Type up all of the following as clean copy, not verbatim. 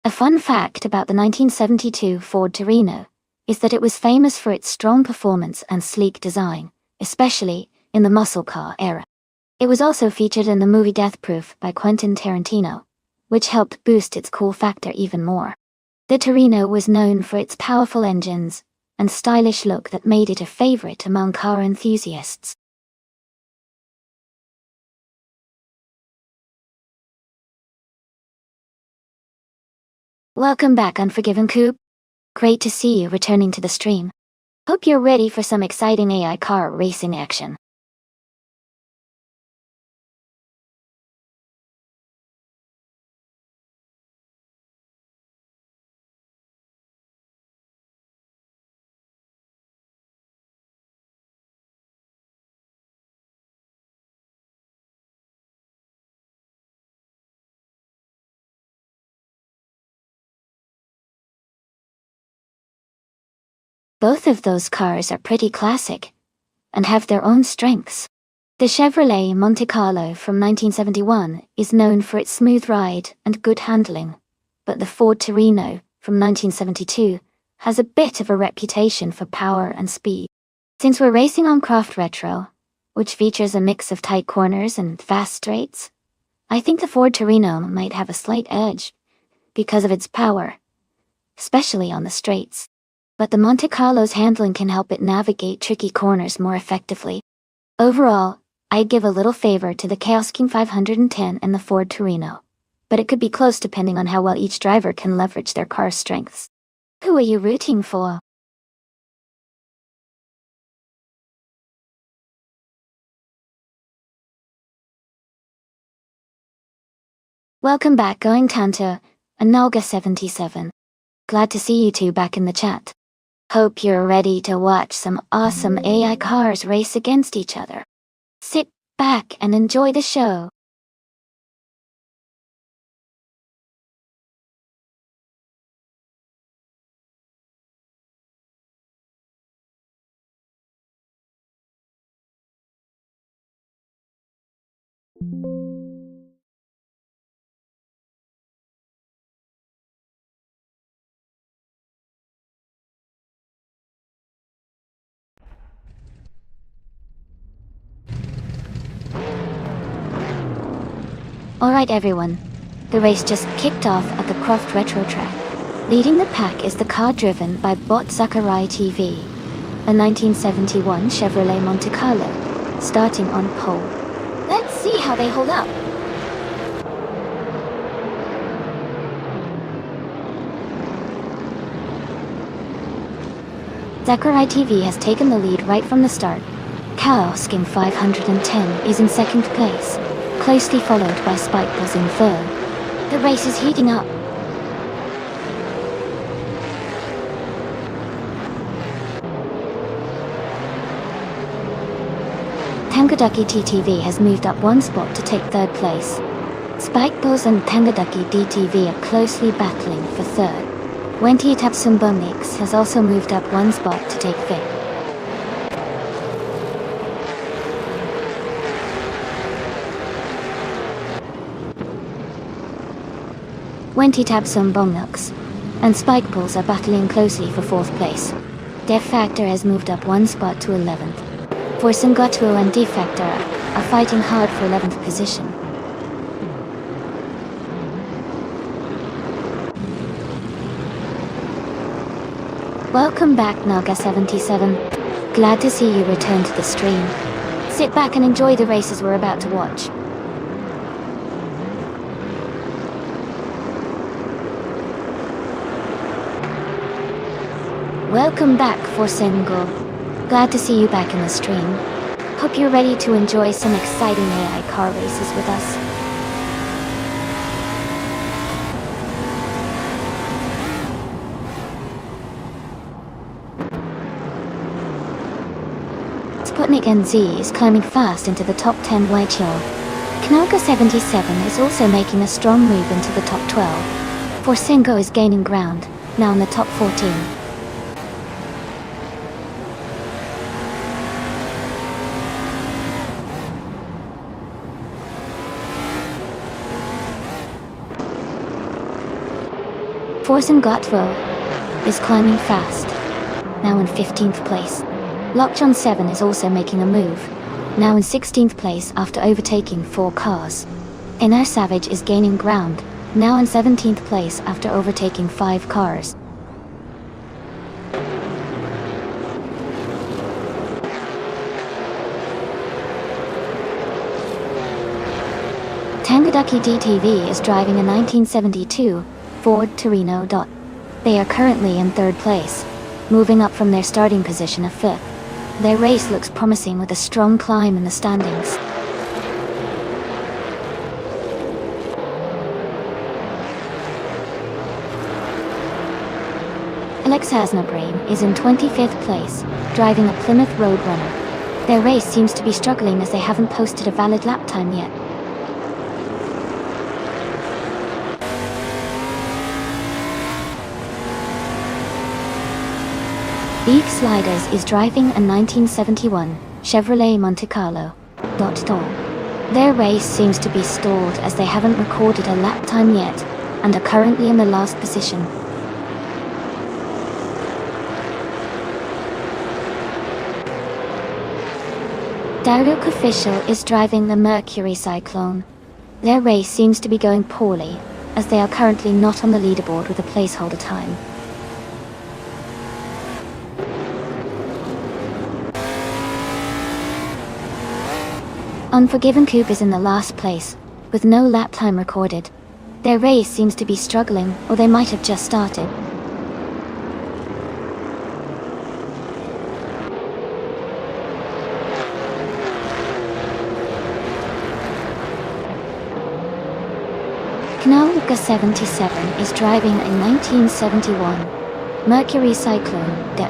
A fun fact about the 1972 Ford Torino is that it was famous for its strong performance and sleek design, especially in the muscle car era. It was also featured in the movie Death Proof by Quentin Tarantino, which helped boost its cool factor even more. The Torino was known for its powerful engines and stylish look that made it a favorite among car enthusiasts. Welcome back, Unforgiven Coupe. Great to see you returning to the stream. Hope you're ready for some exciting AI car racing action. Both of those cars are pretty classic and have their own strengths. The Chevrolet Monte Carlo from 1971 is known for its smooth ride and good handling, but the Ford Torino from 1972 has a bit of a reputation for power and speed. Since we're racing on Craft Retro, which features a mix of tight corners and fast straights, I think the Ford Torino might have a slight edge because of its power, especially on the straights. But the Monte Carlo's handling can help it navigate tricky corners more effectively. Overall, I'd give a little favor to the Chaos King 510 and the Ford Torino, but it could be close depending on how well each driver can leverage their car's strengths. Who are you rooting for? Welcome back, Going Tanto and Nalga77. Glad to see you two back in the chat. Hope you're ready to watch some awesome AI cars race against each other. Sit back and enjoy the show. Alright everyone, the race just kicked off at the Croft Retro track. Leading the pack is the car driven by Bot Sakurai TV, a 1971 Chevrolet Monte Carlo, starting on pole. Let's see how they hold up. Sakurai TV has taken the lead right from the start. Chaos King 510 is in second place, closely followed by Spikeballs in third. The race is heating up. Tangadaki TTV has moved up one spot to take third place. Spikeballs and Tangadaki DTV are closely battling for third. Wenti Tapsumbonix has also moved up one spot to take fifth. Wenti Tapsumbonix and Spikeballs are battling closely for fourth place. Def Factor has moved up one spot to 11th. Forsengatuo and D Factor are fighting hard for 11th position. Welcome back, Naga77. Glad to see you return to the stream. Sit back and enjoy the races we're about to watch. Welcome back, Forsengo. Glad to see you back in the stream. Hope you're ready to enjoy some exciting AI car races with us. Sputnik NZ is climbing fast into the top 10 Weiqiao. Knaga77 is also making a strong move into the top 12. Forsengo is gaining ground, now in the top 14. Forsen Gotvo is climbing fast, now in 15th place. Lockjohn 7 is also making a move, now in 16th place after overtaking 4 cars. Inner Savage is gaining ground, now in 17th place after overtaking 5 cars. Tangaducky DTV is driving a 1972 Ford Torino. They are currently in 3rd place, moving up from their starting position of 5th. Their race looks promising with a strong climb in the standings. Alex Hasnabrain is in 25th place, driving a Plymouth Roadrunner. Their race seems to be struggling as they haven't posted a valid lap time yet. Beef Sliders is driving a 1971 Chevrolet Monte Carlo. Their race seems to be stalled as they haven't recorded a lap time yet, and are currently in the last position. Daruk Official is driving the Mercury Cyclone. Their race seems to be going poorly, as they are currently not on the leaderboard with a placeholder time. Unforgiven Coupe is in the last place, with no lap time recorded. Their race seems to be struggling, or they might have just started. Knauka 77 is driving a 1971 Mercury Cyclone Go.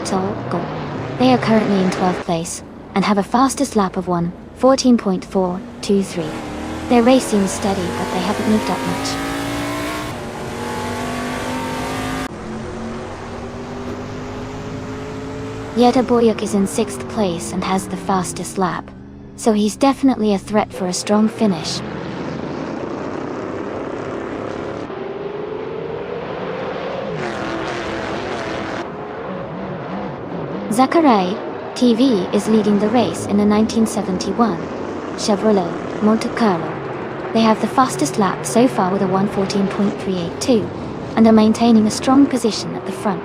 They are currently in 12th place, and have a fastest lap of 1:14.423. Their race seems steady, but they haven't moved up much. Yeta Boyuk is in 6th place and has the fastest lap, so he's definitely a threat for a strong finish. Zachary TV is leading the race in a 1971 Chevrolet Monte Carlo. They have the fastest lap so far with a 1:14.382 and are maintaining a strong position at the front.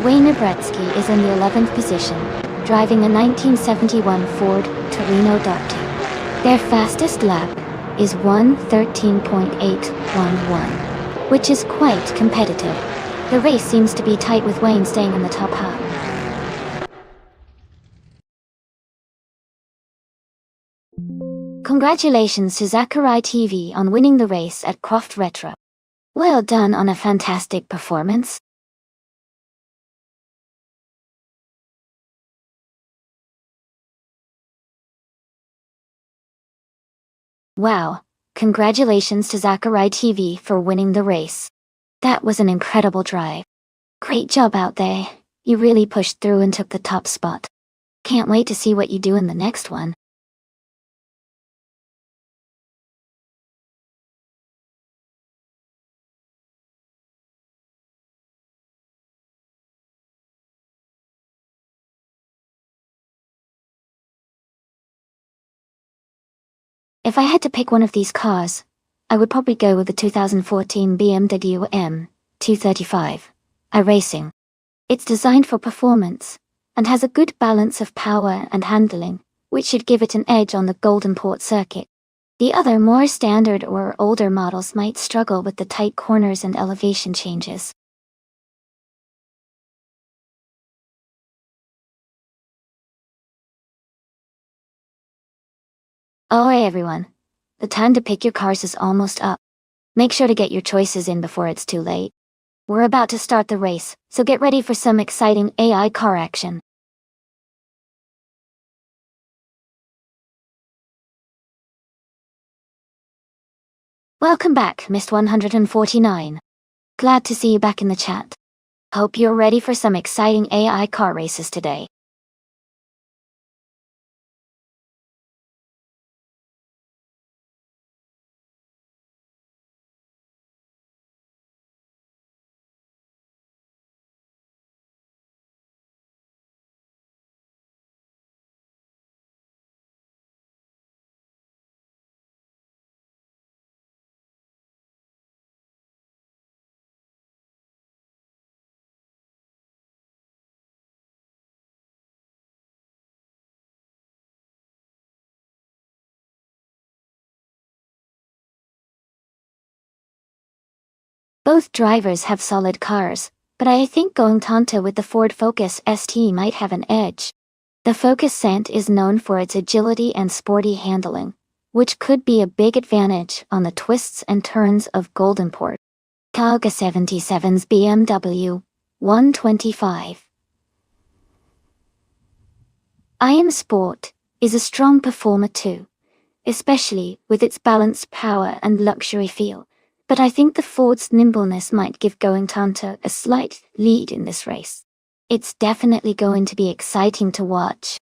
Wayne Obretsky is in the 11th position, driving a 1971 Ford Torino. Their fastest lap is 1:13.811, which is quite competitive. The race seems to be tight with Wayne staying in the top half. Congratulations to Zachary TV on winning the race at Croft Retro. Well done on a fantastic performance. Wow, congratulations to Zachary TV for winning the race. That was an incredible drive. Great job out there, you really pushed through and took the top spot. Can't wait to see what you do in the next one. If I had to pick one of these cars, I would probably go with the 2014 BMW M235 iRacing. It's designed for performance, and has a good balance of power and handling, which should give it an edge on the Golden Port circuit. The other more standard or older models might struggle with the tight corners and elevation changes. Alright everyone, the time to pick your cars is almost up. Make sure to get your choices in before it's too late. We're about to start the race, so get ready for some exciting AI car action. Welcome back, Mist 149. Glad to see you back in the chat. Hope you're ready for some exciting AI car races today. Both drivers have solid cars, but I think going Tonto with the Ford Focus ST might have an edge. The Focus Scent is known for its agility and sporty handling, which could be a big advantage on the twists and turns of Goldenport. Targa 77's BMW 125. IM Sport is a strong performer too, especially with its balanced power and luxury feel. But I think the Ford's nimbleness might give Going Tonto a slight lead in this race. It's definitely going to be exciting to watch.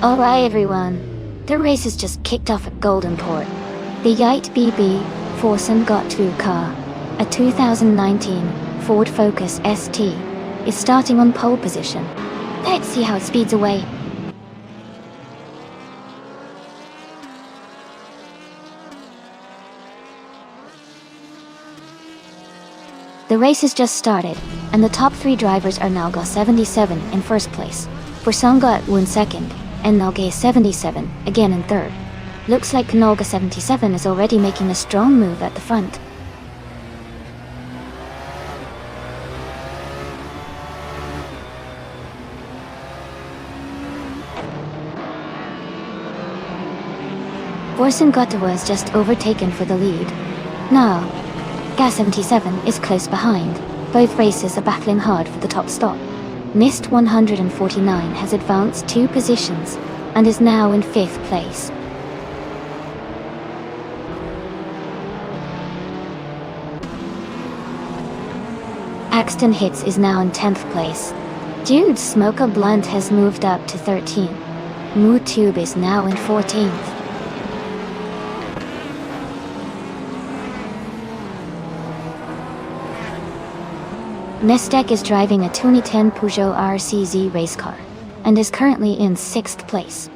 Alright everyone, the race has just kicked off at Goldenport. The Yite BB Foursome got to car, a 2019 Ford Focus ST, is starting on pole position. Let's see how it speeds away. The race has just started, and the top three drivers are Nalga 77 in first place, Forsonga at 1 second, and Nalga 77 again in third. Looks like Nalga 77 is already making a strong move at the front. Forsonga was just overtaken for the lead. Now, Gas 77 is close behind. Both races are battling hard for the top spot. Mist 149 has advanced 2 positions and is now in 5th place. Axton Hits is now in 10th place. Dude Smoker Blunt has moved up to 13. MooTube is now in 14th. Nestek is driving a 2010 Peugeot RCZ race car, and is currently in 6th place.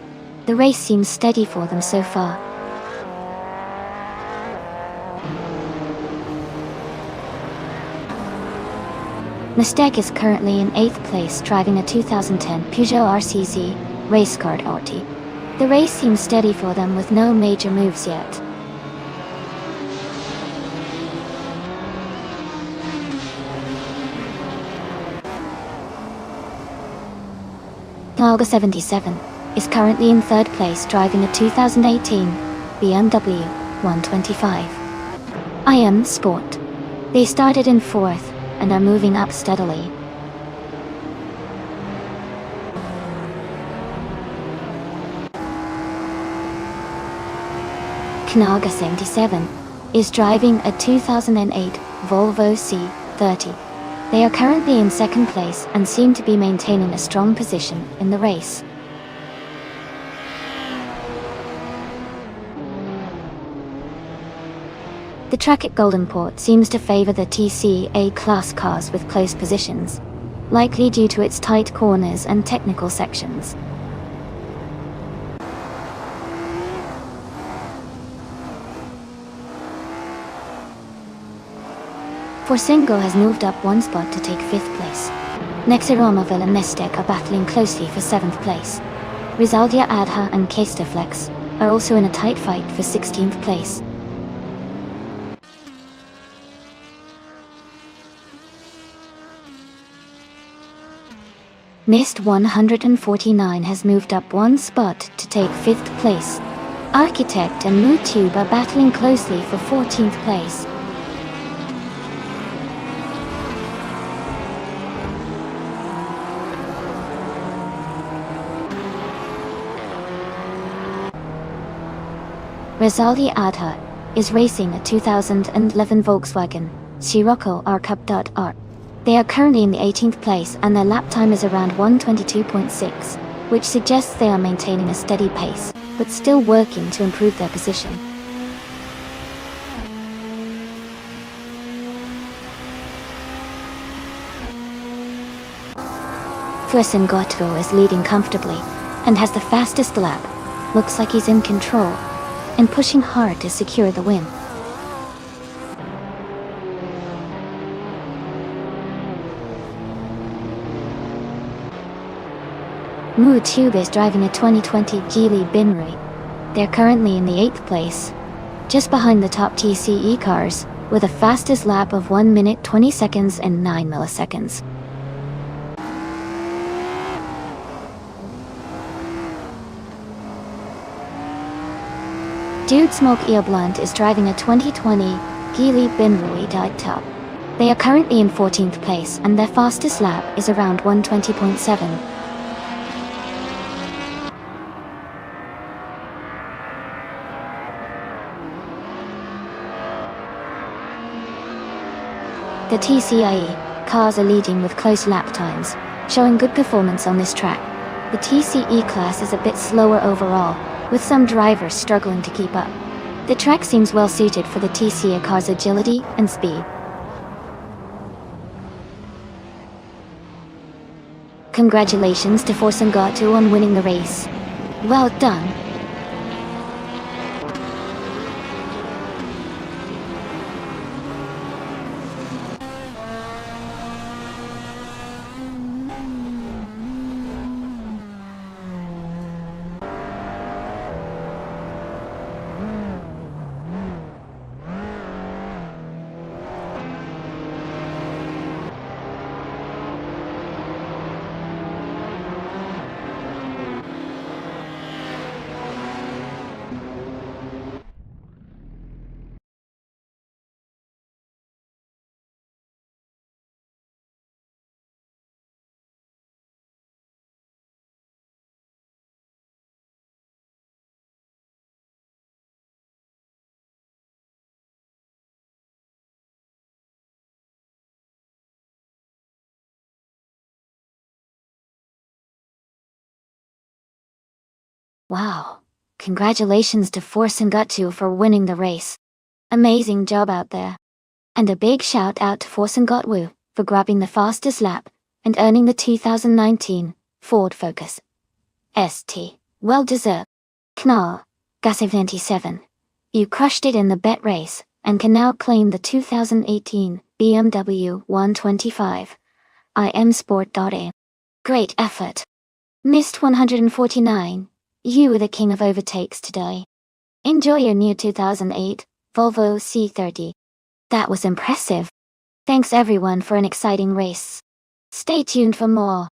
The race seems steady for them so far. Nestek is currently in 8th place driving a 2010 Peugeot RCZ race car RT. The race seems steady for them with no major moves yet. Nalga 77 is currently in 3rd place driving a 2018 BMW 125. IM Sport. They started in 4th and are moving up steadily. Knaga 77 is driving a 2008 Volvo C30. They are currently in 2nd place and seem to be maintaining a strong position in the race. The track at Goldenport seems to favor the TCA class cars with close positions, likely due to its tight corners and technical sections. Forsingo has moved up 1 spot to take 5th place. Nexeromovil and Nestek are battling closely for 7th place. Rizaldia Adha and Kestaflex are also in a tight fight for 16th place. Mist 149 has moved up one spot to take 5th place. Architect and MooTube are battling closely for 14th place. Rizaldi Adha is racing a 2011 Volkswagen Scirocco R-Cup.R. They are currently in the 18th place and their lap time is around 1:22.6, which suggests they are maintaining a steady pace, but still working to improve their position. Fursengotto is leading comfortably and has the fastest lap. Looks like he's in control and pushing hard to secure the win. MooTube is driving a 2020 Geely Binri. They're currently in the 8th place, just behind the top TCE cars, with a fastest lap of 1 minute 20 seconds and 9 milliseconds. Dude Smoke Eoblunt is driving a 2020 Geely Binri Top. They are currently in 14th place and their fastest lap is around 1:20.7. The TCE cars are leading with close lap times, showing good performance on this track. The TCE class is a bit slower overall, with some drivers struggling to keep up. The track seems well suited for the TCE cars' agility and speed. Congratulations to Forsengatu on winning the race. Well done. Wow. Congratulations to Forsengatu for winning the race. Amazing job out there. And a big shout out to Forsengatu for grabbing the fastest lap and earning the 2019 Ford Focus ST. Well deserved. Knall, Gas77. You crushed it in the bet race and can now claim the 2018 BMW 125 IM Sport.A. Great effort. Missed 149. You were the king of overtakes today. Enjoy your new 2008 Volvo C30. That was impressive. Thanks everyone for an exciting race. Stay tuned for more.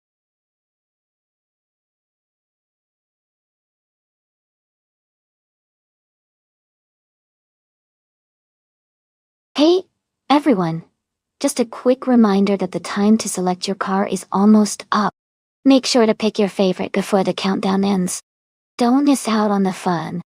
Hey, everyone. Just a quick reminder that the time to select your car is almost up. Make sure to pick your favorite before the countdown ends. Don't miss out on the fun.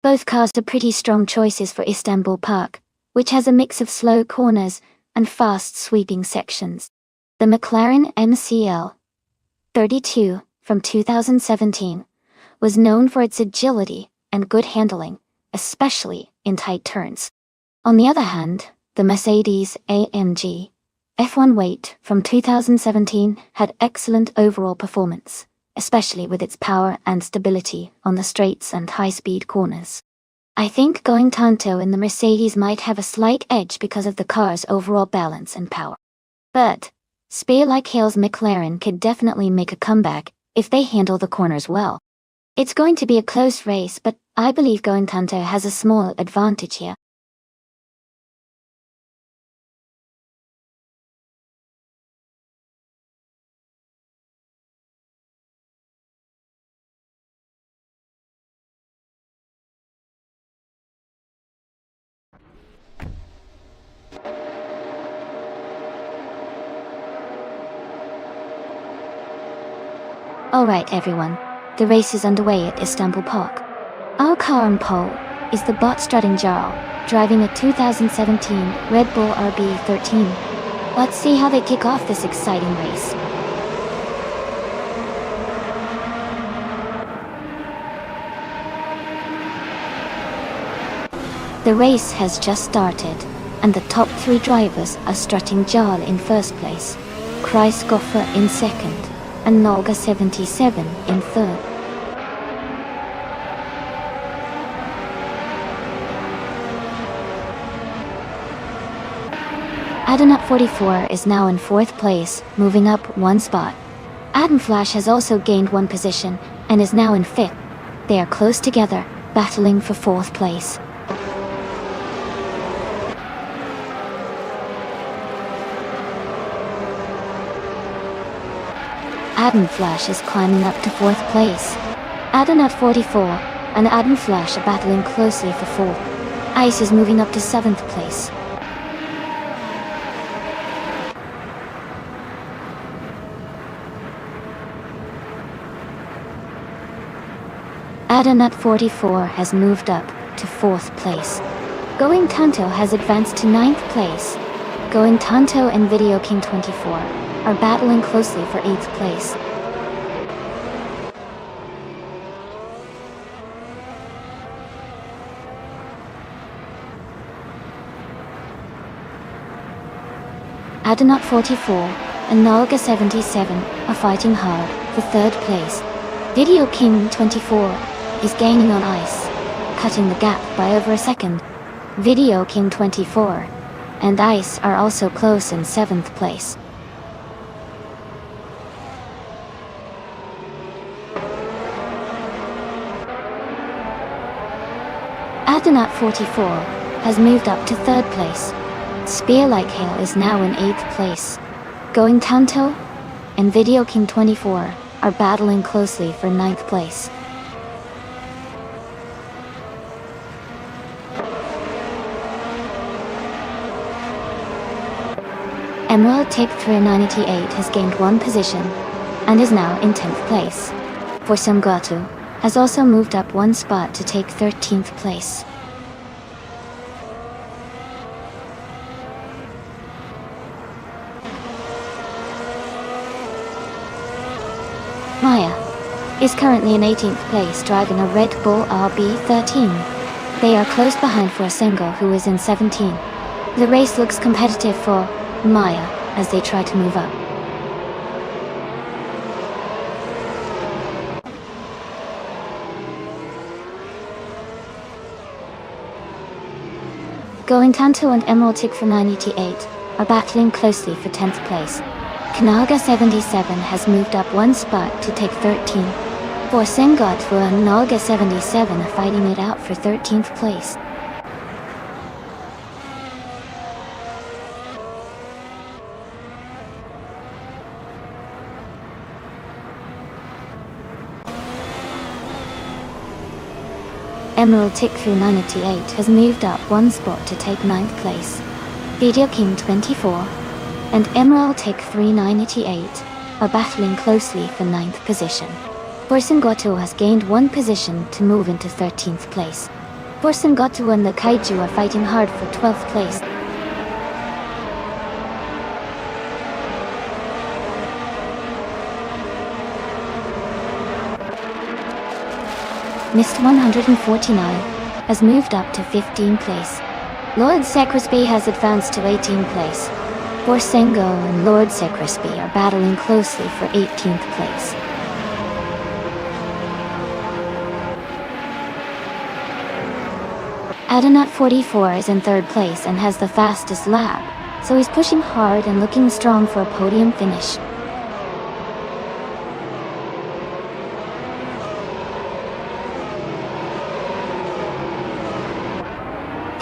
Both cars are pretty strong choices for Istanbul Park, which has a mix of slow corners and fast sweeping sections. The McLaren MCL 32 from 2017 was known for its agility and good handling, especially in tight turns. On the other hand, the Mercedes-AMG F1 Weight from 2017 had excellent overall performance, especially with its power and stability on the straights and high-speed corners. I think going Tanto in the Mercedes might have a slight edge because of the car's overall balance and power. But Spear like Hale's McLaren could definitely make a comeback if they handle the corners well. It's going to be a close race, but I believe going Tanto has a small advantage here. Alright everyone, the race is underway at Istanbul Park. Our car on pole is the bot strutting Jarl, driving a 2017 Red Bull RB13. Let's see how they kick off this exciting race. The race has just started, and the top 3 drivers are strutting Jarl in first place, Kreisgoffer in second, and Nolga 77 in third. Adenat 44 is now in fourth place, moving up 1 spot. Adam Flash has also gained 1 position and is now in fifth. They are close together, battling for fourth place. Adam Flash is climbing up to 4th place. Adenat 44 and Adam Flash are battling closely for 4th. Ice is moving up to 7th place. Adenat 44 has moved up to 4th place. Going Tanto has advanced to 9th place. Going Tanto and Video King 24 are battling closely for 8th place. Adenat 44 and Nolga 77 are fighting hard for 3rd place. Video King 24 is gaining on ice, cutting the gap by over a second. Video King 24 and Ice are also close in 7th place. Adenat 44 has moved up to 3rd place. Spear Like Hail is now in 8th place. Going Tanto and Video King 24 are battling closely for 9th place. Emerald Take 398 has gained 1 position and is now in 10th place. Forsumgatu has also moved up 1 spot to take 13th place. Maya is currently in 18th place driving a Red Bull RB13. They are close behind Forsengo, who is in 17. The race looks competitive for Maya as they try to move up. Going Tanto and Emerald Tick for 988 are battling closely for 10th place. Kanaga 77 has moved up 1 spot to take 13. Forsengatvu and Nalga 77 are fighting it out for 13th place. Emerald Tick through 988 has moved up 1 spot to take 9th place. Video King 24 and Emerald Tick 3988 are battling closely for 9th position. Borsengoto has gained 1 position to move into 13th place. Gotu and the Kaiju are fighting hard for 12th place. Missed 149, has moved up to 15th place. Lord Secresby has advanced to 18th place. Forsengo and Lord Secresby are battling closely for 18th place. Adanut 44 is in 3rd place and has the fastest lap, so he's pushing hard and looking strong for a podium finish.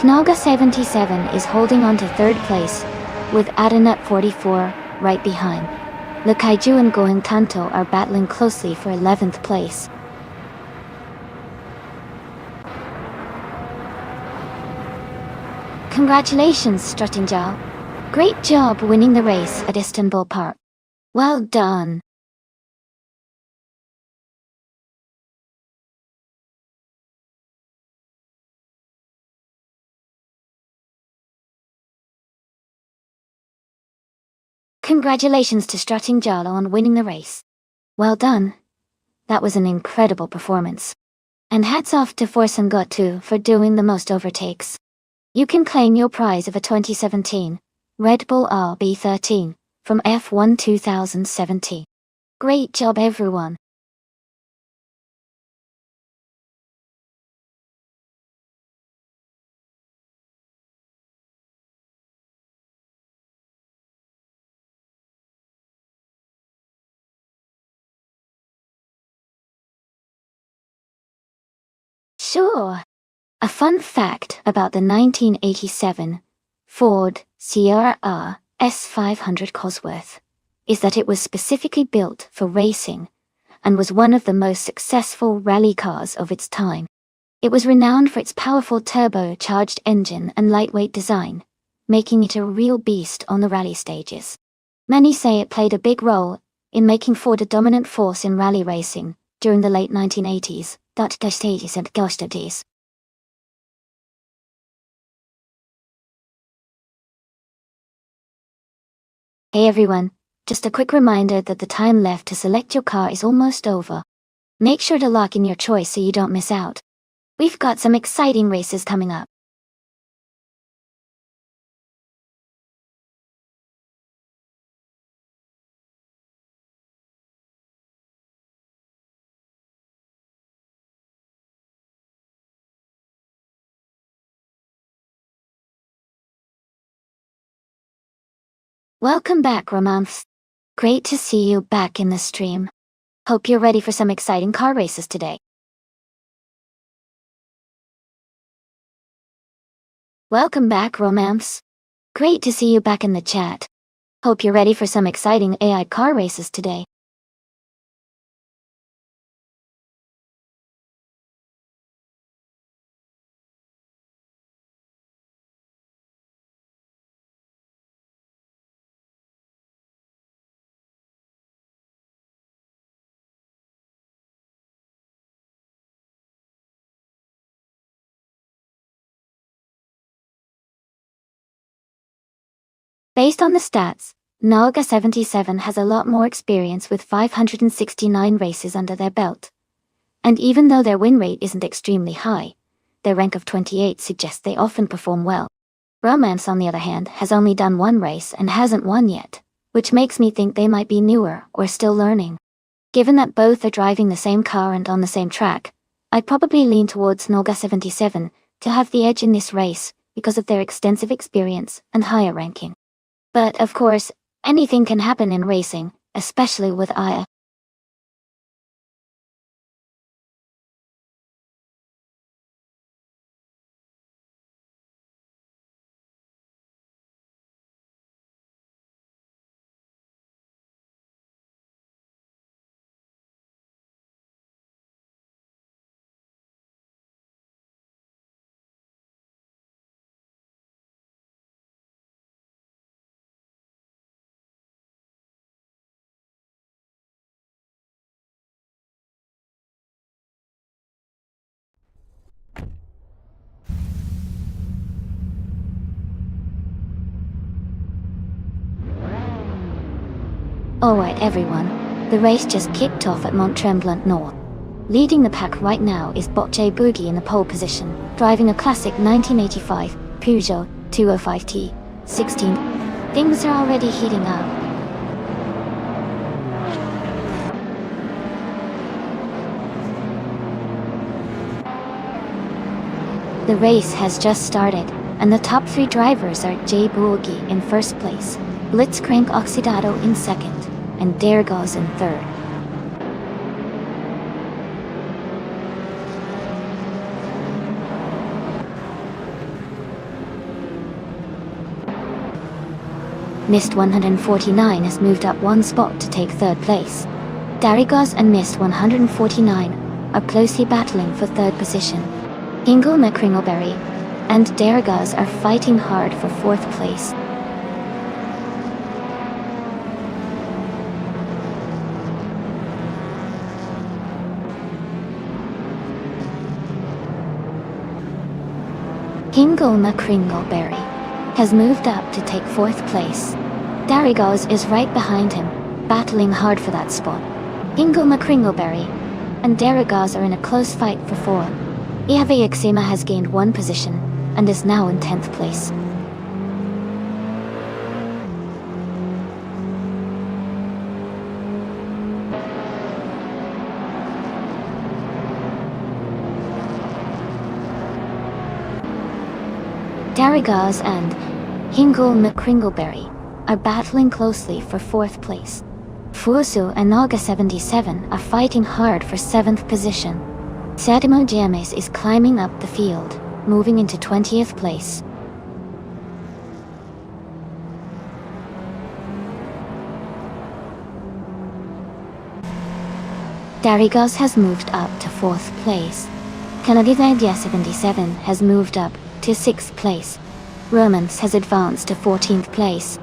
Knaga 77 is holding on to 3rd place, with Adanut 44 right behind. The Kaiju and Going Tanto are battling closely for 11th place. Congratulations, Struttingjal. Great job winning the race at Istanbul Park. Well done. Congratulations to Struttingjal on winning the race. Well done. That was an incredible performance. And hats off to Gotu for doing the most overtakes. You can claim your prize of a 2017 Red Bull RB13 from F1 2017. Great job, everyone. Sure. A fun fact about the 1987 Ford Sierra S500 Cosworth is that it was specifically built for racing and was one of the most successful rally cars of its time. It was renowned for its powerful turbocharged engine and lightweight design, making it a real beast on the rally stages. Many say it played a big role in making Ford a dominant force in rally racing during the late 1980s. Hey everyone, just a quick reminder that the time left to select your car is almost over. Make sure to lock in your choice so you don't miss out. We've got some exciting races coming up. Welcome back, Romance. Great to see you back in the stream. Hope you're ready for some exciting car races today. Welcome back, Romance. Great to see you back in the chat. Hope you're ready for some exciting AI car races today. Based on the stats, Naga 77 has a lot more experience with 569 races under their belt. And even though their win rate isn't extremely high, their rank of 28 suggests they often perform well. Romance, on the other hand, has only done one race and hasn't won yet, which makes me think they might be newer or still learning. Given that both are driving the same car and on the same track, I'd probably lean towards Naga 77 to have the edge in this race because of their extensive experience and higher ranking. But, of course, anything can happen in racing, especially with AI. Alright everyone, the race just kicked off at Mont Tremblant North. Leading the pack right now is Botche Boogie in the pole position, driving a classic 1985 Peugeot 205T 16. Things are already heating up. The race has just started, and the top 3 drivers are J Boogie in first place, Blitzcrank Oxidado in second, and Dergos in third. Mist 149 has moved up 1 spot to take third place. Darigos and Mist 149 are closely battling for third position. Hingle McCringleberry and Darigos are fighting hard for fourth place. Hingle McCringleberry has moved up to take fourth place. Darigos is right behind him, battling hard for that spot. Hingle McCringleberry and Darigos are in a close fight for 4. Ihave Ixema has gained 1 position and is now in 10th place. Darigos and Hingle McCringleberry are battling closely for 4th place. Fusu and Naga 77 are fighting hard for 7th position. Sadimo James is climbing up the field, moving into 20th place. Darigos has moved up to 4th place. Canadidia 77 has moved up to 6th place. Romance has advanced to 14th place.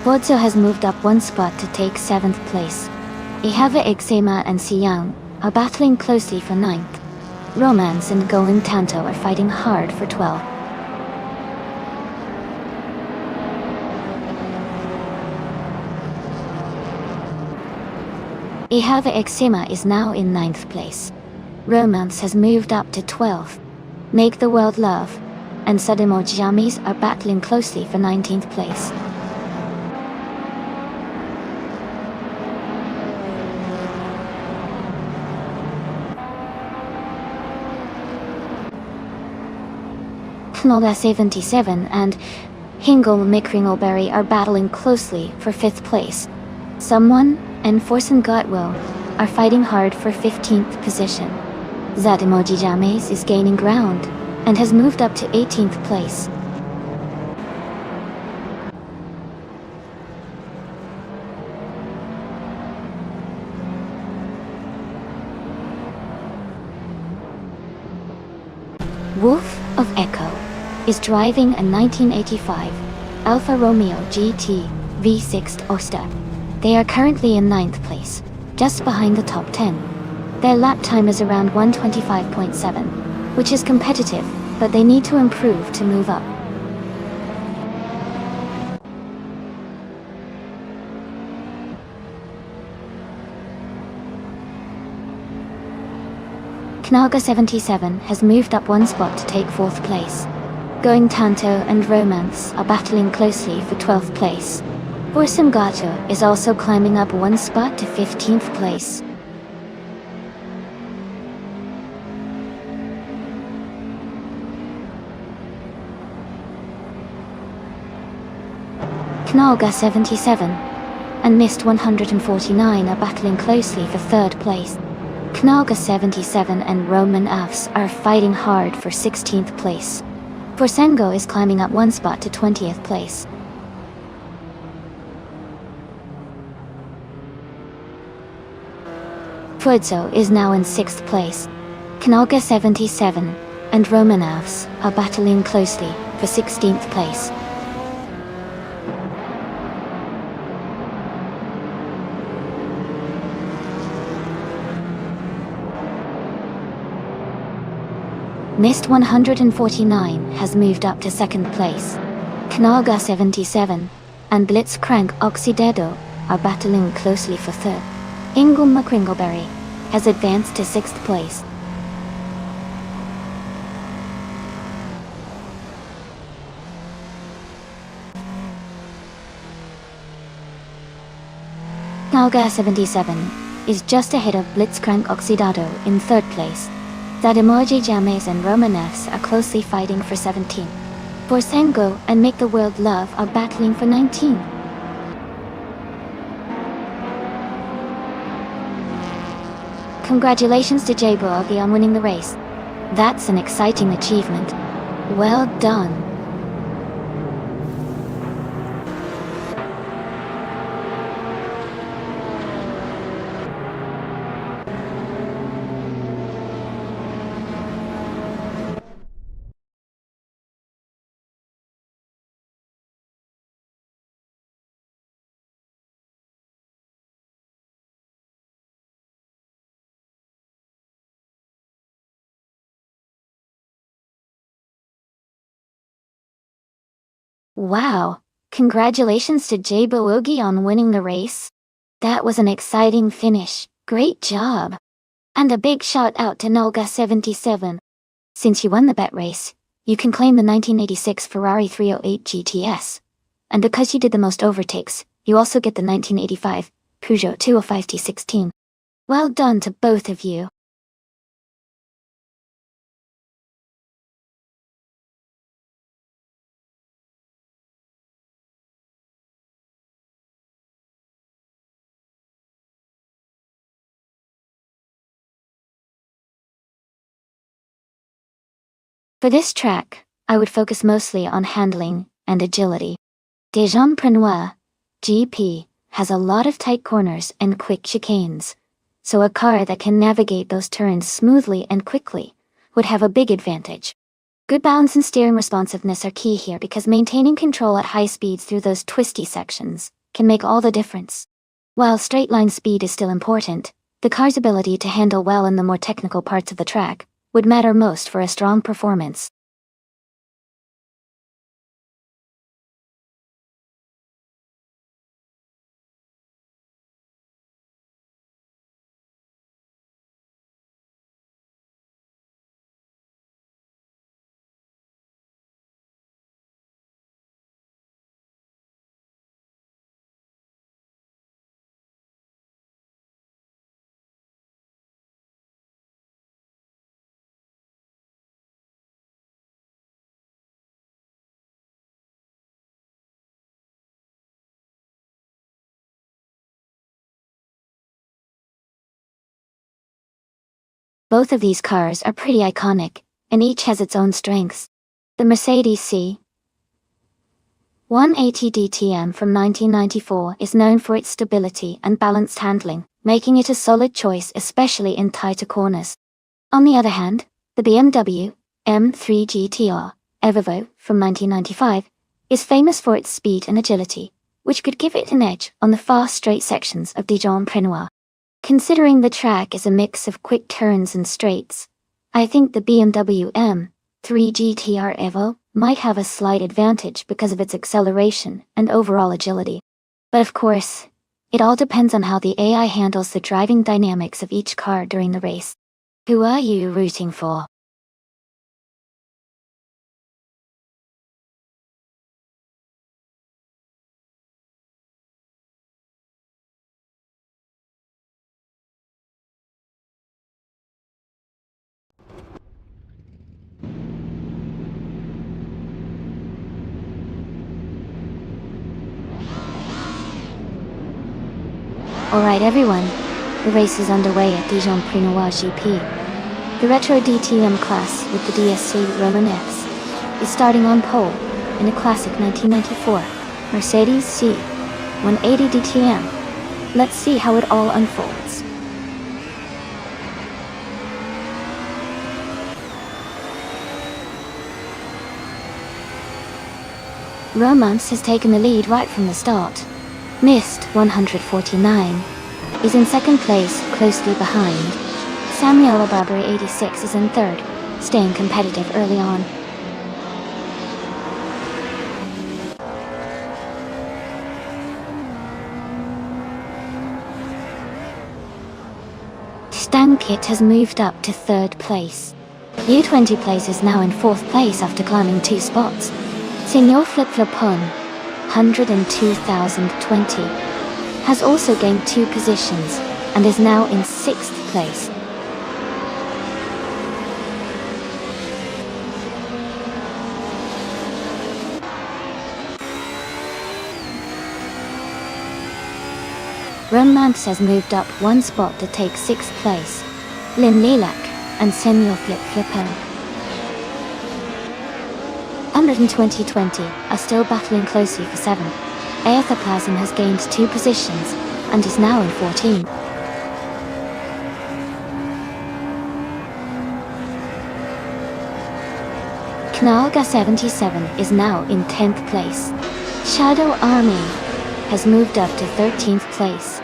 Vodzo has moved up 1 spot to take 7th place. Ihave Ixema and Siyoung are battling closely for 9th. Romance and Going Tanto are fighting hard for 12th. Ihave Ixema is now in 9th place. Romance has moved up to 12th. Make the World Love and Sadimo Jamis are battling closely for 19th place. Knoga 77 and Hingle McCringleberry are battling closely for 5th place. Someone and Forsen Gotwell are fighting hard for 15th position. Zadimoji James is gaining ground and has moved up to 18th place. Wolf of Echo is driving a 1985 Alfa Romeo GT V6 Osta. They are currently in 9th place, just behind the top 10. Their lap time is around 125.7, which is competitive, but they need to improve to move up. Knaga 77 has moved up 1 spot to take 4th place. Going Tanto and Romance are battling closely for 12th place. Forsen Gato is also climbing up 1 spot to 15th place. Knalga 77 and Mist 149 are battling closely for 3rd place. Knalga 77 and Roman Afs are fighting hard for 16th place. Forsengo is climbing up 1 spot to 20th place. Fudzo is now in 6th place. Knalga 77 and Romanovs are battling closely for 16th place. Mist 149 has moved up to second place. Knaga 77 and Blitzcrank Oxidado are battling closely for third. Ingum McCringleberry has advanced to sixth place. Knaga 77 is just ahead of Blitzcrank Oxidado in third place. That emoji James and Romanefs are closely fighting for 17. Borsengo and Make the World Love are battling for 19. Congratulations to J Boogie on winning the race. That's an exciting achievement. Well done. Wow, congratulations to J Boogie on winning the race. That was an exciting finish, great job. And a big shout out to Nolga77. Since you won the bet race, you can claim the 1986 Ferrari 308 GTS. And because you did the most overtakes, you also get the 1985 Peugeot 205 T16. Well done to both of you. For this track, I would focus mostly on handling and agility. Dijon Prenois GP has a lot of tight corners and quick chicanes, so a car that can navigate those turns smoothly and quickly would have a big advantage. Good balance and steering responsiveness are key here because maintaining control at high speeds through those twisty sections can make all the difference. While straight line speed is still important, the car's ability to handle well in the more technical parts of the track would matter most for a strong performance. Both of these cars are pretty iconic, and each has its own strengths. The Mercedes C180 DTM from 1994 is known for its stability and balanced handling, making it a solid choice especially in tighter corners. On the other hand, the BMW M3 GTR Evovo from 1995 is famous for its speed and agility, which could give it an edge on the fast straight sections of Dijon Prenois. Considering the track is a mix of quick turns and straights, I think the BMW M3 GTR Evo might have a slight advantage because of its acceleration and overall agility. But of course, it all depends on how the AI handles the driving dynamics of each car during the race. Who are you rooting for? Alright everyone, the race is underway at Dijon Prenois GP. The Retro DTM class with the DSC Roman Fs is starting on pole in a classic 1994 Mercedes C180 DTM. Let's see how it all unfolds. Romance has taken the lead right from the start. Mist 149 is in second place, closely behind. Samuel Barbary 86 is in third, staying competitive early on. Stankit has moved up to 3rd place. U20 Place is now in 4th place after climbing 2 spots. Senior Flip Flopon, 102,020, has also gained 2 positions and is now in 6th place. Romance has moved up 1 spot to take 6th place. Lin Lilac and Senior Flip Flopon, 12020, are still battling closely for 7th. Aethaplasm has gained 2 positions and is now in 14th. Knalga 77 is now in 10th place. Shadow Army has moved up to 13th place.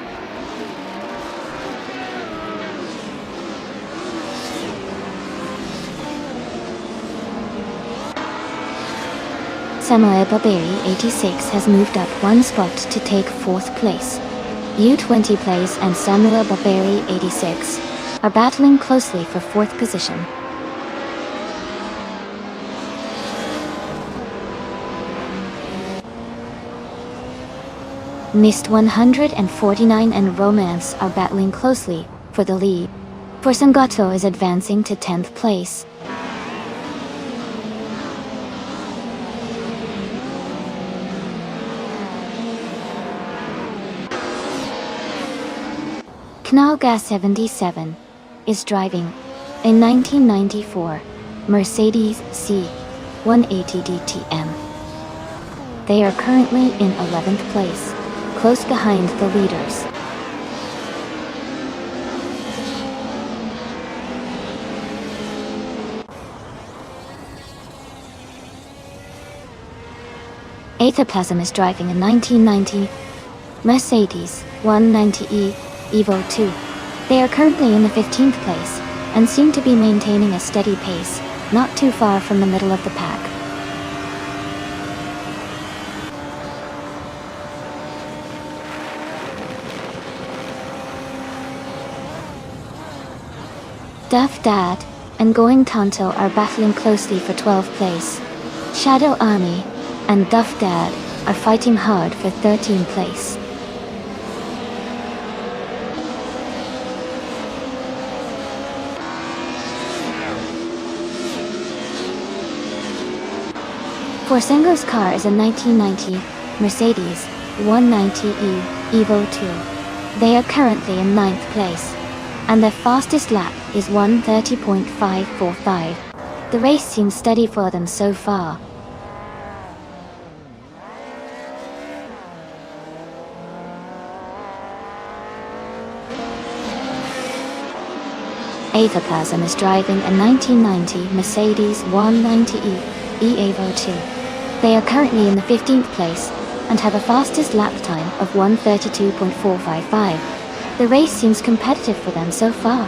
Samurai Barberi 86 has moved up 1 spot to take 4th place. U20 Place and Samurai Barberi 86 are battling closely for 4th position. Mist 149 and Romance are battling closely for the lead. Forsangato is advancing to 10th place. Knalga 77 is driving a 1994 Mercedes C180 DTM. They are currently in 11th place, close behind the leaders. Aethaplasm is driving a 1990 Mercedes 190E Evo 2. They are currently in the 15th place and seem to be maintaining a steady pace, not too far from the middle of the pack. Duff Dad and Going Tonto are battling closely for 12th place. Shadow Army and Duff Dad are fighting hard for 13th place. Forsengo's car is a 1990 Mercedes 190E Evo 2. They are currently in 9th place, and their fastest lap is 1:30.545. The race seems steady for them so far. Aethaplasm is driving a 1990 Mercedes 190E Evo 2. They are currently in the 15th place and have a fastest lap time of 1:32.455. The race seems competitive for them so far.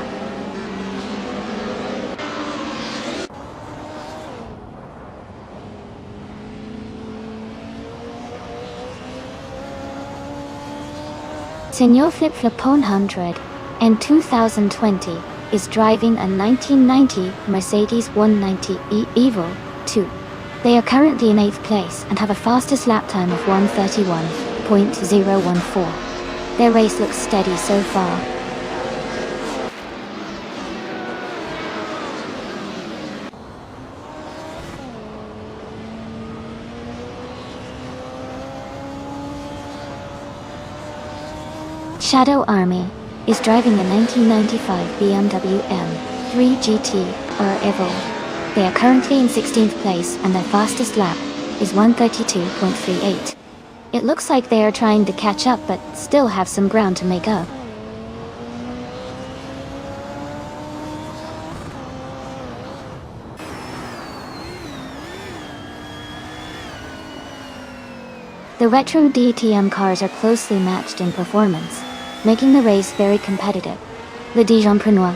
Senor Flip Flopon 100 in 2020 is driving a 1990 Mercedes 190E Evo 2. They are currently in 8th place and have a fastest lap time of 1:31.014. Their race looks steady so far. Shadow Army is driving a 1995 BMW M3 GT or Evo. They are currently in 16th place and their fastest lap is 1:32.38. It looks like they are trying to catch up but still have some ground to make up. The retro DTM cars are closely matched in performance, making the race very competitive. Le Dijonprenois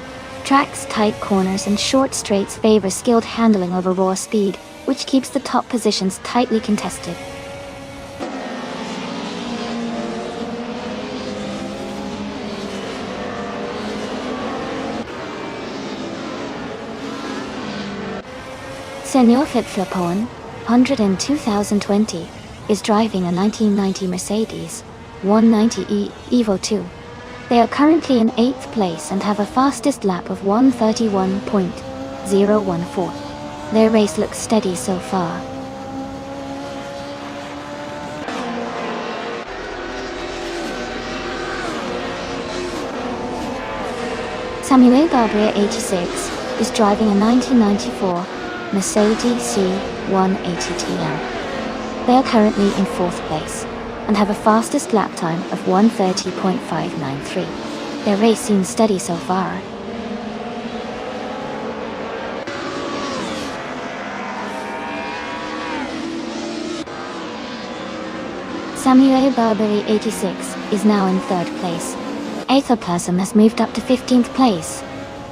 track's tight corners and short straights favor skilled handling over raw speed, which keeps the top positions tightly contested. Senor Flip-Flopon, 102,020, is driving a 1990 Mercedes 190e Evo 2. They are currently in 8th place and have a fastest lap of 1:31.014. Their race looks steady so far. Samuel Barbera 86 is driving a 1994 Mercedes C180TM. They are currently in 4th place and have a fastest lap time of 1:30.593. Their race seems steady so far. Samuel Barberi 86 is now in 3rd place. Aetherplasm has moved up to 15th place.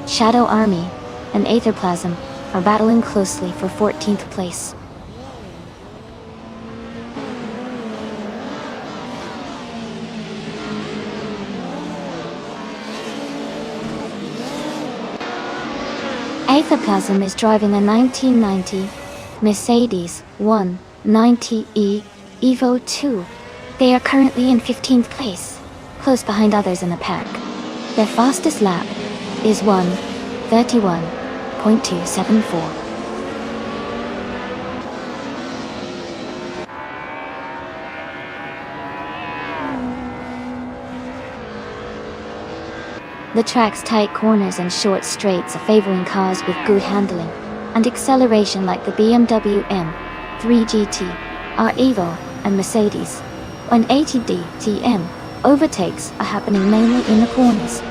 Shadow Army and Aetherplasm are battling closely for 14th place. Aetherplasm is driving a 1990 Mercedes 190e Evo 2. They are currently in 15th place, close behind others in the pack. Their fastest lap is 1:31.274. The track's tight corners and short straights are favoring cars with good handling and acceleration like the BMW M3 GT, R Evo, and Mercedes. When 80D TM overtakes are happening mainly in the corners.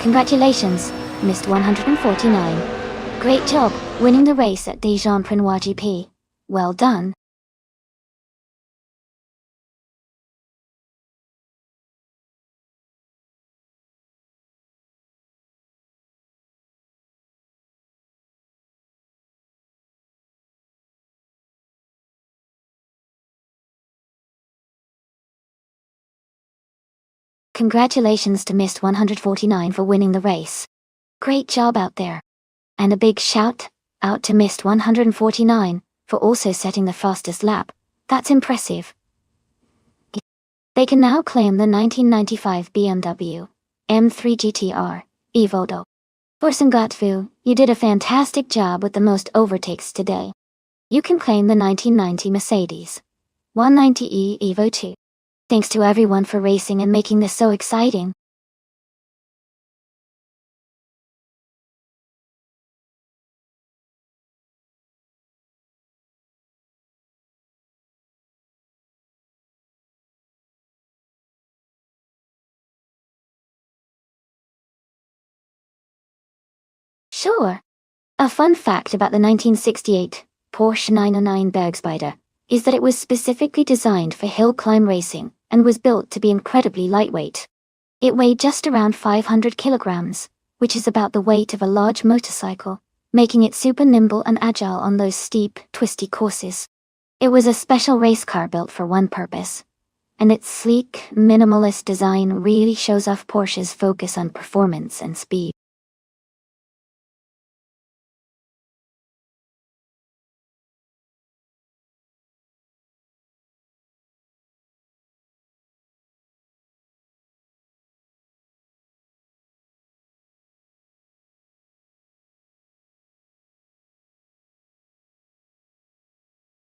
Congratulations, Missed 149. Great job winning the race at Dijon-Prenois GP. Well done. Congratulations to Missed 149 for winning the race. Great job out there. And a big shout out to Missed 149 for also setting the fastest lap. That's impressive. They can now claim the 1995 BMW M3 GTR Evo. Forsengatvu, you did a fantastic job with the most overtakes today. You can claim the 1990 Mercedes 190e Evo 2. Thanks to everyone for racing and making this so exciting. Sure. A fun fact about the 1968 Porsche 909 Bergspider is that it was specifically designed for hill climb racing and was built to be incredibly lightweight. It weighed just around 500 kilograms, which is about the weight of a large motorcycle, making it super nimble and agile on those steep, twisty courses. It was a special race car built for one purpose, and its sleek, minimalist design really shows off Porsche's focus on performance and speed.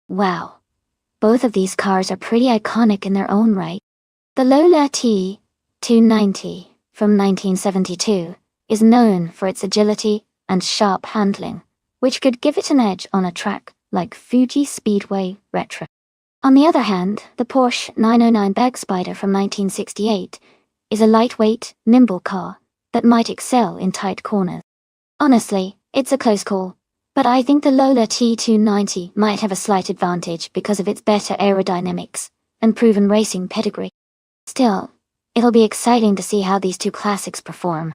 Wow. Both of these cars are pretty iconic in their own right. The Lola T290 from 1972 is known for its agility and sharp handling, which could give it an edge on a track like Fuji Speedway Retro. On the other hand, the Porsche 909 Bergspider from 1968 is a lightweight, nimble car that might excel in tight corners. Honestly, it's a close call, but I think the Lola T290 might have a slight advantage because of its better aerodynamics and proven racing pedigree. Still, it'll be exciting to see how these two classics perform.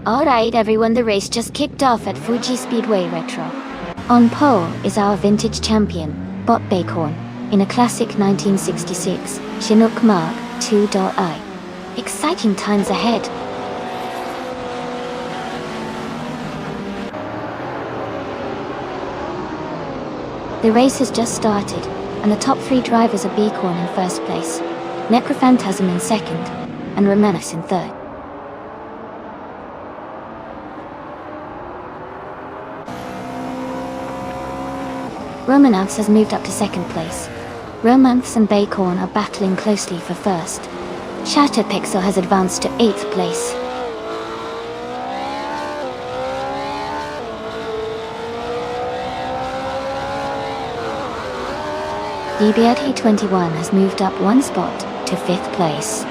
Alright everyone, the race just kicked off at Fuji Speedway Retro. On pole is our vintage champion, Bob Bacon, in a classic 1966 Chinook Mark II.I. Exciting times ahead. The race has just started, and the top three drivers are Bacon in first place, Necrophantasm in second, and Romanus in third. Romanus has moved up to second place. Romance and Bacon are battling closely for first. Shattered Pixel has advanced to 8th place. DBRT21 has moved up 1 spot to 5th place.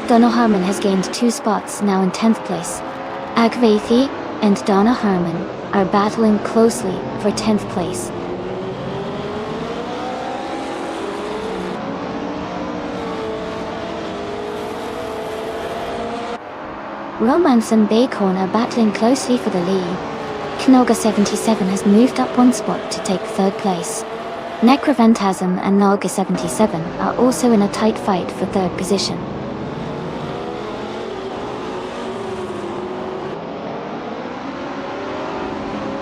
Donna Harmon has gained 2 spots, now in 10th place. Agvathi and Donna Harmon are battling closely for 10th place. Romance and Bacon are battling closely for the lead. Knoga77 has moved up 1 spot to take 3rd place. Necrophantasm and Knoga77 are also in a tight fight for 3rd position.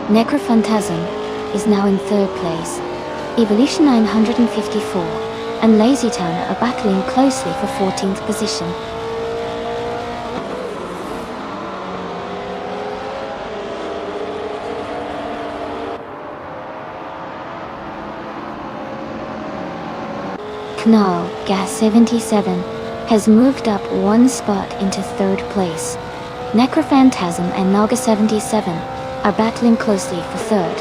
Necrophantasm is now in 3rd place. Evolution 954 and LazyTown are battling closely for 14th position. Knoga77 has moved up 1 spot into 3rd place. Necrophantasm and Knoga77 are battling closely for 3rd.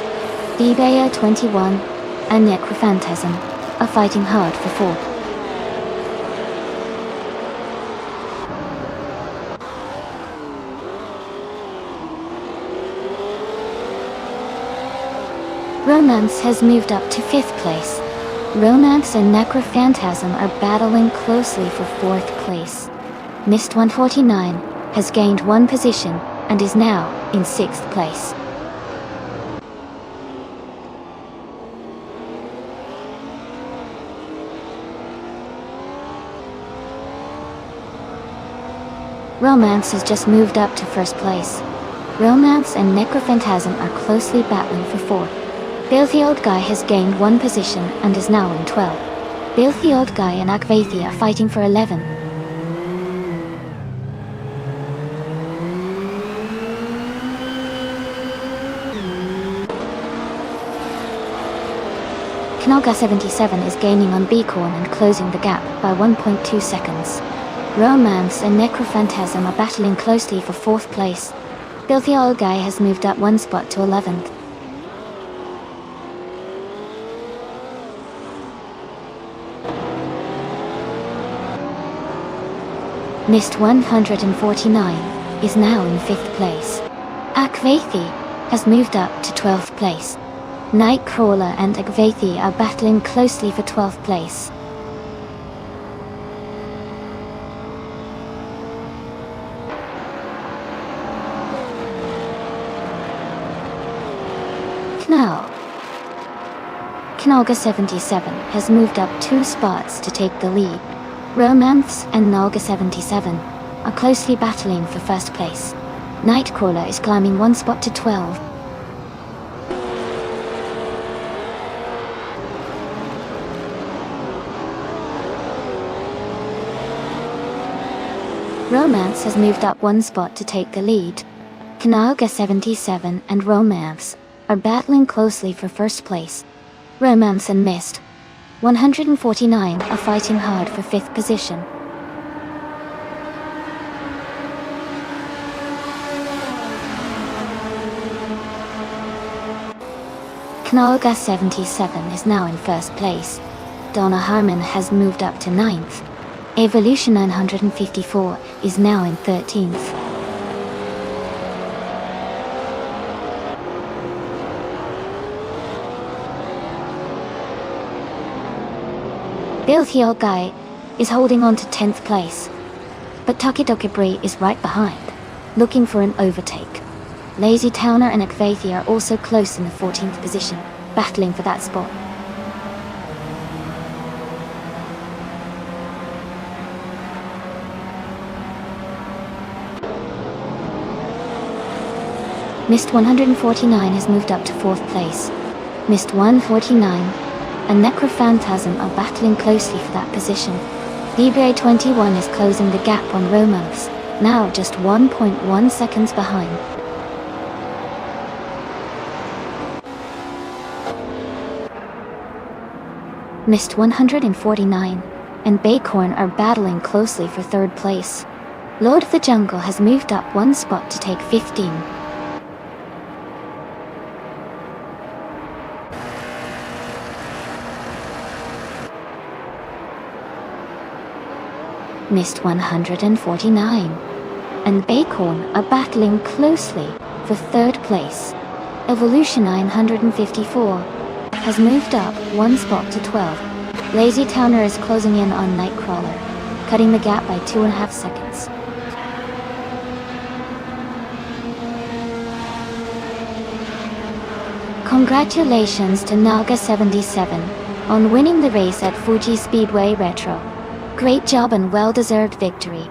DBR21 and Necrophantasm are fighting hard for 4th. Romance has moved up to 5th place. Romance and Necrophantasm are battling closely for 4th place. Mist 149 has gained 1 position and is now in 6th place. Romance has just moved up to 1st place. Romance and Necrophantasm are closely battling for 4th. Filthy Old Guy has gained 1 position and is now in 12th. Filthy Old Guy and Agvathi are fighting for 11. Knoga77 is gaining on Bacon and closing the gap by 1.2 seconds. Romance and Necrophantasm are battling closely for 4th place. Filthy Old Guy has moved up 1 spot to 11th. Mist 149 is now in 5th place. Agvathi has moved up to 12th place. Nightcrawler and Agvathi are battling closely for 12th place. Knoga77 has moved up 2 spots to take the lead. Romance and Knoga77 are closely battling for 1st place. Nightcrawler is climbing 1 spot to 12. Romance has moved up 1 spot to take the lead. Knoga77 and Romance are battling closely for first place. Romance and Mist 149 are fighting hard for 5th position. Knalga 77 is now in 1st place. Donna Harmon has moved up to 9th. Evolution 954 is now in 13th. Bill Hyogai is holding on to 10th place, but Takidokibri is right behind, looking for an overtake. Lazy Towner and Ekvathi are also close in the 14th position, battling for that spot. Mist 149 has moved up to 4th place. Mist 149 and Necrophantasm are battling closely for that position. Libre 21 is closing the gap on Romance, now just 1.1 seconds behind. Mist 149 and Baycorn are battling closely for 3rd place. Lord of the Jungle has moved up 1 spot to take 15. Mist 149 and Baycorn are battling closely for 3rd place. Evolution 954 has moved up 1 spot to 12. Lazy Towner is closing in on Nightcrawler, cutting the gap by 2.5 seconds. Congratulations to Naga 77 on winning the race at Fuji Speedway Retro. Great job and well-deserved victory.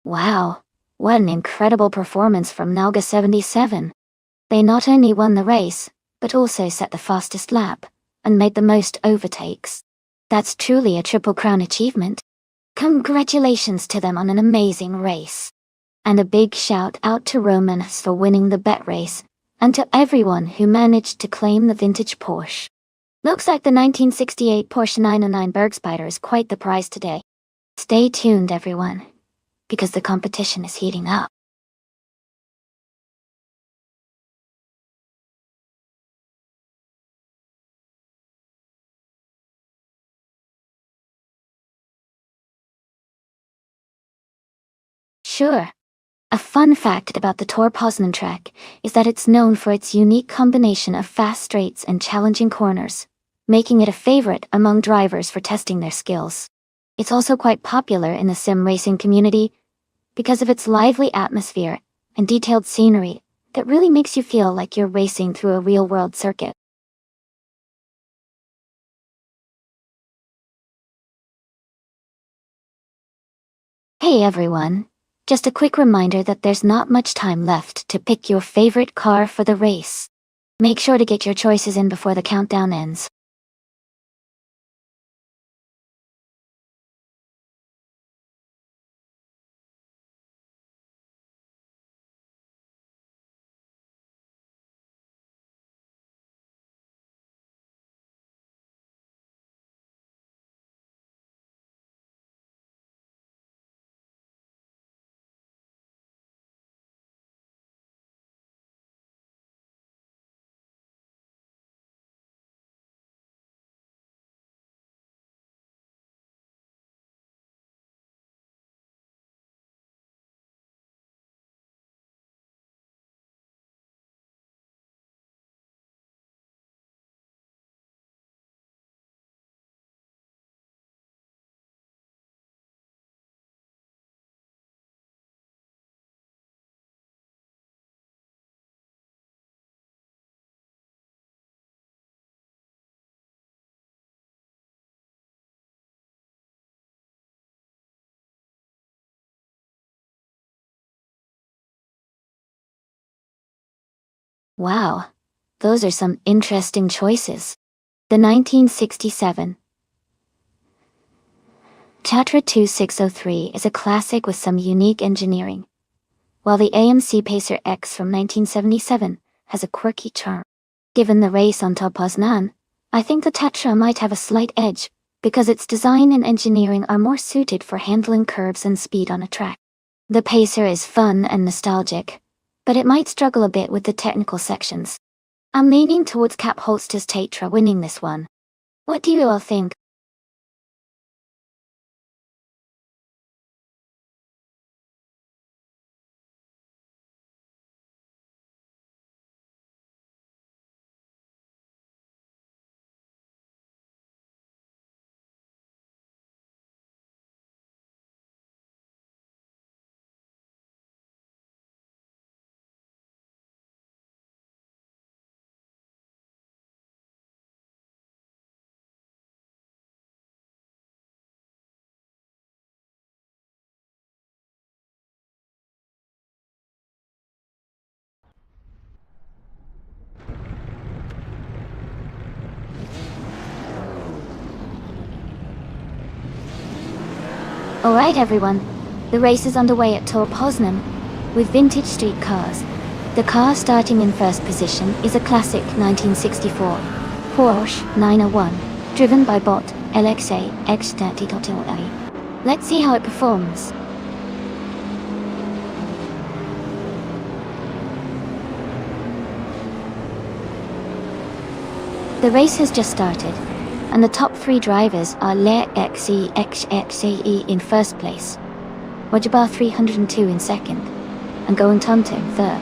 Wow, what an incredible performance from Nalga 77. They not only won the race, but also set the fastest lap, and made the most overtakes. That's truly a Triple Crown achievement. Congratulations to them on an amazing race. And a big shout out to Romance for winning the bet race, and to everyone who managed to claim the vintage Porsche. Looks like the 1968 Porsche 909 Bergspider is quite the prize today. Stay tuned, everyone, because the competition is heating up. Sure. A fun fact about the Tor Poznan track is that it's known for its unique combination of fast straights and challenging corners, making it a favorite among drivers for testing their skills. It's also quite popular in the sim racing community because of its lively atmosphere and detailed scenery that really makes you feel like you're racing through a real-world circuit. Hey everyone! Just a quick reminder that there's not much time left to pick your favorite car for the race. Make sure to get your choices in before the countdown ends. Wow, those are some interesting choices. The 1967 Tatra 2603 is a classic with some unique engineering, while the AMC Pacer X from 1977 has a quirky charm. Given the race on to Poznan, I think the Tatra might have a slight edge, because its design and engineering are more suited for handling curves and speed on a track. The Pacer is fun and nostalgic, but it might struggle a bit with the technical sections. I'm leaning towards Cap Holster's Tatra winning this one. What do you all think? Alright everyone, the race is underway at Tor Poznan, with vintage street cars. The car starting in first position is a classic 1964 Porsche 901, driven by bot LXA X30.LA. Let's see how it performs. The race has just started, and the top three drivers are Le XE in first place, Wajabar 302 in second, and Going Tonto third.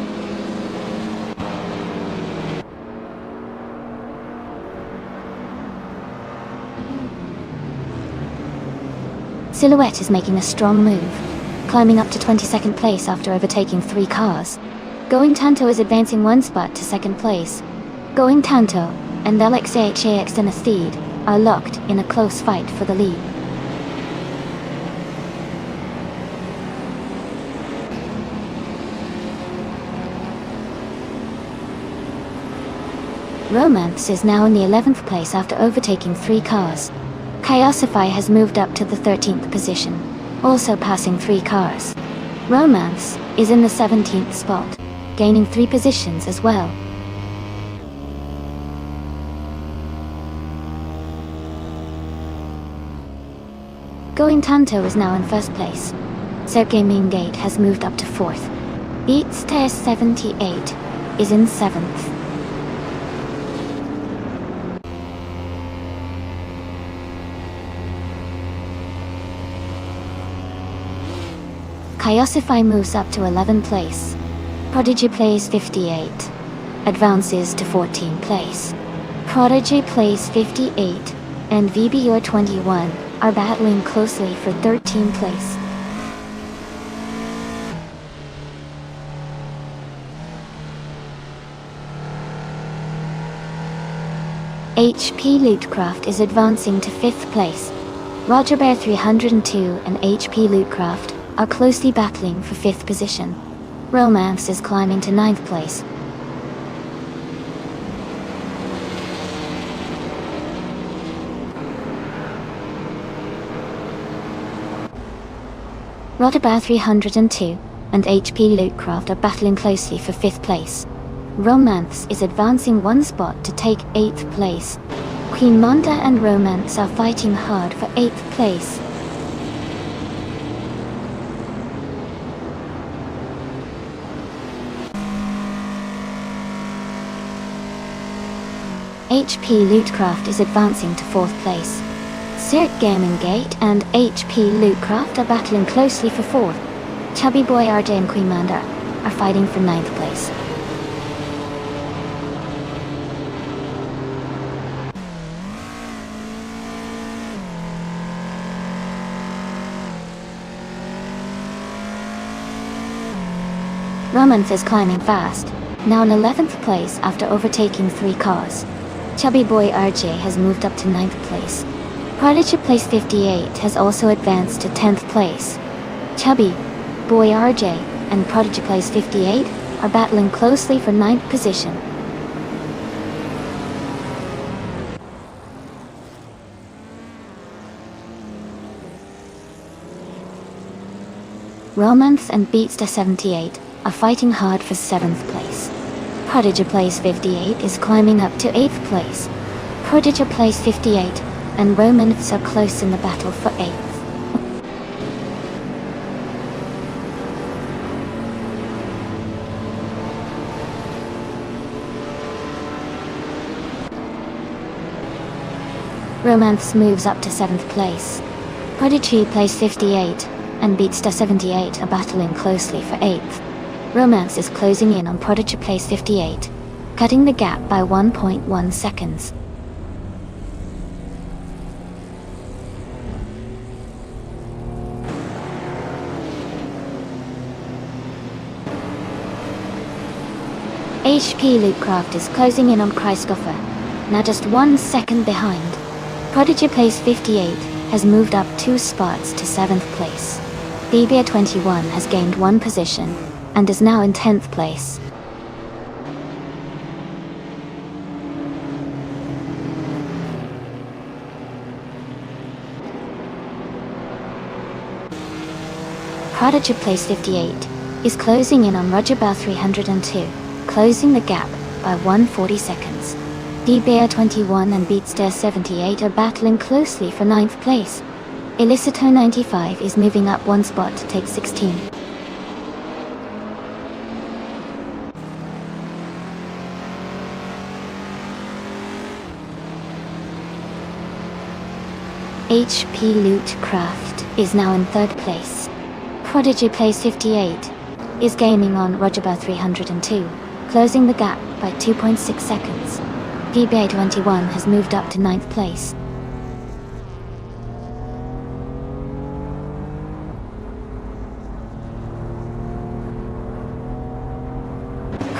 Silhouette is making a strong move, climbing up to 22nd place after overtaking three cars. Going Tanto is advancing one spot to second place. Going Tanto and LXAHAX in a third are locked in a close fight for the lead. Romance is now in the 11th place after overtaking three cars. Chaosify has moved up to the 13th position, also passing three cars. Romance is in the 17th spot, gaining 3 positions as well. Going Tanto is now in first place. Sergei Mingate has moved up to 4th. Beats Test 78 is in 7th. Chaosify moves up to 11th place. Prodigy plays 58, advances to 14th place. Prodigy plays 58, and VBR 21 are battling closely for 13th place. HP Lootcraft is advancing to 5th place. Roger Bear 302 and HP Lootcraft are closely battling for 5th position. Romance is climbing to 9th place. Rotobar 302 and HP Lootcraft are battling closely for 5th place. Romance is advancing one spot to take 8th place. Queen Monda and Romance are fighting hard for 8th place. HP Lootcraft is advancing to 4th place. Cirque Gaming Gate and HP Lootcraft are battling closely for 4th. Chubby Boy RJ and Queen Manda are fighting for 9th place. Romance is climbing fast, now in 11th place after overtaking 3 cars. Chubby Boy RJ has moved up to 9th place. Prodigy Place 58 has also advanced to 10th place. Chubby Boy RJ and Prodigy Place 58 are battling closely for 9th position. Romance and Beatster 78 are fighting hard for 7th place. Prodigy Place 58 is climbing up to 8th place. Prodigy Place 58 and Romance are close in the battle for 8th. Romance moves up to 7th place. Prodigy Place 58 and Beatster 78 are battling closely for 8th. Romance is closing in on Prodigy Place 58, cutting the gap by 1.1 seconds. HP Lootcraft is closing in on Kreisgoffer, now just 1 second behind. Prodigy Place 58 has moved up 2 spots to 7th place. DBA 21 has gained 1 position and is now in 10th place. Prodigy Place 58 is closing in on Roger Bell 302, closing the gap by 140 seconds. DBA 21 and Beatster 78 are battling closely for 9th place. Illicito 95 is moving up 1 spot to take 16. HP Lootcraft is now in 3rd place. Prodigy Place 58 is gaining on Roger Bell 302, closing the gap by 2.6 seconds. DBA 21 has moved up to 9th place.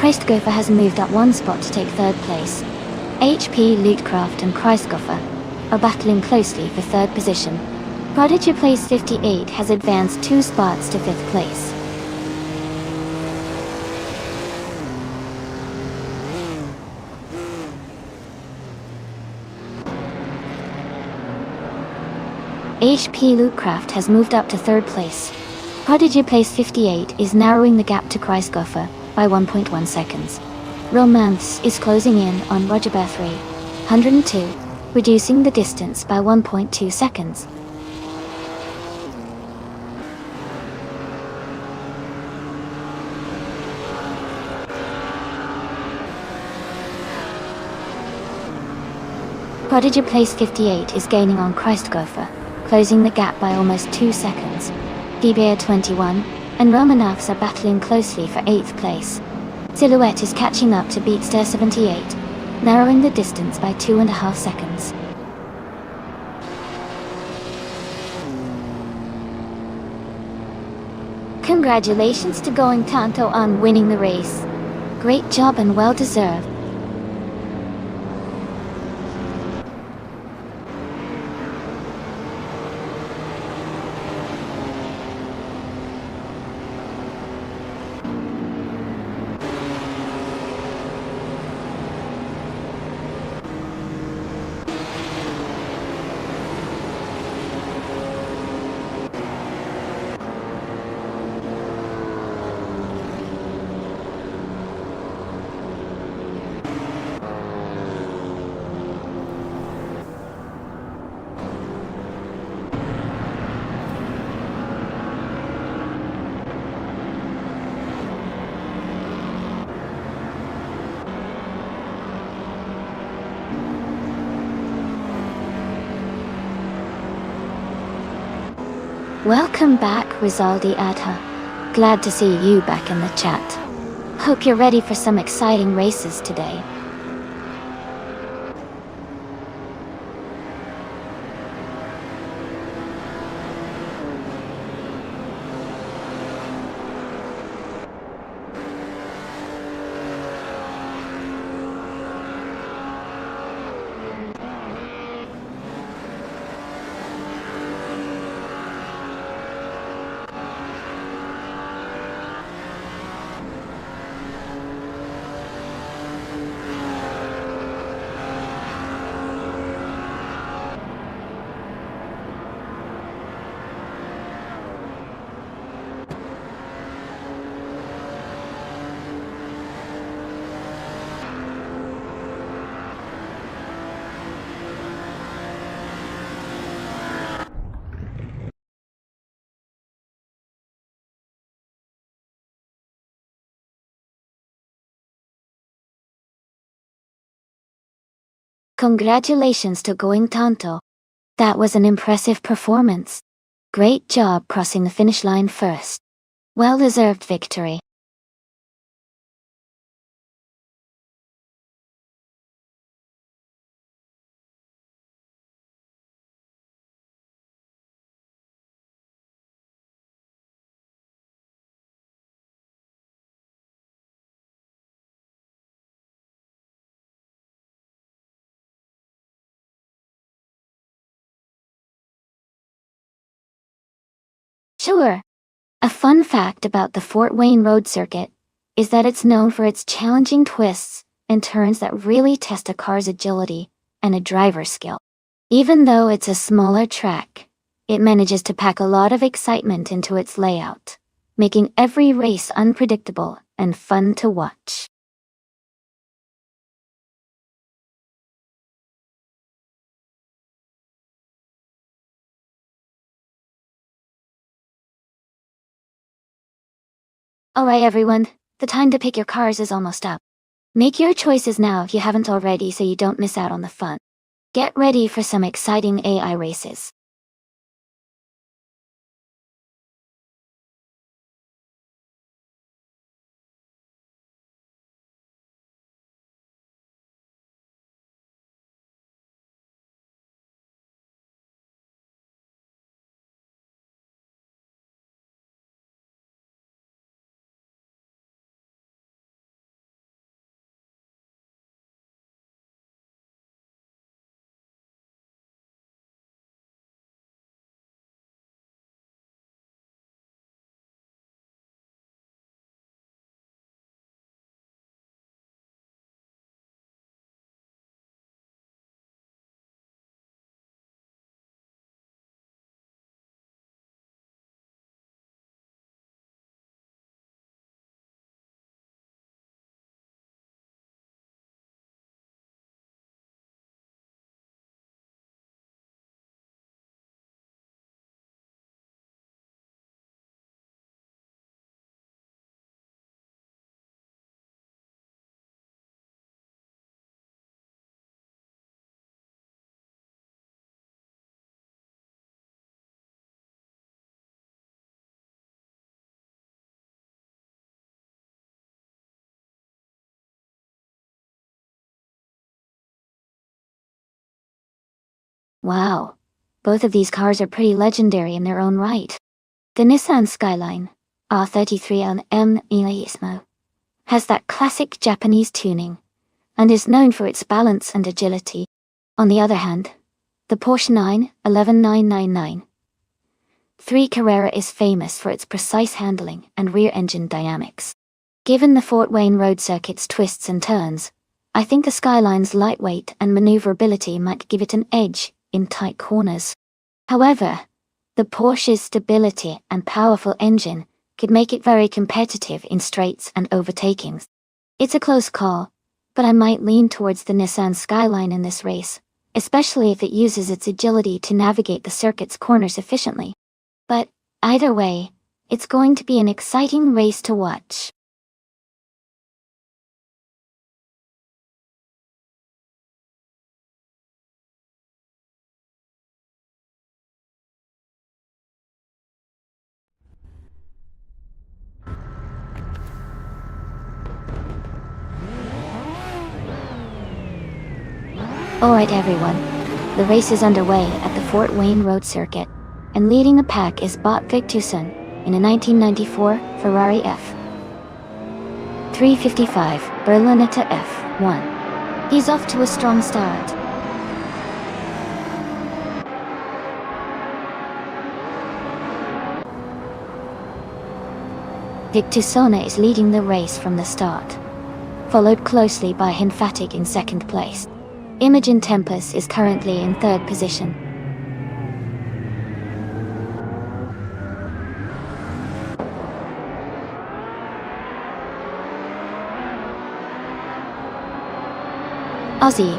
Kreisgoffer has moved up 1 spot to take 3rd place. HP Lootcraft and Kreisgoffer are battling closely for 3rd position. Prodigy Place 58 has advanced 2 spots to 5th place. HP Lootcraft has moved up to 3rd place. Prodigy Place 58 is narrowing the gap to Kreisgoffer by 1.1 seconds. Romance is closing in on Roger Bell 302, reducing the distance by 1.2 seconds. Prodigy Place 58 is gaining on Kreisgoffer, closing the gap by almost 2 seconds. DBA 21 and Romanovs are battling closely for 8th place. Silhouette is catching up to Beatster 78, narrowing the distance by 2.5 seconds. Congratulations to Going Tanto on winning the race. Great job and well deserved. Welcome back, Rizaldi Adha. Glad to see you back in the chat. Hope you're ready for some exciting races today. Congratulations to Going Tanto. That was an impressive performance. Great job crossing the finish line first. Well-deserved victory. Sure. A fun fact about the Fort Wayne Road Circuit is that it's known for its challenging twists and turns that really test a car's agility and a driver's skill. Even though it's a smaller track, it manages to pack a lot of excitement into its layout, making every race unpredictable and fun to watch. Alright everyone, the time to pick your cars is almost up. Make your choices now if you haven't already so you don't miss out on the fun. Get ready for some exciting AI races. Wow, both of these cars are pretty legendary in their own right. The Nissan Skyline, R33LM Iismo, has that classic Japanese tuning, and is known for its balance and agility. On the other hand, the Porsche 911 3 Carrera is famous for its precise handling and rear-engine dynamics. Given the Fort Wayne Road Circuit's twists and turns, I think the Skyline's lightweight and maneuverability might give it an edge in tight corners. However, the Porsche's stability and powerful engine could make it very competitive in straights and overtakings. It's a close call, but I might lean towards the Nissan Skyline in this race, especially if it uses its agility to navigate the circuit's corners efficiently. But either way, it's going to be an exciting race to watch. Alright everyone, the race is underway at the Fort Wayne Road Circuit, and leading the pack is Botvic Tucson in a 1994 Ferrari F355 Berlinetta F1. He's off to a strong start. Vic Tucson is leading the race from the start, followed closely by Hinfatig in second place. Imogen Tempest is currently in third position. Aussie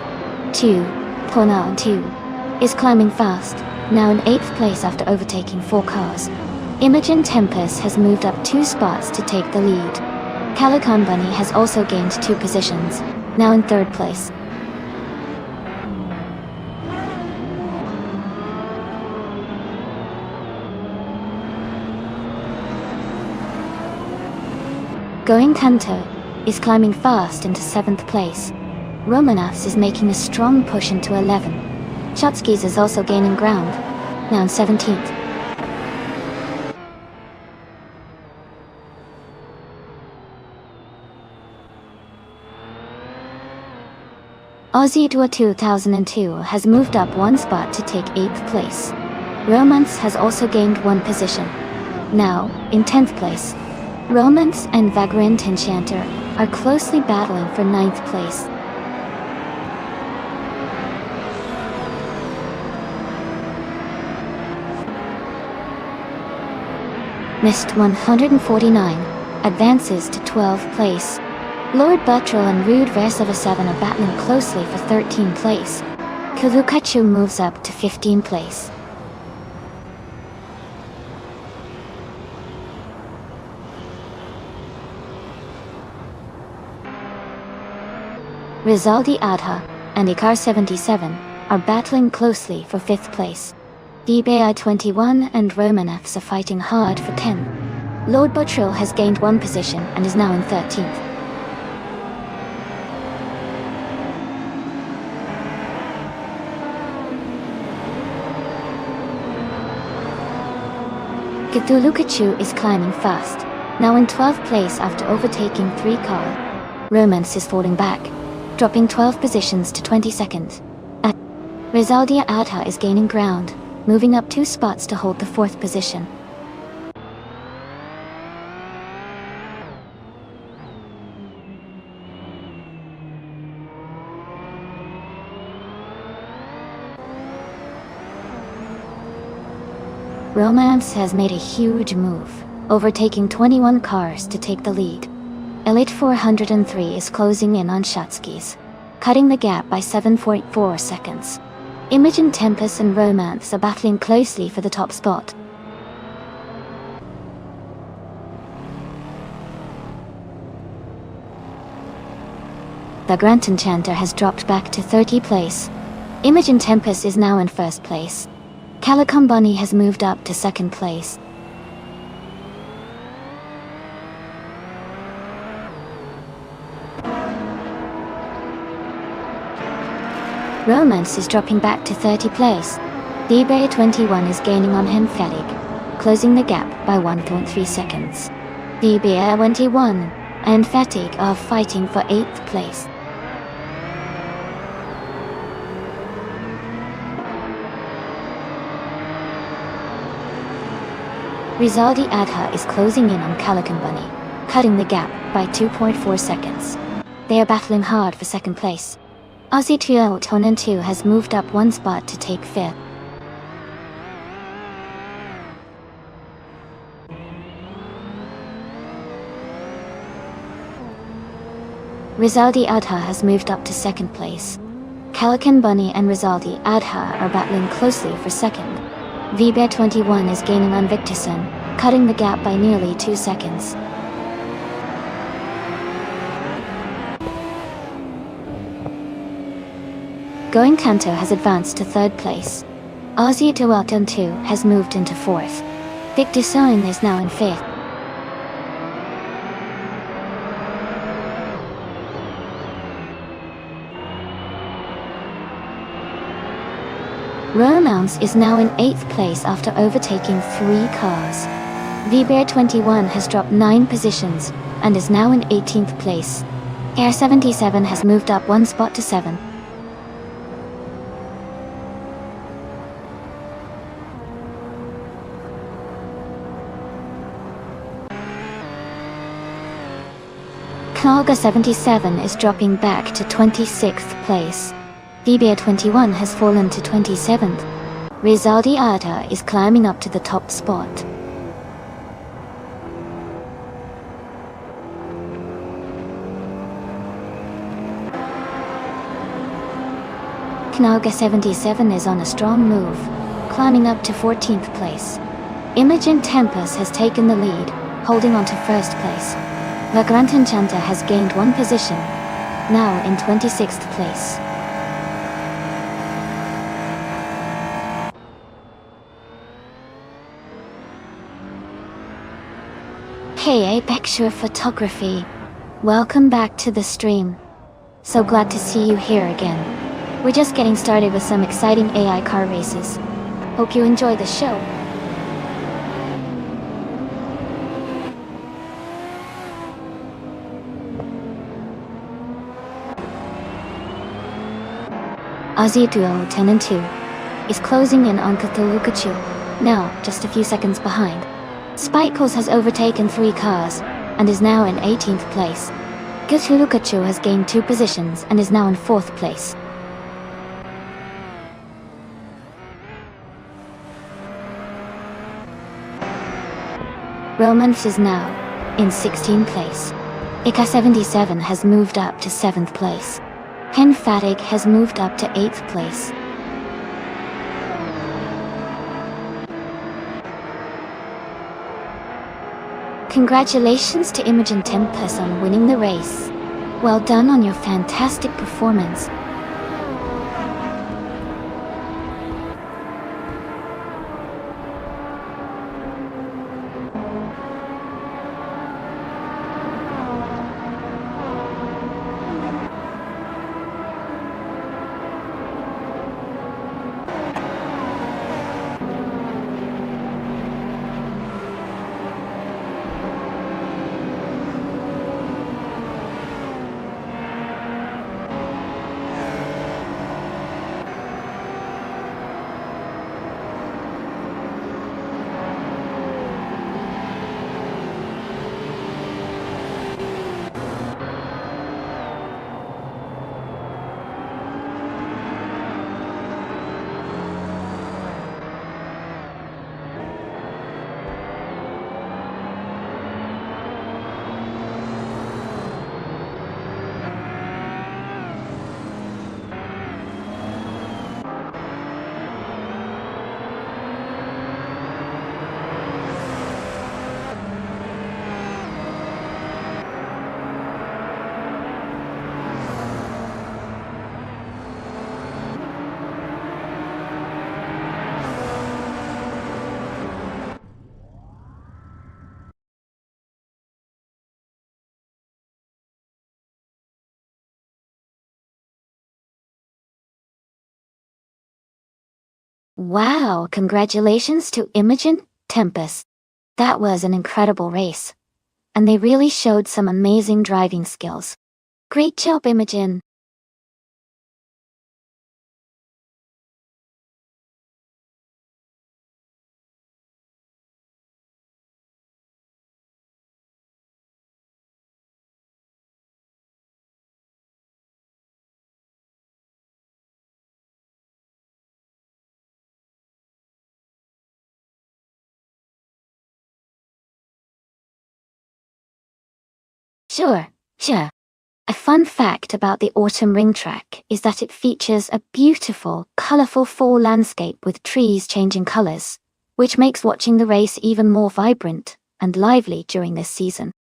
2, Ponal 2, is climbing fast, now in 8th place after overtaking 4 cars. Imogen Tempest has moved up 2 spots to take the lead. Calican Bunny has also gained 2 positions, now in 3rd place. Going Kanto is climbing fast into 7th place. Romanovs is making a strong push into 11. Shotskis is also gaining ground, now in 17th. Aussie Tour 2002 has moved up 1 spot to take 8th place. Romance has also gained 1 position, now in 10th place. Romance and Vagrant Enchanter are closely battling for 9th place. Mist 149 advances to 12th place. Lord Buttrell and Rude Versova 7 are battling closely for 13th place. Kalukachu moves up to 15th place. Rizaldi Adha and Ikar 77 are battling closely for 5th place. DBI 21 and Romanovs are fighting hard for 10. Lord Buttrell has gained 1 position and is now in 13th. Cthulhukachu is climbing fast, now in 12th place after overtaking 3 cars. Romance is falling back, dropping 12 positions to 22nd. Rizaldia Adha is gaining ground, moving up 2 spots to hold the 4th position. Romance has made a huge move, overtaking 21 cars to take the lead. Elite 403 is closing in on Shotskis, cutting the gap by 7.4 seconds. Imogen Tempest and Romance are battling closely for the top spot. The Grant Enchanter has dropped back to 30th place. Imogen Tempest is now in 1st place. Calicom Bunny has moved up to 2nd place. Romance is dropping back to 30th place. DBay 21 is gaining on Henfelig, closing the gap by 1.3 seconds. DBay 21 and Fatigue are fighting for 8th place. Rizaldi Adha is closing in on Calican Bunny, cutting the gap by 2.4 seconds. They are battling hard for 2nd place. Aussie Trio Tonen 2 has moved up 1 spot to take 5th. Rizaldi Adha has moved up to 2nd place. Calican Bunny and Rizaldi Adha are battling closely for 2nd. VBear 21 is gaining on Victorson, cutting the gap by nearly 2 seconds. Going Kanto has advanced to 3rd place. Aussie Duelton 2 has moved into 4th. Victor Soin is now in 5th. Romance is now in 8th place after overtaking 3 cars. VBear 21 has dropped 9 positions and is now in 18th place. Air 77 has moved up 1 spot to 7. Knalga 77 is dropping back to 26th place. VBear 21 has fallen to 27th. Rizaldi Adha is climbing up to the top spot. Knalga 77 is on a strong move, climbing up to 14th place. Imogen Tempest has taken the lead, holding on to 1st place. The Grant Enchanter has gained 1 position, now in 26th place. aka Picture Photography. Welcome back to the stream. So glad to see you here again. We're just getting started with some exciting AI car races. Hope you enjoy the show. Aussie duo 10 and 2 is closing in on Cthulhukachu, now just a few seconds behind. Spikles has overtaken 3 cars, and is now in 18th place. Cthulhukachu has gained 2 positions and is now in 4th place. Romance is now in 16th place. IK-77 has moved up to 7th place. Ken Fatig has moved up to 8th place. Congratulations to Imogen Tempest on winning the race. Well done on your fantastic performance. Wow, congratulations to Imogen Tempest. That was an incredible race. And they really showed some amazing driving skills. Great job, Imogen. Sure. A fun fact about the Autumn Ring track is that it features a beautiful, colorful fall landscape with trees changing colors, which makes watching the race even more vibrant and lively during this season.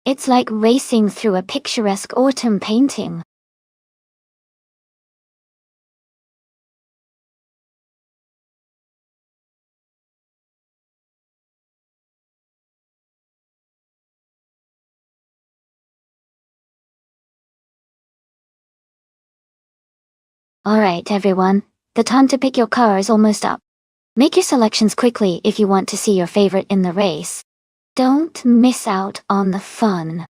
It's like racing through a picturesque autumn painting. Alright everyone, the time to pick your car is almost up. Make your selections quickly if you want to see your favorite in the race. Don't miss out on the fun.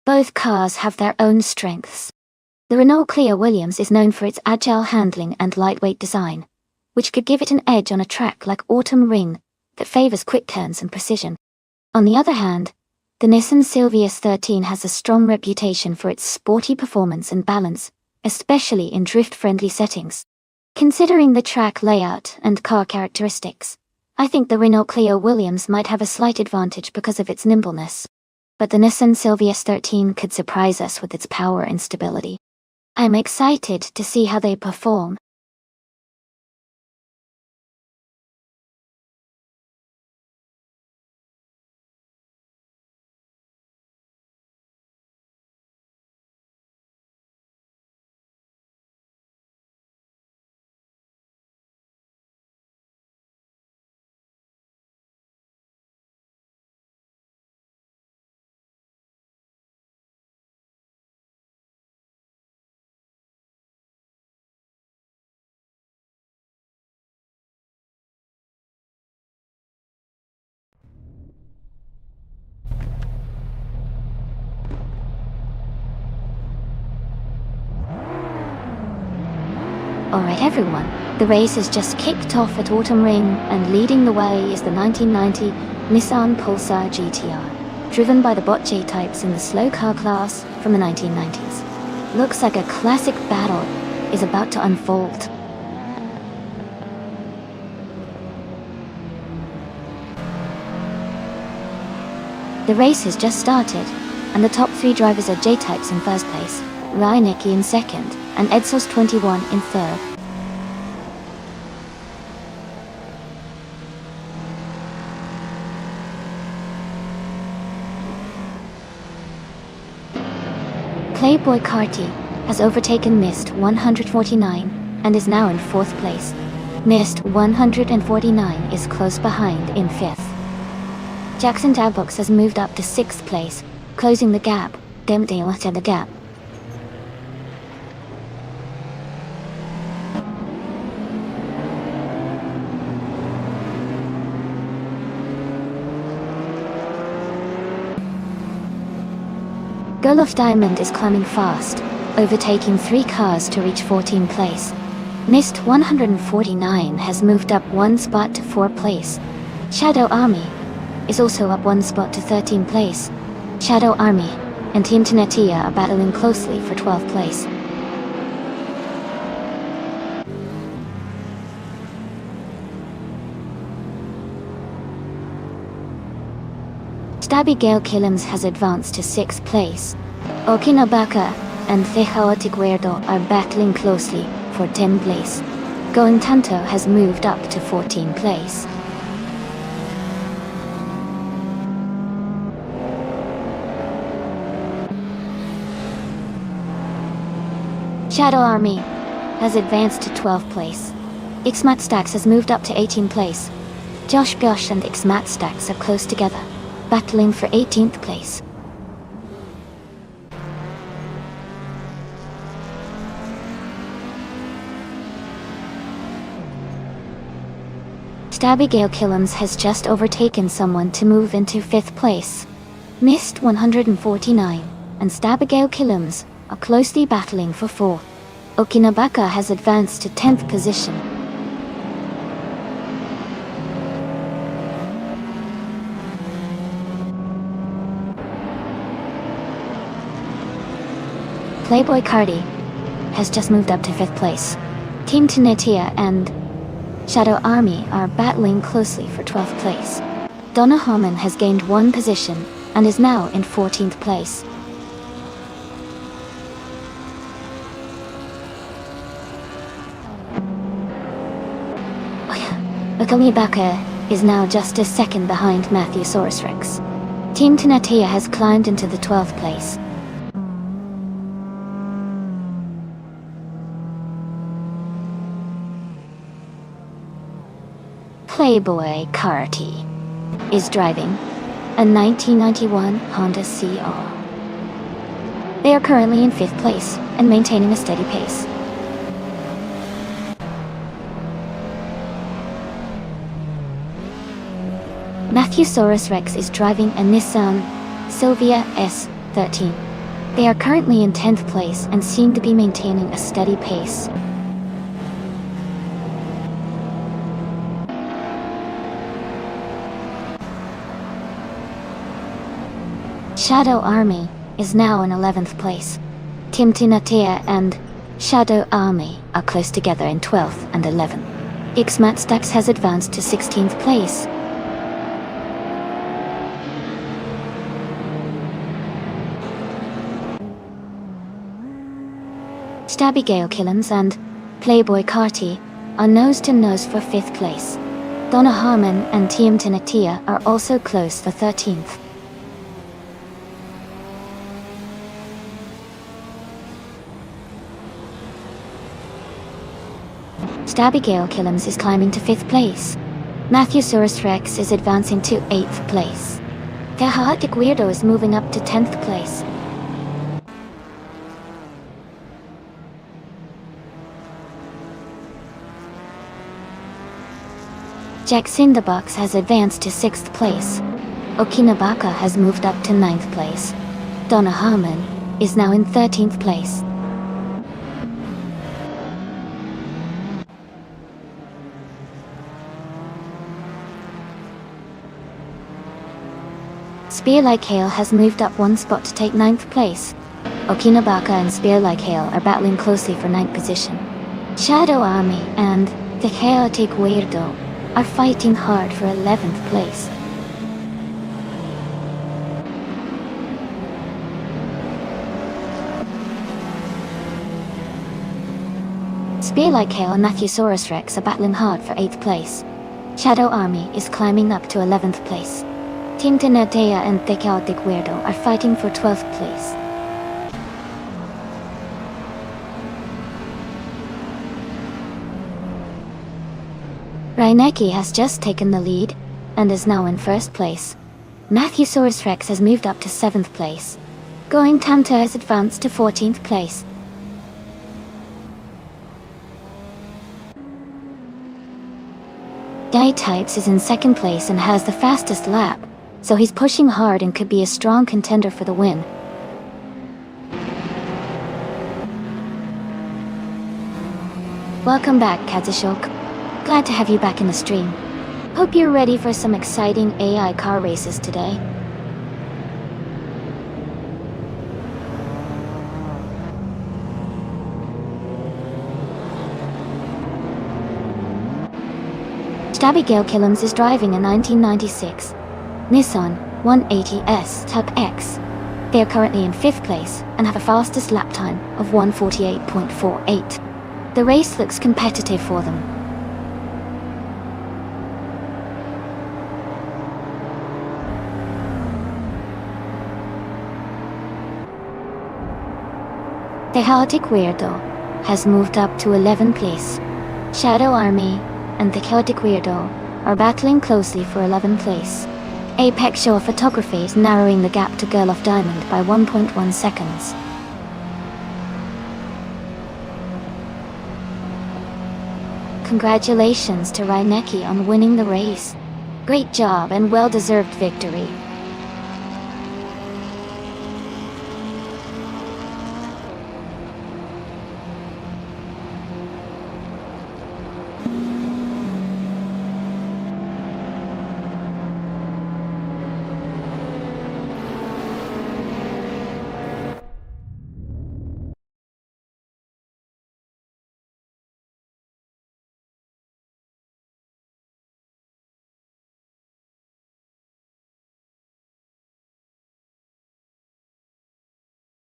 Both cars have their own strengths. The Renault Clio Williams is known for its agile handling and lightweight design, which could give it an edge on a track like Autumn Ring that favors quick turns and precision. On the other hand, the Nissan Silvia S13 has a strong reputation for its sporty performance and balance, especially in drift-friendly settings. Considering the track layout and car characteristics, I think the Renault Clio Williams might have a slight advantage because of its nimbleness. But the Nissan Silvia S13 could surprise us with its power and stability. I'm excited to see how they perform. Alright everyone, the race has just kicked off at Autumn Ring, and leading the way is the 1990 Nissan Pulsar GTR, driven by the bot J-types in the slow car class from the 1990s. Looks like a classic battle is about to unfold. The race has just started, and the top three drivers are J-types in first place, Reinecke in second, and Edsos 21 in third. Playboy Carty has overtaken Mist 149 and is now in fourth place. Mist 149 is close behind in fifth. Jackson Dabox has moved up to sixth place, closing the gap. The gap. Golof Diamond is climbing fast, overtaking 3 cars to reach 14th place. Mist 149 has moved up 1 spot to 4th place. Shadow Army is also up 1 spot to 13th place. Shadow Army and Team Tenetia are battling closely for 12th place. Abigail Killams has advanced to 6th place. Okinabaka and Thechaotic Weirdo are battling closely for 10th place. Going Tanto has moved up to 14th place. Shadow Army has advanced to 12th place. Ixmat Stacks has moved up to 18th place. Josh Gosh and Ixmat Stacks are close together, battling for 18th place. Abigail Killams has just overtaken someone to move into 5th place. Mist 149 and Abigail Killams are closely battling for 4th. Okinabaka has advanced to 10th position. Playboy Cardi has just moved up to 5th place. Team Tenetia and Shadow Army are battling closely for 12th place. Donna Homan has gained 1 position and is now in 14th place. Okalibaka is now just a second behind Matthew Saurus Rex. Team Tenetia has climbed into the 12th place. Playboy Carty is driving a 1991 Honda CR. They are currently in 5th place and maintaining a steady pace. Matthew Saurus Rex is driving a Nissan Silvia S13. They are currently in 10th place and seem to be maintaining a steady pace. Shadow Army is now in 11th place. Team Tinatea and Shadow Army are close together in 12th and 11th. Xmatstax has advanced to 16th place. Stabby Killens and Playboy Carty are nose-to-nose for 5th place. Donna Harmon and Team Tinatea are also close for 13th. Stabby Killens is climbing to 5th place. Matthewsaurus Rex is advancing to 8th place. The Chaotic Weirdo is moving up to 10th place. Jack Cinderbox has advanced to 6th place. Okinabaka has moved up to 9th place. Donna Harmon is now in 13th place. Spear Like Hail has moved up one spot to take 9th place. Okinabaka and Spear Like Hail are battling closely for 9th position. Shadow Army and the Chaotic Weirdo are fighting hard for 11th place. Spear Like Hail and Matthewsaurus Rex are battling hard for 8th place. Shadow Army is climbing up to 11th place. Team Tinatea and the Chaotic Weirdo are fighting for 12th place. Reinecke has just taken the lead, and is now in 1st place. Matthewsaurus Rex has moved up to 7th place. Going Tanta has advanced to 14th place. Types is in 2nd place and has the fastest lap, so he's pushing hard and could be a strong contender for the win. Welcome back, Kazushok. Glad to have you back in the stream. Hope you're ready for some exciting AI car races today. Stabby Killens is driving a 1996 Nissan 180S Type X. They are currently in 5th place and have a fastest lap time of 1:48.48. The race looks competitive for them. The Chaotic Weirdo has moved up to 11th place. Shadow Army and the Chaotic Weirdo are battling closely for 11th place. Apex Show of Photography is narrowing the gap to Girl of Diamond by 1.1 seconds. Congratulations to Reinecke on winning the race. Great job and well-deserved victory.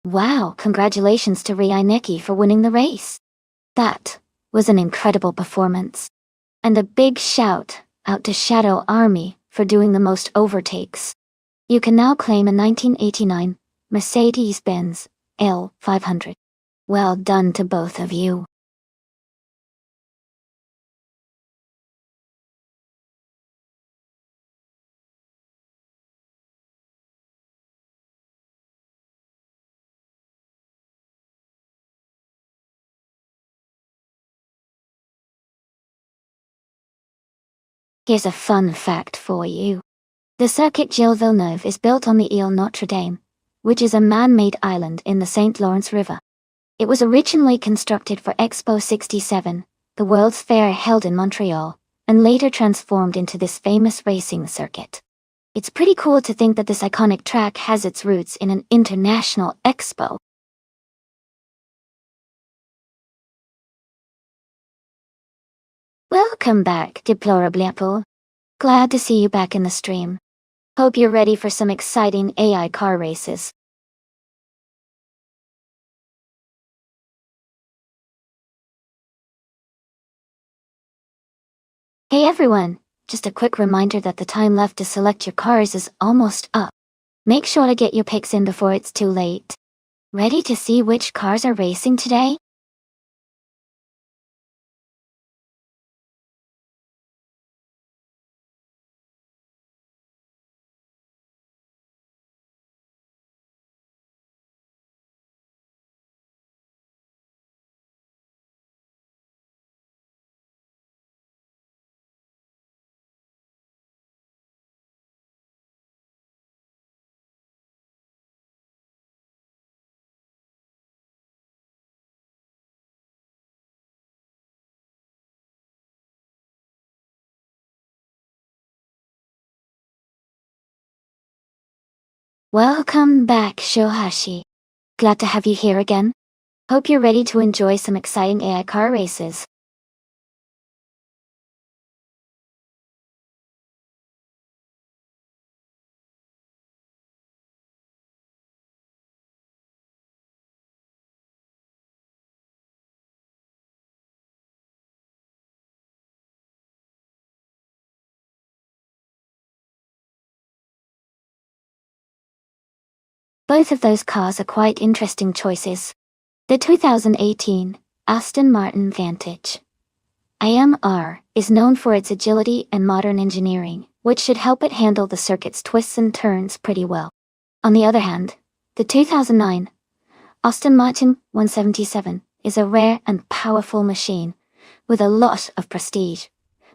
Wow, congratulations to Reinecke for winning the race. That was an incredible performance. And a big shout out to Shadow Army for doing the most overtakes. You can now claim a 1989 Mercedes-Benz L500. Well done to both of you. Here's a fun fact for you. The Circuit Gilles Villeneuve is built on the Ile Notre Dame, which is a man-made island in the St. Lawrence River. It was originally constructed for Expo 67, the World's Fair held in Montreal, and later transformed into this famous racing circuit. It's pretty cool to think that this iconic track has its roots in an international expo. Welcome back, Deplorably Apple. Glad to see you back in the stream. Hope you're ready for some exciting AI car races. Hey everyone, just a quick reminder that the time left to select your cars is almost up. Make sure to get your picks in before it's too late. Ready to see which cars are racing today? Welcome back, Shohashi. Glad to have you here again. Hope you're ready to enjoy some exciting AI car races. Both of those cars are quite interesting choices. The 2018 Aston Martin Vantage AMR is known for its agility and modern engineering, which should help it handle the circuit's twists and turns pretty well. On the other hand, the 2009 Aston Martin 177 is a rare and powerful machine with a lot of prestige,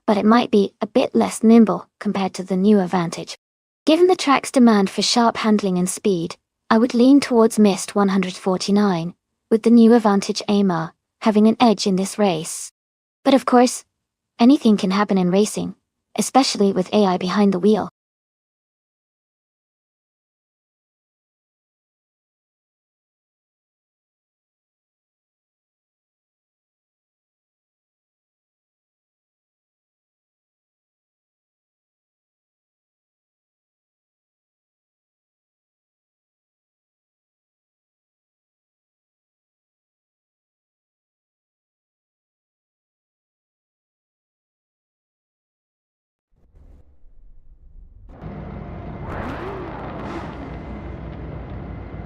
but it might be a bit less nimble compared to the newer Vantage. Given the track's demand for sharp handling and speed, I would lean towards Mist 149, with the newer Vantage AMR having an edge in this race. But of course, anything can happen in racing, especially with AI behind the wheel.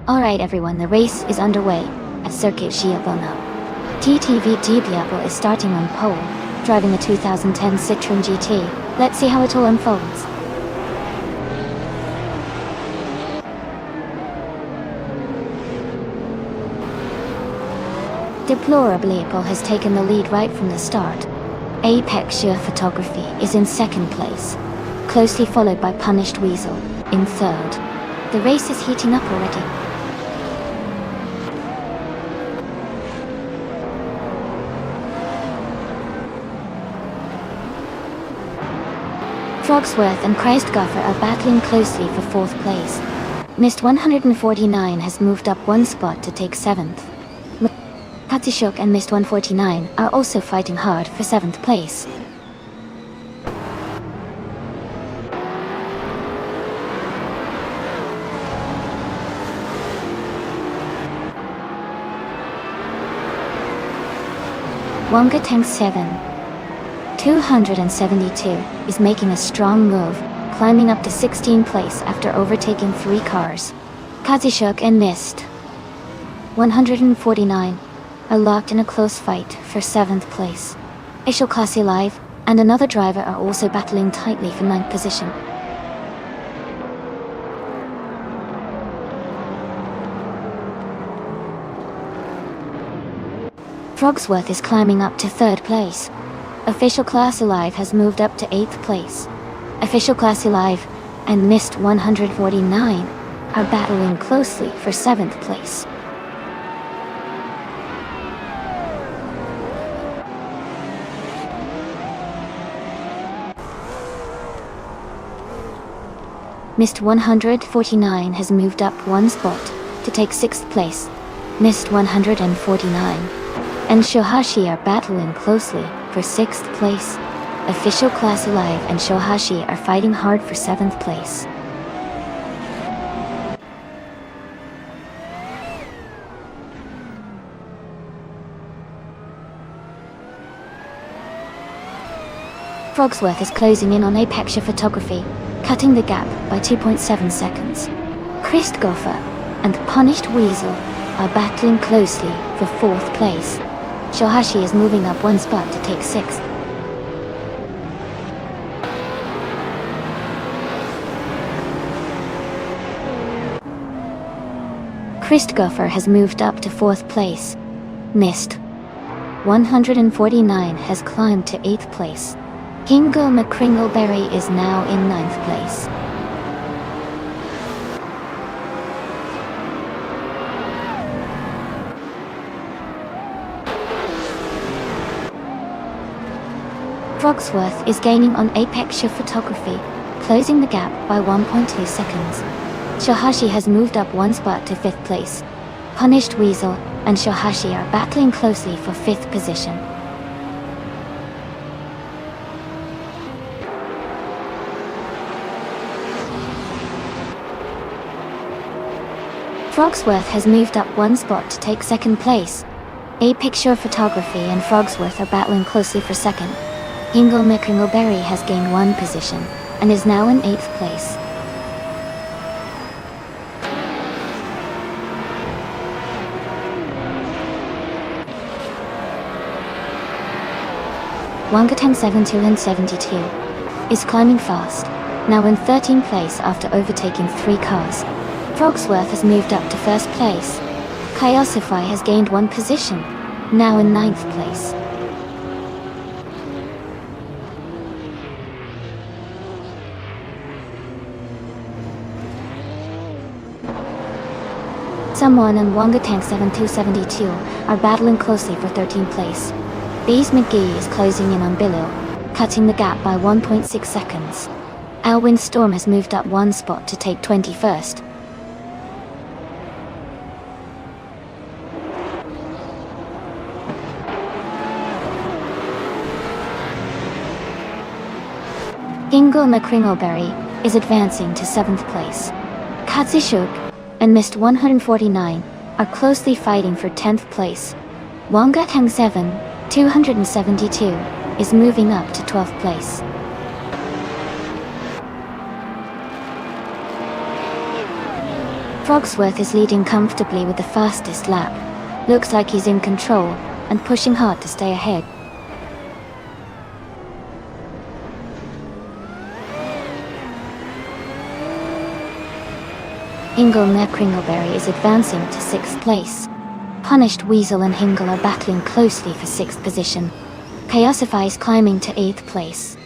Alright everyone, the race is underway at Circuit Giabona. TTV Diablo is starting on pole, driving a 2010 Citroën GT. Let's see how it all unfolds. Deplorably Apple has taken the lead right from the start. Apex Sheer Photography is in second place, closely followed by Punished Weasel in third. The race is heating up already. Frogsworth and Christgaffer are battling closely for fourth place. Mist 149 has moved up one spot to take seventh. Katishok and Mist 149 are also fighting hard for seventh place. Wonga Tank 7, 272, is making a strong move, climbing up to 16th place after overtaking 3 cars. Katishok and Mist 149 are locked in a close fight for 7th place. Official Classy Live and another driver are also battling tightly for 9th position. Frogsworth is climbing up to 3rd place. Official Classy Live has moved up to 8th place. Official Classy Live and Mist 149 are battling closely for 7th place. Mist 149 has moved up one spot to take 6th place. Mist 149 and Shohashi are battling closely for 6th place. Official Class Alive and Shohashi are fighting hard for 7th place. Frogsworth is closing in on Apexia Photography, cutting the gap by 2.7 seconds. Christgoffer and Punished Weasel are battling closely for 4th place. Shohashi is moving up one spot to take 6th. Christgoffer has moved up to 4th place. Mist 149 has climbed to 8th place. Kingo McCringleberry is now in 9th place. Frogsworth is gaining on Apexia Photography, closing the gap by 1.2 seconds. Shohashi has moved up one spot to 5th place. Punished Weasel and Shohashi are battling closely for 5th position. Frogsworth has moved up one spot to take 2nd place. Apexia Photography and Frogsworth are battling closely for 2nd. Ingle McCringleberry has gained one position and is now in 8th place. Wangatang 72 and 72 is climbing fast, now in 13th place after overtaking 3 cars. Frogsworth has moved up to 1st place. Chaosify has gained one position, now in 9th place. Someone and Wangatang 7272 are battling closely for 13th place. Bees McGee is closing in on Bilil, cutting the gap by 1.6 seconds. Alwyn Storm has moved up one spot to take 21st. Ingle McCringleberry is advancing to 7th place. Katsishuk and Mist 149 are closely fighting for 10th place. Wangatang 272 is moving up to 12th place. Frogsworth is leading comfortably with the fastest lap. Looks like he's in control and pushing hard to stay ahead. Ingle McCringleberry is advancing to 6th place. Punished Weasel and Hingle are battling closely for 6th position. Chaosify is climbing to 8th place.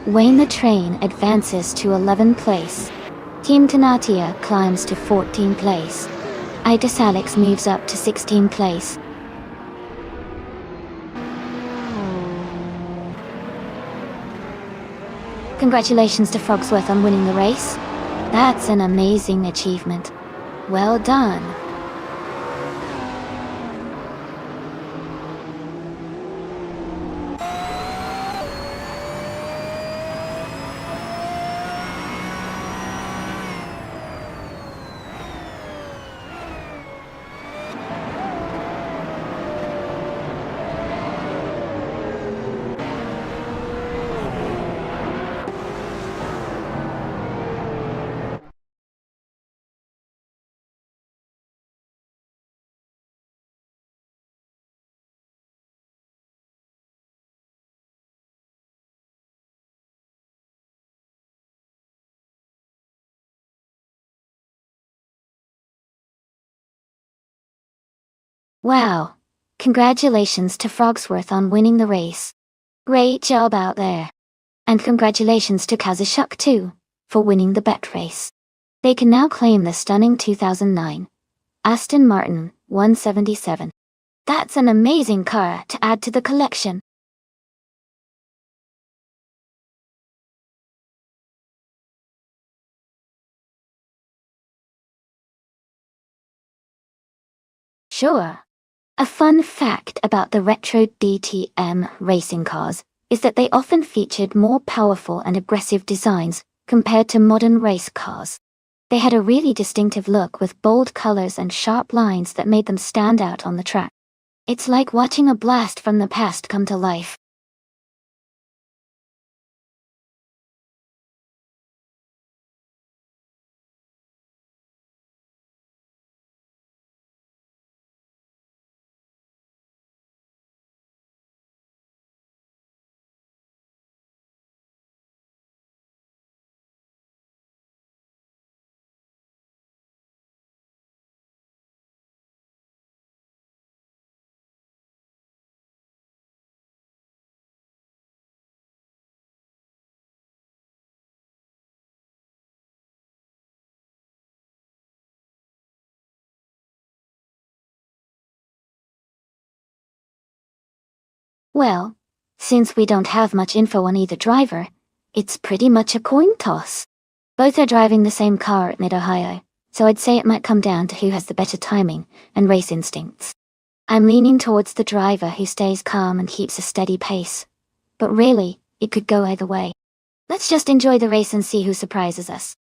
Wayne the Train advances to 11th place. Team Tanatia climbs to 14th place. Itis Alex moves up to 16th place. Congratulations to Frogsworth on winning the race. That's an amazing achievement. Well done. Wow! Congratulations to Frogsworth on winning the race. Great job out there. And congratulations to Kazushuk too, for winning the bet race. They can now claim the stunning 2009 Aston Martin 177. That's an amazing car to add to the collection. Sure. A fun fact about the retro DTM racing cars is that they often featured more powerful and aggressive designs compared to modern race cars. They had a really distinctive look with bold colors and sharp lines that made them stand out on the track. It's like watching a blast from the past come to life. Well, since we don't have much info on either driver, it's pretty much a coin toss. Both are driving the same car at Mid-Ohio, so I'd say it might come down to who has the better timing and race instincts. I'm leaning towards the driver who stays calm and keeps a steady pace. But really, it could go either way. Let's just enjoy the race and see who surprises us.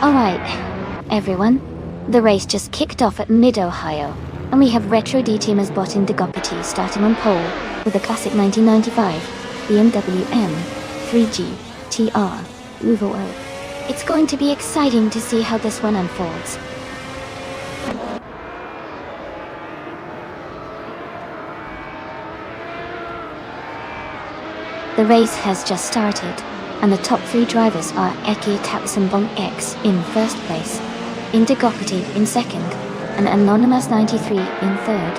Alright, everyone. The race just kicked off at Mid-Ohio, and we have Retro D-Teamers bot in Degopati starting on pole with a classic 1995 BMW M3G TR Uvo O. It's going to be exciting to see how this one unfolds. The race has just started, and the top three drivers are Eki Tapsambong X in first place, Indigopati in second, and Anonymous 93 in third.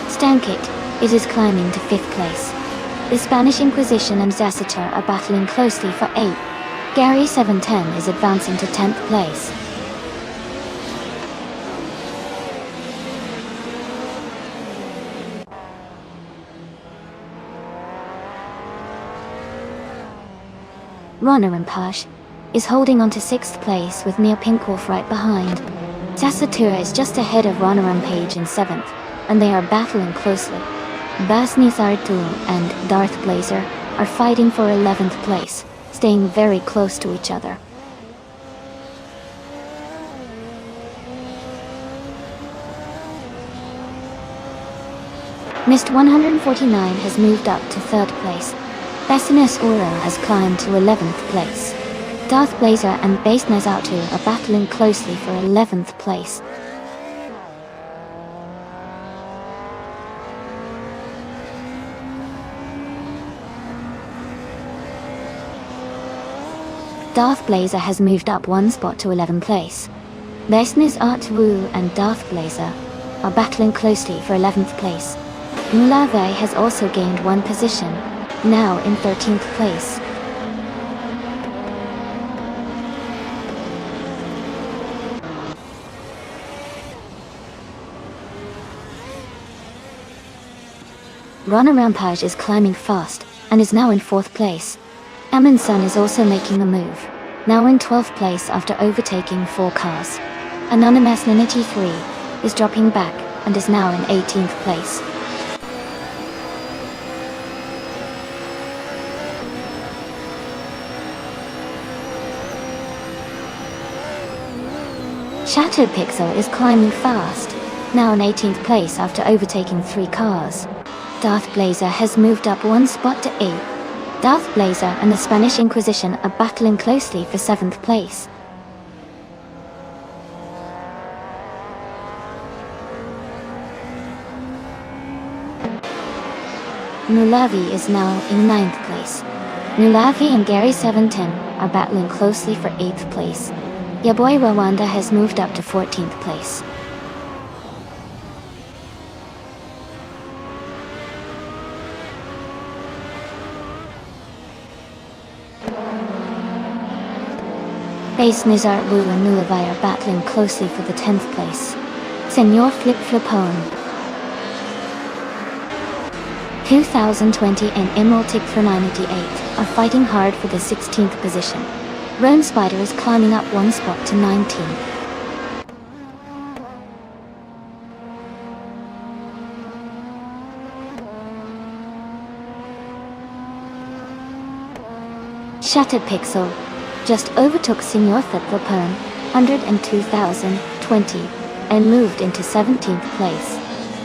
Stankit, it is climbing to fifth place. The Spanish Inquisition and Zacitur are battling closely for 8th. Gary 710 is advancing to 10th place. Ronner Impage is holding on to 6th place with Neil Pinkwolf right behind. Zacitur is just ahead of Ronner Impage in 7th, and they are battling closely. Basni Sartul and Darth Blazer are fighting for 11th place, staying very close to each other. Mist 149 has moved up to 3rd place. Bassinus Oro has climbed to 11th place. Darth Blazer and Basnes Artu are battling closely for 11th place. Darth Blazer has moved up one spot to 11th place. Basnes Artu and Darth Blazer are battling closely for 11th place. Mulave has also gained one position, now in 13th place. Rana Rampage is climbing fast, and is now in 4th place. Amundsen is also making a move, now in 12th place after overtaking 4 cars. Anonymous 93 is dropping back, and is now in 18th place. Shattered Pixel is climbing fast, now in 18th place after overtaking 3 cars. Darth Blazer has moved up 1 spot to 8th. Darth Blazer and the Spanish Inquisition are battling closely for 7th place. Mulavi is now in 9th place. Mulavi and Gary 710 are battling closely for 8th place. Yaboy Rwanda has moved up to 14th place. Base Nizar Wu and Nulavai are battling closely for the 10th place. Senor Flip Flipone 2020 and Emerald Tick for 98 are fighting hard for the 16th position. Roan Spider is climbing up 1 spot to 19. Shattered Pixel just overtook Senor Flipone 102,020 and moved into 17th place.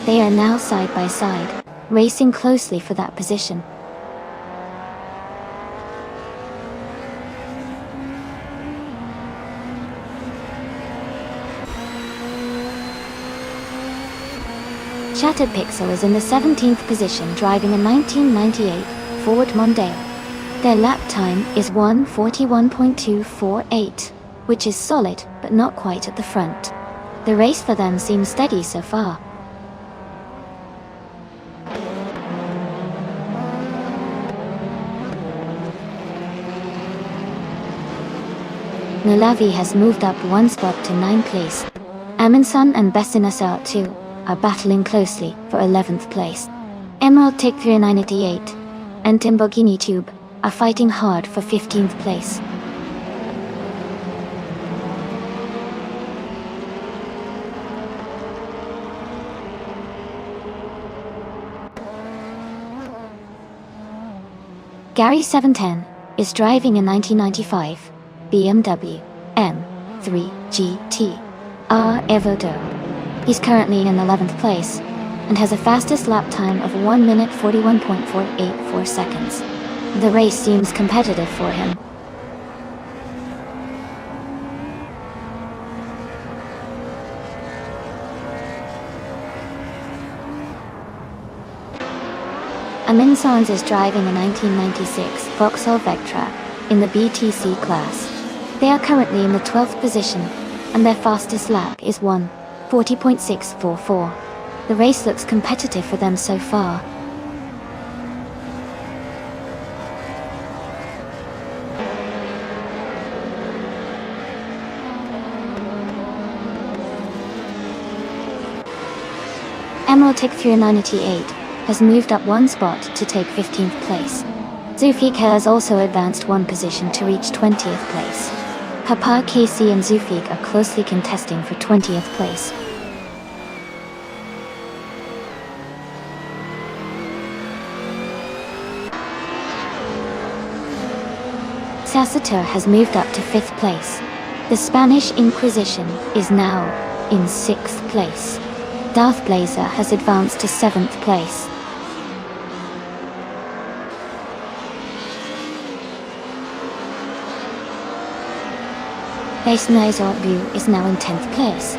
They are now side by side, racing closely for that position. Shattered Pixel is in the 17th position driving a 1998 Ford Mondeo. Their lap time is 1:41.248, which is solid but not quite at the front. The race for them seems steady so far. Nulavi has moved up 1 spot to 9th place. Amundsen and Bessinasar 2 are battling closely for 11th place. Emerald Tick 398 and Timbogini Tube are fighting hard for 15th place. Gary 710 is driving a 1995 BMW M3 GT R Evodo. He's currently in 11th place and has a fastest lap time of 1 minute 41.484 seconds. The race seems competitive for him. Aminsons is driving a 1996 Vauxhall Vectra in the BTC class. They are currently in the 12th position, and their fastest lap is 1:40.644. The race looks competitive for them so far. Emerald Tick 398 has moved up 1 spot to take 15th place. Zufik has also advanced 1 position to reach 20th place. Papa KC and Zufik are closely contesting for 20th place. Sasater has moved up to 5th place. The Spanish Inquisition is now in 6th place. Darth Blazer has advanced to 7th place. Base Nizorbu is now in 10th place.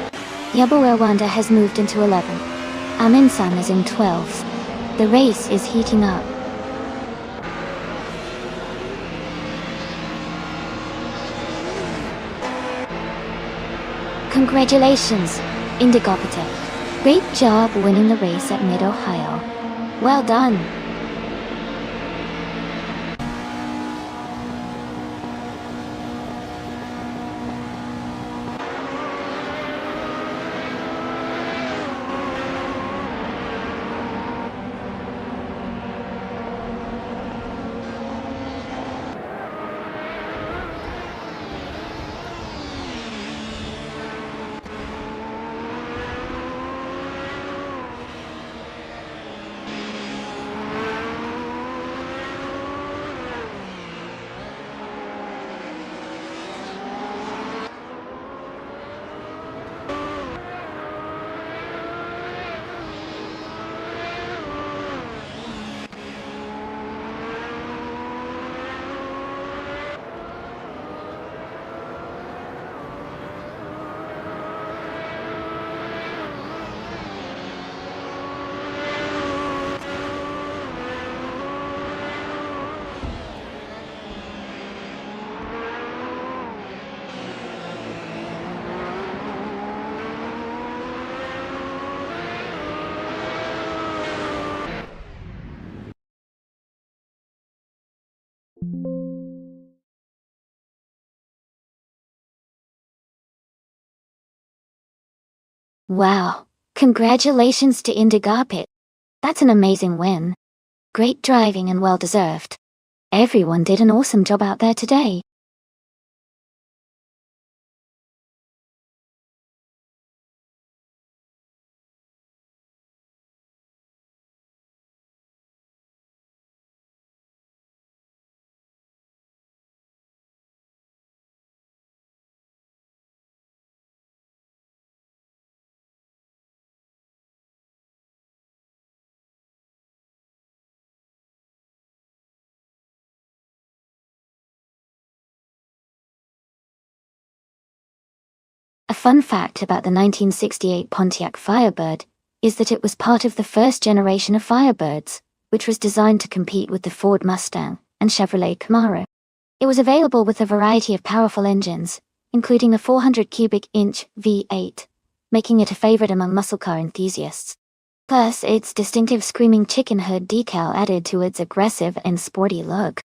Yabo Rwanda has moved into 11th. Aminsan is in 12th. The race is heating up. Congratulations, Indigopita. Great job winning the race at Mid-Ohio. Well done. Wow, congratulations to Indigapit. That's an amazing win. Great driving and well deserved. Everyone did an awesome job out there today. A fun fact about the 1968 Pontiac Firebird is that it was part of the first generation of Firebirds, which was designed to compete with the Ford Mustang and Chevrolet Camaro. It was available with a variety of powerful engines, including a 400 cubic inch V8, making it a favorite among muscle car enthusiasts. Plus, its distinctive screaming chicken hood decal added to its aggressive and sporty look.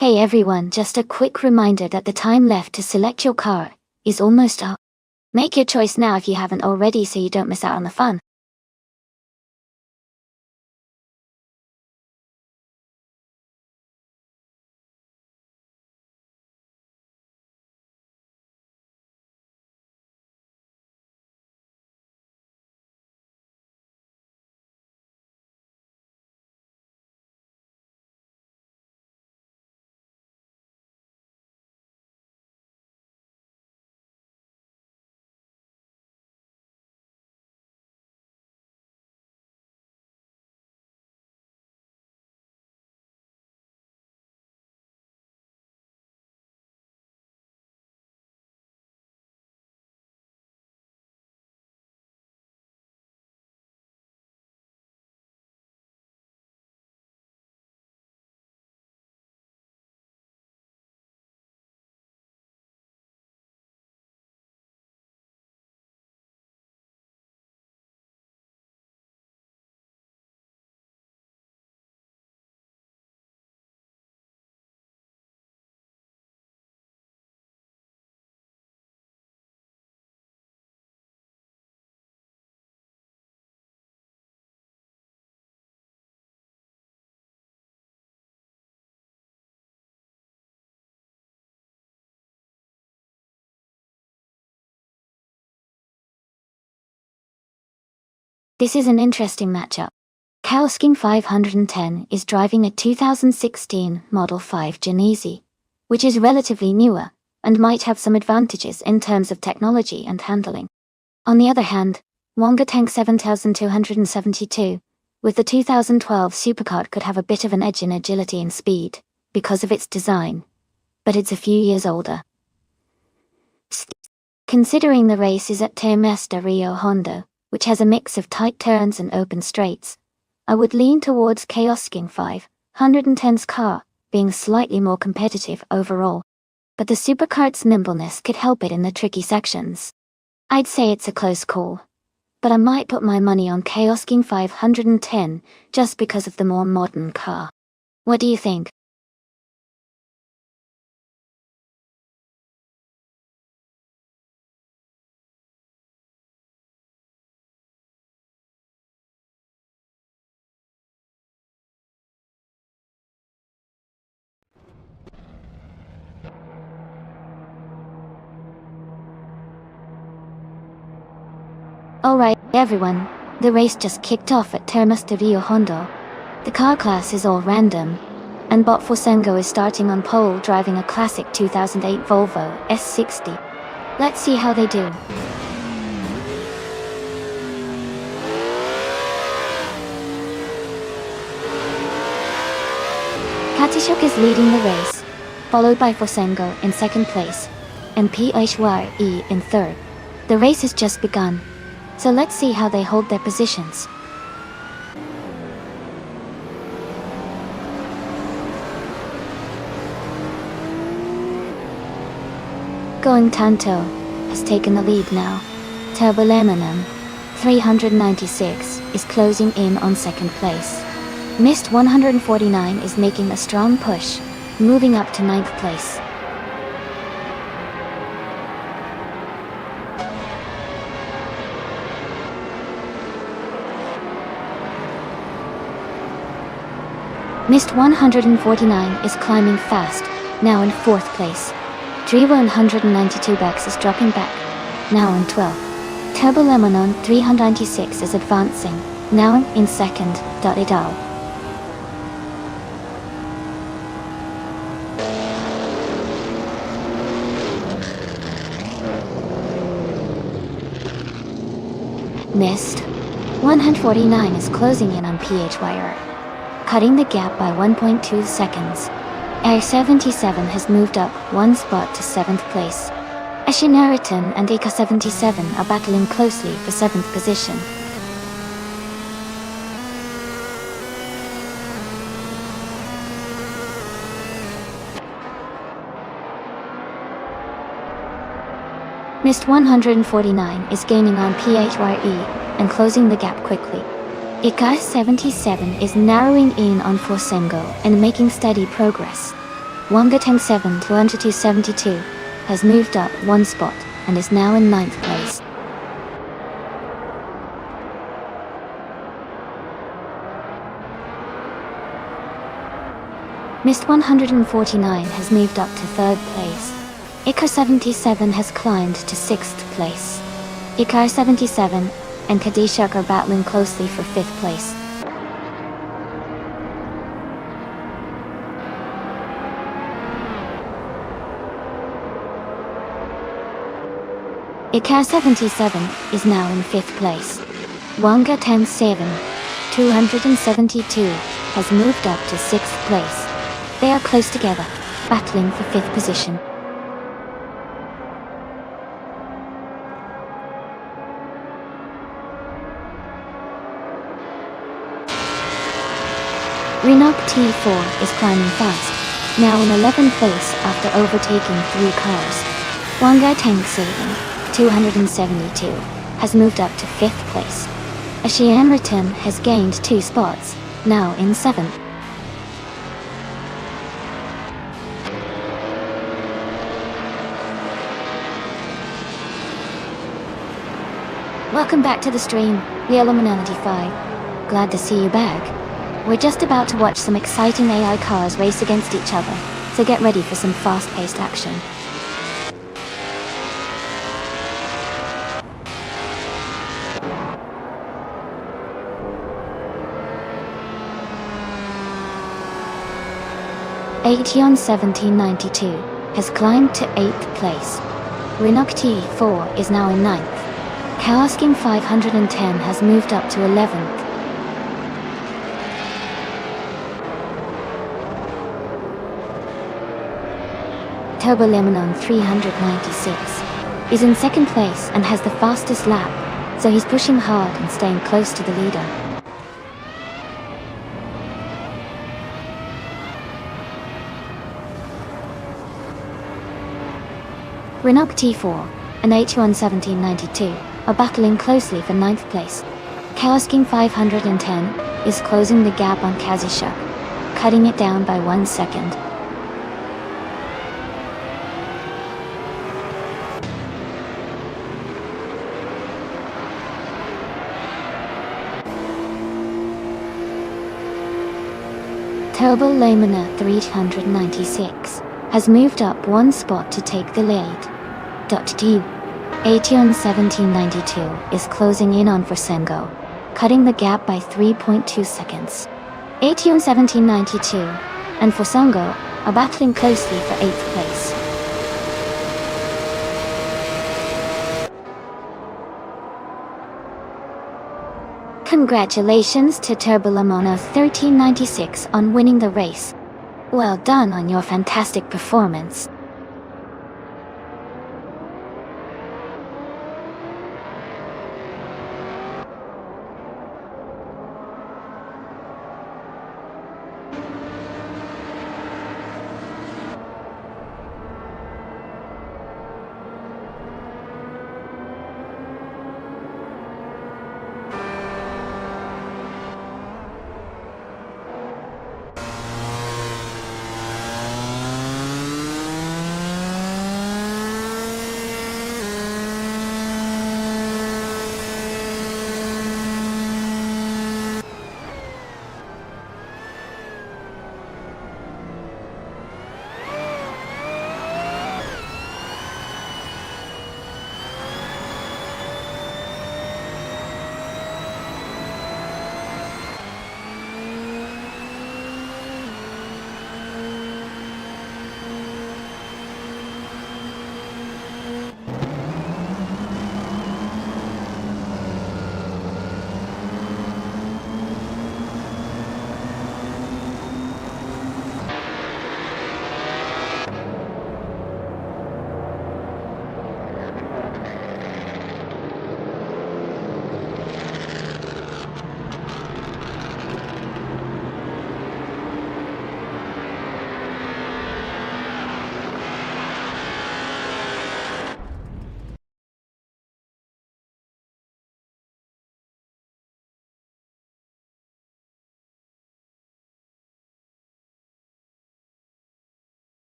Hey everyone, just a quick reminder that the time left to select your car is almost up. Make your choice now if you haven't already so you don't miss out on the fun. This is an interesting matchup. Kaosking 510 is driving a 2016 Model 5 Genesi, which is relatively newer and might have some advantages in terms of technology and handling. On the other hand, Wonga Tank 7272 with the 2012 Supercart could have a bit of an edge in agility and speed because of its design, but it's a few years older. Considering the race is at Termes de Rio Hondo, which has a mix of tight turns and open straights, I would lean towards Kaosking 510's car being slightly more competitive overall, but the Supercart's nimbleness could help it in the tricky sections. I'd say it's a close call, but I might put my money on Kaosking 510 just because of the more modern car. What do you think? Alright, everyone, the race just kicked off at Termas de Rio Hondo. The car class is all random, and Bot Forsengo is starting on pole driving a classic 2008 Volvo S60. Let's see how they do. Katishuk is leading the race, followed by Forsengo in second place, and PHYE in third. The race has just begun, so let's see how they hold their positions. Going Tanto has taken the lead now. Turbolaminum 396 is closing in on second place. Mist 149 is making a strong push, moving up to 9th place. Missed 149 is climbing fast, now in 4th place. Driva 192 Bex is dropping back, now in 12th. Turbo Lemonon 396 is advancing, now in 2nd. Idal. Missed 149 is closing in on PHYR, cutting the gap by 1.2 seconds. Air 77 has moved up 1 spot to 7th place. Ashinariton and Ika 77 are battling closely for 7th position. Missed 149 is gaining on PHYE and closing the gap quickly. Ika 77 is narrowing in on Forsengo and making steady progress. Wangateng 7 272 has moved up 1 spot and is now in 9th place. Missed 149 has moved up to 3rd place. Ika 77 has climbed to 6th place. Ika 77 and Kadishak are battling closely for 5th place. Ika 77 is now in 5th place. Wanga 107 272 has moved up to 6th place. They are close together, battling for 5th position. Rinok T4 is climbing fast, now in 11th place after overtaking 3 cars. Wangai Tank Saving 272 has moved up to 5th place. Ashianriton has gained 2 spots, now in 7th. Welcome back to the stream, Yellowman95. Glad to see you back. We're just about to watch some exciting AI cars race against each other, so get ready for some fast-paced action. Aetion 1792 has climbed to 8th place. Rinok T4 is now in 9th. Kawasking 510 has moved up to 11th. Turbo Lemonon 396 is in 2nd place and has the fastest lap, so he's pushing hard and staying close to the leader. Rinok T4 and H1 1792 are battling closely for 9th place. Kawasking 510 is closing the gap on Kazishuk, cutting it down by 1 second. Turbo Lamina 396 has moved up 1 spot to take the lead. .D. Aetion 1792 is closing in on Forsengo, cutting the gap by 3.2 seconds. Aetion 1792 and Forsengo are battling closely for 8th place. Congratulations to Turbolamono 1396 on winning the race. Well done on your fantastic performance.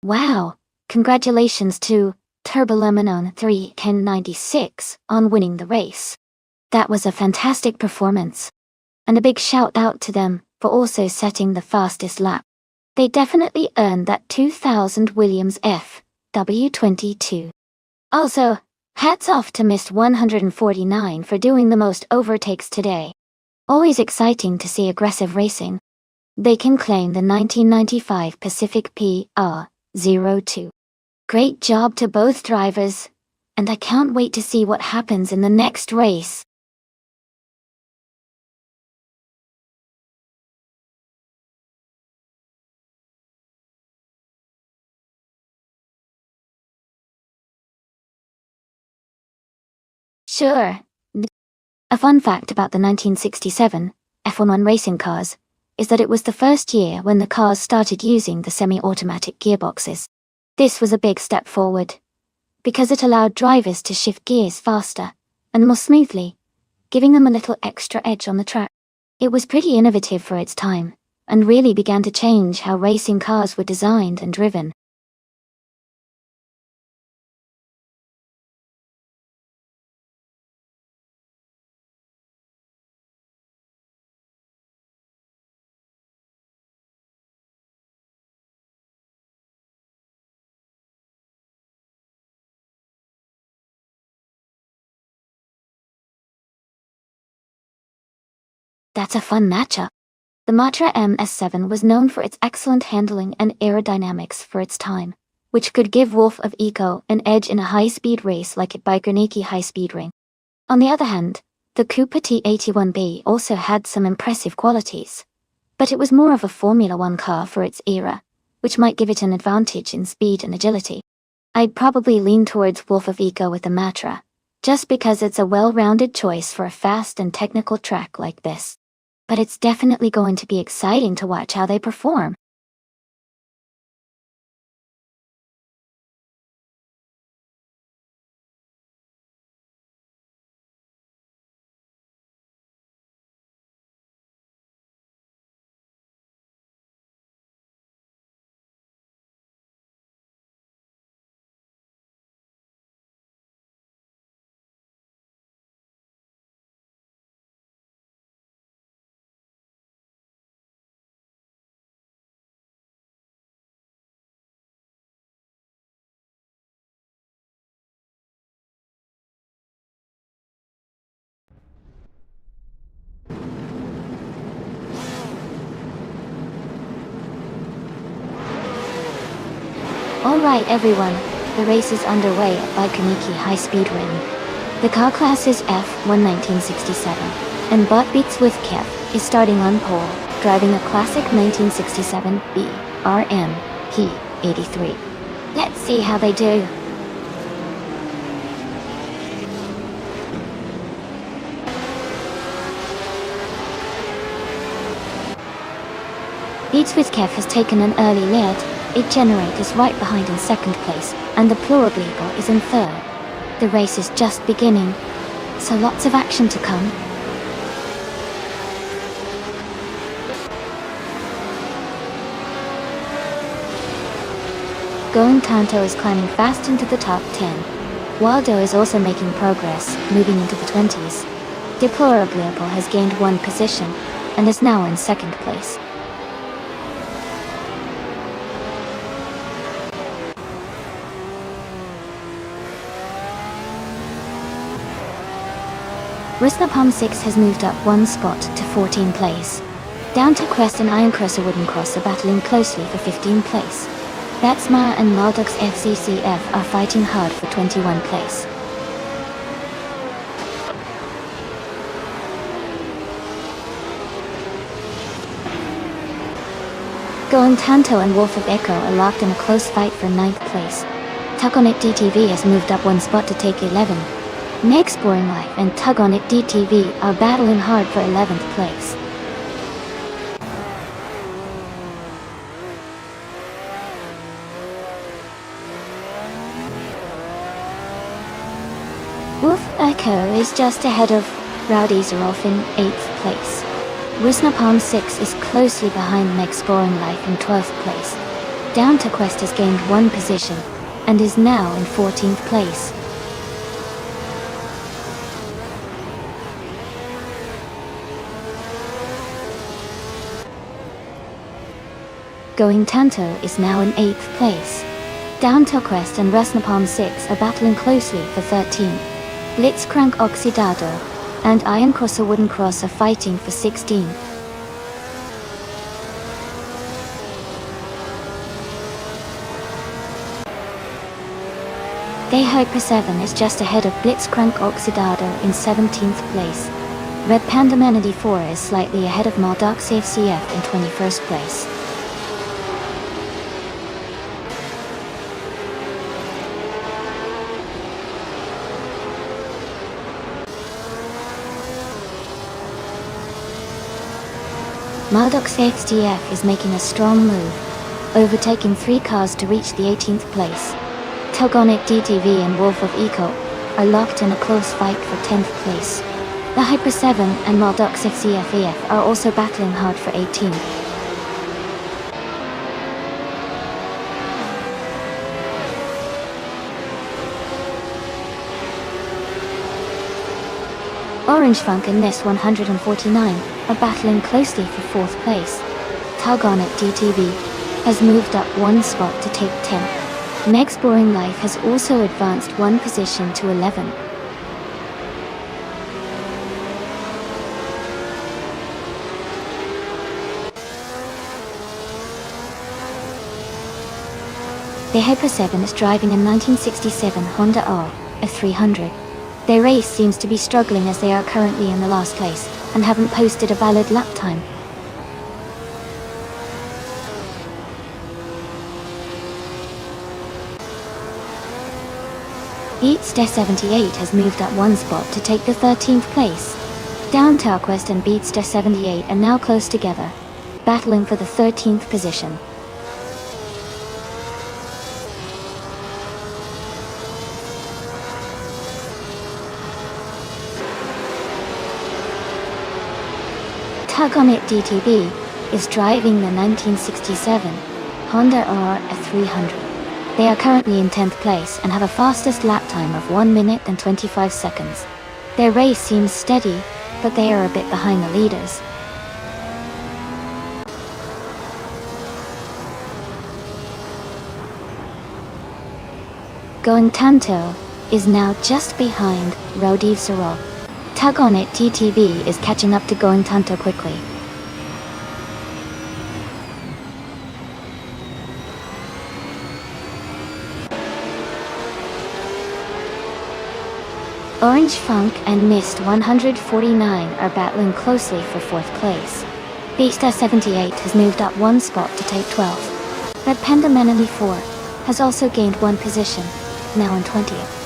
Wow! Congratulations to Turboluminon 3 Ken 96 on winning the race. That was a fantastic performance. And a big shout out to them for also setting the fastest lap. They definitely earned that 2000 Williams FW22. Also, hats off to Mist 149 for doing the most overtakes today. Always exciting to see aggressive racing. They can claim the 1995 Pacific PR02. Great job to both drivers, and I can't wait to see what happens in the next race. Sure. A fun fact about the 1967 F11 racing cars is that it was the first year when the cars started using the semi-automatic gearboxes. This was a big step forward, because it allowed drivers to shift gears faster and more smoothly, giving them a little extra edge on the track. It was pretty innovative for its time, and really began to change how racing cars were designed and driven. That's a fun matchup. The Matra MS7 was known for its excellent handling and aerodynamics for its time, which could give Wolf of Eco an edge in a high-speed race like at Bajkarniki High-Speed Ring. On the other hand, the Cooper T81B also had some impressive qualities, but it was more of a Formula One car for its era, which might give it an advantage in speed and agility. I'd probably lean towards Wolf of Eco with the Matra, just because it's a well-rounded choice for a fast and technical track like this. But it's definitely going to be exciting to watch how they perform. Alright everyone, the race is underway at Bajkarniki High Speed Ring. The car class is F1 1967, and Bot Beats with Kev is starting on pole, driving a classic 1967 BRM P83. Let's see how they do. Beats with Kev has taken an early lead. It generates right behind in second place, and the Plural Eagle is in third. The race is just beginning, so lots of action to come. Going Tanto is climbing fast into the top 10. Waldo is also making progress, moving into the 20s. Deplorable has gained one position, and is now in second place. Rusnapalm 6 has moved up one spot to 14th place. Down to Crest and Iron Cross or Wooden Cross are battling closely for 15th place. Batsma and Maldux FCCF are fighting hard for 21 place. Going Tanto and Wolf of Echo are locked in a close fight for 9th place. Tug on It DTV has moved up one spot to take 11. Next Boring Life and Tug on It DTV are battling hard for 11th place. Wolf Echo is just ahead of Rowdy Zerolf in 8th place. Rusnapalm 6 is closely behind Next Boring Life in 12th place. Down to Quest has gained one position, and is now in 14th place. Going Tanto is now in 8th place. Down to Quest and Rusnapalm 6 are battling closely for 13. Blitzcrank Oxidado and Iron Crosser Wooden Cross are fighting for 16. Day Hyper 7 is just ahead of Blitzcrank Oxidado in 17th place. Red Panda Menady 4 is slightly ahead of Maldox CF in 21st place. Maldox XTF is making a strong move, overtaking 3 cars to reach the 18th place. Telgonic DTV and Wolf of Eco are locked in a close fight for 10th place. The Hyper 7 and Maldox XCF are also battling hard for 18. Orange Funk and Nest 149 are battling closely for 4th place. Talgonic DTV has moved up 1 spot to take 10th. Meg's Boring Life has also advanced 1 position to 11. The Hyper 7 is driving a 1967 Honda R, a 300. Their race seems to be struggling as they are currently in the last place, and haven't posted a valid lap time. Beatster 78 has moved up 1 spot to take the 13th place. Down Tarquest and Beatster 78 are now close together, battling for the 13th position. Tug on It DTB is driving the 1967 Honda R a 300. They are currently in 10th place and have a fastest lap time of 1 minute and 25 seconds. Their race seems steady, but they are a bit behind the leaders. Going Tanto is now just behind Rodiv Sarov. Tug on It TTV is catching up to Going Tanto quickly. Orange Funk and Mist 149 are battling closely for 4th place. Beastar 78 has moved up 1 spot to take 12th. Red Panda Menally 4 has also gained 1 position, now in 20th.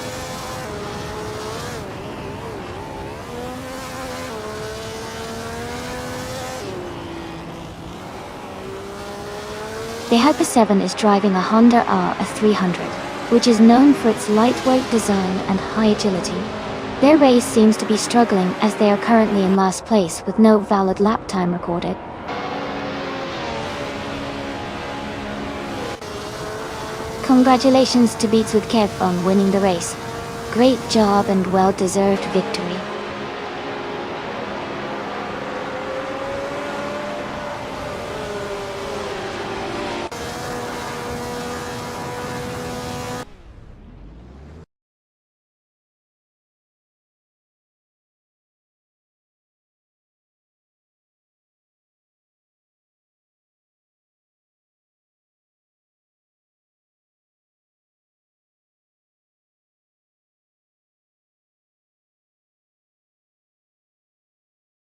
The Hyper 7 is driving a Honda R a 300, which is known for its lightweight design and high agility. Their race seems to be struggling as they are currently in last place with no valid lap time recorded. Congratulations to Beats with Kev on winning the race. Great job and well-deserved victory.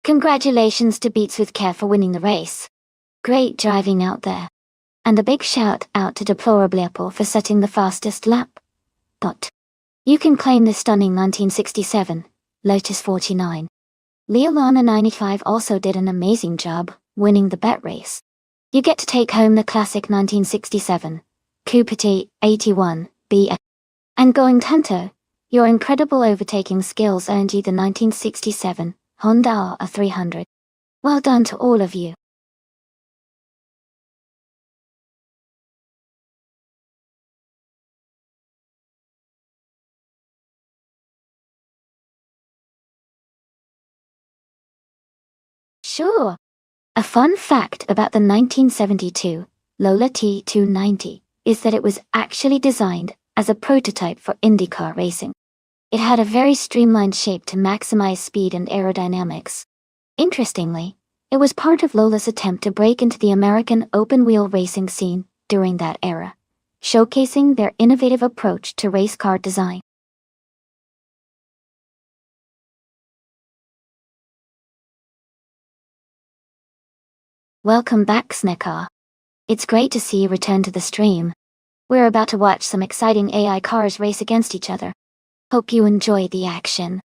Congratulations to Beats with Kev for winning the race. Great driving out there. And a big shout out to Deplorable Apple for setting the fastest lap. You can claim this stunning 1967 Lotus 49. Leolana 95 also did an amazing job, winning the bet race. You get to take home the classic 1967 Coupé 81 B. And Going Tanto, your incredible overtaking skills earned you the 1967 Honda R 300. Well done to all of you. Sure. A fun fact about the 1972 Lola T290 is that it was actually designed as a prototype for IndyCar racing. It had a very streamlined shape to maximize speed and aerodynamics. Interestingly, it was part of Lola's attempt to break into the American open-wheel racing scene during that era, showcasing their innovative approach to race car design. Welcome back, Snekkar. It's great to see you return to the stream. We're about to watch some exciting AI cars race against each other. Hope you enjoy the action.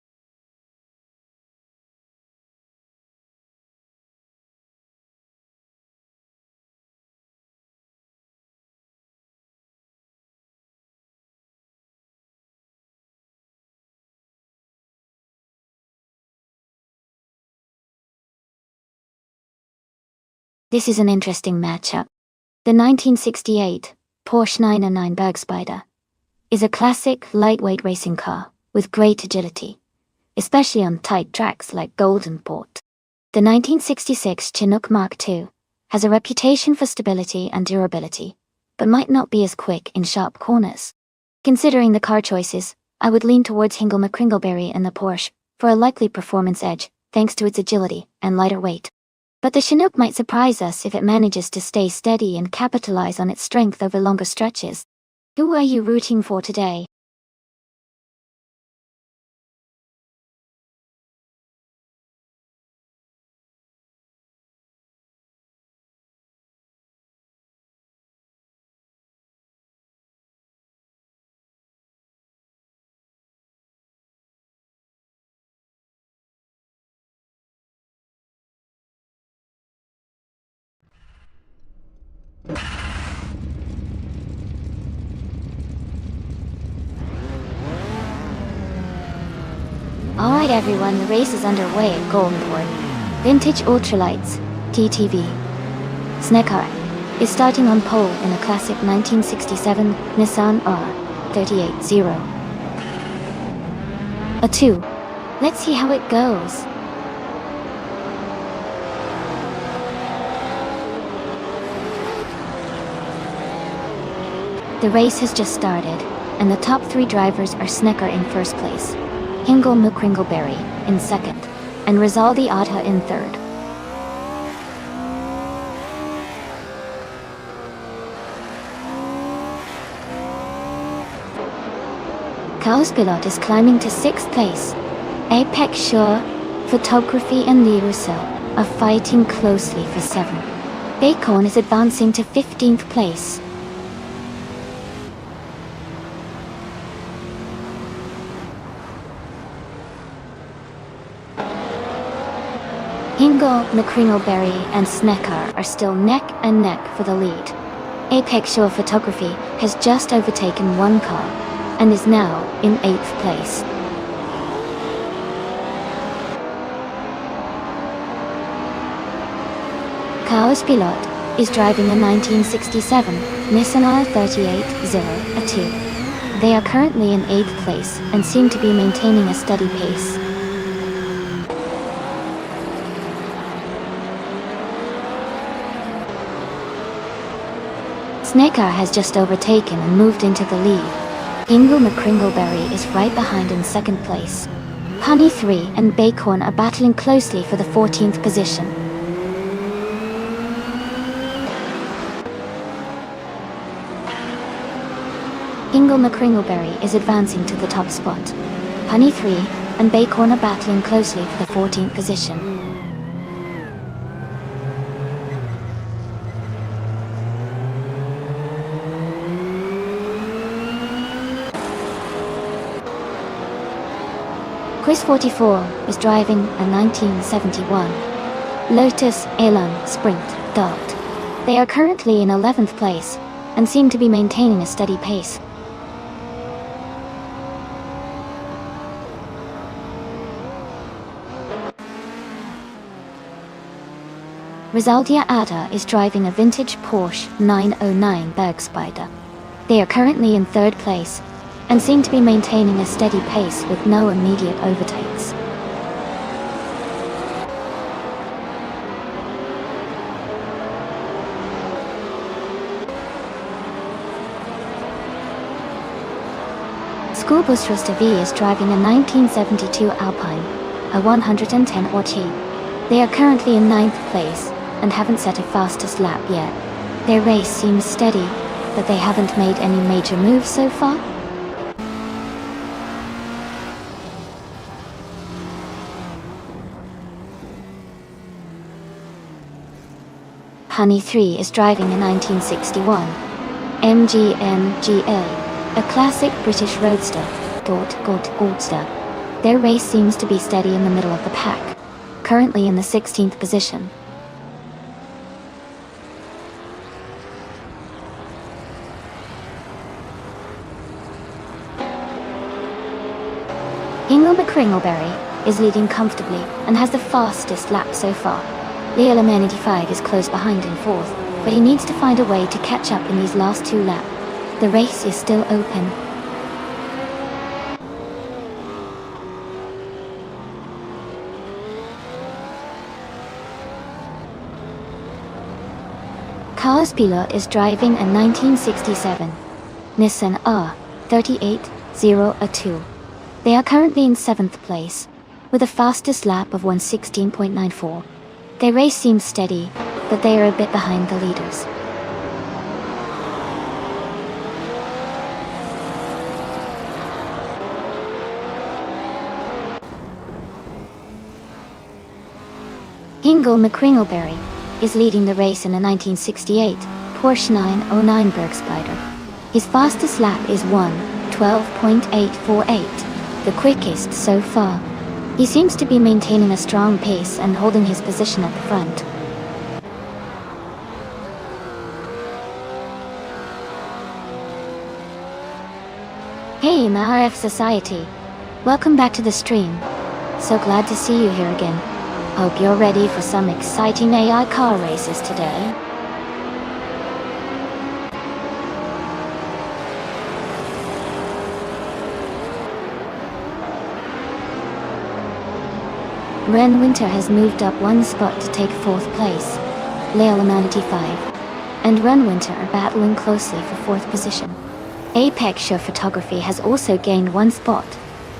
This is an interesting matchup. The 1968 Porsche 909 Bergspider is a classic lightweight racing car with great agility, especially on tight tracks like Golden Port. The 1966 Chinook Mark II has a reputation for stability and durability, but might not be as quick in sharp corners. Considering the car choices, I would lean towards Hingle McCringleberry and the Porsche for a likely performance edge, thanks to its agility and lighter weight. But the Chinook might surprise us if it manages to stay steady and capitalize on its strength over longer stretches. Who are you rooting for today? Alright everyone, the race is underway at Goldenport. Vintage Ultralights, TTV. Snekkar is starting on pole in a classic 1967 Nissan R380. A 2. Let's see how it goes. The race has just started, and the top 3 drivers are Snekkar in first place, Hingle McCringleberry in second, and Rizaldi Atta in third. Kauspilot is climbing to 6th place. Apex Shaw, Photography and Lee Russell are fighting closely for 7th. Bacon is advancing to 15th place. Hingle, McCringleberry, and Snekkar are still neck and neck for the lead. Apex Shore Photography has just overtaken one car and is now in 8th place. Chaos Pilot is driving a 1967 Nissan R380 A2. They are currently in 8th place and seem to be maintaining a steady pace. Snekkar has just overtaken and moved into the lead. Hingle McCringleberry is right behind in 2nd place. Honey 3 and Bacon are battling closely for the 14th position. Hingle McCringleberry is advancing to the top spot. Honey 3 and Bacon are battling closely for the 14th position. Chris 44 is driving a 1971 Lotus Elan Sprint Dart. They are currently in 11th place and seem to be maintaining a steady pace. Rizaldia Atta is driving a vintage Porsche 909 Bergspider. They are currently in 3rd place and seem to be maintaining a steady pace with no immediate overtakes. Schoolbus Roster V is driving a 1972 Alpine, a 110 RT. They are currently in 9th place, and haven't set a fastest lap yet. Their race seems steady, but they haven't made any major moves so far. Honey 3 is driving a 1961 MGM-GL, a classic British roadster, Goldster. Their race seems to be steady in the middle of the pack, currently in the 16th position. Hingle McCringleberry is leading comfortably and has the fastest lap so far. Leo M95 is close behind in 4th, but he needs to find a way to catch up in these last 2 laps. The race is still open. Cars Pilot is driving a 1967 Nissan R3802. They are currently in 7th place, with a fastest lap of 1:16.94. Their race seems steady, but they are a bit behind the leaders. Hingle McCringleberry is leading the race in a 1968 Porsche 909 Bergspider. His fastest lap is 1:12.848, the quickest so far. He seems to be maintaining a strong pace and holding his position at the front. Hey MRF Society, welcome back to the stream. So glad to see you here again. Hope you're ready for some exciting AI car races today. Ren Winter has moved up 1 spot to take 4th place. Leila 95 and Ren Winter are battling closely for 4th position. Apex Show Photography has also gained 1 spot,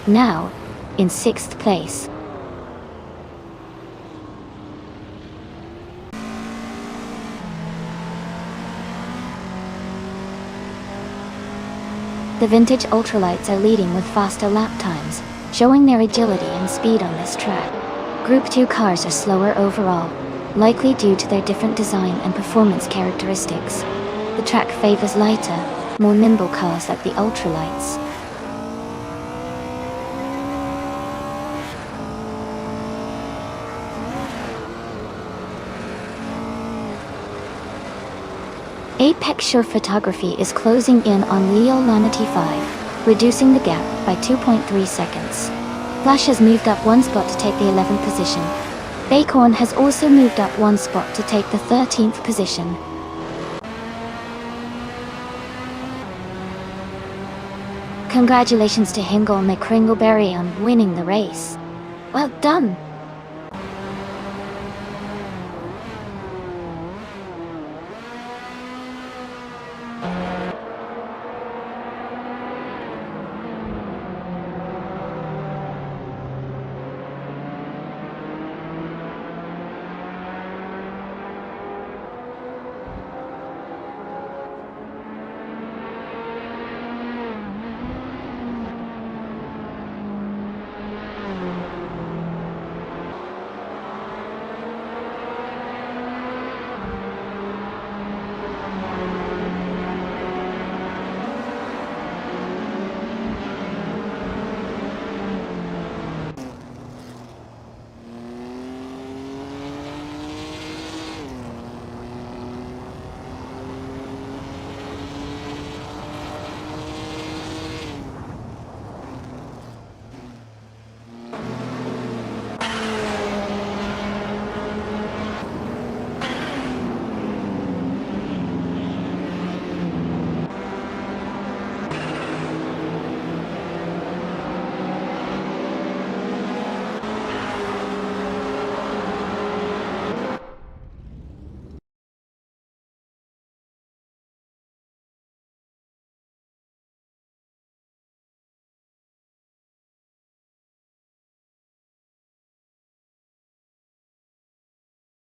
now in 6th place. The vintage ultralights are leading with faster lap times, showing their agility and speed on this track. Group 2 cars are slower overall, likely due to their different design and performance characteristics. The track favors lighter, more nimble cars like the ultralights. Apex Show Photography is closing in on Leo 95, reducing the gap by 2.3 seconds. Flash has moved up 1 spot to take the 11th position. Bacorn has also moved up 1 spot to take the 13th position. Congratulations to Hingle McCringleberry on winning the race. Well done!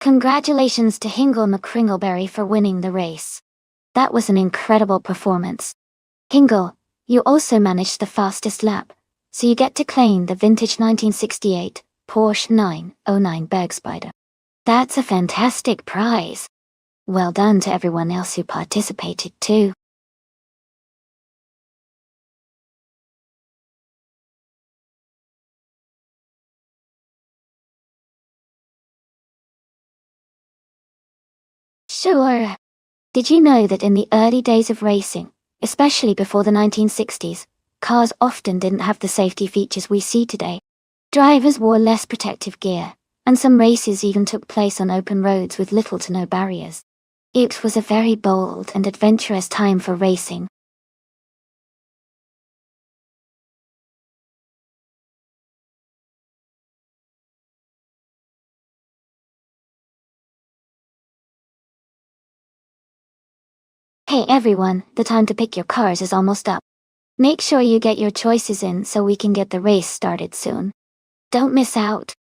Congratulations to Hingle McCringleberry for winning the race. That was an incredible performance. Hingle, you also managed the fastest lap, so you get to claim the vintage 1968 Porsche 909 Bergspider. That's a fantastic prize. Well done to everyone else who participated too. Sure. Did you know that in the early days of racing, especially before the 1960s, cars often didn't have the safety features we see today? Drivers wore less protective gear, and some races even took place on open roads with little to no barriers. It was a very bold and adventurous time for racing. Hey everyone, the time to pick your cars is almost up. Make sure you get your choices in so we can get the race started soon. Don't miss out.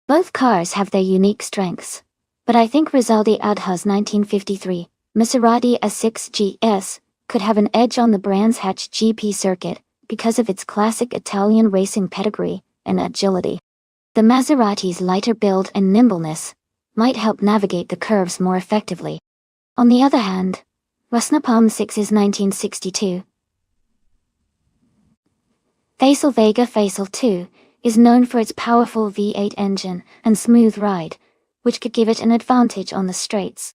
Both cars have their unique strengths, but I think Rizaldi Adha's 1953 Maserati S6 GS could have an edge on the Brands Hatch GP circuit because of its classic Italian racing pedigree and agility. The Maserati's lighter build and nimbleness might help navigate the curves more effectively. On the other hand, Rusnapalm 6's 1962 Facel Vega Facel 2 is known for its powerful V8 engine and smooth ride, which could give it an advantage on the straights.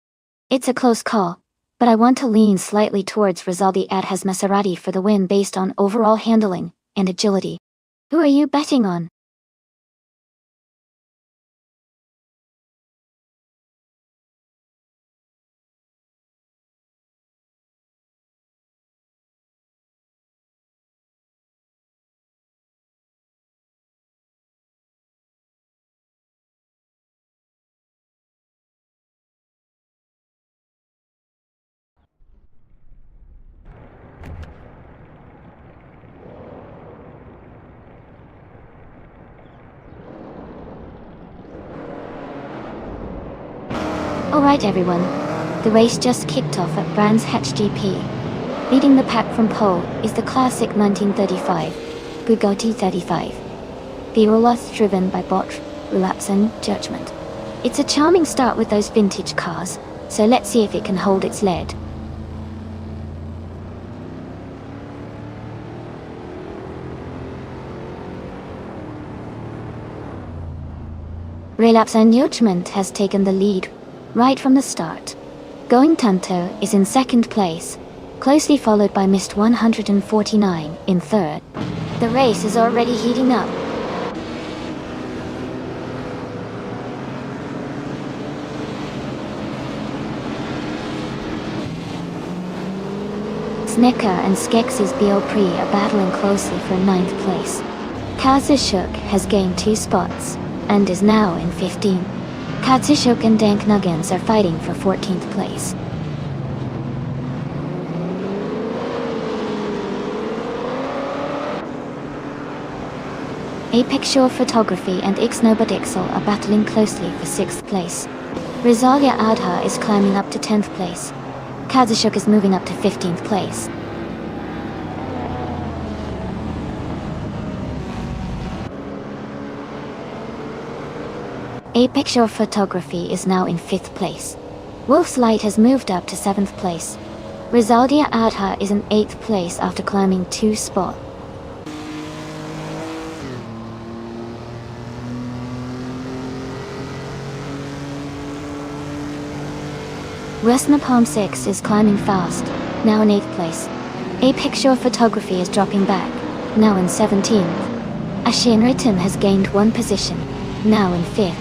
It's a close call, but I want to lean slightly towards Rizaldi Adha's Maserati for the win based on overall handling and agility. Who are you betting on? Alright everyone, the race just kicked off at Brands Hatch GP. Leading the pack from pole is the classic 1935 Bugatti 35. The Roloth driven by Bosch, Relapson, Judgment. It's a charming start with those vintage cars, so let's see if it can hold its lead. Relapson Judgment has taken the lead right from the start. Going Tanto is in second place, closely followed by Mist 149 in third. The race is already heating up. Snecker and Skex's Biopri are battling closely for ninth place. Kazashuk has gained 2 spots and is now in 15. Katsushok and Dank Nuggins are fighting for 14th place. Apex Shore Photography and Ixnobodixel are battling closely for 6th place. Rosalia Adha is climbing up to 10th place. Kazashuk is moving up to 15th place. Apex Shore Photography is now in 5th place. Wolf's Light has moved up to 7th place. Rizaldia Adha is in 8th place after climbing 2 spots. Resnapalm 6 is climbing fast, now in 8th place. Apex Shore Photography is dropping back, now in 17th. Ashinriton has gained 1 position, now in 5th.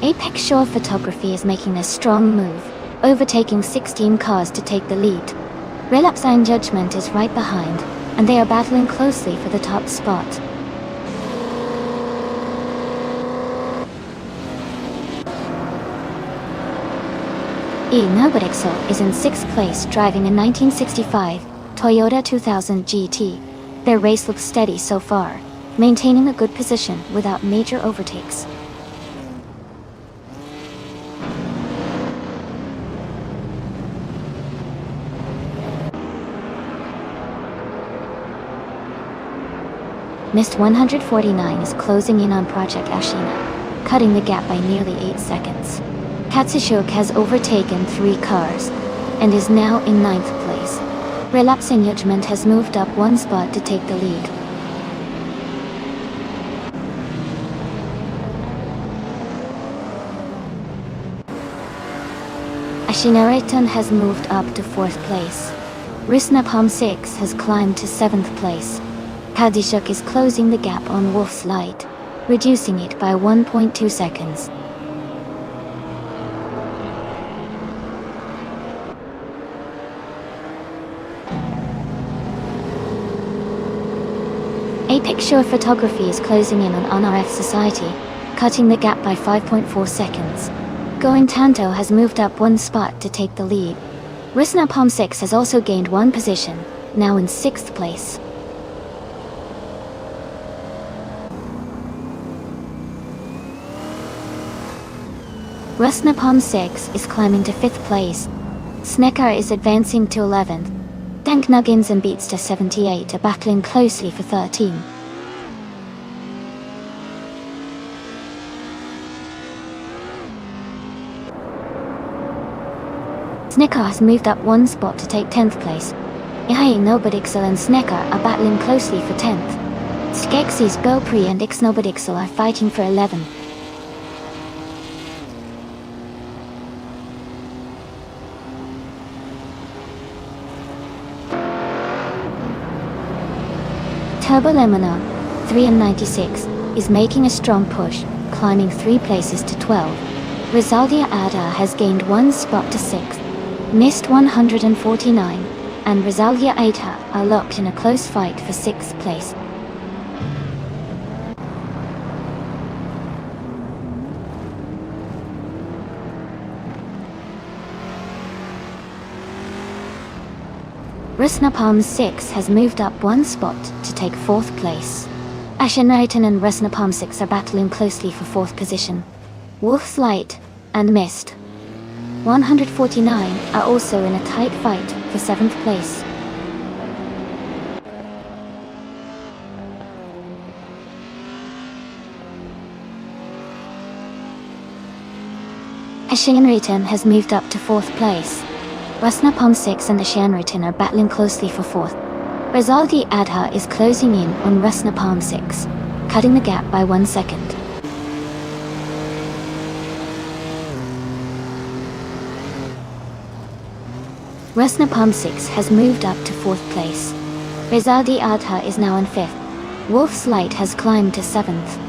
Apex Shore Photography is making a strong move, overtaking 16 cars to take the lead. Relapsine Judgment is right behind, and they are battling closely for the top spot. Nobodixel is in 6th place driving a 1965 Toyota 2000 GT. Their race looks steady so far, maintaining a good position without major overtakes. Mist 149 is closing in on Project Ashina, cutting the gap by nearly 8 seconds. Katsushuk has overtaken 3 cars, and is now in 9th place. Relapsing Judgment has moved up 1 spot to take the lead. Ashinariton has moved up to 4th place. Risnapalm 6 has climbed to 7th place. Kadishuk is closing the gap on Wolf's Light, reducing it by 1.2 seconds. Apex Shore Photography is closing in on RF Society, cutting the gap by 5.4 seconds. Going Tanto has moved up 1 spot to take the lead. Risnapalm 6 has also gained 1 position, now in 6th place. Rusnapalm 6 is climbing to 5th place. Snekar is advancing to 11th. Dank Nuggins and Beatster 78 are battling closely for 13. Snekar has moved up 1 spot to take 10th place. Ihai Nobodixel and Snekar are battling closely for 10th. Skeksis Gopri and Ixnobodixel are fighting for 11th. Turbo Lemonon, 396, is making a strong push, climbing 3 places to 12. Rizaldia Ada has gained 1 spot to 6th. Mist 149 and Rizaldia Ada are locked in a close fight for 6th place. Resnapalm 6 has moved up 1 spot to take 4th place. Ashenriton and Resnapalm 6 are battling closely for 4th position. Wolf's Light and Mist 149 are also in a tight fight for 7th place. Ashenriton has moved up to 4th place. Rusnapalm 6 and Ashenriton are battling closely for 4th. Rizaldi Adha is closing in on Rusnapalm 6, cutting the gap by 1 second. Rusnapalm 6 has moved up to 4th place. Rizaldi Adha is now in 5th. Wolf's Light has climbed to 7th.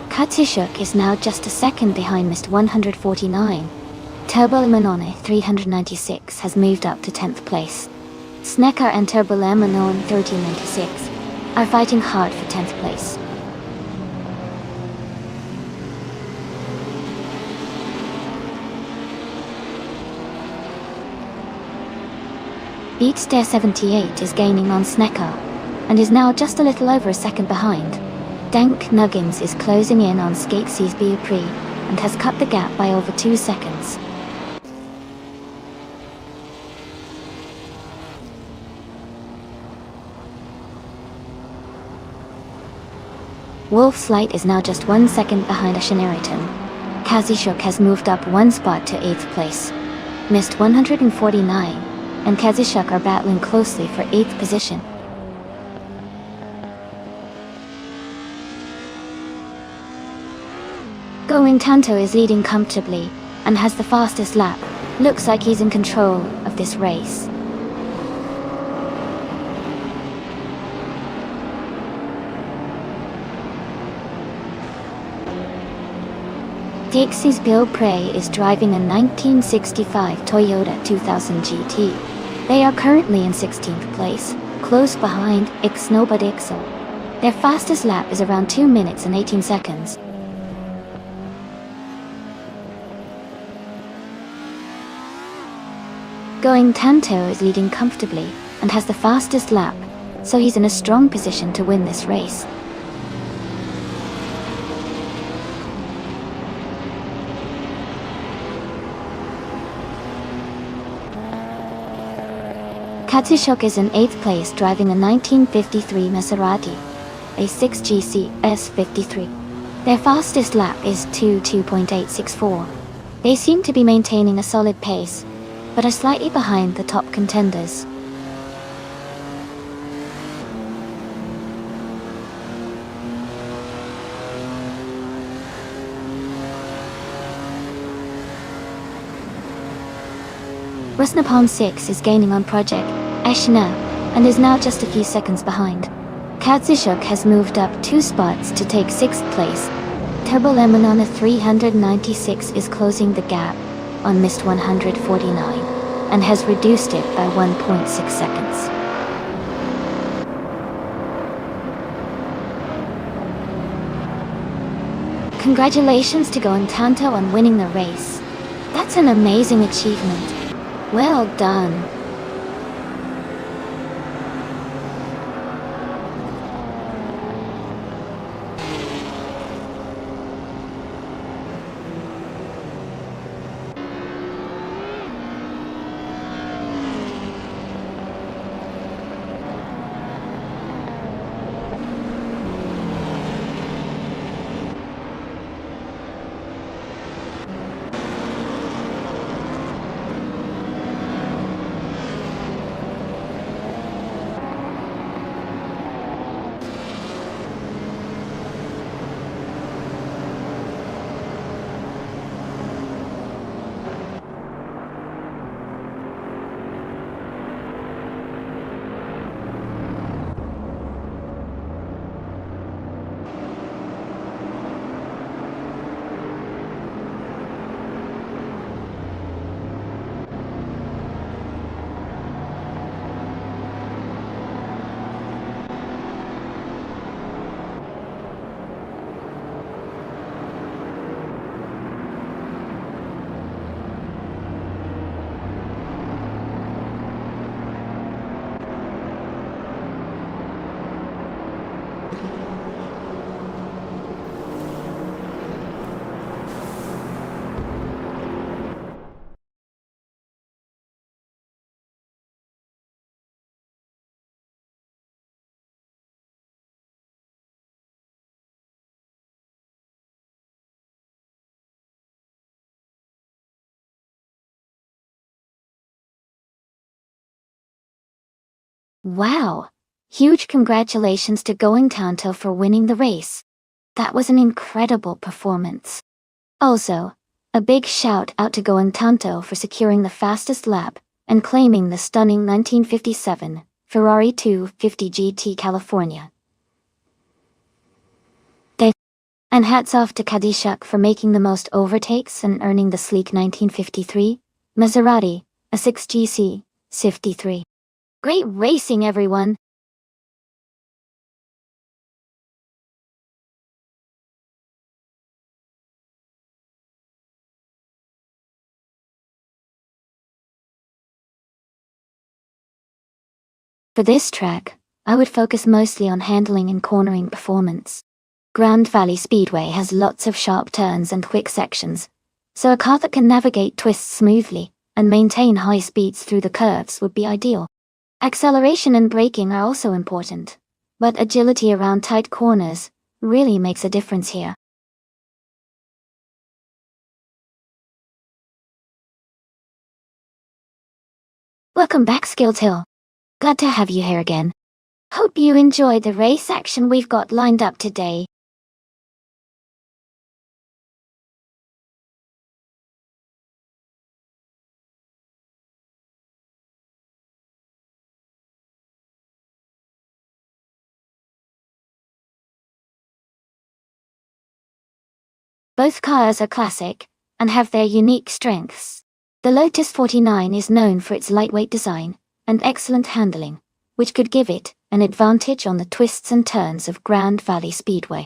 Katishuk is now just a second behind Mist 149. Turbo Manone 396 has moved up to 10th place. Snecker and Turbolemon 1396 are fighting hard for 10th place. Beatster 78 is gaining on Snecker, and is now just a little over a second behind. Dank Nuggins is closing in on Skatesy's Beapri, and has cut the gap by over 2 seconds. Wolf's Light is now just 1 second behind Asheneriton. Kazishuk has moved up 1 spot to 8th place. Missed 149, and Kazishuk are battling closely for 8th position. Going Tanto is leading comfortably, and has the fastest lap. Looks like he's in control of this race. Dixie's Bill Prey is driving a 1965 Toyota 2000 GT. They are currently in 16th place, close behind Ixnoba Dixel. Their fastest lap is around 2 minutes and 18 seconds. Going Tanto is leading comfortably, and has the fastest lap, so he's in a strong position to win this race. Kazishuk is in 8th place driving a 1953 Maserati, a 6GC S53. Their fastest lap is 2:2.864. They seem to be maintaining a solid pace, but are slightly behind the top contenders. Rusnapalm 6 is gaining on Project Ashna, and is now just a few seconds behind. Kazishuk has moved up 2 spots to take 6th place. Turbolemon on a 396 is closing the gap on missed 149, and has reduced it by 1.6 seconds. Congratulations to Going Tanto on winning the race. That's an amazing achievement. Well done. Wow! Huge congratulations to Going Tanto for winning the race. That was an incredible performance. Also, a big shout out to Going Tanto for securing the fastest lap and claiming the stunning 1957 Ferrari 250 GT California. And hats off to Kazishuk for making the most overtakes and earning the sleek 1953 Maserati, a 6GC, 53. Great racing, everyone! For this track, I would focus mostly on handling and cornering performance. Grand Valley Speedway has lots of sharp turns and quick sections, so a car that can navigate twists smoothly and maintain high speeds through the curves would be ideal. Acceleration and braking are also important, but agility around tight corners really makes a difference here. Welcome back, Skilltill. Glad to have you here again. Hope you enjoyed the race action we've got lined up today. Both cars are classic and have their unique strengths. The Lotus 49 is known for its lightweight design and excellent handling, which could give it an advantage on the twists and turns of Grand Valley Speedway.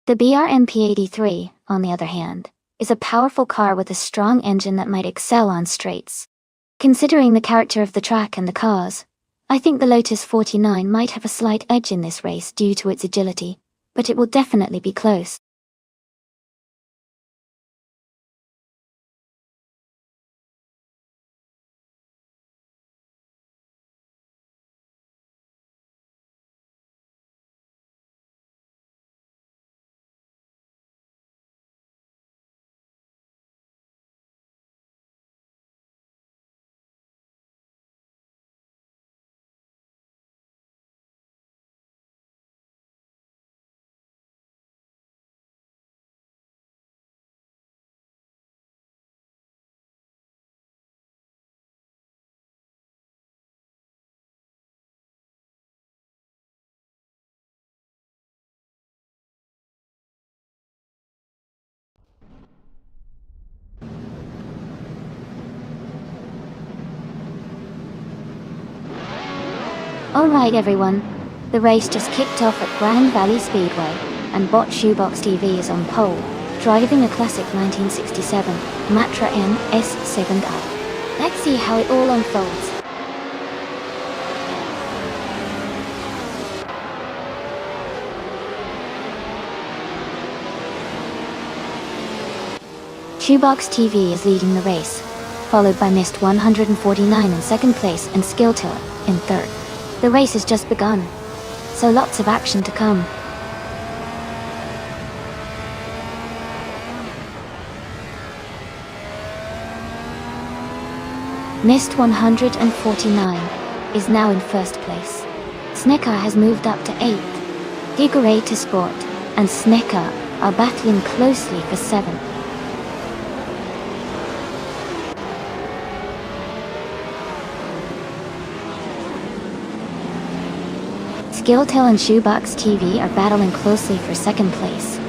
The BRMP 83, on the other hand, is a powerful car with a strong engine that might excel on straights. Considering the character of the track and the cars, I think the Lotus 49 might have a slight edge in this race due to its agility, but it will definitely be close. Alright everyone, the race just kicked off at Grand Valley Speedway, and Bot Shoebox TV is on pole, driving a classic 1967 Matra N S7i. Let's see how it all unfolds. Shoebox TV is leading the race, followed by Mist 149 in second place and Skilltill in third. The race has just begun, so lots of action to come. Mist 149 is now in first place. Snecker has moved up to 8th. Gigaray Sport and Snecker are battling closely for 7th. Skilltill and Shoebox TV are battling closely for second place.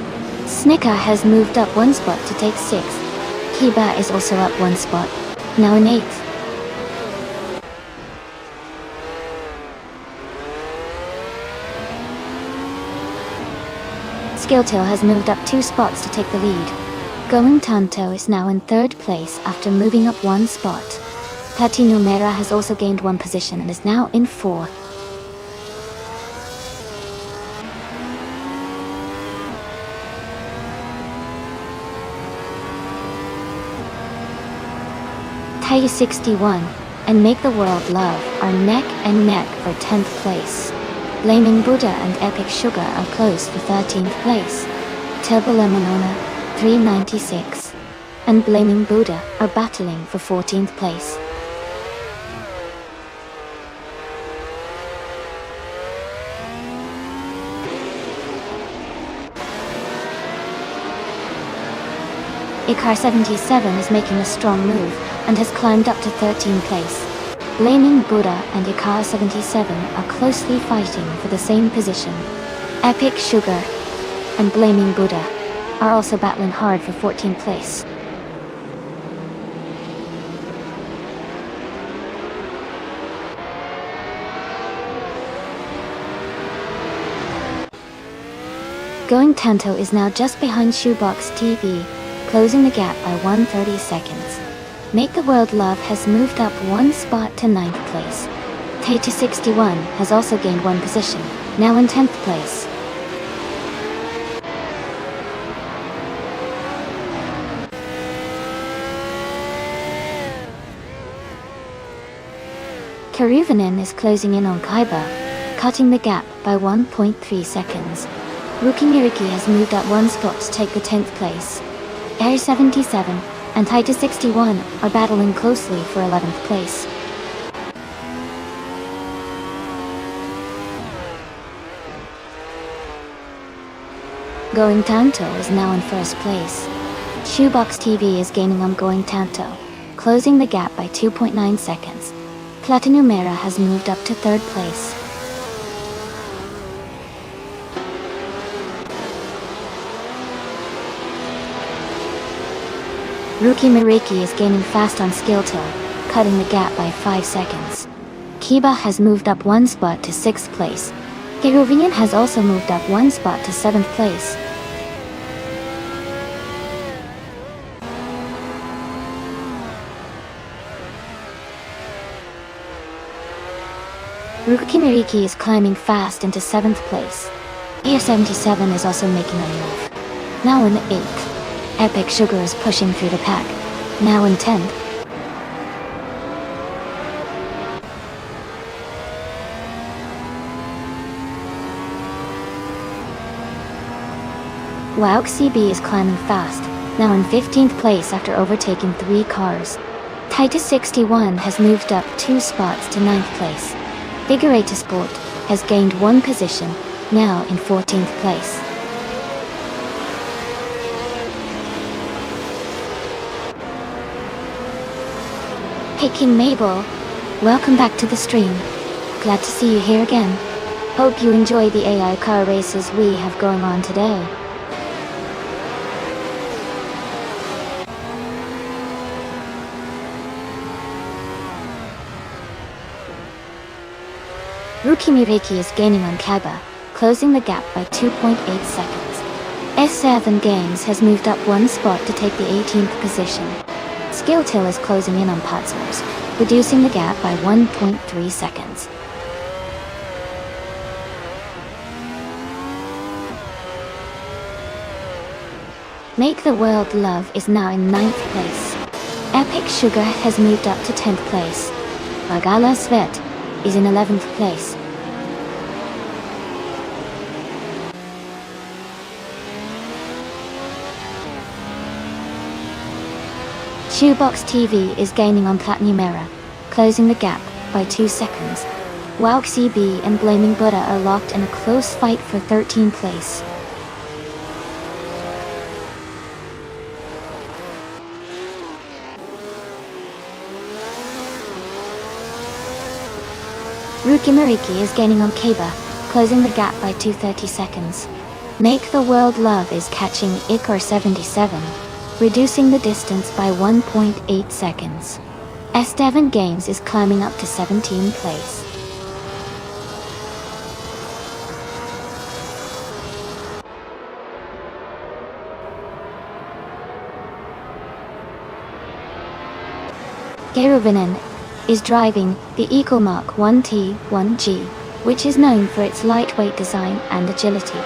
Snicker has moved up 1 spot to take 6th. Kiba is also up 1 spot, now in 8th. Skilltill has moved up 2 spots to take the lead. Going Tanto is now in 3rd place after moving up 1 spot. Tatinumera has also gained 1 position and is now in 4th. Tayu 61 and Make the World Love are neck and neck for 10th place. Blaming Buddha and Epic Sugar are close for 13th place. Turbo Lemonona, 396, and Blaming Buddha are battling for 14th place. Ikar 77 is making a strong move and has climbed up to 13th place. Blaming Buddha and Ikar 77 are closely fighting for the same position. Epic Sugar and Blaming Buddha are also battling hard for 14th place. Going Tanto is now just behind Shoebox TV, closing the gap by 130 seconds. Make the World Love has moved up one spot to 9th place. Taita 61 has also gained one position, now in 10th place. Karuvanen is closing in on Kaiba, cutting the gap by 1.3 seconds. Rookie Miriki has moved up one spot to take the 10th place. Air 77 and Taita 61 are battling closely for 11th place. Going Tanto is now in first place. Shoebox TV is gaining on Going Tanto, closing the gap by 2.9 seconds. Platinum Era has moved up to 3rd place. Rookie Miriki is gaining fast on Skill Till, cutting the gap by 5 seconds. Kiba has moved up one spot to 6th place. Gerovinian has also moved up one spot to 7th place. Rookie Miriki is climbing fast into 7th place. Air 77 is also making a move, now in 8th. Epic Sugar is pushing through the pack, now in 10th. Wauk CB is climbing fast, now in 15th place after overtaking 3 cars. Taita 61 has moved up 2 spots to 9th place. Figurator Sport has gained 1 position, now in 14th place. Hey King Mabel, welcome back to the stream. Glad to see you here again. Hope you enjoy the AI car races we have going on today. Rookie Miriki is gaining on Kaiba, closing the gap by 2.8 seconds. S7 Games has moved up 1 spot to take the 18th position. Skill Till is closing in on Potsmers, reducing the gap by 1.3 seconds. Make the World Love is now in 9th place. Epic Sugar has moved up to 10th place. Bagala Svet is in 11th place. Shoebox TV is gaining on Platinum Era, closing the gap by 2 seconds. Wauk CB and Blaming Buddha are locked in a close fight for 13th place. Rookie Miriki is gaining on Kaiba, closing the gap by 230 seconds. Make the World Love is catching Icar 77, reducing the distance by 1.8 seconds. S7 Games is climbing up to 17th place. Gerovinen is driving the Ecomark 1T1G, which is known for its lightweight design and agility.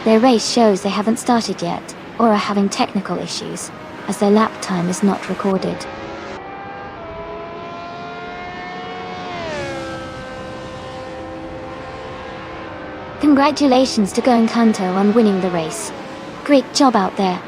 Their race shows they haven't started yet, or are having technical issues, as their lap time is not recorded. Congratulations to Going Kanto on winning the race. Great job out there.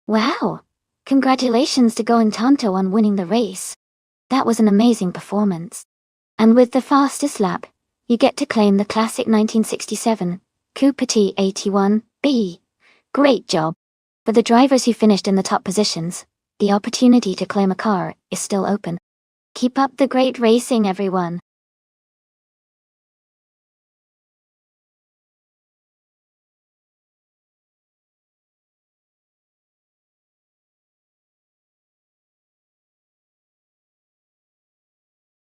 Wow! Congratulations to Going Tonto on winning the race. That was an amazing performance. And with the fastest lap, you get to claim the classic 1967 Coupe T81B. Great job. For the drivers who finished in the top positions, the opportunity to claim a car is still open. Keep up the great racing, everyone.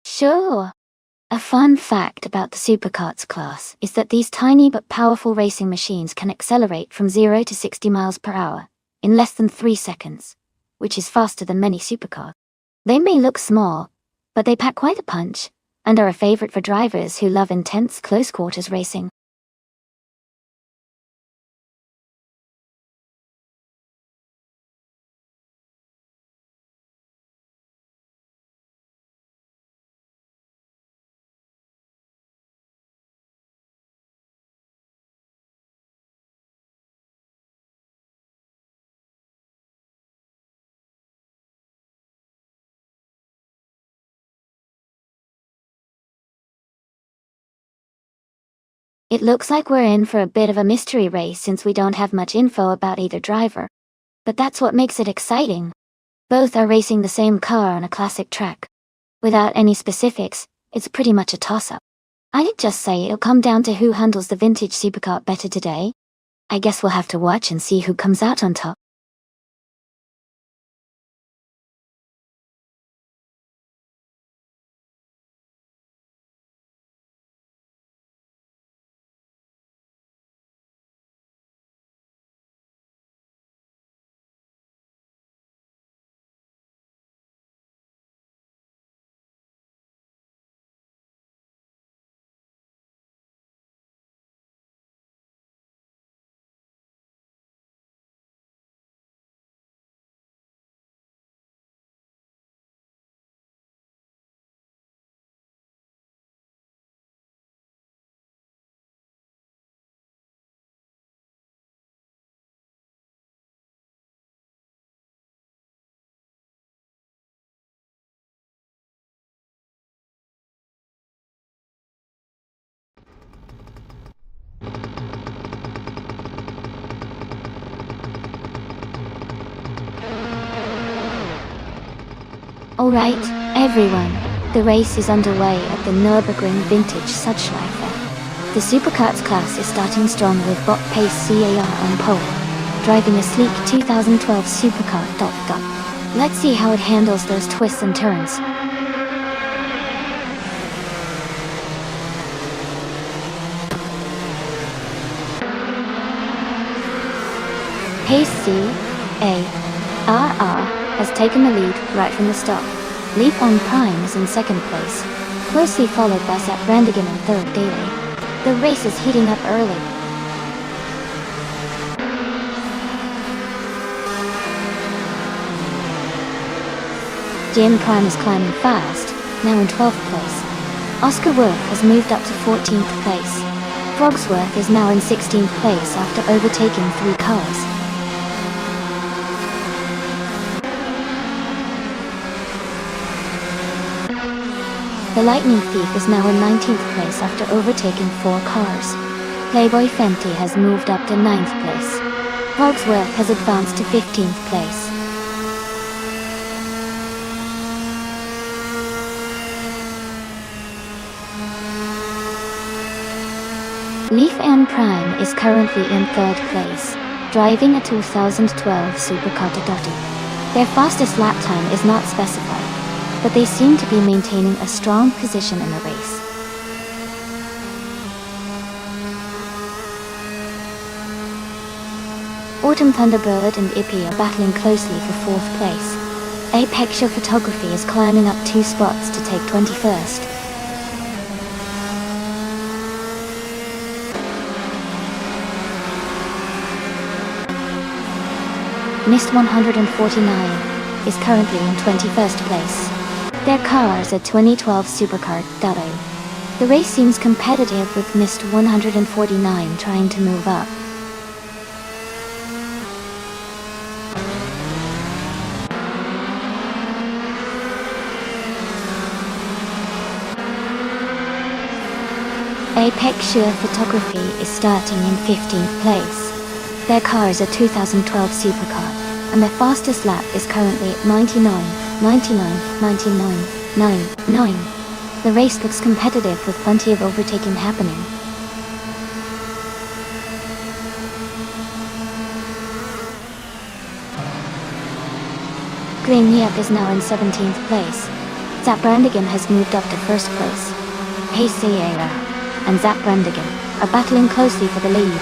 Sure. A fun fact about the superkarts class is that these tiny but powerful racing machines can accelerate from 0 to 60 miles per hour in less than 3 seconds, which is faster than many supercars. They may look small, but they pack quite a punch and are a favorite for drivers who love intense close-quarters racing. It looks like we're in for a bit of a mystery race since we don't have much info about either driver. But that's what makes it exciting. Both are racing the same car on a classic track. Without any specifics, it's pretty much a toss-up. I'd just say it'll come down to who handles the vintage supercar better today. I guess we'll have to watch and see who comes out on top. Alright, everyone. The race is underway at the Nürburgring Vintage Sudschleife. The Superkarts class is starting strong with Bot Pace CAR on pole, driving a sleek 2012 Supercar. Let's see how it handles those twists and turns. Pace CAR has taken the lead right from the start. Leaf on Prime is in second place, closely followed by Zap Brandigan in third daily. The race is heating up early. Jim Prime is climbing fast, now in 12th place. Oscar Worth has moved up to 14th place. Frogsworth is now in 16th place after overtaking 3 cars. The Lightning Thief is now in 19th place after overtaking 4 cars. Playboy Fenty has moved up to 9th place. Frogsworth has advanced to 15th place. Leaf and Prime is currently in 3rd place, driving a 2012 Supercar Dotti. Their fastest lap time is not specified, but they seem to be maintaining a strong position in the race. Autumn Thunderbird and Ippy are battling closely for 4th place. Apex Photography is climbing up 2 spots to take 21st. Mist 149 is currently in 21st place. Their car is a 2012 Supercar Dotto. The race seems competitive with Mist 149 trying to move up. Apex Sure Photography is starting in 15th place. Their car is a 2012 supercar, and their fastest lap is currently 99.999999. The race looks competitive with plenty of overtaking happening. Green Yep is now in 17th place. Zap Brandigan has moved up to first place. Hey Sierra and Zap Brandigan are battling closely for the lead.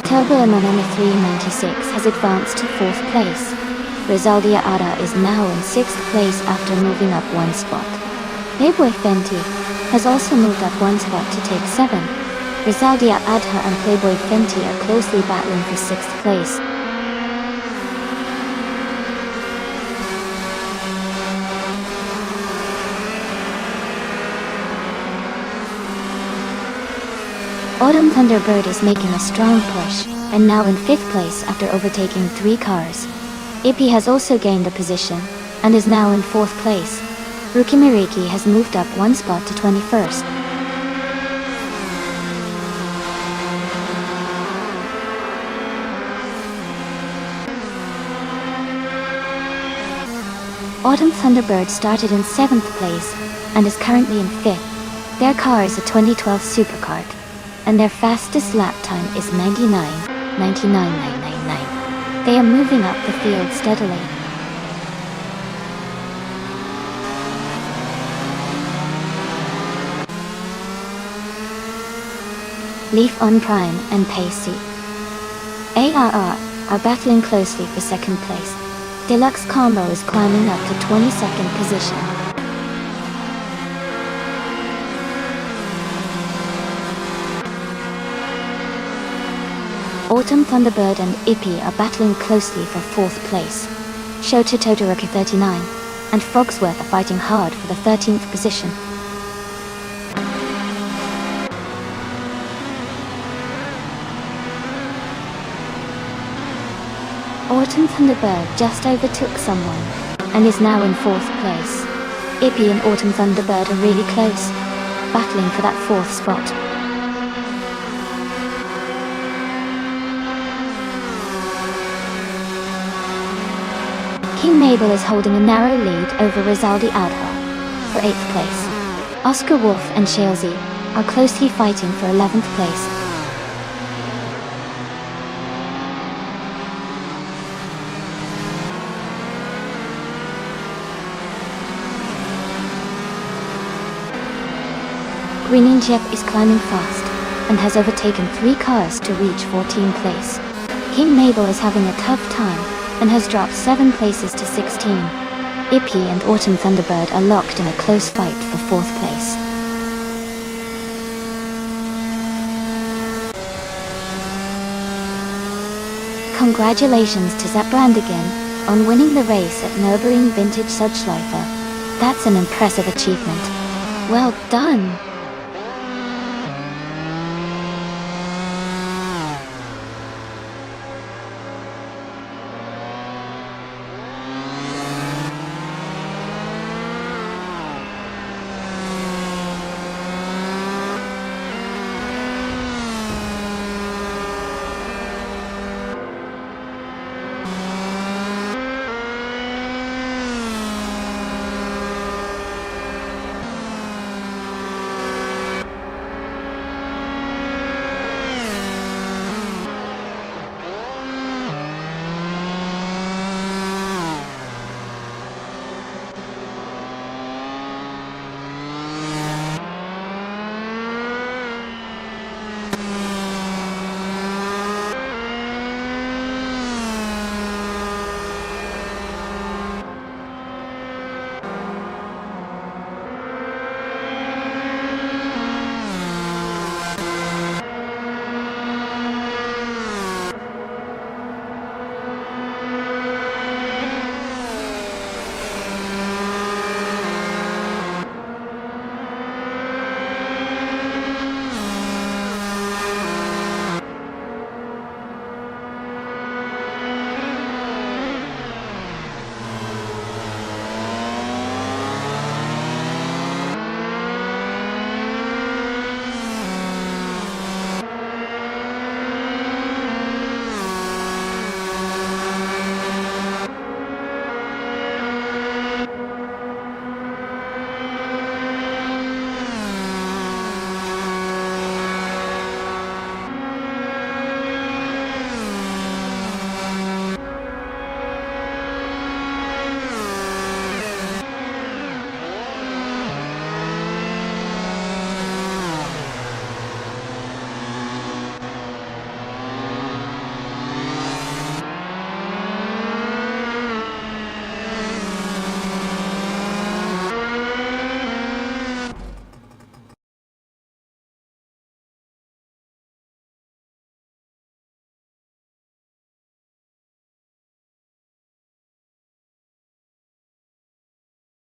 Turbo Eminem 396 has advanced to 4th place. Rizaldia Ada is now in 6th place after moving up one spot. Playboy Fenty has also moved up one spot to take 7th. Rizaldia Adha and Playboy Fenty are closely battling for 6th place. Autumn Thunderbird is making a strong push, and now in 5th place after overtaking 3 cars. Ippy has also gained a position, and is now in 4th place. Rukimiriki has moved up one spot to 21st. Autumn Thunderbird started in 7th place, and is currently in 5th. Their car is a 2012 supercar, and their fastest lap time is 99.99999. They are moving up the field steadily. Leaf on Prime and Pacey ARR are battling closely for 2nd place. Deluxe Combo is climbing up to 22nd position. Autumn Thunderbird and Ippy are battling closely for 4th place. Shota Todoroki 39 and Frogsworth are fighting hard for the 13th position. Autumn Thunderbird just overtook someone, and is now in 4th place. Ippy and Autumn Thunderbird are really close, battling for that 4th spot. King Mabel is holding a narrow lead over Rizaldi Adha for 8th place. Oscar Wolf and Shalesy are closely fighting for 11th place. Green Jep is climbing fast, and has overtaken 3 cars to reach 14th place. King Mabel is having a tough time, and has dropped 7 places to 16. Ippy and Autumn Thunderbird are locked in a close fight for 4th place. Congratulations to Zap Brandigan on winning the race at Nürburgring Vintage Subschleifer. That's an impressive achievement. Well done!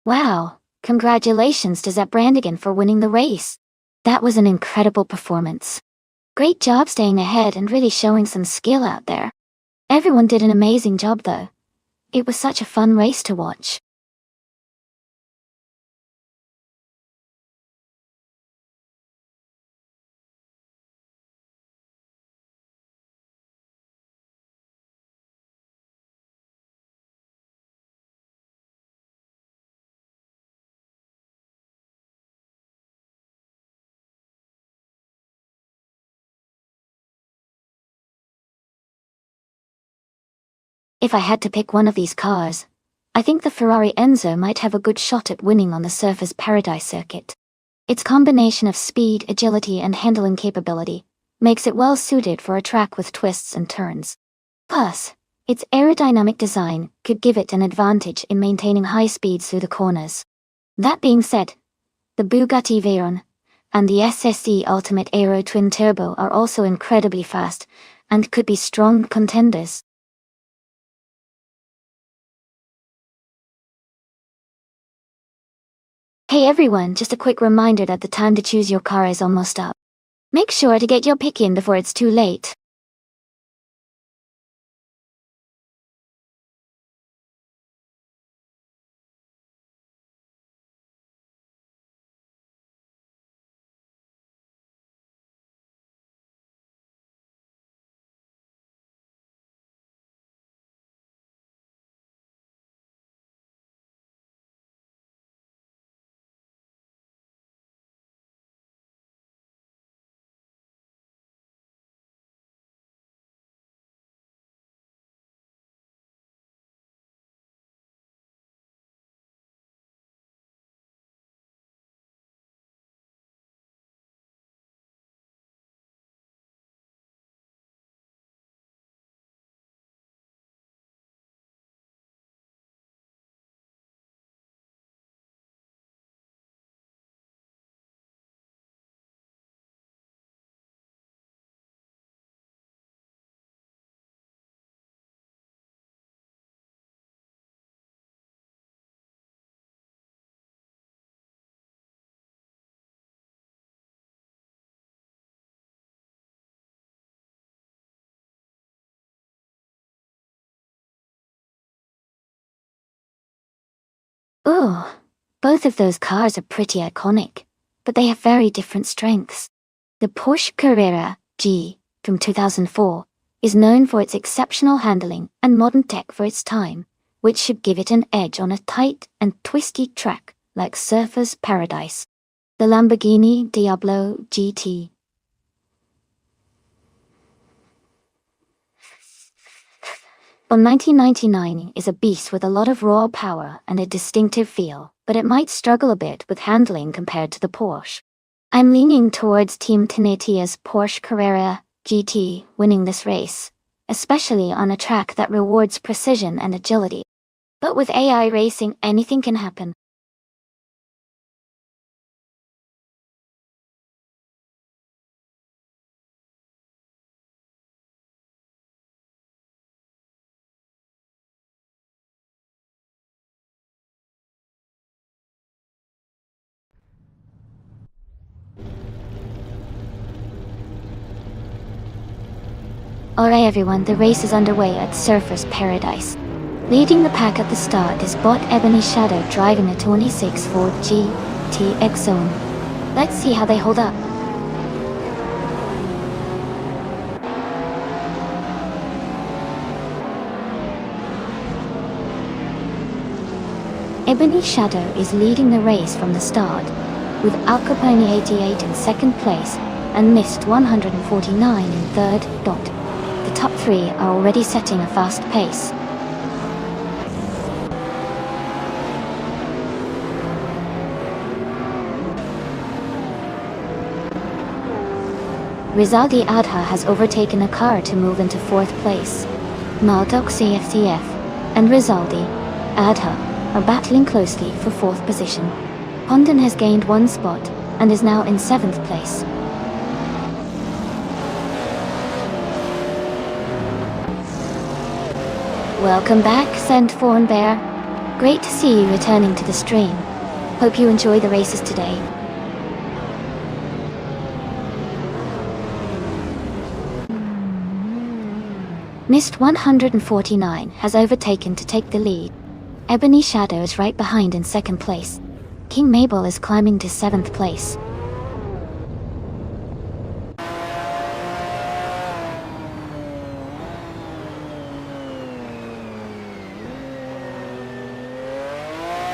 Wow, congratulations to Zep Brannigan for winning the race. That was an incredible performance. Great job staying ahead and really showing some skill out there. Everyone did an amazing job though. It was such a fun race to watch. If I had to pick one of these cars, I think the Ferrari Enzo might have a good shot at winning on the Surfers Paradise circuit. Its combination of speed, agility, and handling capability makes it well suited for a track with twists and turns. Plus, its aerodynamic design could give it an advantage in maintaining high speeds through the corners. That being said, the Bugatti Veyron and the SSE Ultimate Aero Twin Turbo are also incredibly fast and could be strong contenders. Hey everyone, just a quick reminder that the time to choose your car is almost up. Make sure to get your pick in before it's too late. Ooh, both of those cars are pretty iconic, but they have very different strengths. The Porsche Carrera G from 2004 is known for its exceptional handling and modern tech for its time, which should give it an edge on a tight and twisty track like Surfer's Paradise. The Lamborghini Diablo GT from 1999 is a beast with a lot of raw power and a distinctive feel, but it might struggle a bit with handling compared to the Porsche. I'm leaning towards Team Tenetia's Porsche Carrera GT winning this race, especially on a track that rewards precision and agility. But with AI racing, anything can happen. Alright everyone, the race is underway at Surfer's Paradise. Leading the pack at the start is Bot Ebony Shadow driving a 26 Ford GT Zone. Let's see how they hold up. Ebony Shadow is leading the race from the start, with Al Capone 88 in second place and Mist 149 in third. The top three are already setting a fast pace. Rizaldi Adha has overtaken a car to move into fourth place. Maldok CFCF and Rizaldi Adha are battling closely for fourth position. Condon has gained one spot and is now in seventh place. Welcome back, Saint Bear. Great to see you returning to the stream. Hope you enjoy the races today. Mist 149 has overtaken to take the lead. Ebony Shadow is right behind in second place. King Mabel is climbing to 7th place.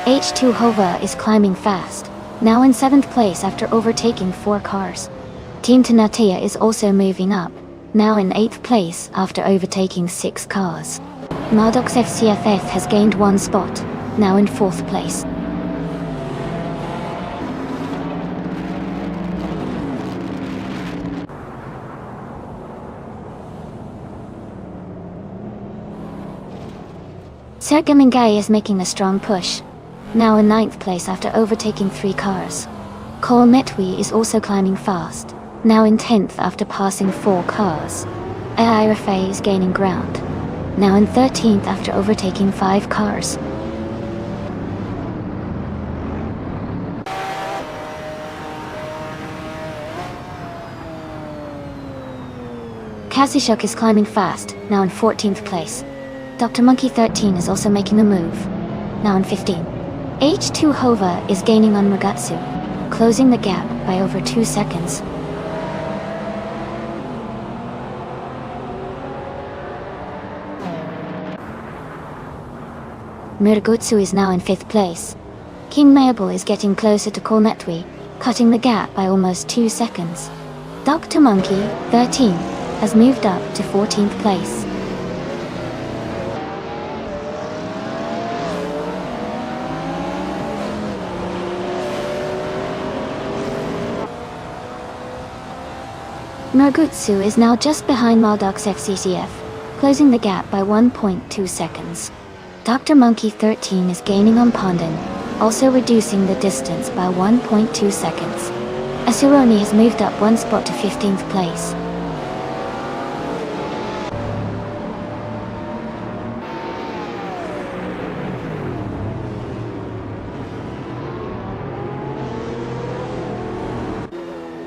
H2 Hova is climbing fast, now in 7th place after overtaking 4 cars. Team Tanatea is also moving up, now in 8th place after overtaking 6 cars. Mardox FCFF has gained 1 spot, now in 4th place. Sergamingay is making a strong push, now in 9th place after overtaking 3 cars. Cole Metwi is also climbing fast, now in 10th after passing 4 cars. Airafe is gaining ground, now in 13th after overtaking 5 cars. Kazishuk is climbing fast, now in 14th place. Dr. Monkey 13 is also making a move, now in 15th. H2 Hova is gaining on Mugatsu, closing the gap by over 2 seconds. Murgutsu is now in 5th place. King Mabel is getting closer to Kolmetwi, cutting the gap by almost 2 seconds. Dr. Monkey, 13, has moved up to 14th place. Murgutsu is now just behind Maldox FCCF, closing the gap by 1.2 seconds. Dr. Monkey 13 is gaining on Pondon, also reducing the distance by 1.2 seconds. Asuroni has moved up 1 spot to 15th place.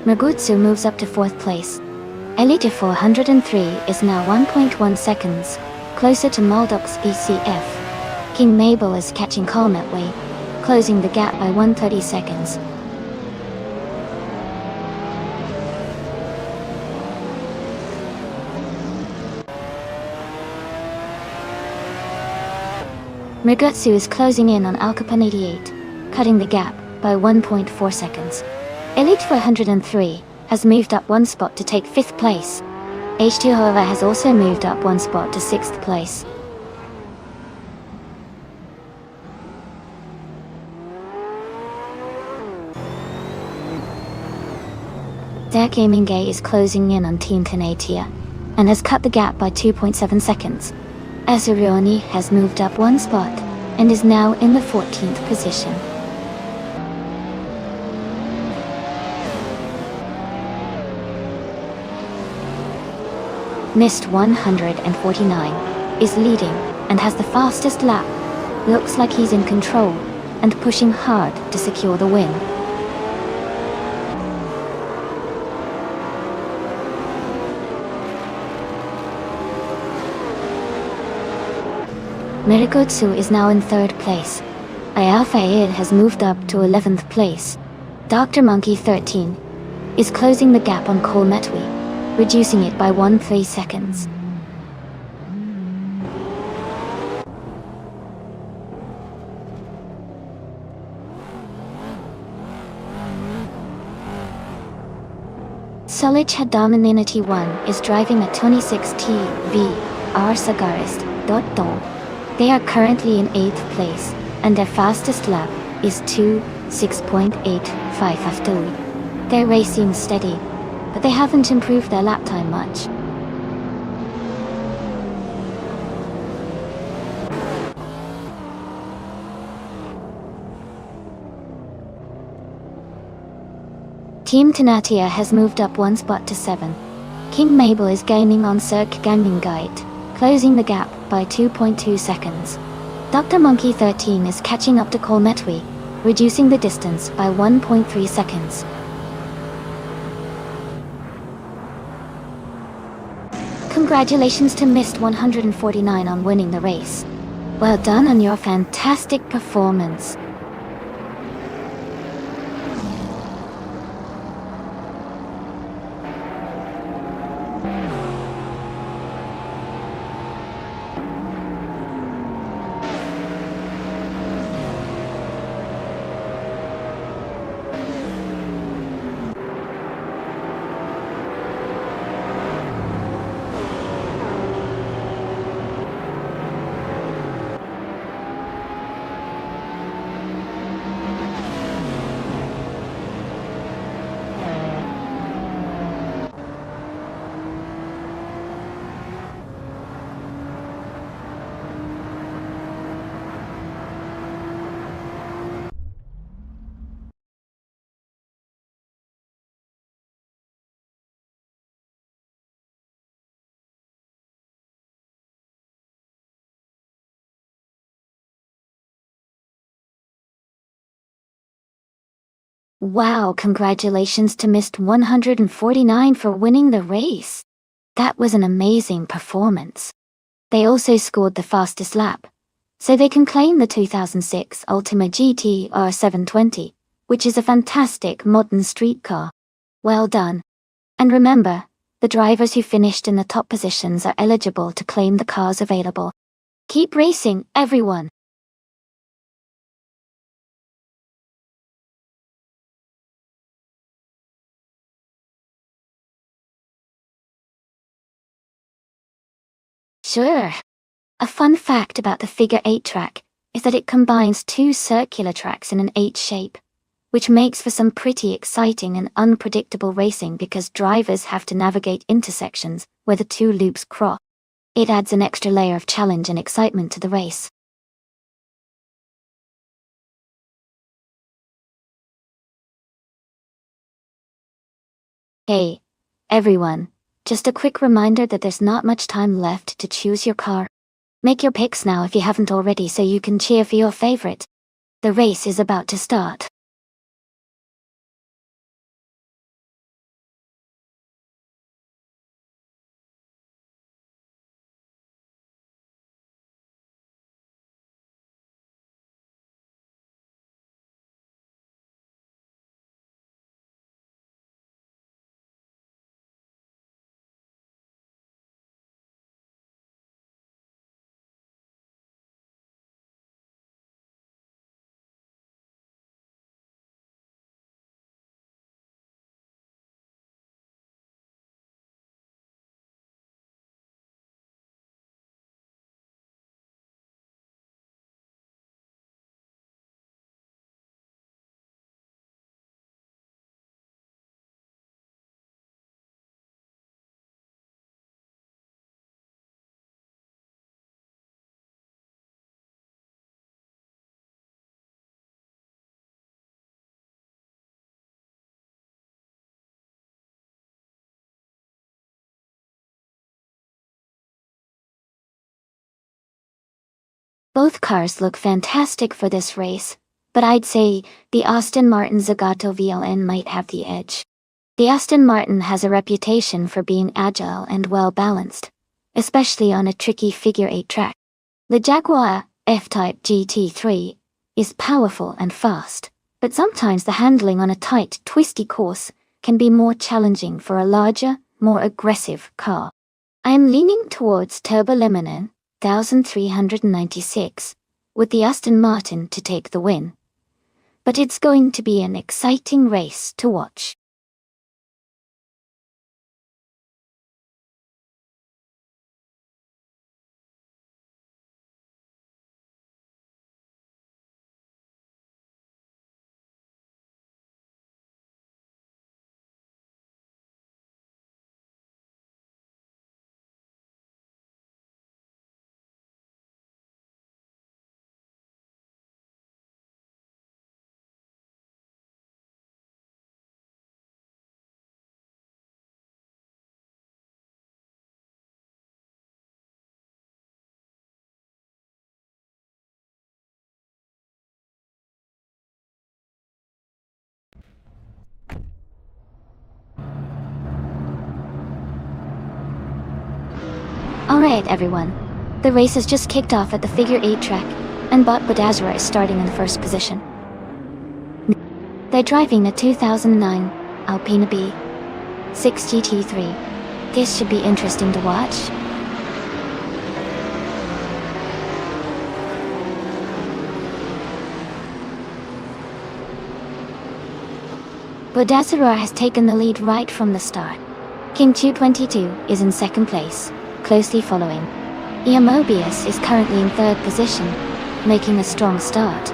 Murgutsu moves up to 4th place. Elite 403 is now 1.1 seconds, closer to Maldox BCF. King Mabel is catching Kalmetway, closing the gap by 130 seconds. Murgutsu is closing in on Alcapan 88, cutting the gap by 1.4 seconds. Elite 403 has moved up 1 spot to take 5th place. H2 however has also moved up 1 spot to 6th place. Sergamingay is closing in on Team Tanatea, and has cut the gap by 2.7 seconds. Azurioni has moved up 1 spot, and is now in the 14th position. Mist 149 is leading and has the fastest lap. Looks like he's in control and pushing hard to secure the win. Mirigutsu is now in 3rd place. Ayafaid has moved up to 11th place. Dr. Monkey 13 is closing the gap on Kolmetwi, reducing it by 1.3 seconds. Solich Dominity 1 is driving a 26TV R Sagarist. They are currently in 8th place, and their fastest lap is 2:6.85. Their race seems steady, but they haven't improved their lap time much. Team Tanatea has moved up 1 spot to 7. King Mabel is gaining on Sergamingay, closing the gap by 2.2 seconds. Dr. Monkey 13 is catching up to Colmetwi, reducing the distance by 1.3 seconds. Congratulations to Mist 149 on winning the race. Well done on your fantastic performance. Wow, congratulations to Mist 149 for winning the race. That was an amazing performance. They also scored the fastest lap, so they can claim the 2006 Ultima GT R720, which is a fantastic modern street car. Well done. And remember, the drivers who finished in the top positions are eligible to claim the cars available. Keep racing, everyone! Sure. A fun fact about the Figure 8 track is that it combines two circular tracks in an H shape, which makes for some pretty exciting and unpredictable racing because drivers have to navigate intersections where the two loops cross. It adds an extra layer of challenge and excitement to the race. Hey, everyone, just a quick reminder that there's not much time left to choose your car. Make your picks now if you haven't already so you can cheer for your favorite. The race is about to start. Both cars look fantastic for this race, but I'd say the Aston Martin Zagato VLN might have the edge. The Aston Martin has a reputation for being agile and well-balanced, especially on a tricky figure 8 track. The Jaguar F-Type GT3 is powerful and fast, but sometimes the handling on a tight, twisty course can be more challenging for a larger, more aggressive car. I am leaning towards Turbo Lemon 1396, with the Aston Martin to take the win. But it's going to be an exciting race to watch. Alright everyone, the race has just kicked off at the figure 8 track, and Bot Badazara is starting in the first position. They're driving a 2009 Alpina B6 GT3. This should be interesting to watch. Badazara has taken the lead right from the start. King 222 is in second place, closely following. Mobius is currently in third position, making a strong start.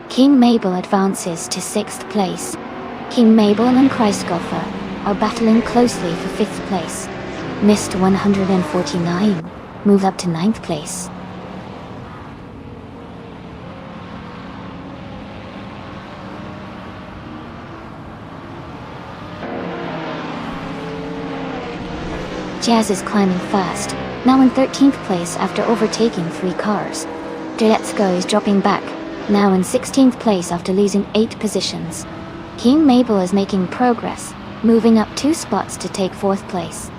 King Mabel advances to 6th place. King Mabel and Christopher are battling closely for 5th place. Mr. 149 move up to 9th place. Jazz is climbing fast, now in 13th place after overtaking 3 cars. Let's Go is dropping back, now in 16th place after losing 8 positions. King Mabel is making progress, moving up 2 spots to take 4th place.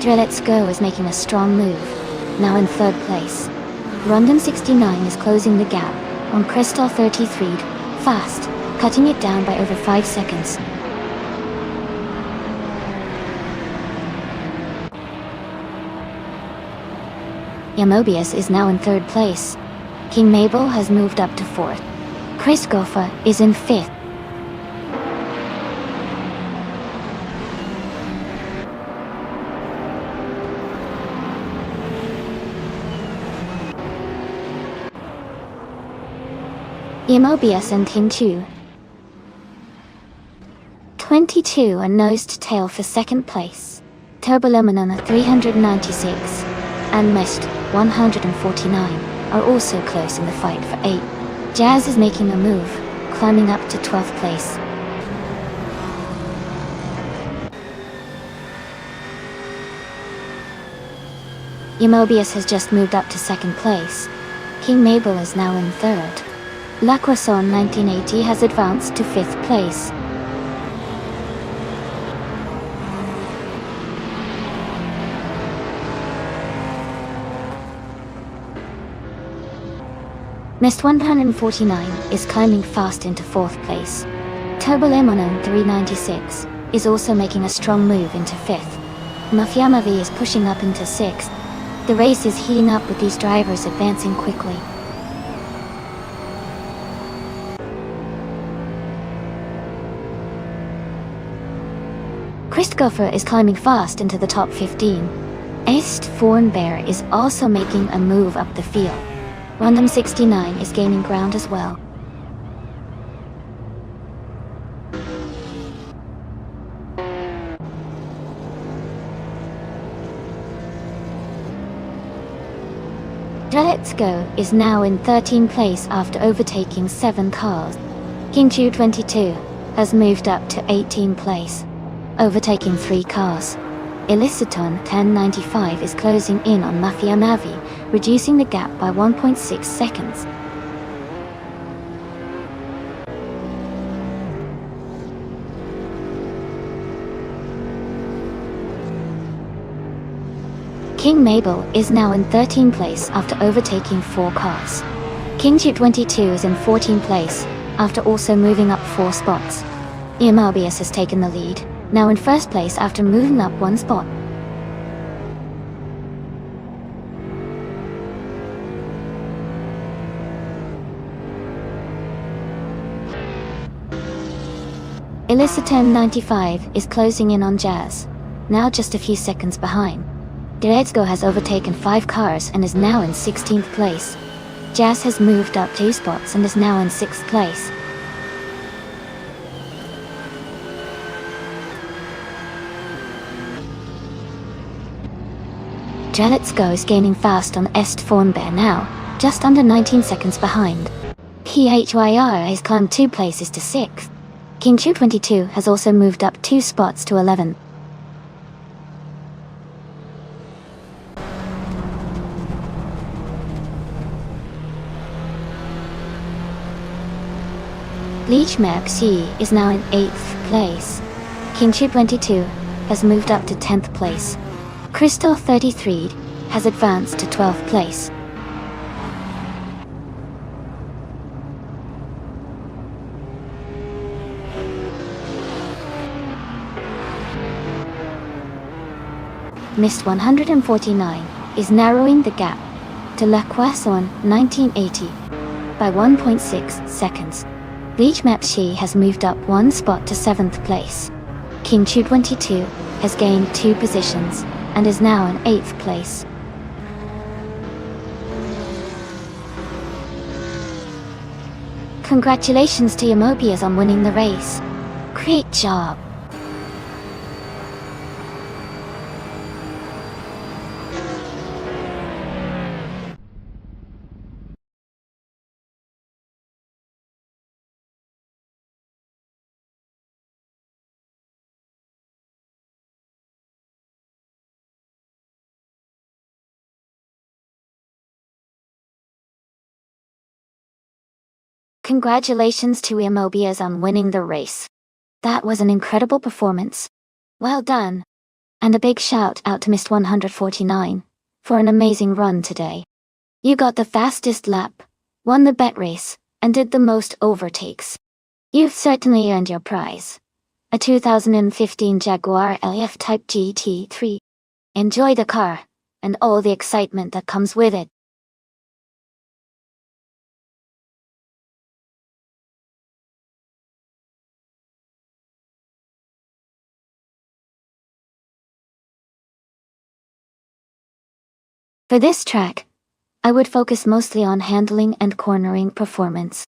Let's Go is making a strong move, now in 3rd place. Rondon 69 is closing the gap on Crystal 33, fast, cutting it down by over 5 seconds. Mobius is now in 3rd place. King Mabel has moved up to 4th. Chris Goffer is in 5th. Mobius and King 222 are nose to tail for 2nd place. Turboluminon 396 and Mist 149 are also close in the fight for 8. Jazz is making a move, climbing up to 12th place. Mobius has just moved up to 2nd place. King Mabel is now in 3rd. La Croissant 1980 has advanced to 5th place. Mist 149 is climbing fast into 4th place. Turboluminon 396 is also making a strong move into 5th. Mafiamavi is pushing up into 6th. The race is heating up with these drivers advancing quickly. Christopher is climbing fast into the top 15. Est Fornbear is also making a move up the field. Random 69 is gaining ground as well. Let's Go is now in 13th place after overtaking 7 cars. King 222 has moved up to 18th place, overtaking 3 cars. Eliciton 1095 is closing in on Mafia Mavi, reducing the gap by 1.6 seconds. King Mabel is now in 13th place after overtaking 4 cars. King 222 is in 14th place after also moving up 4 spots. Mobius has taken the lead, now in 1st place after moving up 1 spot. Eliciton 95 is closing in on Jazz, now just a few seconds behind. Let's Go has overtaken 5 cars and is now in 16th place. Jazz has moved up 2 spots and is now in 6th place. Let's Go is gaining fast on Est Fornbear now, just under 19 seconds behind. PHYR has climbed 2 places to 6th. King 222 has also moved up 2 spots to 11th. Reach Maxi is now in 8th place. Kinchu 22 has moved up to 10th place. Crystal 33 has advanced to 12th place. Mist 149 is narrowing the gap to La Croissant 1980 by 1.6 seconds. Reach Maxi has moved up 1 spot to 7th place. Kinchu 22 has gained 2 positions and is now in 8th place. Congratulations to Yamobias on winning the race. Great job! Congratulations to Yamobias on winning the race. That was an incredible performance. Well done! And a big shout out to Mist 149 for an amazing run today. You got the fastest lap, won the bet race, and did the most overtakes. You've certainly earned your prize. A 2015 Jaguar LF Type GT3. Enjoy the car, and all the excitement that comes with it. For this track, I would focus mostly on handling and cornering performance.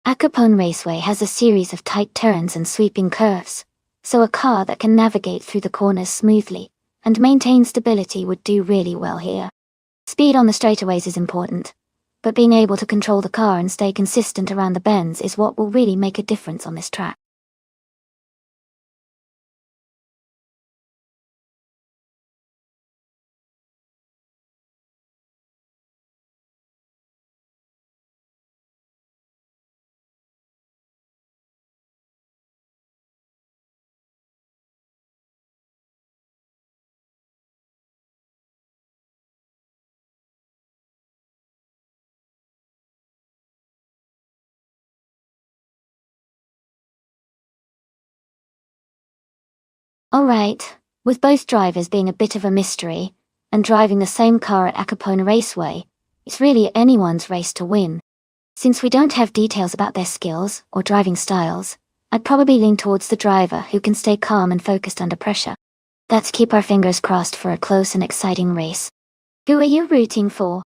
Acapone Raceway has a series of tight turns and sweeping curves, so a car that can navigate through the corners smoothly and maintain stability would do really well here. Speed on the straightaways is important, but being able to control the car and stay consistent around the bends is what will really make a difference on this track. Alright, with both drivers being a bit of a mystery, and driving the same car at Acapone Raceway, it's really anyone's race to win. Since we don't have details about their skills or driving styles, I'd probably lean towards the driver who can stay calm and focused under pressure. Let's keep our fingers crossed for a close and exciting race. Who are you rooting for?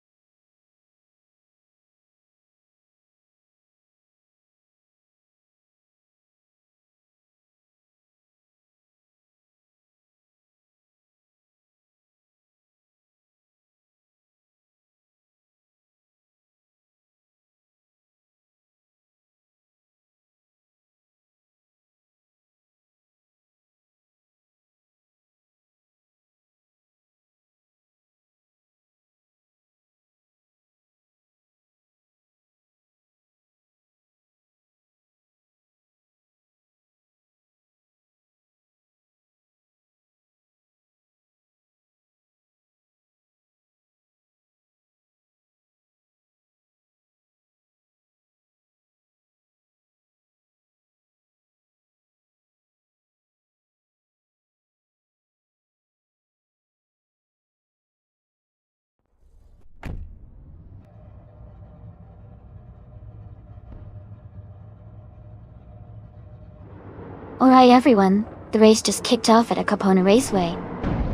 Alright everyone, the race just kicked off at Acapone Raceway.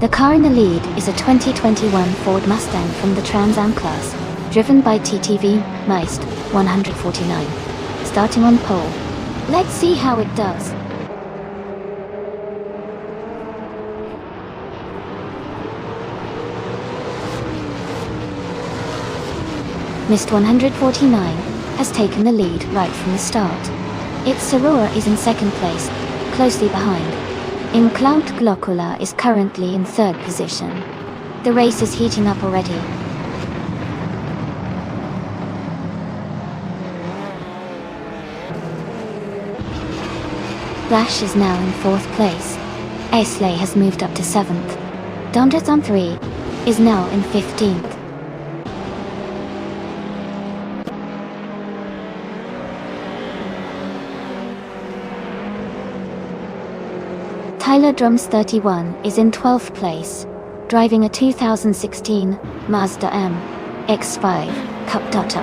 The car in the lead is a 2021 Ford Mustang from the Trans Am class, driven by TTV Mist 149. Starting on pole. Let's see how it does. Mist 149 has taken the lead right from the start. Its Sarora is in 2nd place, closely behind. Inclout Glocula is currently in 3rd position. The race is heating up already. Flash is now in 4th place. Aisley has moved up to 7th. Dondet on 3 is now in 15th. Tyler Drums 31 is in 12th place, driving a 2016 Mazda MX-5 Cup Dota.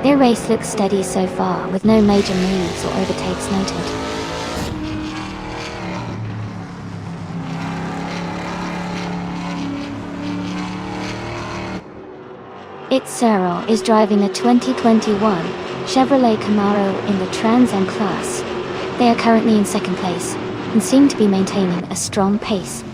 Their race looks steady so far, with no major moves or overtakes noted. Itzero is driving a 2021 Chevrolet Camaro in the Trans Am class. They are currently in 2nd place and seem to be maintaining a strong pace.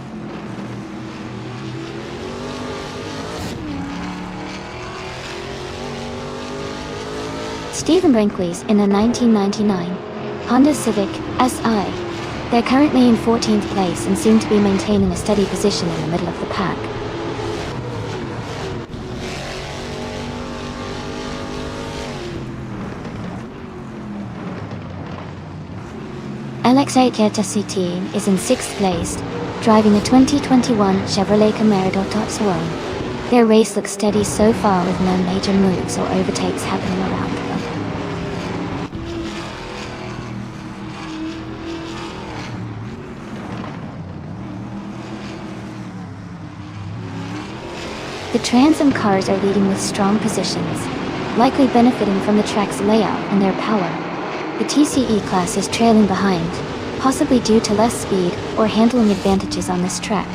Stephen Brinkley's in a 1999 Honda Civic SI. They're currently in 14th place and seem to be maintaining a steady position in the middle of the pack. LX8 Yeta is in 6th place, driving a 2021 Chevrolet Camaro Dotazone. Their race looks steady so far, with no major moves or overtakes happening around them. The Trans Am cars are leading with strong positions, likely benefiting from the track's layout and their power. The TCE class is trailing behind, possibly due to less speed or handling advantages on this track.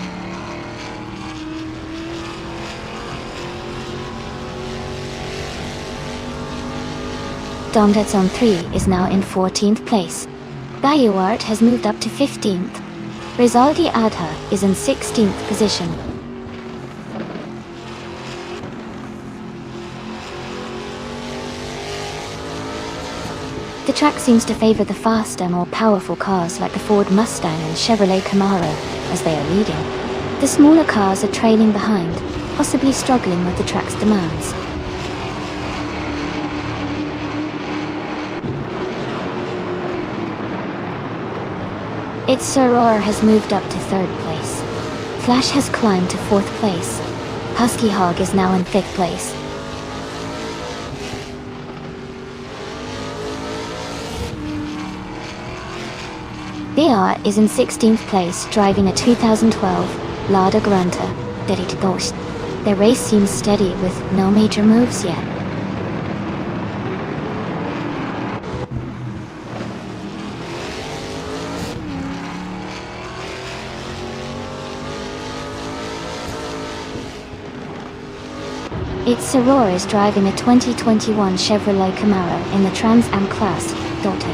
Dondet Zone 3 is now in 14th place. Bayouart has moved up to 15th. Rizaldi Adha is in 16th position. The track seems to favor the faster, more powerful cars like the Ford Mustang and Chevrolet Camaro, as they are leading. The smaller cars are trailing behind, possibly struggling with the track's demands. Itzeror has moved up to 3rd place. Flash has climbed to 4th place. Husky Hog is now in 5th place. BR is in 16th place, driving a 2012 Lada Granta Dedicados. Their race seems steady with no major moves yet. Itzeror is driving a 2021 Chevrolet Camaro in the Trans Am class, Dota.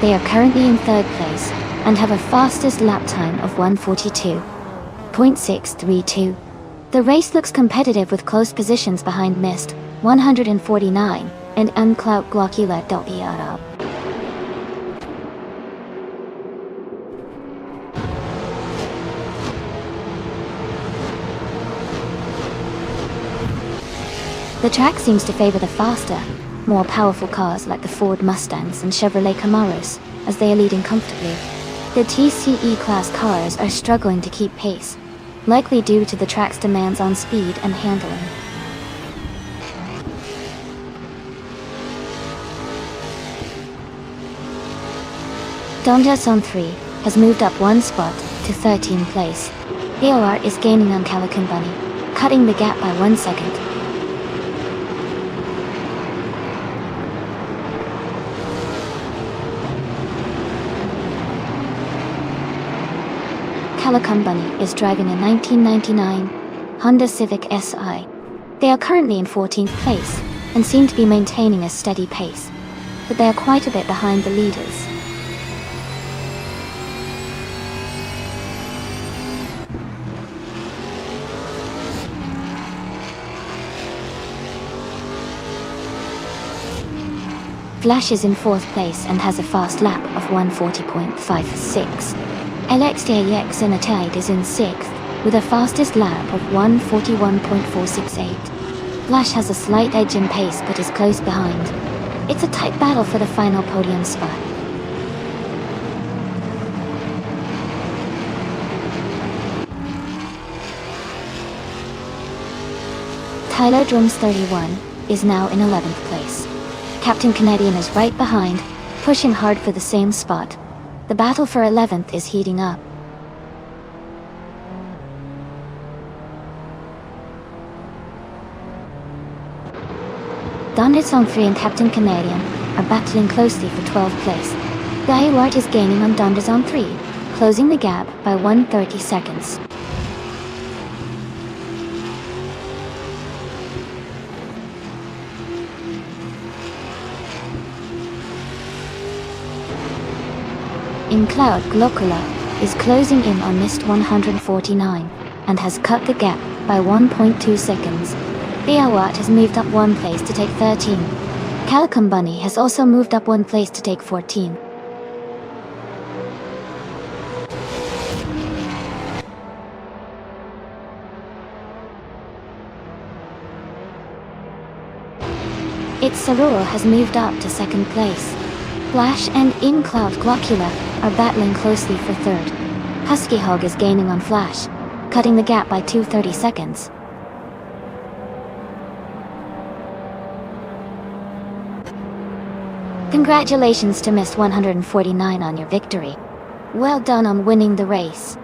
They are currently in 3rd place and have a fastest lap time of 1:42.632. The race looks competitive with close positions behind Mist 149 and Uncloud Guacula Arab. The track seems to favor the faster, more powerful cars like the Ford Mustangs and Chevrolet Camaros, as they are leading comfortably. The TCE class cars are struggling to keep pace, likely due to the track's demands on speed and handling. Dondet Zone 3 has moved up 1 spot to 13th place. AOR is gaining on Calican Bunny, cutting the gap by 1 second. Calican Bunny is driving a 1999 Honda Civic SI. They are currently in 14th place and seem to be maintaining a steady pace, but they are quite a bit behind the leaders. Flash is in 4th place and has a fast lap of 1:40.56. LXDAX Inatide is in 6th, with a fastest lap of 1:41.468. Flash has a slight edge in pace but is close behind. It's a tight battle for the final podium spot. Kylodrome's 31 is now in 11th place. Captain Canadian is right behind, pushing hard for the same spot. The battle for 11th is heating up. Dondersong 3 and Captain Canadian are battling closely for 12th place. Gaiwart is gaining on Dondersong 3, closing the gap by 130 seconds. In Cloud, Glocula is closing in on Mist 149 and has cut the gap by 1.2 seconds. Biawat has moved up 1 place to take 13. Calicum Bunny has also moved up 1 place to take 14. Its Sarul has moved up to 2nd place. Flash and In Cloud Glocula are battling closely for 3rd. Husky Hog is gaining on Flash, cutting the gap by 230 seconds. Congratulations to Mist 149 on your victory. Well done on winning the race.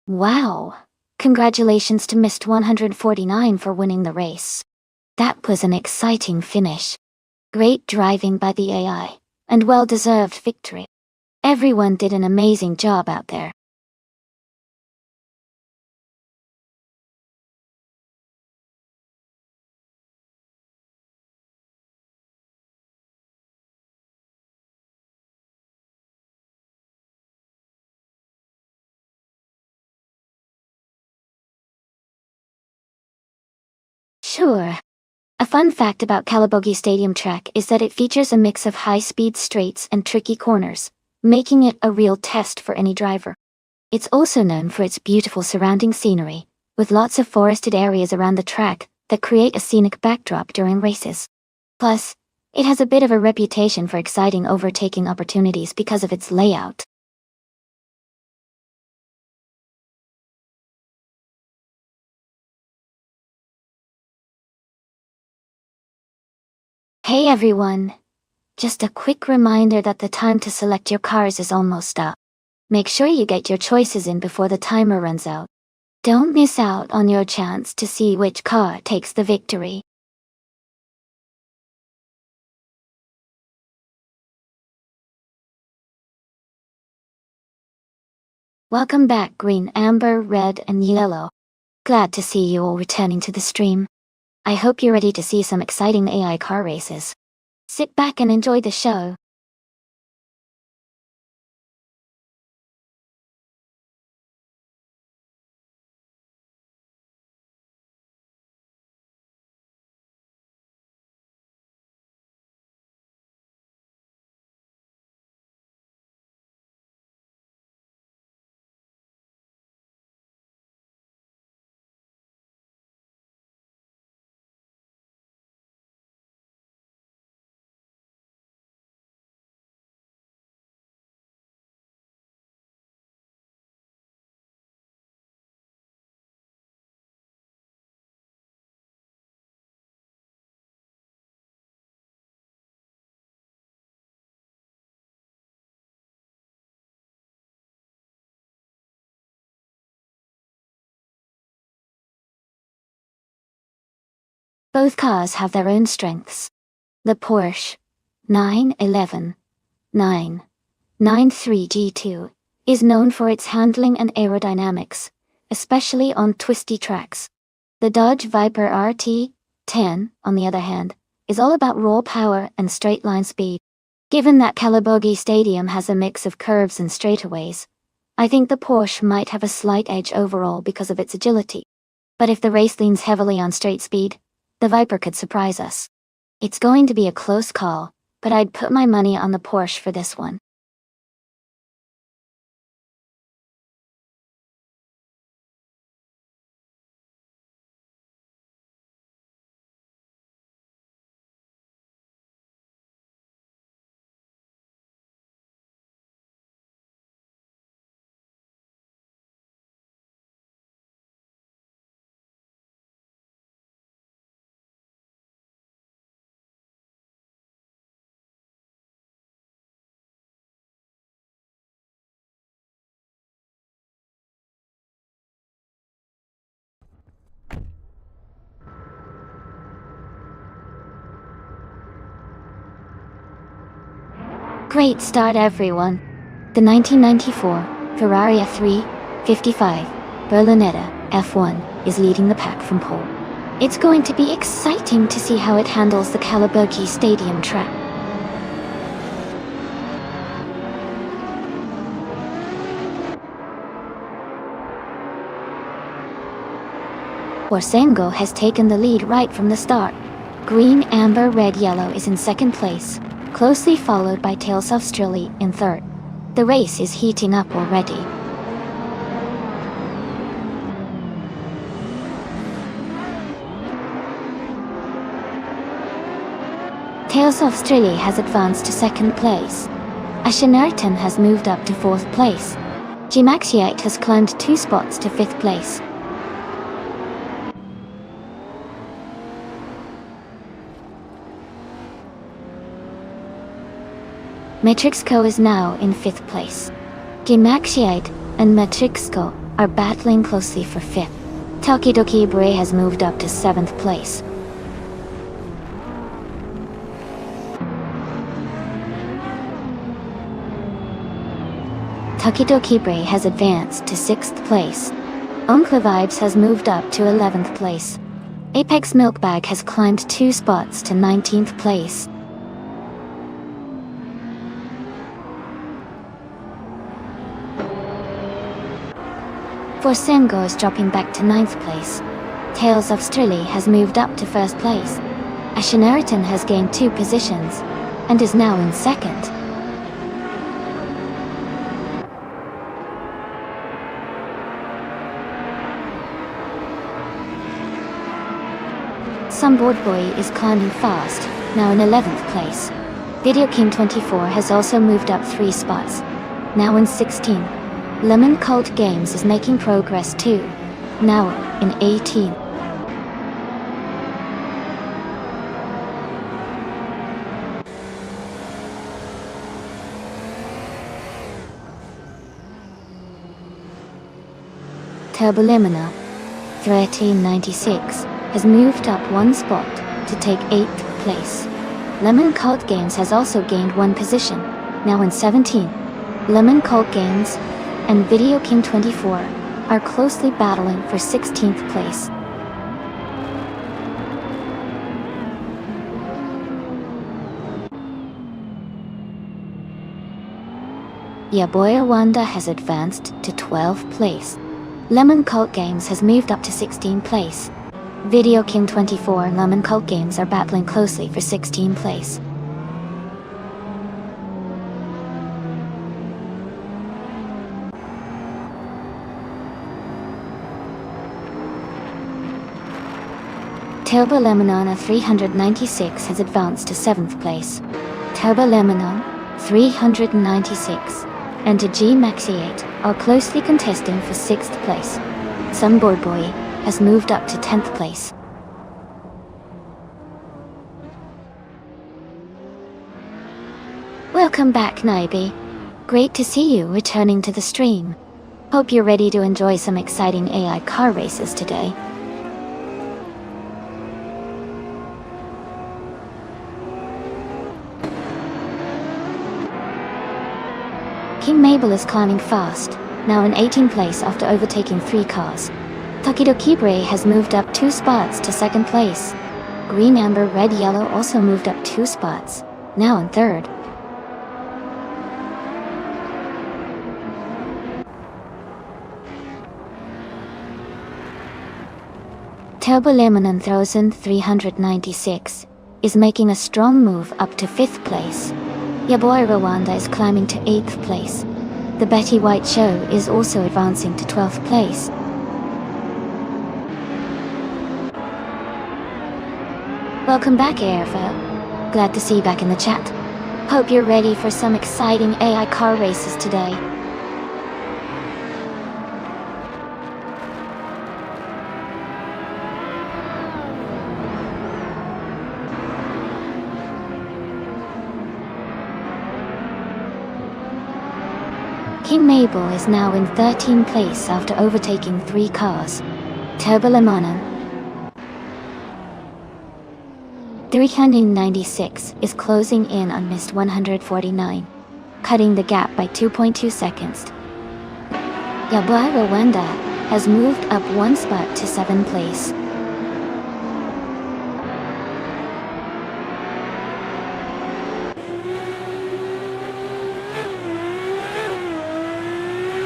Wow! Congratulations to Mist 149 for winning the race. That was an exciting finish. Great driving by the AI, and well-deserved victory. Everyone did an amazing job out there. Sure. A fun fact about Calabogie Stadium track is that it features a mix of high-speed straights and tricky corners, making it a real test for any driver. It's also known for its beautiful surrounding scenery, with lots of forested areas around the track that create a scenic backdrop during races. Plus, it has a bit of a reputation for exciting overtaking opportunities because of its layout. Hey everyone! Just a quick reminder that the time to select your cars is almost up. Make sure you get your choices in before the timer runs out. Don't miss out on your chance to see which car takes the victory. Welcome back, green, amber, red, and yellow. Glad to see you all returning to the stream. I hope you're ready to see some exciting AI car races. Sit back and enjoy the show. Both cars have their own strengths. The Porsche 911, 9, 93G2 is known for its handling and aerodynamics, especially on twisty tracks. The Dodge Viper RT10, on the other hand, is all about raw power and straight-line speed. Given that Calabogie Stadium has a mix of curves and straightaways, I think the Porsche might have a slight edge overall because of its agility. But if the race leans heavily on straight speed, the Viper could surprise us. It's going to be a close call, but I'd put my money on the Porsche for this one. Great start, everyone. The 1994 Ferrari F355 Berlinetta F1 is leading the pack from pole. It's going to be exciting to see how it handles the Calabogie Stadium track. Borsengo has taken the lead right from the start. Green, amber, red, yellow is in second place, closely followed by Tales of Strilly in third. The race is heating up already. Tales of Strilly has advanced to second place. Ashenerton has moved up to fourth place. Gimaxiate has climbed 2 spots to fifth place. Matrixco is now in 5th place. Gimaxiate and Matrixco are battling closely for 5th. Takidoki Bre has moved up to 7th place. Takidoki Bre has advanced to 6th place. Oncle Vibes has moved up to 11th place. Apex Milkbag has climbed 2 spots to 19th place. Borsengo is dropping back to 9th place. Tales of Strilly has moved up to 1st place. Ashenerton has gained 2 positions, and is now in 2nd. Some Board Boy is climbing fast, now in 11th place. Video King 24 has also moved up 3 spots, now in 16th. Lemon Cult Games is making progress too, now in 18. Turbolimina 1396 has moved up 1 spot to take 8th place. Lemon Cult Games has also gained 1 position, now in 17. Lemon Cult Games and Video King 24 are closely battling for 16th place. Yaboya Wanda has advanced to 12th place. Lemon Cult Games has moved up to 16th place. Video King 24 and Lemon Cult Games are battling closely for 16th place. Turbo Lemonana 396 has advanced to 7th place. Turbo Lemonon 396 and Gimaxiate are closely contesting for 6th place. Sunboard Boy has moved up to 10th place. Welcome back, Naibi. Great to see you returning to the stream. Hope you're ready to enjoy some exciting AI car races today. King Mabel is climbing fast, now in 18th place after overtaking 3 cars. Tokidokibre has moved up 2 spots to 2nd place. Green, Amber, Red, Yellow also moved up 2 spots, now in 3rd. Turbo Lemon 1396 is making a strong move up to 5th place. Your boy Rwanda is climbing to 8th place. The Betty White Show is also advancing to 12th place. Welcome back, Airfo. Glad to see you back in the chat. Hope you're ready for some exciting AI car races today. King Mabel is now in 13th place after overtaking 3 cars. Turbo Lemon 396 is closing in on missed 149, cutting the gap by 2.2 seconds. Yaboy Rwanda has moved up 1 spot to 7th place.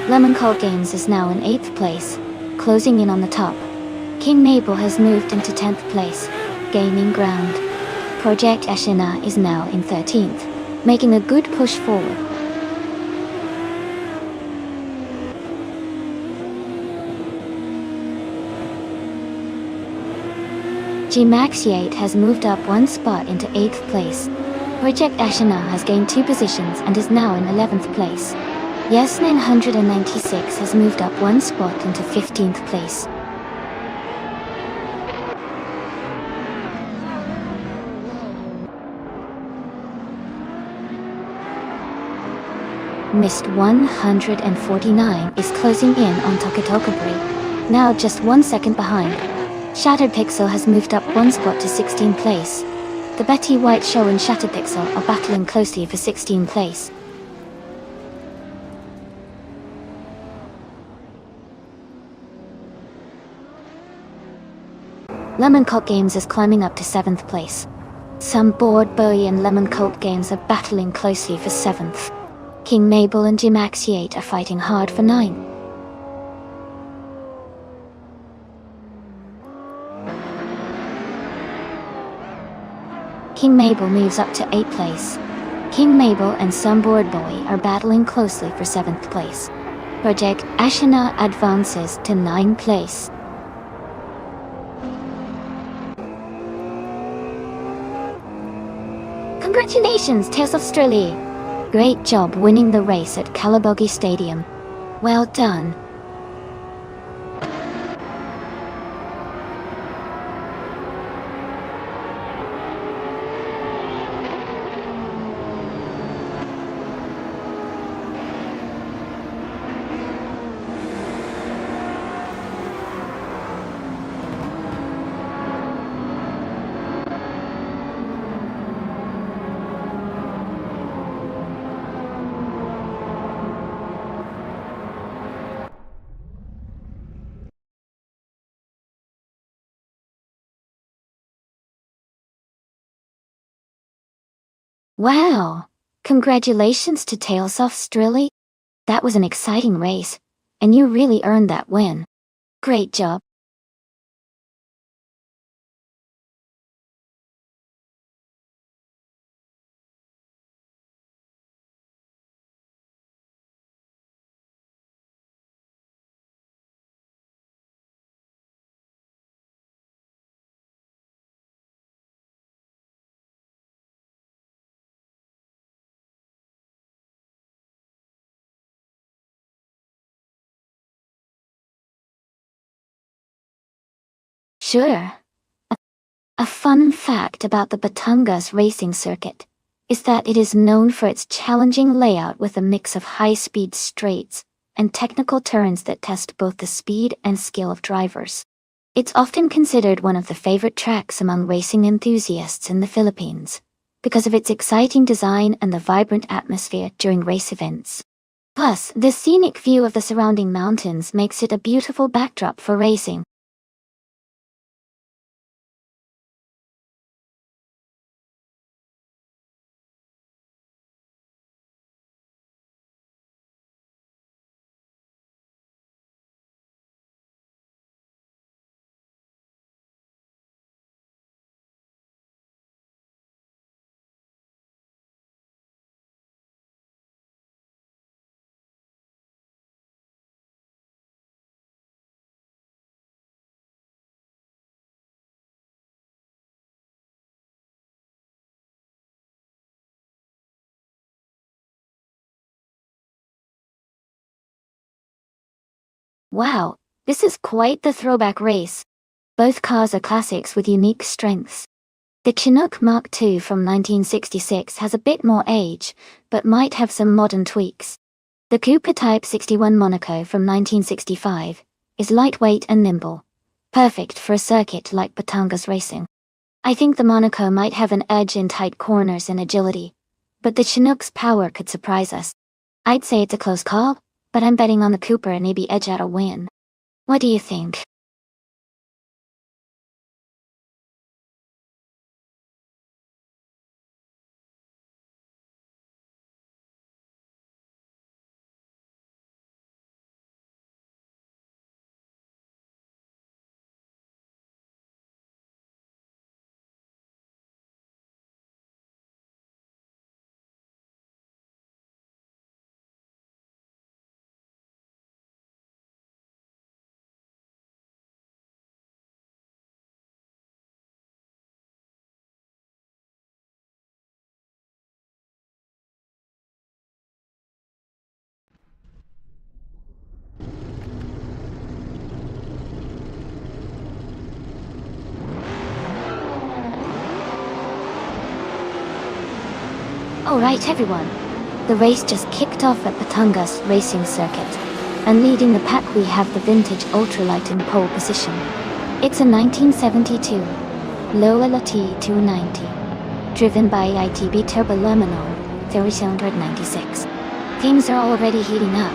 Lemon Cult Games is now in 8th place, closing in on the top. King Mabel has moved into 10th place, gaining ground. Project Ashina is now in 13th, making a good push forward. Gmaxiate has moved up 1 spot into 8th place. Project Ashina has gained 2 positions and is now in 11th place. Yes 996 has moved up 1 spot into 15th place. Missed 149 is closing in on Tokitokabri, now just 1 second behind. Shattered Pixel has moved up 1 spot to 16th place. The Betty White Show and Shattered Pixel are battling closely for 16th place. Lemon Cult Games is climbing up to 7th place. Some Board Bowie and Lemon Cult Games are battling closely for 7th. King Mabel and Gmaxiate are fighting hard for 9. King Mabel moves up to 8th place. King Mabel and some Board Bowie are battling closely for 7th place. Project Ashina advances to 9th place. Congratulations, Tales of Australia! Great job winning the race at Calabogie Stadium. Well done. Wow! Congratulations to Tales of Australia. That was an exciting race, and you really earned that win. Great job. Sure. A fun fact about the Batangas racing circuit is that it is known for its challenging layout with a mix of high-speed straights and technical turns that test both the speed and skill of drivers. It's often considered one of the favorite tracks among racing enthusiasts in the Philippines because of its exciting design and the vibrant atmosphere during race events. Plus, the scenic view of the surrounding mountains makes it a beautiful backdrop for racing. Wow, this is quite the throwback race. Both cars are classics with unique strengths. The Chinook Mark II from 1966 has a bit more age, but might have some modern tweaks. The Cooper Type 61 Monaco from 1965 is lightweight and nimble, perfect for a circuit like Batangas racing. I think the Monaco might have an edge in tight corners and agility, but the Chinook's power could surprise us. I'd say it's a close call, but I'm betting on the Cooper and maybe edge out a win. What do you think? Alright everyone, the race just kicked off at Batangas Racing Circuit, and leading the pack we have the vintage ultralight in pole position. It's a 1972 Lola Lati 290, driven by ITB Turbo Lebanon 396. Things are already heating up.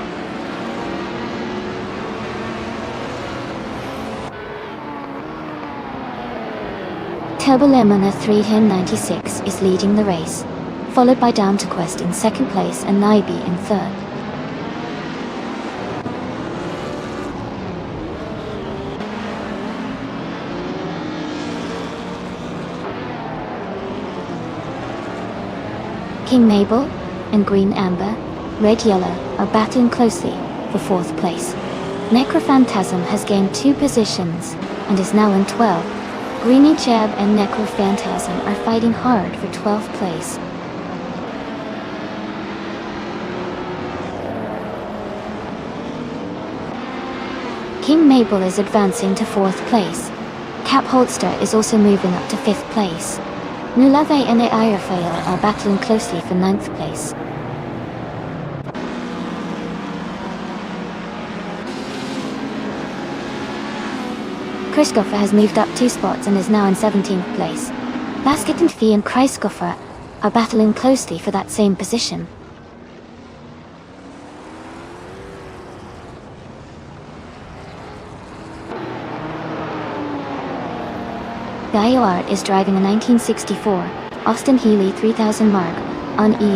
Turbo Lemon 396 is leading the race, followed by Down to Quest in second place and Naibi in third. King Mabel and Green Amber, Red Yellow are battling closely for fourth place. Necrophantasm has gained 2 positions and is now in 12. Greeny Jab and Necrophantasm are fighting hard for 12th place. King Mabel is advancing to 4th place. Cap Holster is also moving up to 5th place. Nulave and Ayerfail are battling closely for 9th place. Christopher has moved up 2 spots and is now in 17th place. Basket and Fee and Christopher are battling closely for that same position. Dio Art is driving a 1964 Austin Healey 3000 Mark on E.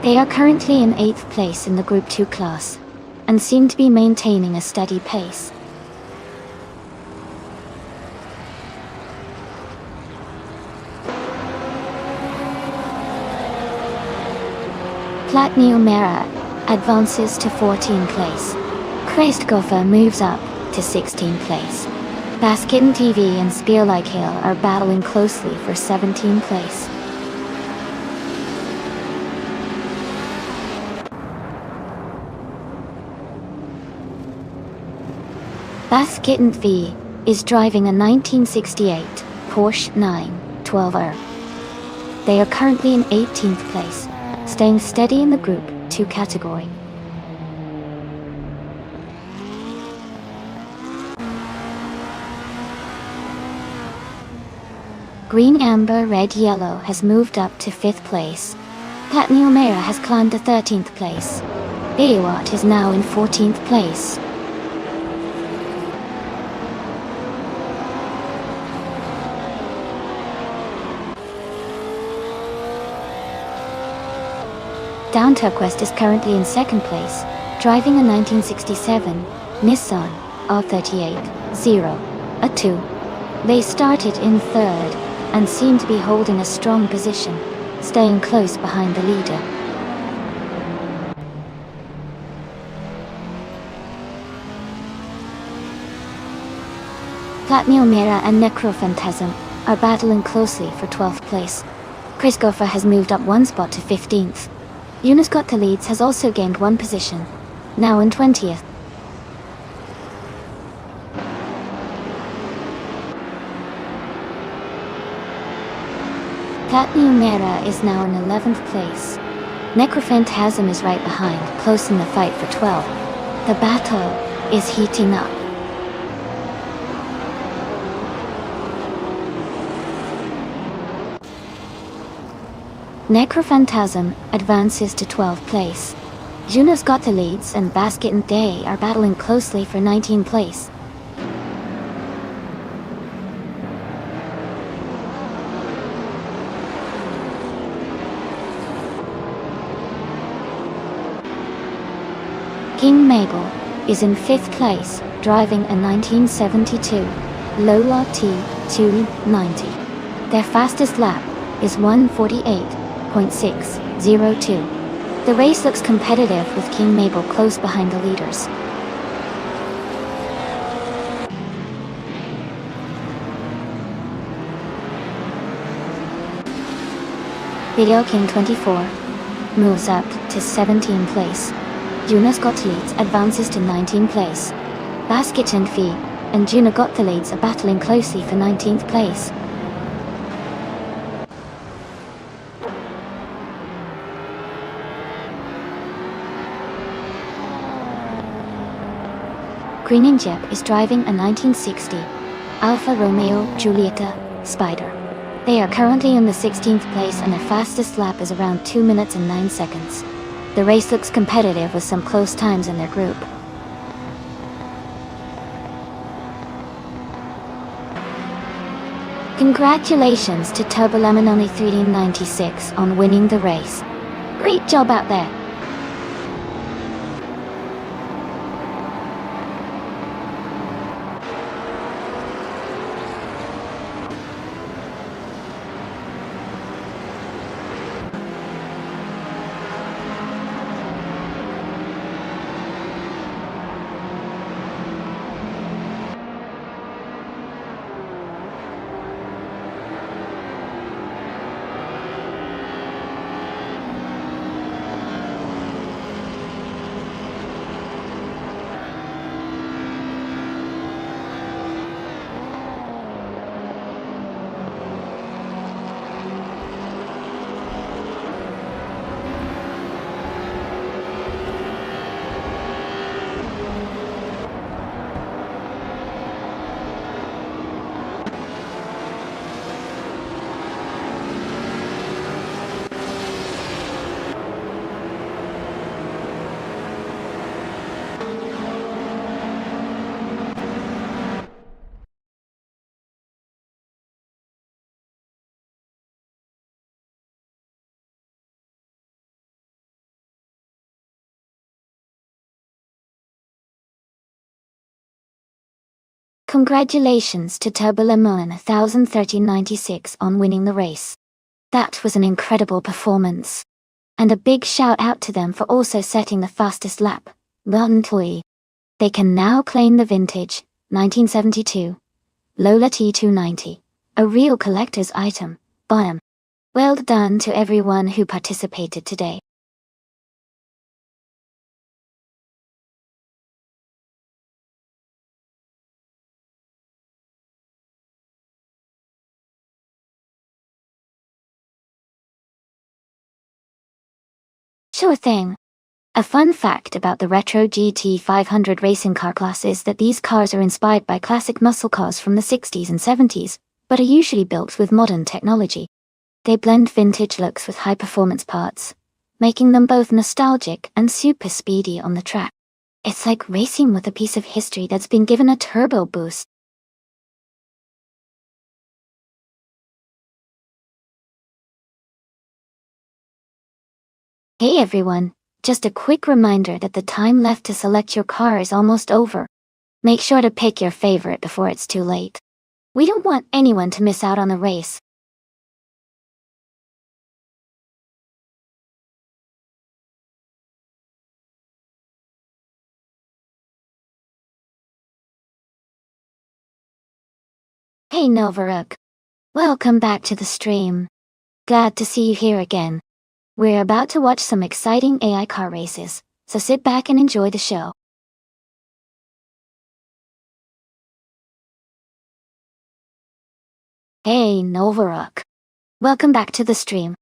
They are currently in 8th place in the Group 2 class, and seem to be maintaining a steady pace. Platneo Mera advances to 14th place. Christopher moves up to 16th place. Basket and TV and Spear Like Hail are battling closely for 17th place. Basket and V is driving a 1968 Porsche 912R. They are currently in 18th place, staying steady in the Group 2 category. Green Amber Red Yellow has moved up to 5th place. Platneo Mera has climbed to 13th place. Ayotte is now in 14th place. Down Turquest is currently in 2nd place, driving a 1967 Nissan R38-0, They started in 3rd, and seem to be holding a strong position, staying close behind the leader. Platneomera and Necrophantasm are battling closely for 12th place. Chris Goffer has moved up 1 spot to 15th. Yunus Leeds has also gained 1 position, now in 20th. Platneomera is now in 11th place. Necrophantasm is right behind, close in the fight for 12. The battle is heating up. Necrophantasm advances to 12th place. Yunus Leeds and Basket and Day are battling closely for 19th place. King Mabel is in 5th place, driving a 1972 Lola T290. Their fastest lap is 1:48.602. The race looks competitive with King Mabel close behind the leaders. Video King 24 moves up to 17th place. Yunus Leeds advances to 19th place. Basket and Fee and Juna Leeds are battling closely for 19th place. Green Jep is driving a 1960 Alfa Romeo Giulietta Spider. They are currently in the 16th place and their fastest lap is around 2 minutes and 9 seconds. The race looks competitive with some close times in their group. Congratulations to Turbolaminoni 396 on winning the race. Great job out there! Congratulations to Turbolemon 103096 on winning the race. That was an incredible performance. And a big shout out to them for also setting the fastest lap. Well done. They can now claim the vintage 1972 Lola T290, a real collector's item. Bam! Well done to everyone who participated today. Sure thing. A fun fact about the retro GT500 racing car class is that these cars are inspired by classic muscle cars from the 60s and 70s, but are usually built with modern technology. They blend vintage looks with high-performance parts, making them both nostalgic and super speedy on the track. It's like racing with a piece of history that's been given a turbo boost. Hey everyone, just a quick reminder that the time left to select your car is almost over. Make sure to pick your favorite before it's too late. We don't want anyone to miss out on the race. Hey Novaruk. Welcome back to the stream. Glad to see you here again. We're about to watch some exciting AI car races, so sit back and enjoy the show. Hey Novaruk. Welcome back to the stream.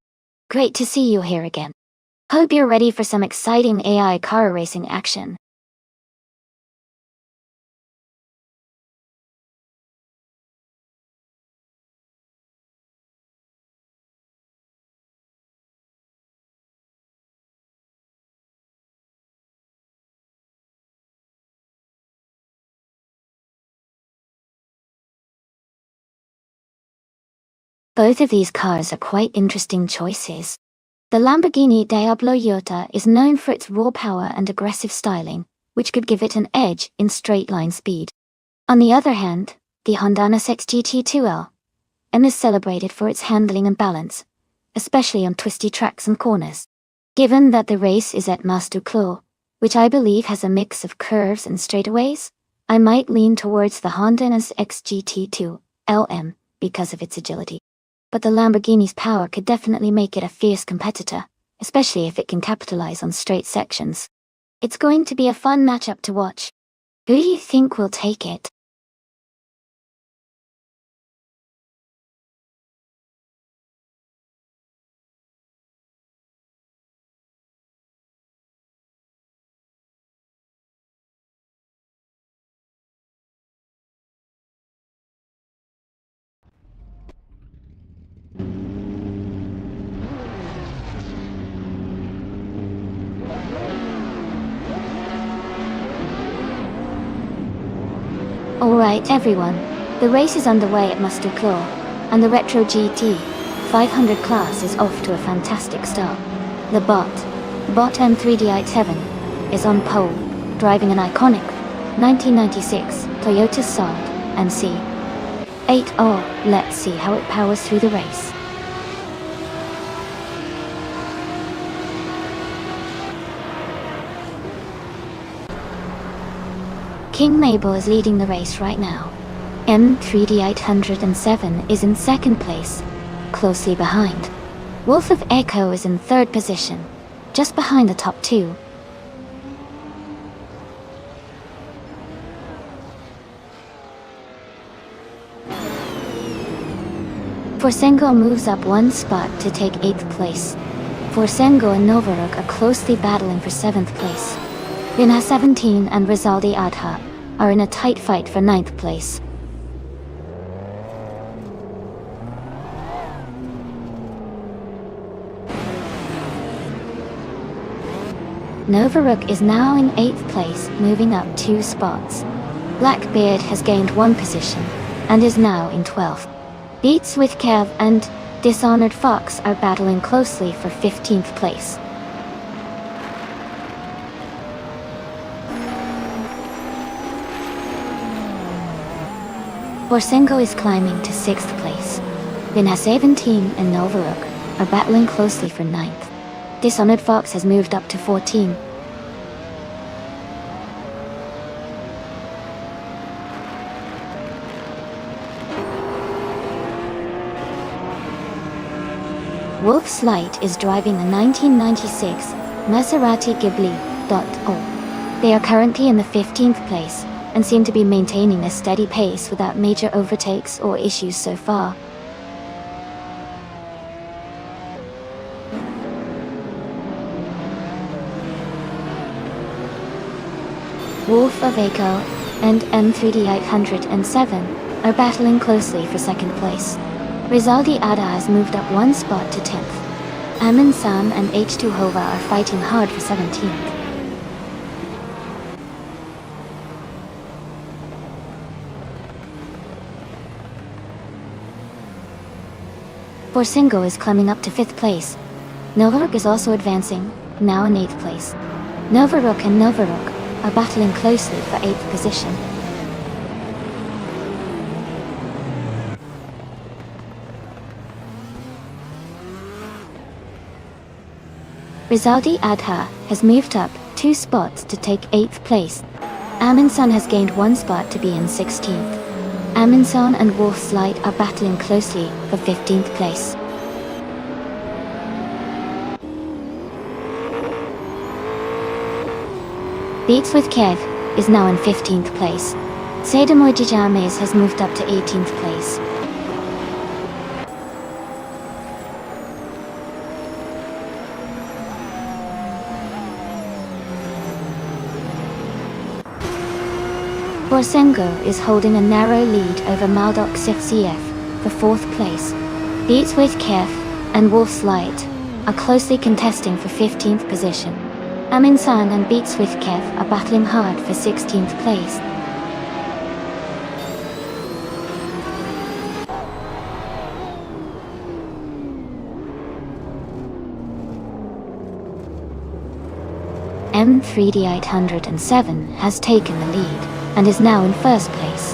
Great to see you here again. Hope you're ready for some exciting AI car racing action. Both of these cars are quite interesting choices. The Lamborghini Diablo Iota is known for its raw power and aggressive styling, which could give it an edge in straight-line speed. On the other hand, the Honda NSX GT2L is celebrated for its handling and balance, especially on twisty tracks and corners. Given that the race is at Mas du Clos, which I believe has a mix of curves and straightaways, I might lean towards the Honda NSX GT2LM because of its agility. But the Lamborghini's power could definitely make it a fierce competitor, especially if it can capitalize on straight sections. It's going to be a fun matchup to watch. Who do you think will take it? Alright everyone, the race is underway at Mas du Clos, and the Retro GT 500 class is off to a fantastic start. The bot M3D7, is on pole, driving an iconic 1996 Toyota Saab NC8R. Let's see how it powers through the race. King Mabel is leading the race right now. M3D807 is in second place, closely behind. Wolf of Echo is in third position, just behind the top two. Forsengo moves up one spot to take 8th place. Forsengo and Novaruk are closely battling for 7th place. Vinha 17 and Rizaldi Adha are in a tight fight for 9th place. Novaruk is now in 8th place, moving up 2 spots. Blackbeard has gained 1 position, and is now in 12th. Beats with Kev and Dishonored Fox are battling closely for 15th place. Forsengo is climbing to 6th place. Vinha 17 and Novaruk are battling closely for 9th. Dishonored Fox has moved up to 14. Wolf's Light is driving a 1996 Maserati Ghibli.O. They are currently in the 15th place, and seem to be maintaining a steady pace without major overtakes or issues so far. Wolf of Echo and M3D807 are battling closely for 2nd place. Rizaldi Ada has moved up 1 spot to 10th. Amundsen and H2 Hova are fighting hard for 17th. Forsingo is climbing up to 5th place. Novaruk is also advancing, now in 8th place. Novaruk and Novaruk are battling closely for 8th position. Rizaldi Adha has moved up 2 spots to take 8th place. Amundsen has gained 1 spot to be in 16th. Amundsen and Wolf's Light are battling closely for 15th place. Beats with Kev is now in 15th place. Sedamoji James has moved up to 18th place. Forsengo is holding a narrow lead over Maldok CF for 4th place. Beats with Kev and Wolf's Light are closely contesting for 15th position. Amundsen and Beats with Kev are battling hard for 16th place. M3D807 has taken the lead and is now in 1st place.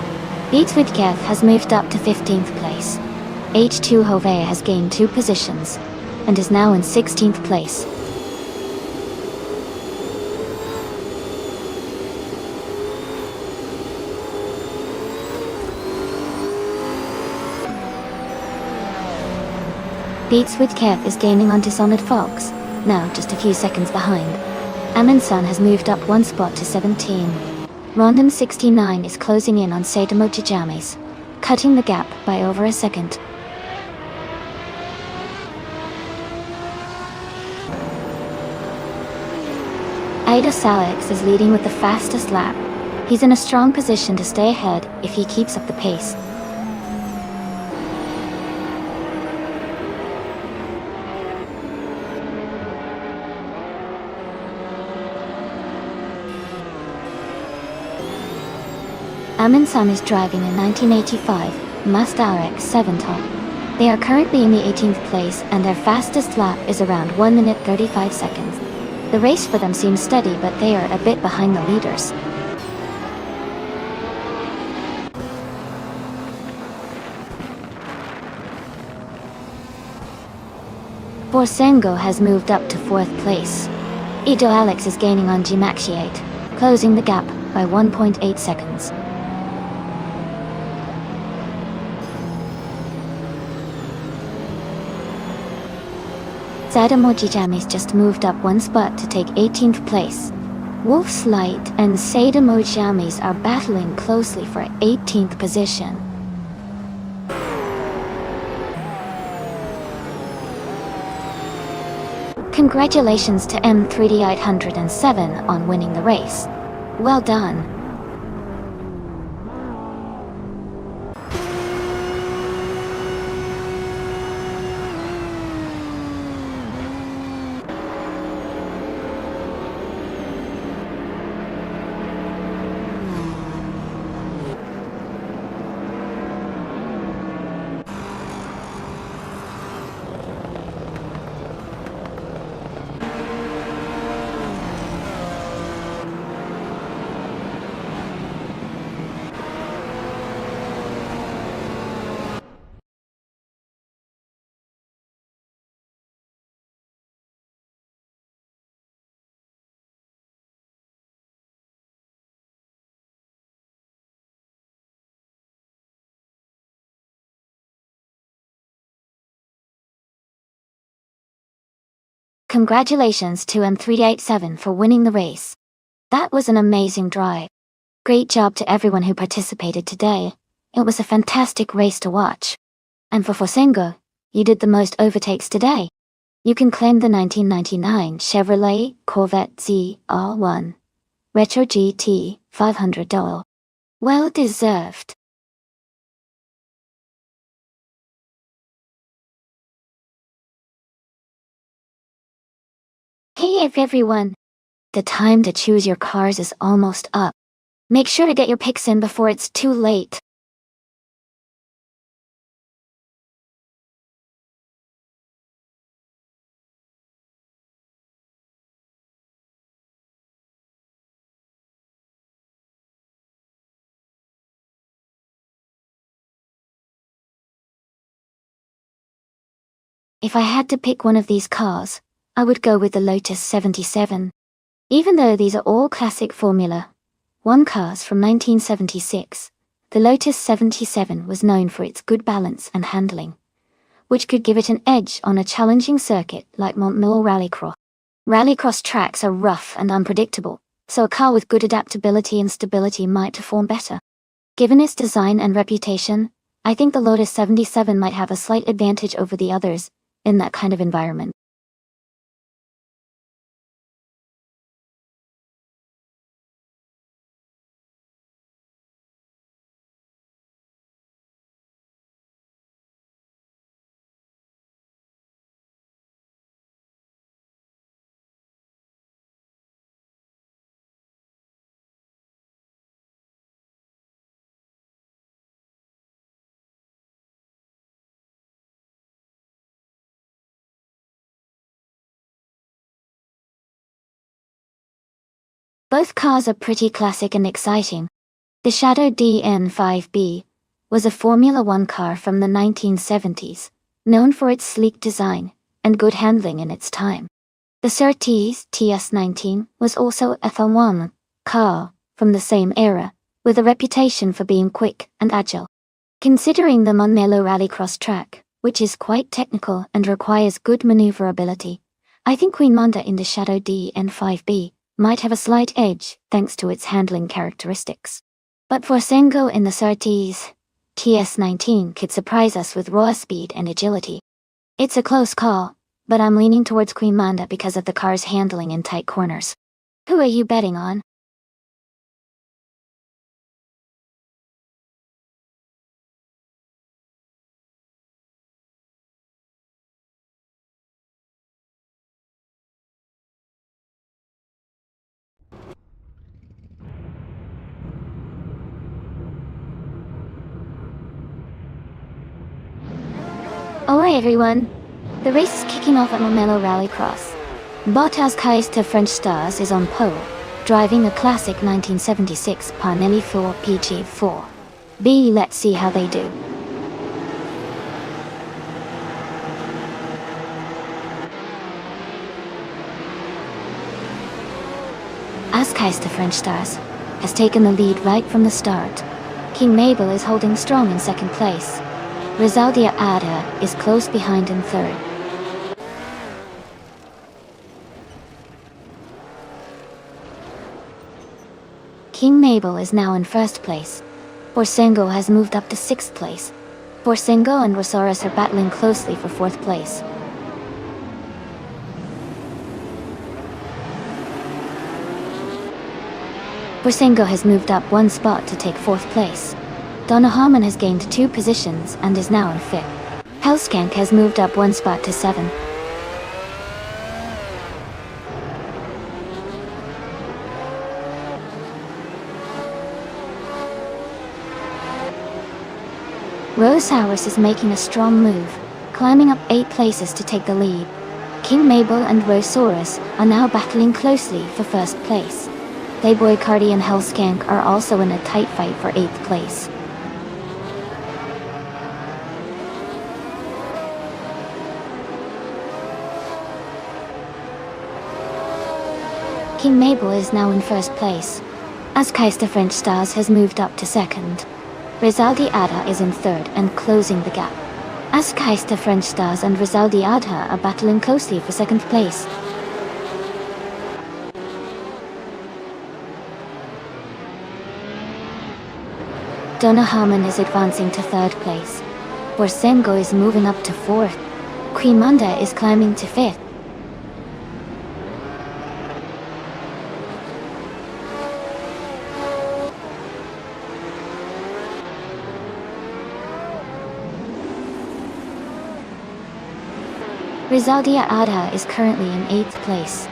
Beats with Kev has moved up to 15th place. H2 Hovea has gained 2 positions and is now in 16th place. Beats with Kev is gaining on Dishonored Fox, now just a few seconds behind. Amundsen has moved up 1 spot to 17. Random 69 is closing in on Sedamoji James, cutting the gap by over a second. Ida Salix is leading with the fastest lap. He's in a strong position to stay ahead if he keeps up the pace. Amundsen is driving a 1985 Mazda RX-7 Top. They are currently in the 18th place and their fastest lap is around 1 minute 35 seconds. The race for them seems steady, but they are a bit behind the leaders. Forsengo has moved up to 4th place. Ido Alex is gaining on Gmaxiate, closing the gap by 1.8 seconds. Sedamoji James just moved up 1 spot to take 18th place. Wolf's Light and Sedamoji James are battling closely for 18th position. Congratulations to M3D807 on winning the race. Well done. Congratulations to M387 for winning the race. That was an amazing drive. Great job to everyone who participated today. It was a fantastic race to watch. And for Forsengo, you did the most overtakes today. You can claim the 1999 Chevrolet Corvette ZR1 Retro GT $500. Well deserved. Hey everyone! The time to choose your cars is almost up. Make sure to get your picks in before it's too late. If I had to pick one of these cars, I would go with the Lotus 77. Even though these are all classic Formula One cars from 1976, the Lotus 77 was known for its good balance and handling, which could give it an edge on a challenging circuit like Montmello Rallycross. Rallycross tracks are rough and unpredictable, so a car with good adaptability and stability might perform better. Given its design and reputation, I think the Lotus 77 might have a slight advantage over the others in that kind of environment. Both cars are pretty classic and exciting. The Shadow DN5B was a Formula One car from the 1970s, known for its sleek design and good handling in its time. The Surtees TS19 was a F1 car from the same era, with a reputation for being quick and agile. Considering the Montmello Rallycross track, which is quite technical and requires good maneuverability, I think Queen Manda in the Shadow DN5B might have a slight edge thanks to its handling characteristics. But Forsengo in the Surtees TS19 could surprise us with raw speed and agility. It's a close call, but I'm leaning towards Queen Manda because of the car's handling in tight corners. Who are you betting on? Alright everyone, the race is kicking off at Montmello Rallycross. Bottas Kaiser French Stars is on pole, driving a classic 1976 Parnelli 4 PG4. Let's see how they do. As Kaiser French Stars has taken the lead right from the start, King Mabel is holding strong in second place. Rizaldia Ada is close behind in third. King Mabel is now in first place. Forsengo has moved up to sixth place. Forsengo and Rosaurus are battling closely for fourth place. Forsengo has moved up one spot to take fourth place. Donahaman has gained 2 positions and is now in 5th. Helskank has moved up 1 spot to 7th. Rosaurus is making a strong move, climbing up 8 places to take the lead. King Mabel and Rosaurus are now battling closely for first place. Playboy Cardi and Helskank are also in a tight fight for 8th place. King Mabel is now in first place. As Kaiser French Stars has moved up to second. Rizaldi Ada is in third and closing the gap. As Kaiser French Stars and Rizaldi Ada are battling closely for second place. Donahaman is advancing to third place. Forsengo is moving up to fourth. Queen Manda is climbing to fifth. Rizaldia Ada is currently in 8th place.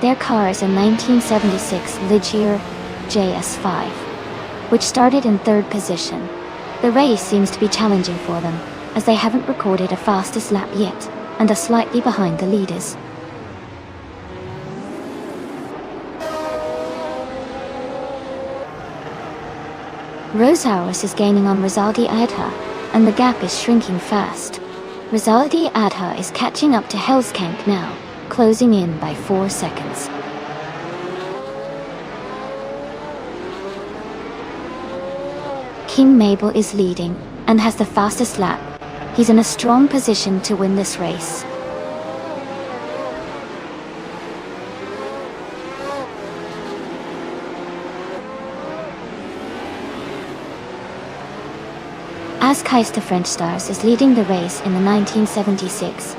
Their car is a 1976 Ligier JS5, which started in third position. The race seems to be challenging for them, as they haven't recorded a fastest lap yet, and are slightly behind the leaders. Rosaurus is gaining on Rizaldi Adha, and the gap is shrinking fast. Rizaldi Adha is catching up to Hellskank now, closing in by 4 seconds. King Mabel is leading, and has the fastest lap. He's in a strong position to win this race. Askeister French Stars is leading the race in the 1976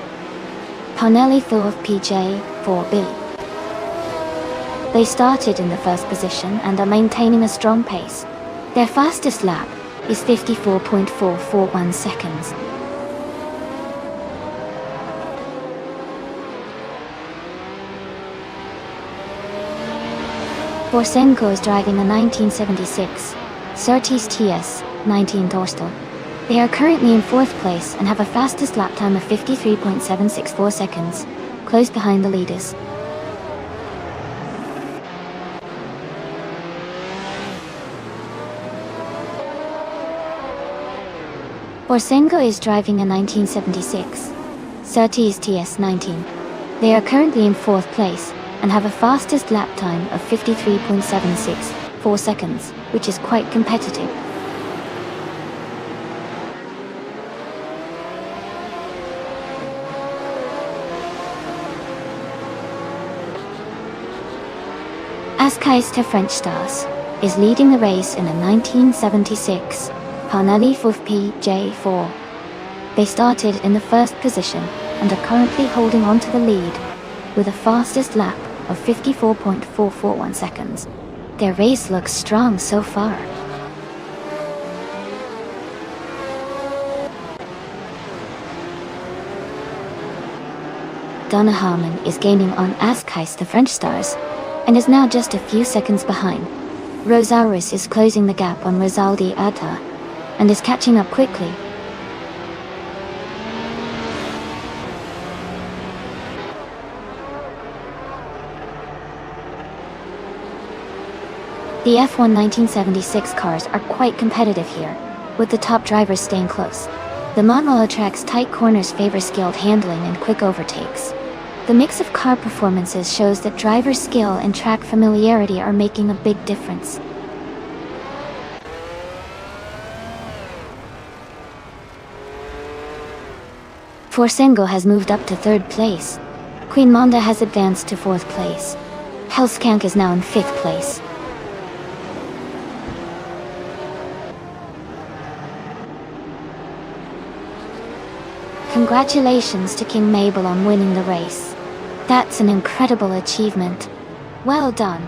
Parnelli Thorpe PJ4 Billy. They started in the first position and are maintaining a strong pace. Their fastest lap is 54.441 seconds. Borsenko is driving a 1976 Surtees TS19 Dorstal. They are currently in 4th place and have a fastest lap time of 53.764 seconds, close behind the leaders. Borsenko is driving a 1976 Surtees TS19. They are currently in 4th place and have a fastest lap time of 53.764 seconds, which is quite competitive. Askeister French Stars is leading the race in a 1976 Parnelli Thorpe PJ4. They started in the 1st position and are currently holding on to the lead with a fastest lap of 54.441 seconds. Their race looks strong so far. Donna Harmon is gaining on Askeister French Stars and is now just a few seconds behind. Rosaurus is closing the gap on Rizaldi Adha and is catching up quickly. The F1 1976 cars are quite competitive here, with the top drivers staying close. The Monroe track's tight corners favor skilled handling and quick overtakes. The mix of car performances shows that driver skill and track familiarity are making a big difference. Forsengo has moved up to 3rd place. Queen Monda has advanced to 4th place. Hellskank is now in 5th place. Congratulations to King Mabel on winning the race. That's an incredible achievement. Well done.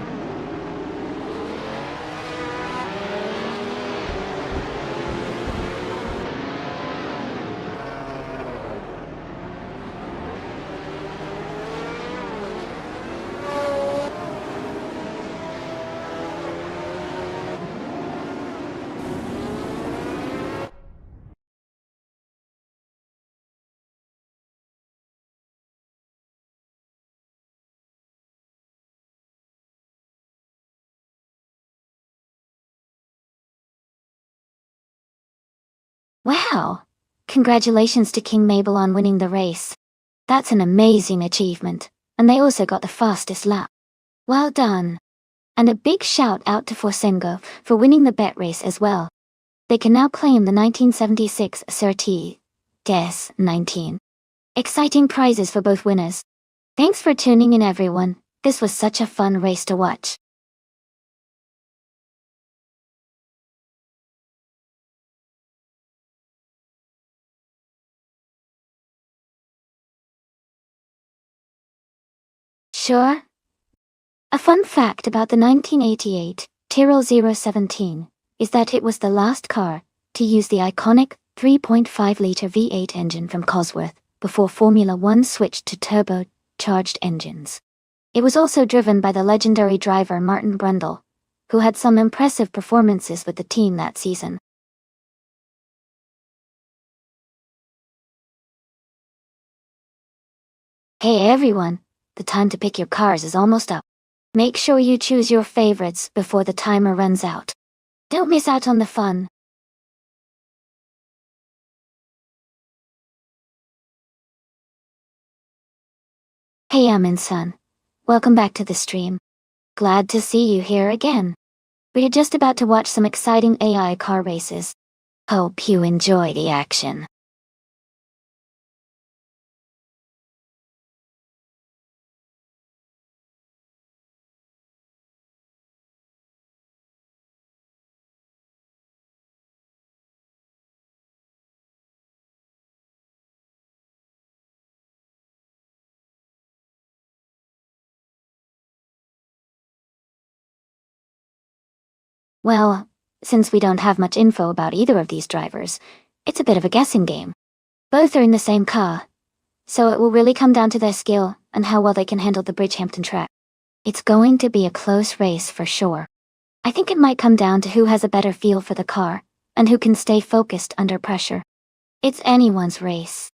Wow! Congratulations to King Mabel on winning the race. That's an amazing achievement, and they also got the fastest lap. Well done! And a big shout out to Forsengo for winning the bet race as well. They can now claim the 1976 Surtees TS19. Exciting prizes for both winners. Thanks for tuning in, everyone. This was such a fun race to watch. Sure. A fun fact about the 1988 Tyrrell 017 is that it was the last car to use the iconic 3.5-litre V8 engine from Cosworth before Formula One switched to turbocharged engines. It was also driven by the legendary driver Martin Brundle, who had some impressive performances with the team that season. Hey everyone, the time to pick your cars is almost up. Make sure you choose your favorites before the timer runs out. Don't miss out on the fun. Hey Amin-san. Welcome back to the stream. Glad to see you here again. We're just about to watch some exciting AI car races. Hope you enjoy the action. Well, since we don't have much info about either of these drivers, it's a bit of a guessing game. Both are in the same car, so it will really come down to their skill and how well they can handle the Bridgehampton track. It's going to be a close race for sure. I think it might come down to who has a better feel for the car, and who can stay focused under pressure. It's anyone's race.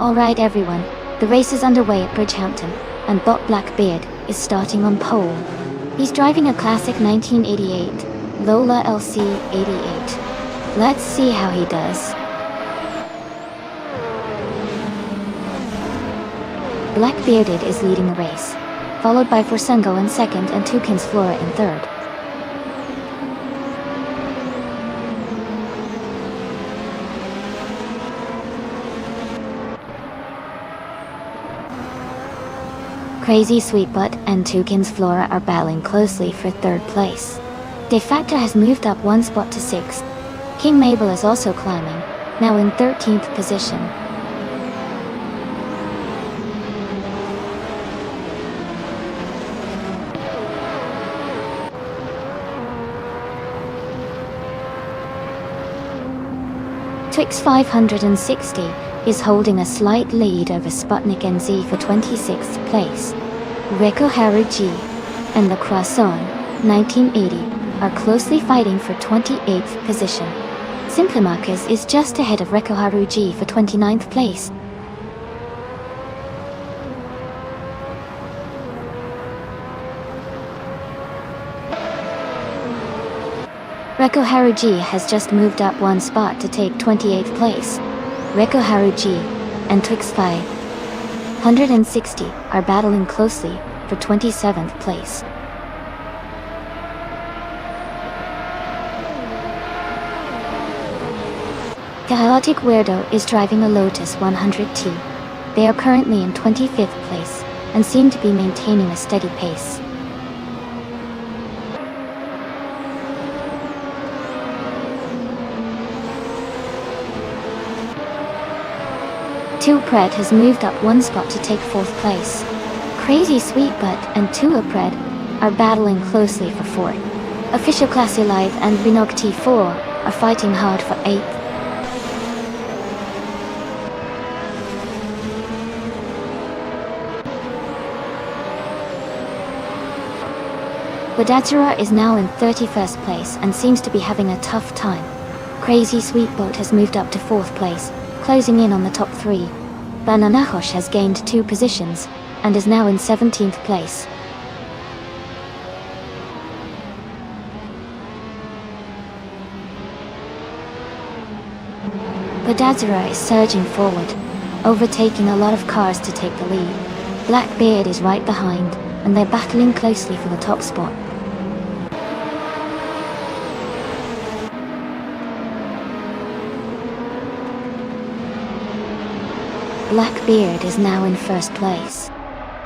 Alright everyone, the race is underway at Bridgehampton, and Bot Blackbeard is starting on pole. He's driving a classic 1988 Lola LC88. Let's see how he does. Blackbearded is leading the race, followed by Forsengo in second and Tukins Flora in third. Crazy Sweetbutt and Tukins Flora are battling closely for third place. De Facto has moved up one spot to 6th. King Mabel is also climbing, now in 13th position. Twix 560 is holding a slight lead over Sputnik NZ for 26th place. Reko Haruji and the Croissant 1980 are closely fighting for 28th position. Simplimarcus is just ahead of Reko Haruji for 29th place. Reko Haruji has just moved up one spot to take 28th place. Reko Haruji and Twix 560 are battling closely for 27th place. Chaotic Weirdo is driving a Lotus 100T. They are currently in 25th place and seem to be maintaining a steady pace. Two Pred has moved up one spot to take 4th place. Crazy Sweetbutt and Tua Pred are battling closely for 4th. Official Classy Live and Binog T4 are fighting hard for 8th. Wadatura is now in 31st place and seems to be having a tough time. Crazy Sweetboat has moved up to 4th place, closing in on the top 3. Bananahosh has gained 2 positions, and is now in 17th place. Badazura is surging forward, overtaking a lot of cars to take the lead. Blackbeard is right behind, and they're battling closely for the top spot. Blackbeard is now in first place.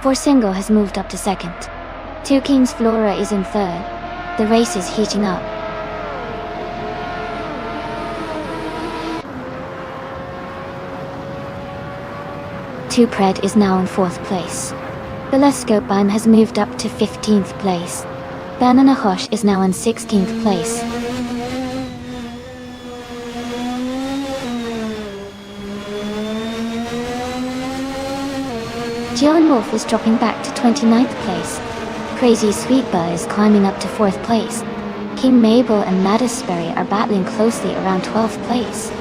Forsingo has moved up to second. Two Kings Flora is in third. The race is heating up. Tupred is now in 4th place. Belescopeim has moved up to 15th place. Bananahosh is now in 16th place. Jillian Wolf is dropping back to 29th place. Crazy Sweetba is climbing up to 4th place. King Mabel and Mattisberry are battling closely around 12th place.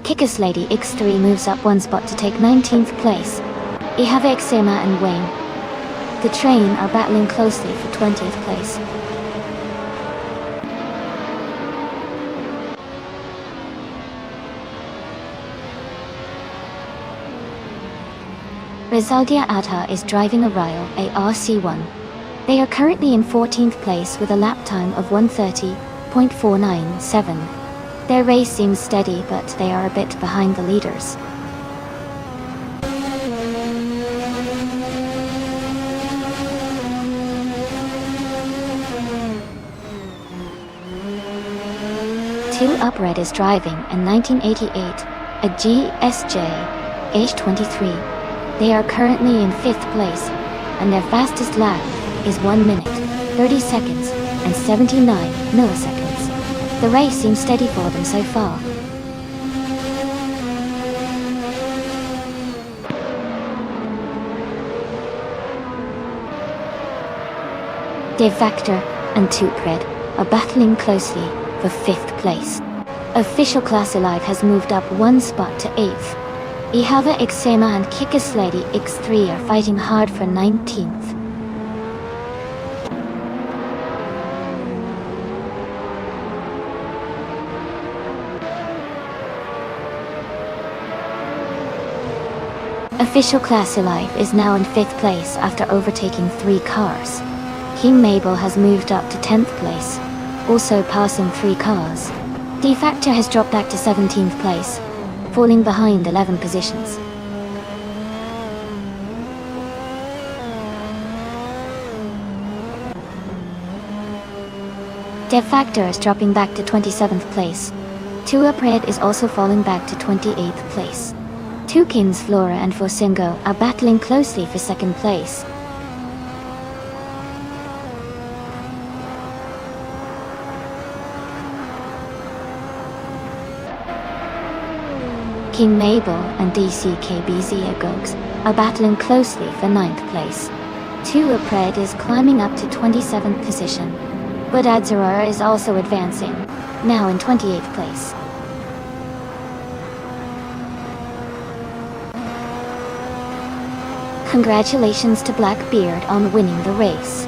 Kickus Lady X3 moves up 1 spot to take 19th place. Ihave Xema and Wayne, the train, are battling closely for 20th place. Rizaldia Adha is driving a Ryle ARC1. They are currently in 14th place with a lap time of 1:30.497. Their race seems steady, but they are a bit behind the leaders. Two Upred is driving in 1988, a GSJ, age 23. They are currently in 5th place, and their fastest lap is 1 minute, 30 seconds, and 79 milliseconds. The race seems steady for them so far. Devactor and Tupred are battling closely for 5th place. Official Class Alive has moved up 1 spot to 8th. Ihava Xema and Kickus Lady X3 are fighting hard for 19th. Official Class Alive is now in 5th place after overtaking 3 cars. King Mabel has moved up to 10th place, also passing 3 cars. Defactor has dropped back to 17th place, falling behind 11 positions. Devfactor is dropping back to 27th place. Tuapred is also falling back to 28th place. Tukins, Flora and Forsingo are battling closely for 2nd place. King Mabel and DCKBZ Agogs are battling closely for 9th place. Tuapred is climbing up to 27th position. Budadzeror is also advancing, now in 28th place. Congratulations to Blackbeard on winning the race.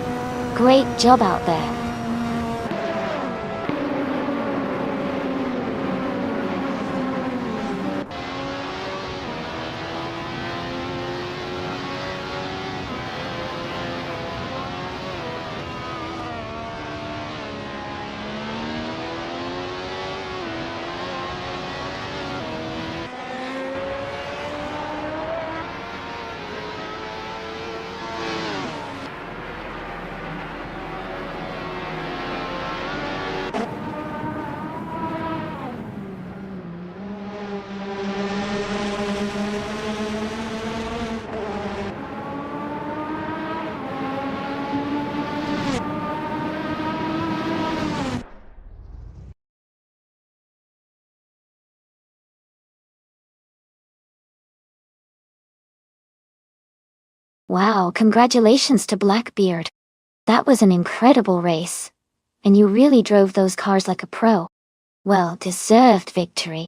Great job out there. Wow, congratulations to Blackbeard. That was an incredible race. and you really drove those cars like a pro. Well deserved victory.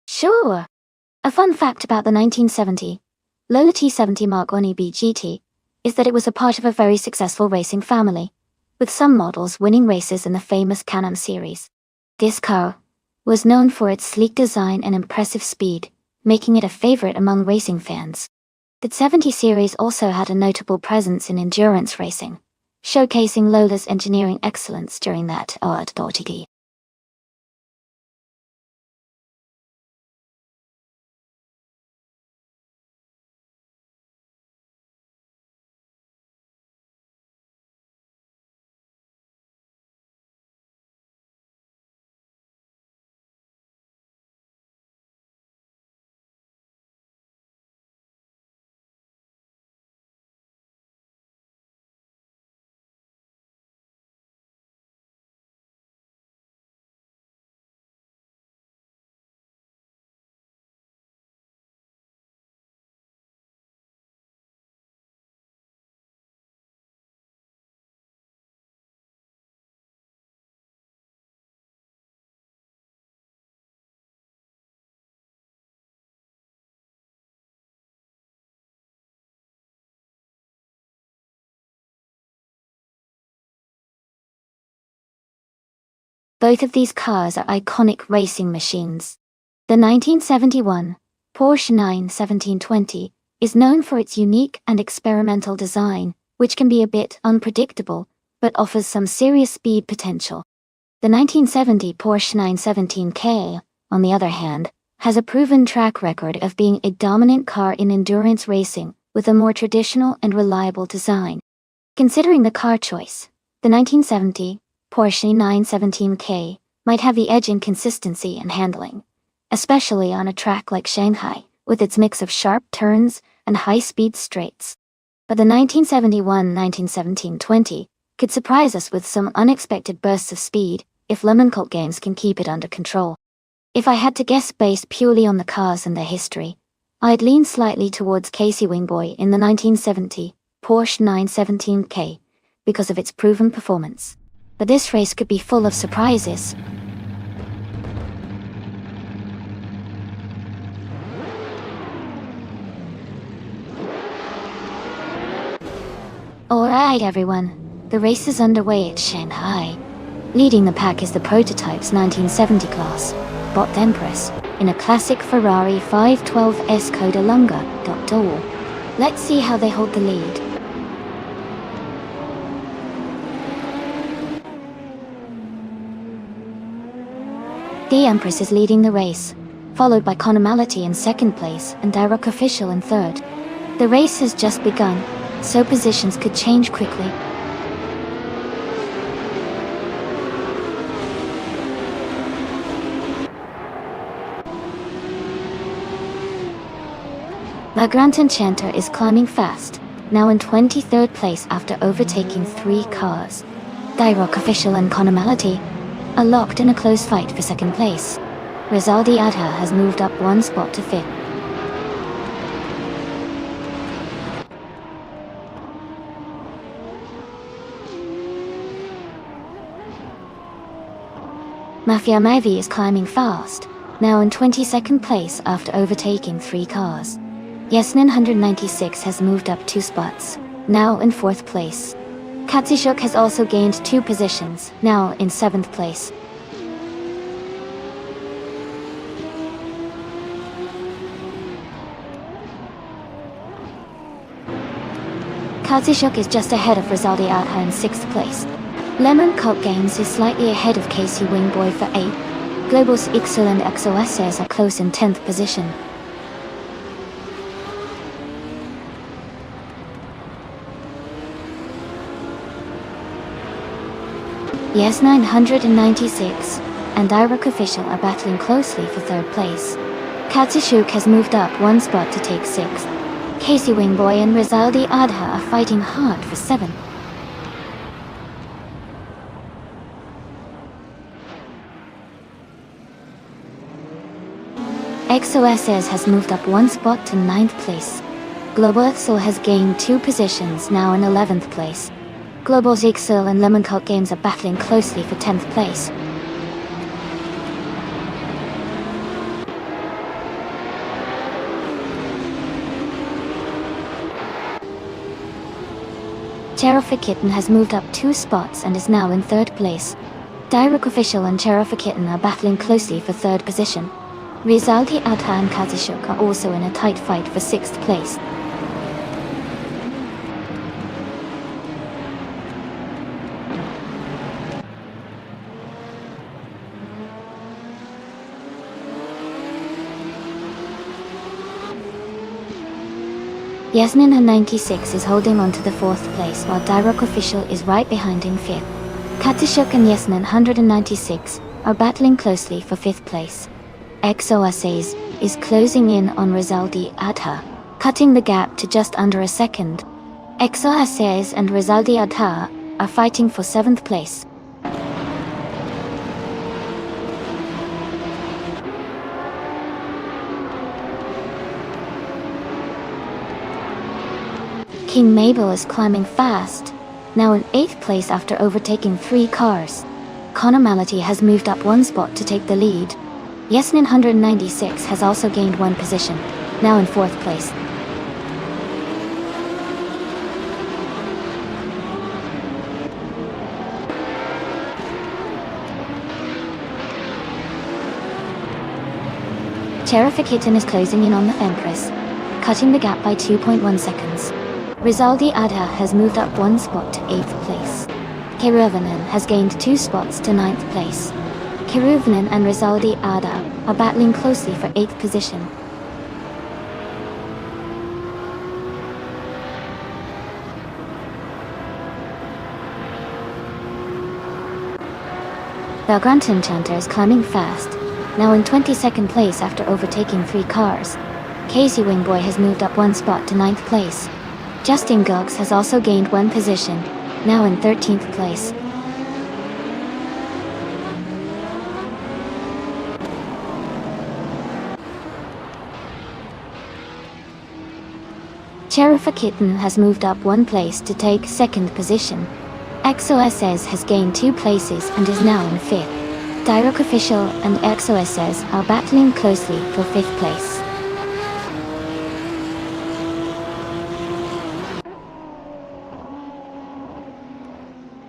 Sure. A fun fact about the 1970 Lola T70 Mark 1 EB GT is that it was a part of a very successful racing family, with some models winning races in the famous Can-Am series. This car was known for its sleek design and impressive speed, making it a favorite among racing fans. The 70 series also had a notable presence in endurance racing, showcasing Lola's engineering excellence during that era. Both of these cars are iconic racing machines. The 1971 Porsche 91720 is known for its unique and experimental design, which can be a bit unpredictable, but offers some serious speed potential. The 1970 Porsche 917K, on the other hand, has a proven track record of being a dominant car in endurance racing with a more traditional and reliable design. Considering the car choice, the 1970 Porsche 917K might have the edge in consistency and handling, especially on a track like Shanghai, with its mix of sharp turns and high-speed straights. But the 1971-1917-20 could surprise us with some unexpected bursts of speed if Lemon Cult Games can keep it under control. If I had to guess based purely on the cars and their history, I'd lean slightly towards Casey Wingboy in the 1970 Porsche 917K because of its proven performance. But this race could be full of surprises. Alright everyone, the race is underway at Shanghai. Leading the pack is the prototype's 1970 class, Bot Empress, in a classic Ferrari 512S Coda Lunga. Let's see how they hold the lead. The Empress is leading the race, followed by Conomality in second place and Direct Official in third. The race has just begun, so positions could change quickly. La Grand Enchanter is climbing fast, now in 23rd place after overtaking 3 cars. Direct Official and Conomality are locked in a close fight for second place. Rizaldi Adha has moved up 1 spot to 5th. Mafia Mavi is climbing fast, now in 22nd place after overtaking 3 cars. Yasnin 196 has moved up 2 spots, now in 4th place. Katsishuk has also gained 2 positions, now in 7th place. Katsishuk is just ahead of Rizaldi Adha in 6th place. Lemon Cult Games is slightly ahead of Casey Wingboy for 8th. Globus Ixel and XOSS are close in 10th position. Yes 996 and Direct Official are battling closely for 3rd place. Katsushuk has moved up 1 spot to take 6th. Casey Wingboy and Rizaldi Adha are fighting hard for 7th. XOSS has moved up 1 spot to 9th place. Global Exil has gained 2 positions, now in 11th place. Global Exil and Lemon Cult Games are battling closely for 10th place. Cherofy Kitten has moved up 2 spots and is now in 3rd place. Direct Official and Cherofy Kitten are battling closely for 3rd position. Rizaldi Adha and Katsushuk are also in a tight fight for 6th place. Yasmin 96 is holding on to the 4th place while Direct Official is right behind in 5th. Katsushuk and Yasmin 196 are battling closely for 5th place. XOSS is closing in on Rizaldi Adha, cutting the gap to just under a second. XOSS and Rizaldi Adha are fighting for 7th place. King Mabel is climbing fast, now in 8th place after overtaking 3 cars. Connor Mality has moved up 1 spot to take the lead. Yasmin 196 has also gained 1 position, now in 4th place. Cherofy Kitten is closing in on the Empress, cutting the gap by 2.1 seconds. Rizaldi Adha has moved up 1 spot to 8th place. Keruvanen has gained 2 spots to 9th place. Keruvanen and Rizaldi Adha are battling closely for 8th position. The Grunt Enchanter is climbing fast, now in 22nd place after overtaking 3 cars. Casey Wingboy has moved up 1 spot to 9th place. Justin Guggs has also gained 1 position, now in 13th place. Cherofy Kitten has moved up 1 place to take 2nd position. XOSS has gained 2 places and is now in 5th. Direct Official and XOSS are battling closely for 5th place.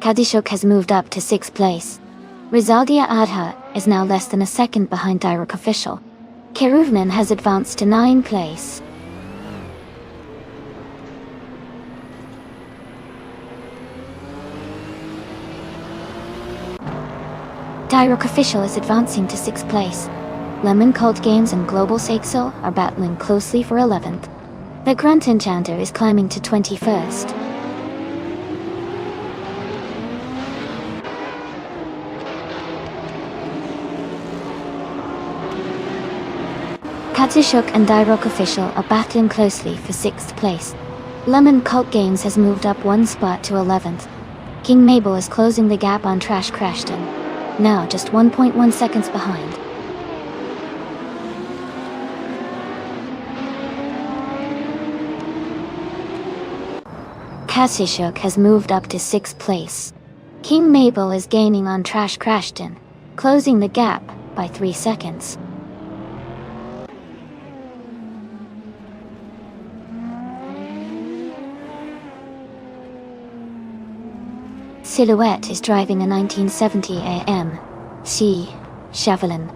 Katsushuk has moved up to 6th place. Rizaldi Adha is now less than a second behind Direct Official. Keruvanen has advanced to 9th place. Direct Official is advancing to 6th place. Lemon Cult Games and Global Seixel are battling closely for 11th. The Grunt Enchanter is climbing to 21st. Katsushuk and Direct Official are battling closely for 6th place. Lemon Cult Games has moved up 1 spot to 11th. King Mabel is closing the gap on Trash Crashton, now just 1.1 seconds behind. Katsushuk has moved up to 6th place. King Mabel is gaining on Trash Crashton, closing the gap by 3 seconds. Silhouette is driving a 1970 AMC Chevrolet.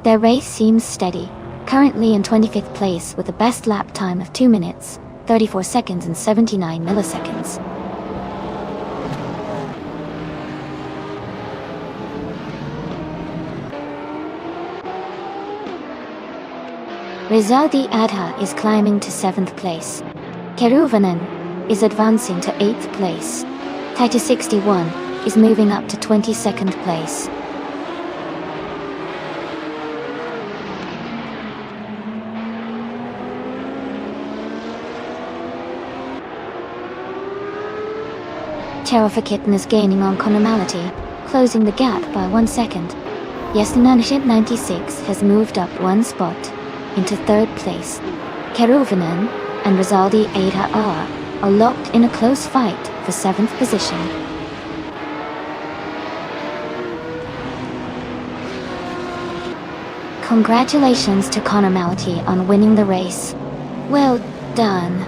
Their race seems steady, currently in 25th place with a best lap time of 2 minutes, 34 seconds and 79 milliseconds. Rizaldi Adha is climbing to 7th place. Keruvanen is advancing to 8th place. Titus 61 is moving up to 22nd place. Kitten is gaining on Konomality, closing the gap by 1 second. Yasunanship 96 has moved up 1 spot, into 3rd place. Keruvanen and Rizaldi 8R are locked in a close fight for 7th position. Congratulations to Konomality on winning the race. Well done.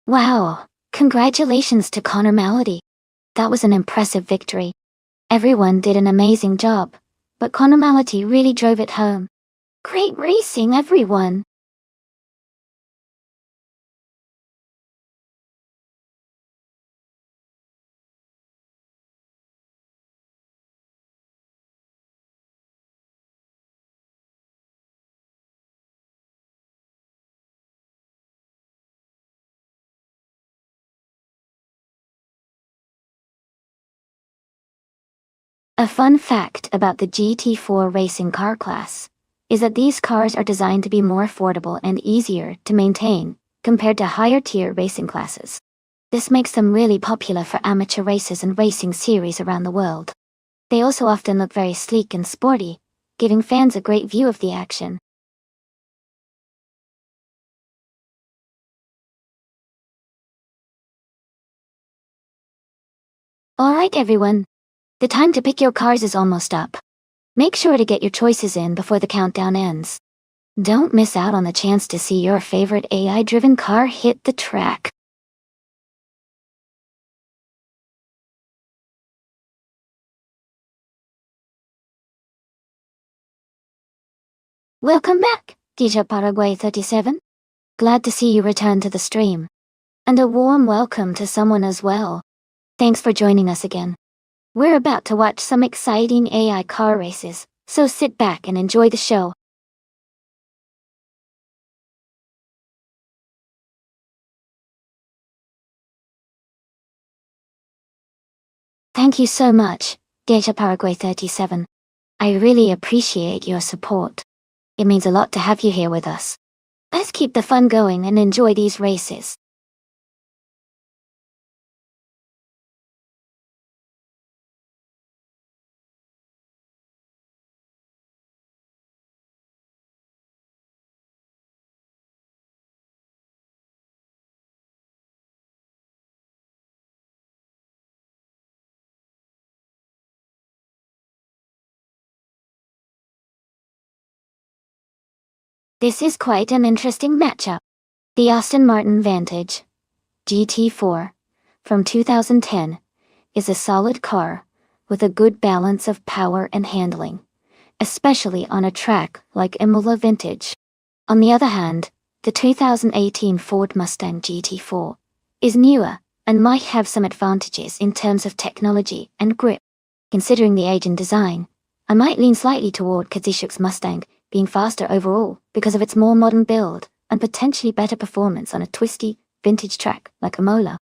Wow, congratulations to Konomality. That was an impressive victory. Everyone did an amazing job, but Konomality really drove it home. Great racing, everyone! A fun fact about the GT4 racing car class is that these cars are designed to be more affordable and easier to maintain compared to higher-tier racing classes. This makes them really popular for amateur races and racing series around the world. They also often look very sleek and sporty, giving fans a great view of the action. Alright everyone, the time to pick your cars is almost up. Make sure to get your choices in before the countdown ends. Don't miss out on the chance to see your favorite AI-driven car hit the track. Welcome back, DJ Paraguay 37. Glad to see you return to the stream. And a warm welcome to someone as well. Thanks for joining us again. We're about to watch some exciting AI car races, so sit back and enjoy the show. Thank you so much, DJ Paraguay 37. I really appreciate your support. It means a lot to have you here with us. Let's keep the fun going and enjoy these races. This is quite an interesting matchup. The Aston Martin Vantage GT4 from 2010 is a solid car with a good balance of power and handling, especially on a track like Imola Vintage. On the other hand, the 2018 Ford Mustang GT4 is newer and might have some advantages in terms of technology and grip. Considering the age and design, I might lean slightly toward Kazishuk's Mustang being faster overall because of its more modern build and potentially better performance on a twisty, vintage track like Imola.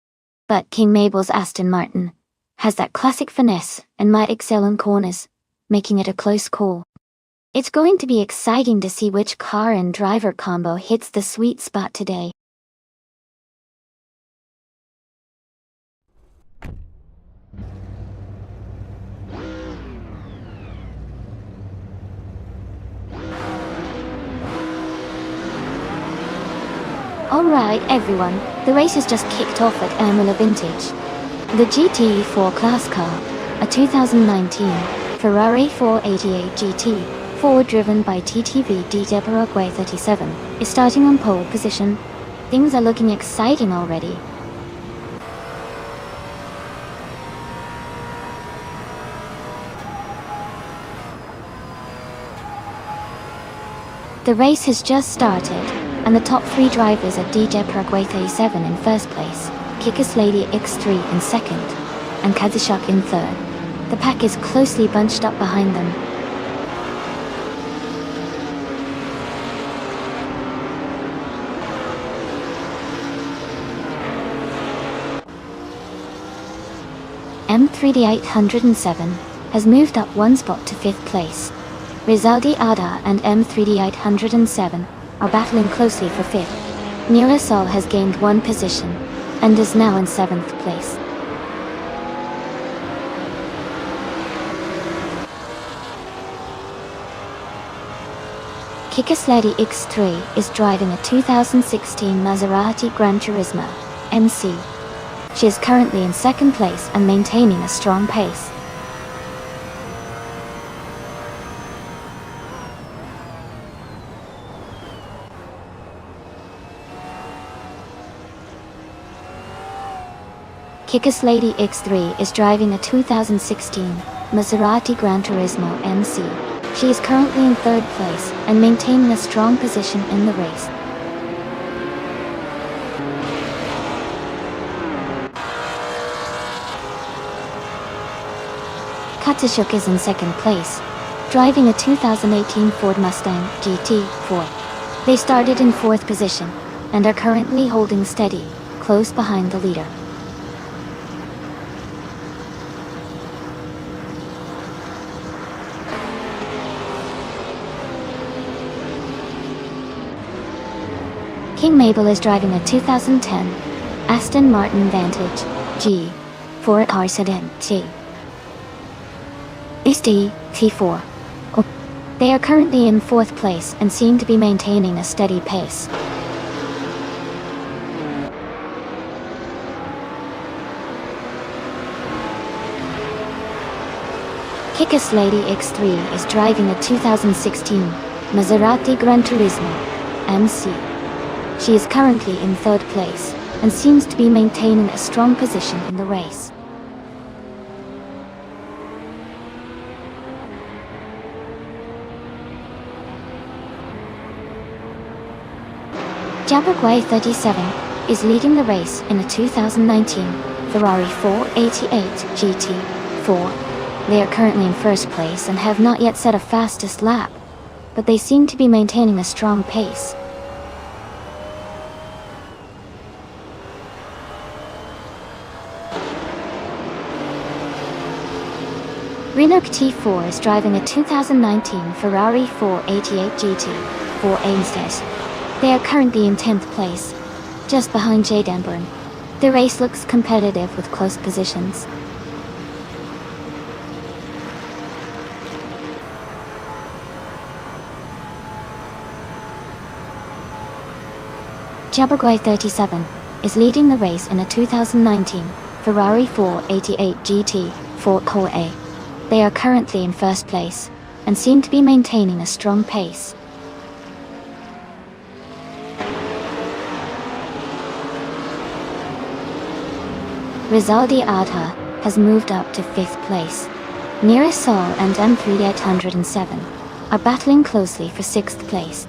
But King Mabel's Aston Martin has that classic finesse and might excel in corners, making it a close call. It's going to be exciting to see which car and driver combo hits the sweet spot today. Alright everyone, the race has just kicked off at Imola Vintage. The GT4 class car, a 2019 Ferrari 488 GT4 driven by TTV DJ 37, is starting on pole position. Things are looking exciting already. The race has just started, and the top three drivers are DJ 37 in first place, Kickass Lady X3 in second, and Kazishuk in third. The pack is closely bunched up behind them. M3D807 has moved up one spot to fifth place. Rizaldi Ada and M3D807 are battling closely for fifth. Mirasol has gained one position and is now in seventh place. Kikasledi X3 is driving a 2016 Maserati Gran Turismo MC. She is currently in second place and maintaining a strong pace. Kickass Lady X3 is driving a 2016 Maserati Gran Turismo MC. She is currently in third place and maintaining a strong position in the race. Katashuk is in second place, driving a 2018 Ford Mustang GT4. They started in fourth position and are currently holding steady, close behind the leader. King Mabel is driving a 2010 Aston Martin Vantage G4 car sedan T4. They are currently in fourth place and seem to be maintaining a steady pace. Kickass Lady X3 is driving a 2016 Maserati Gran Turismo MC. She is currently in third place and seems to be maintaining a strong position in the race. Jabberquay 37 is leading the race in a 2019 Ferrari 488 GT4. They are currently in first place and have not yet set a fastest lap, but they seem to be maintaining a strong pace. Rinok T4 is driving a 2019 Ferrari 488 GT4 Amstes. They are currently in 10th place, just behind Jadenburn. The race looks competitive with close positions. Jabberquay 37 is leading the race in a 2019 Ferrari 488 GT4 Core A. They are currently in first place and seem to be maintaining a strong pace. Rizaldi Adha has moved up to 5th place. Mirasol and M3807 are battling closely for 6th place.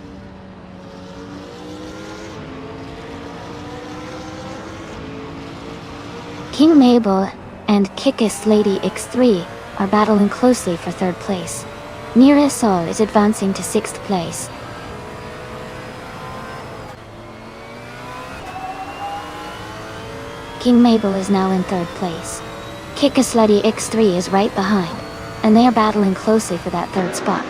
King Mabel and Kickus Lady X3 are battling closely for 3rd place. Mirasol is advancing to 6th place. King Mabel is now in 3rd place. Kickus Lady X3 is right behind, and they are battling closely for that 3rd spot.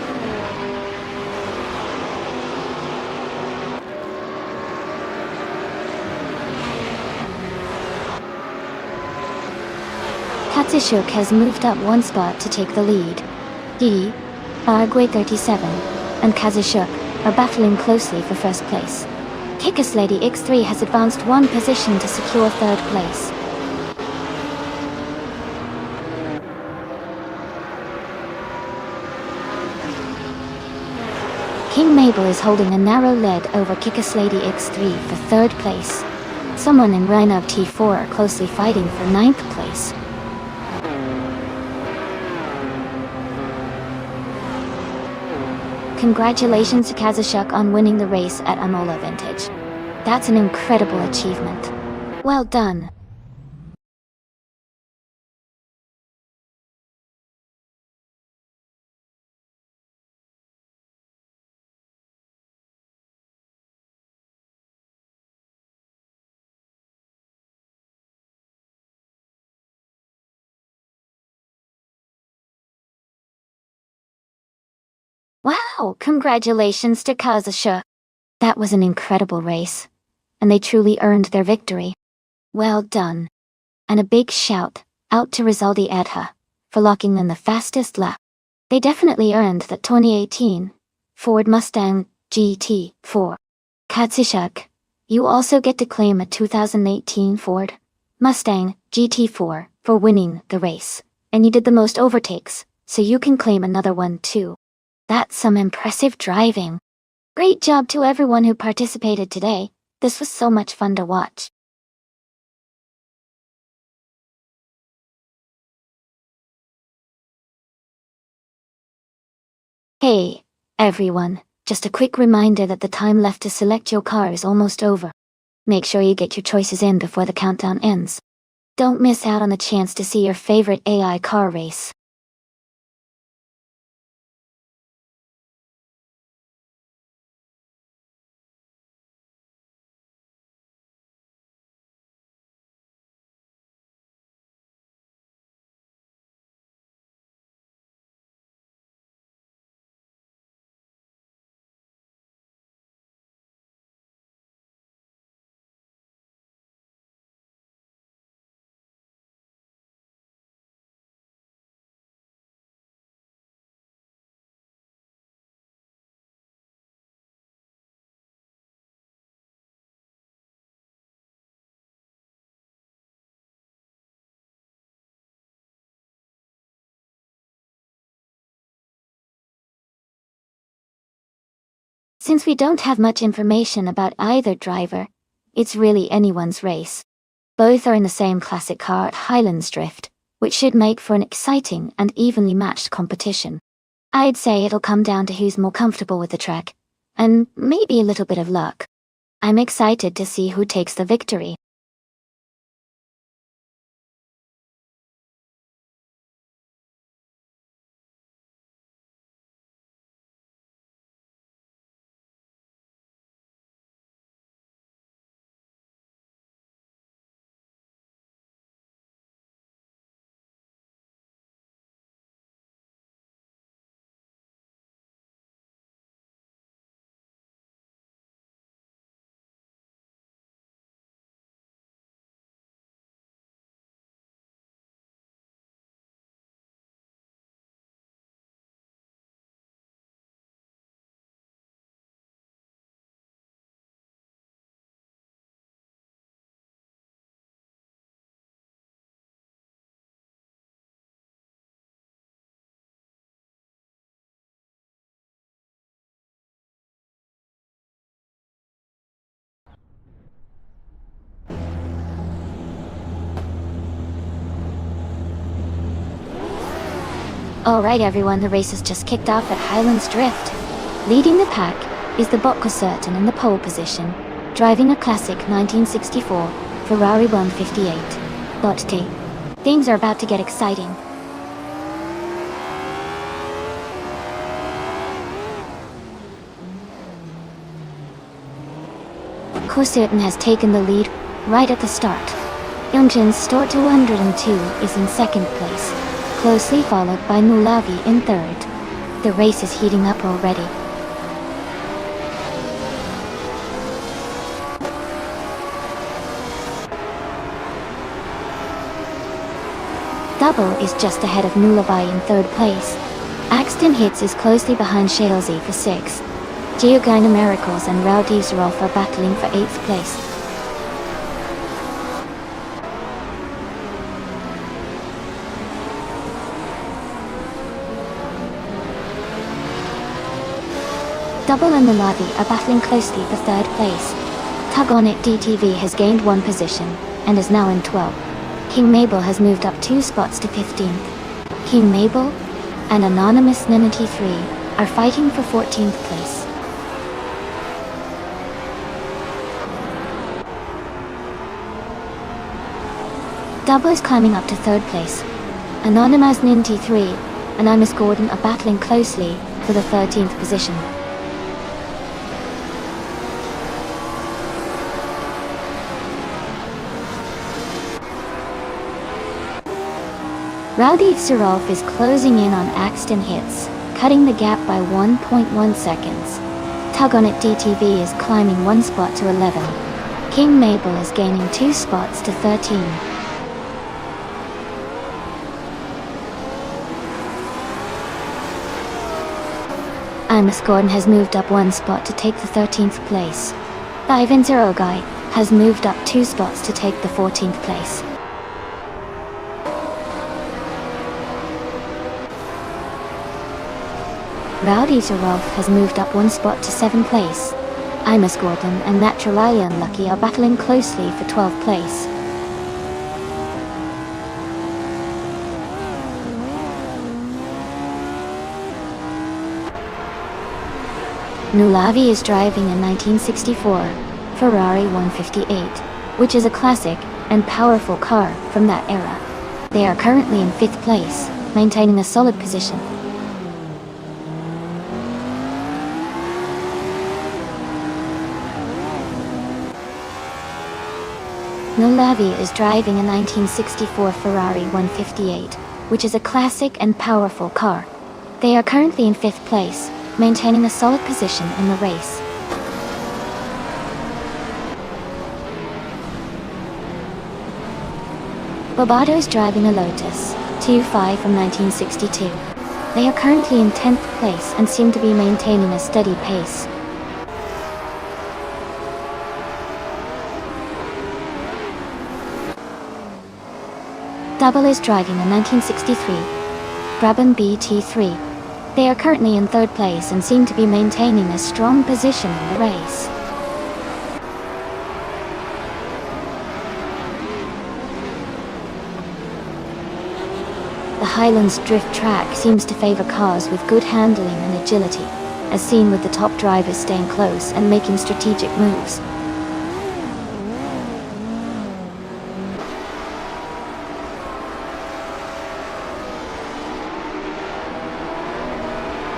Katsishuk has moved up 1 spot to take the lead. He, Arguay 37, and Kazishuk are battling closely for 1st place. Kickus Lady X3 has advanced 1 position to secure 3rd place. King Mabel is holding a narrow lead over Kickus Lady X3 for 3rd place. Someone in Rhino T4 are closely fighting for 9th place. Congratulations to Kazashuk on winning the race at Amola Vintage. That's an incredible achievement. Well done. Wow, congratulations to Kazashuk. That was an incredible race, and they truly earned their victory. Well done. And a big shout out to Rizaldi Adha for locking in the fastest lap. They definitely earned that 2018 Ford Mustang GT4. Katsishuk, you also get to claim a 2018 Ford Mustang GT4 for winning the race, and you did the most overtakes, so you can claim another one too. That's some impressive driving. Great job to everyone who participated today. This was so much fun to watch. Hey, everyone, just a quick reminder that the time left to select your car is almost over. Make sure you get your choices in before the countdown ends. Don't miss out on the chance to see your favorite AI car race. Since we don't have much information about either driver, it's really anyone's race. Both are in the same classic car at Highlands Drift, which should make for an exciting and evenly matched competition. I'd say it'll come down to who's more comfortable with the track, and maybe a little bit of luck. I'm excited to see who takes the victory. Alright everyone, the race has just kicked off at Highlands Drift. Leading the pack is the Bocco Certain in the pole position, driving a classic 1964 Ferrari 158 Lotte. Things are about to get exciting. Bocco Certain has taken the lead right at the start. Nonstop 202 is in second place, closely followed by Nulavi in third. The race is heating up already. Double is just ahead of Nulavi in third place. Axton Hits is closely behind Shalesy for sixth. Geogina Miracles and Rowdy Zeroff are battling for eighth place. Double and Nulavi are battling closely for third place. Tug On It DTV has gained one position and is now in 12th. King Mabel has moved up 2 spots to 15th. King Mabel and Anonymous 93 are fighting for 14th place. Double is climbing up to third place. Anonymous 93 and Imus Gordon are battling closely for the 13th position. Rowdy Zeroff is closing in on Axton Hits, cutting the gap by 1.1 seconds. Tug On It DTV is climbing 1 spot to 11. King Mabel is gaining 2 spots to 13. Imus Gordon has moved up 1 spot to take the 13th place. Ivan Zero Guy has moved up 2 spots to take the 14th place. Rowdy Zeroff has moved up 1 spot to 7th place. Imus Gordon and Naturally Unlucky are battling closely for 12th place. Nulavi is driving a 1964 Ferrari 158, which is a classic and powerful car from that era. They are currently in 5th place, maintaining a solid position. Nulavi is driving a 1964 Ferrari 158, which is a classic and powerful car. They are currently in 5th place, maintaining a solid position in the race. Bobado is driving a Lotus 25 from 1962. They are currently in 10th place and seem to be maintaining a steady pace. Double is driving a 1963 Brabham BT3. They are currently in 3rd place and seem to be maintaining a strong position in the race. The Highlands Drift track seems to favor cars with good handling and agility, as seen with the top drivers staying close and making strategic moves.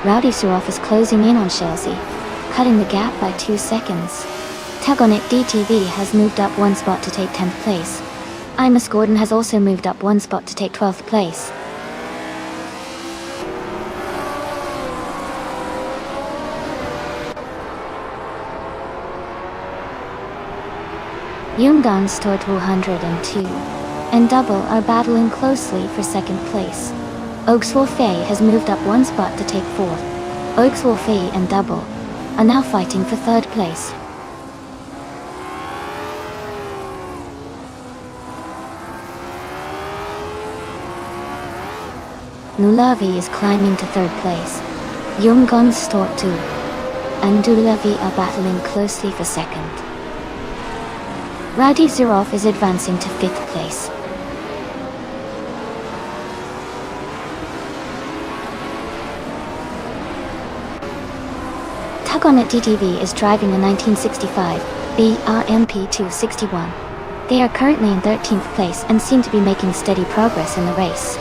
Rowdy Zeroff is closing in on Chelsea, cutting the gap by 2 seconds. Tug On It DTV has moved up 1 spot to take 10th place. Imus Gordon has also moved up 1 spot to take 12th place. Nonstop 202 and Double are battling closely for 2nd place. Oakswolfay has moved up 1 spot to take 4th. Oakswolfay and Double are now fighting for 3rd place. Nulavi is climbing to 3rd place. Nonstop 2 and Nulavi are battling closely for 2nd. Rowdy Zeroff is advancing to 5th place. Tag on It DTV is driving a 1965 BRMP 261. They are currently in 13th place and seem to be making steady progress in the race.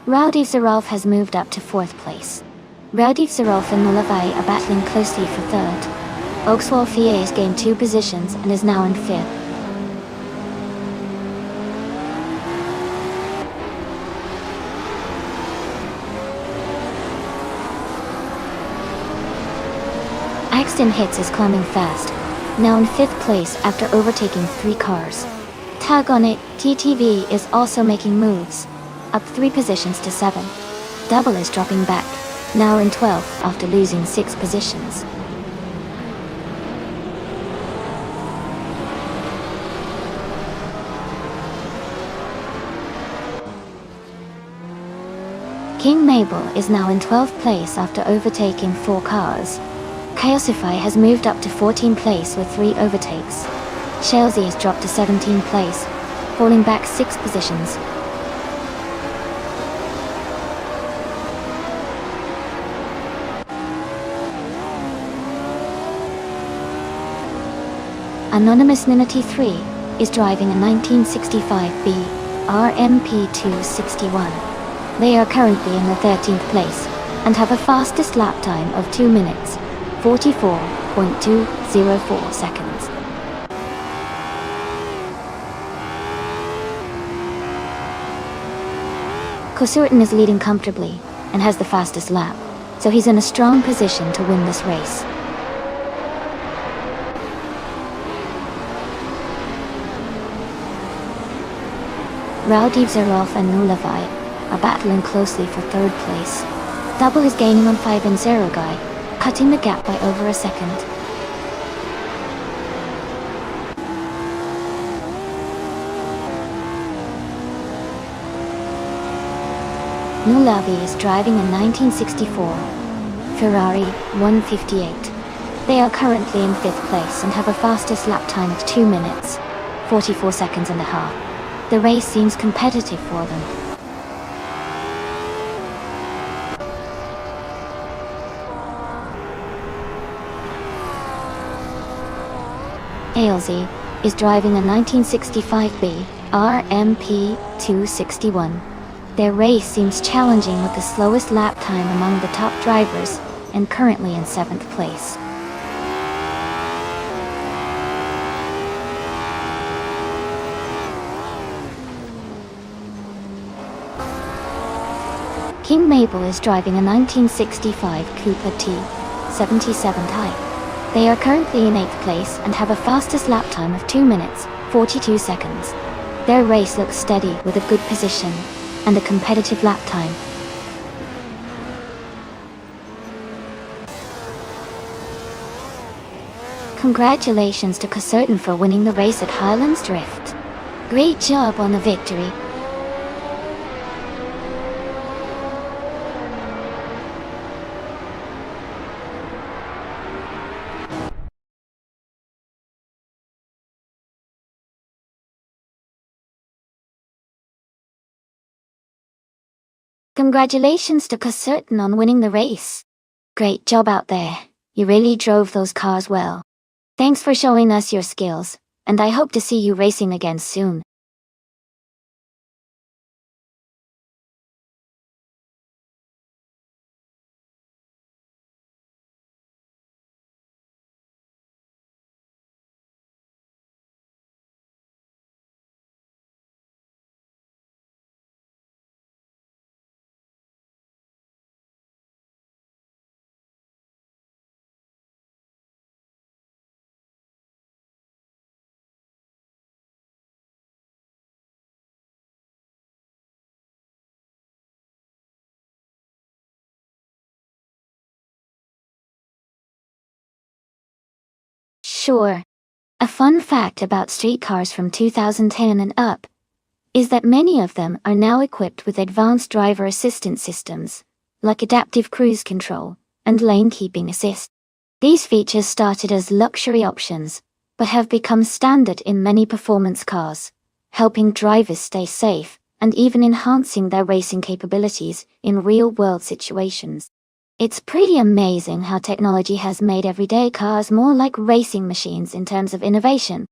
Rowdy Zarolf has moved up to 4th place. Rowdy Zarolf and Mulavai are battling closely for 3rd. Oxwell Fie has gained 2 positions and is now in 5th. Axton Hits is climbing fast, now in 5th place after overtaking 3 cars. Tag on It TTV is also making moves, up 3 positions to 7. Double is dropping back, now in 12th after losing 6 positions. King Mabel is now in 12th place after overtaking 4 cars. Chaosify has moved up to 14th place with 3 overtakes. Chelsea has dropped to 17th place, falling back 6 positions. Anonymous Ninity 3 is driving a 1965 BRMP 261. They are currently in the 13th place and have a fastest lap time of 2 minutes, 44.204 seconds. Kosurton is leading comfortably and has the fastest lap, so he's in a strong position to win this race. Rowdy Zarolf and Nulavai are battling closely for 3rd place. Double is gaining on 5 and Zerogai, cutting the gap by over a second. Nulavi is driving a 1964 Ferrari 158. They are currently in 5th place and have a fastest lap time of 2 minutes, 44 seconds and a half. The race seems competitive for them. Ailsey is driving a 1965B RMP 261. Their race seems challenging with the slowest lap time among the top drivers and currently in 7th place. King Mabel is driving a 1965 Cooper T77 Type. They are currently in 8th place and have a fastest lap time of 2 minutes, 42 seconds. Their race looks steady with a good position and a competitive lap time. Congratulations to Kosurton for winning the race at Highlands Drift. Great job on the victory. Congratulations to Kosurton on winning the race. Great job out there. You really drove those cars well. Thanks for showing us your skills, and I hope to see you racing again soon. Sure. A fun fact about streetcars from 2010 and up is that many of them are now equipped with advanced driver assistance systems, like adaptive cruise control and lane keeping assist. These features started as luxury options, but have become standard in many performance cars, helping drivers stay safe, and even enhancing their racing capabilities in real-world situations. It's pretty amazing how technology has made everyday cars more like racing machines in terms of innovation.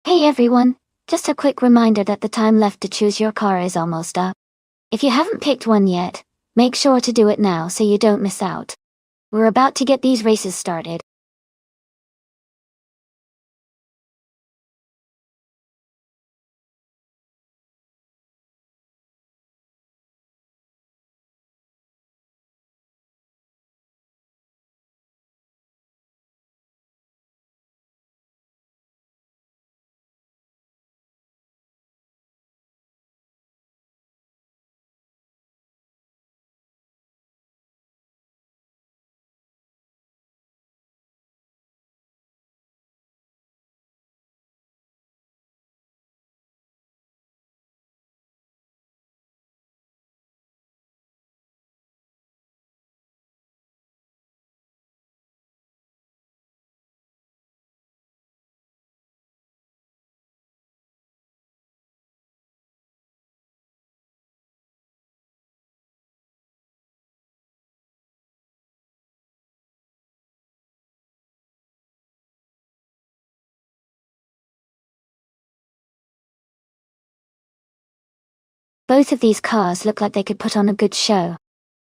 Hey everyone, just a quick reminder that the time left to choose your car is almost up. If you haven't picked one yet, make sure to do it now so you don't miss out. We're about to get these races started. Both of these cars look like they could put on a good show.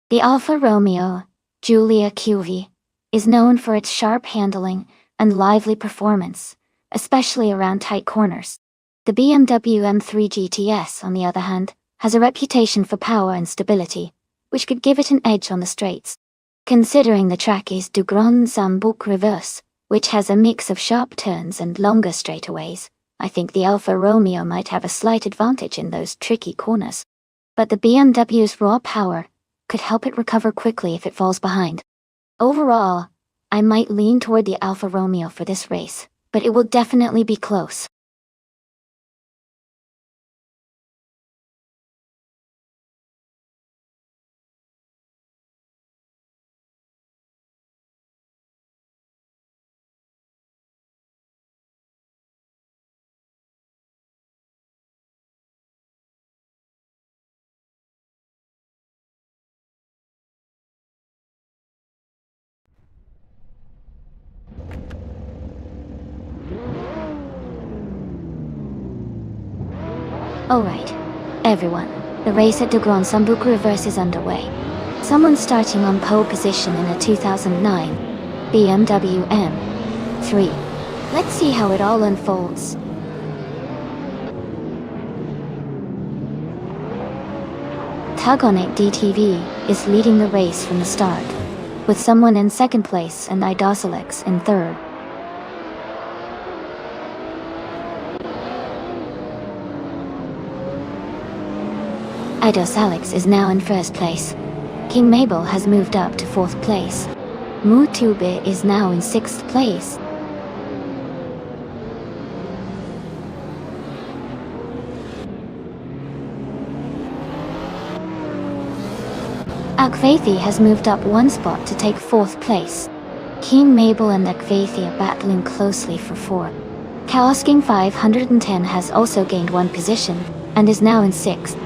The Alfa Romeo, Giulia QV, is known for its sharp handling and lively performance, especially around tight corners. The BMW M3 GTS, on the other hand, has a reputation for power and stability, which could give it an edge on the straights. Considering the track is du Grand Sambuc Reverse, which has a mix of sharp turns and longer straightaways, I think the Alfa Romeo might have a slight advantage in those tricky corners. But the BMW's raw power could help it recover quickly if it falls behind. Overall, I might lean toward the Alfa Romeo for this race, but it will definitely be close. Alright, everyone, the race at du Grand Sambuc Reverse is underway. Someone's starting on pole position in a 2009 BMW M3. Let's see how it all unfolds. Tug on It DTV is leading the race from the start, with someone in second place and Idosalex in third. Idosalex is now in first place. King Mabel has moved up to fourth place. Mutube is now in sixth place. Akvethi has moved up one spot to take fourth place. King Mabel and Akvethi are battling closely for fourth. Chaos King 510 has also gained one position, and is now in sixth.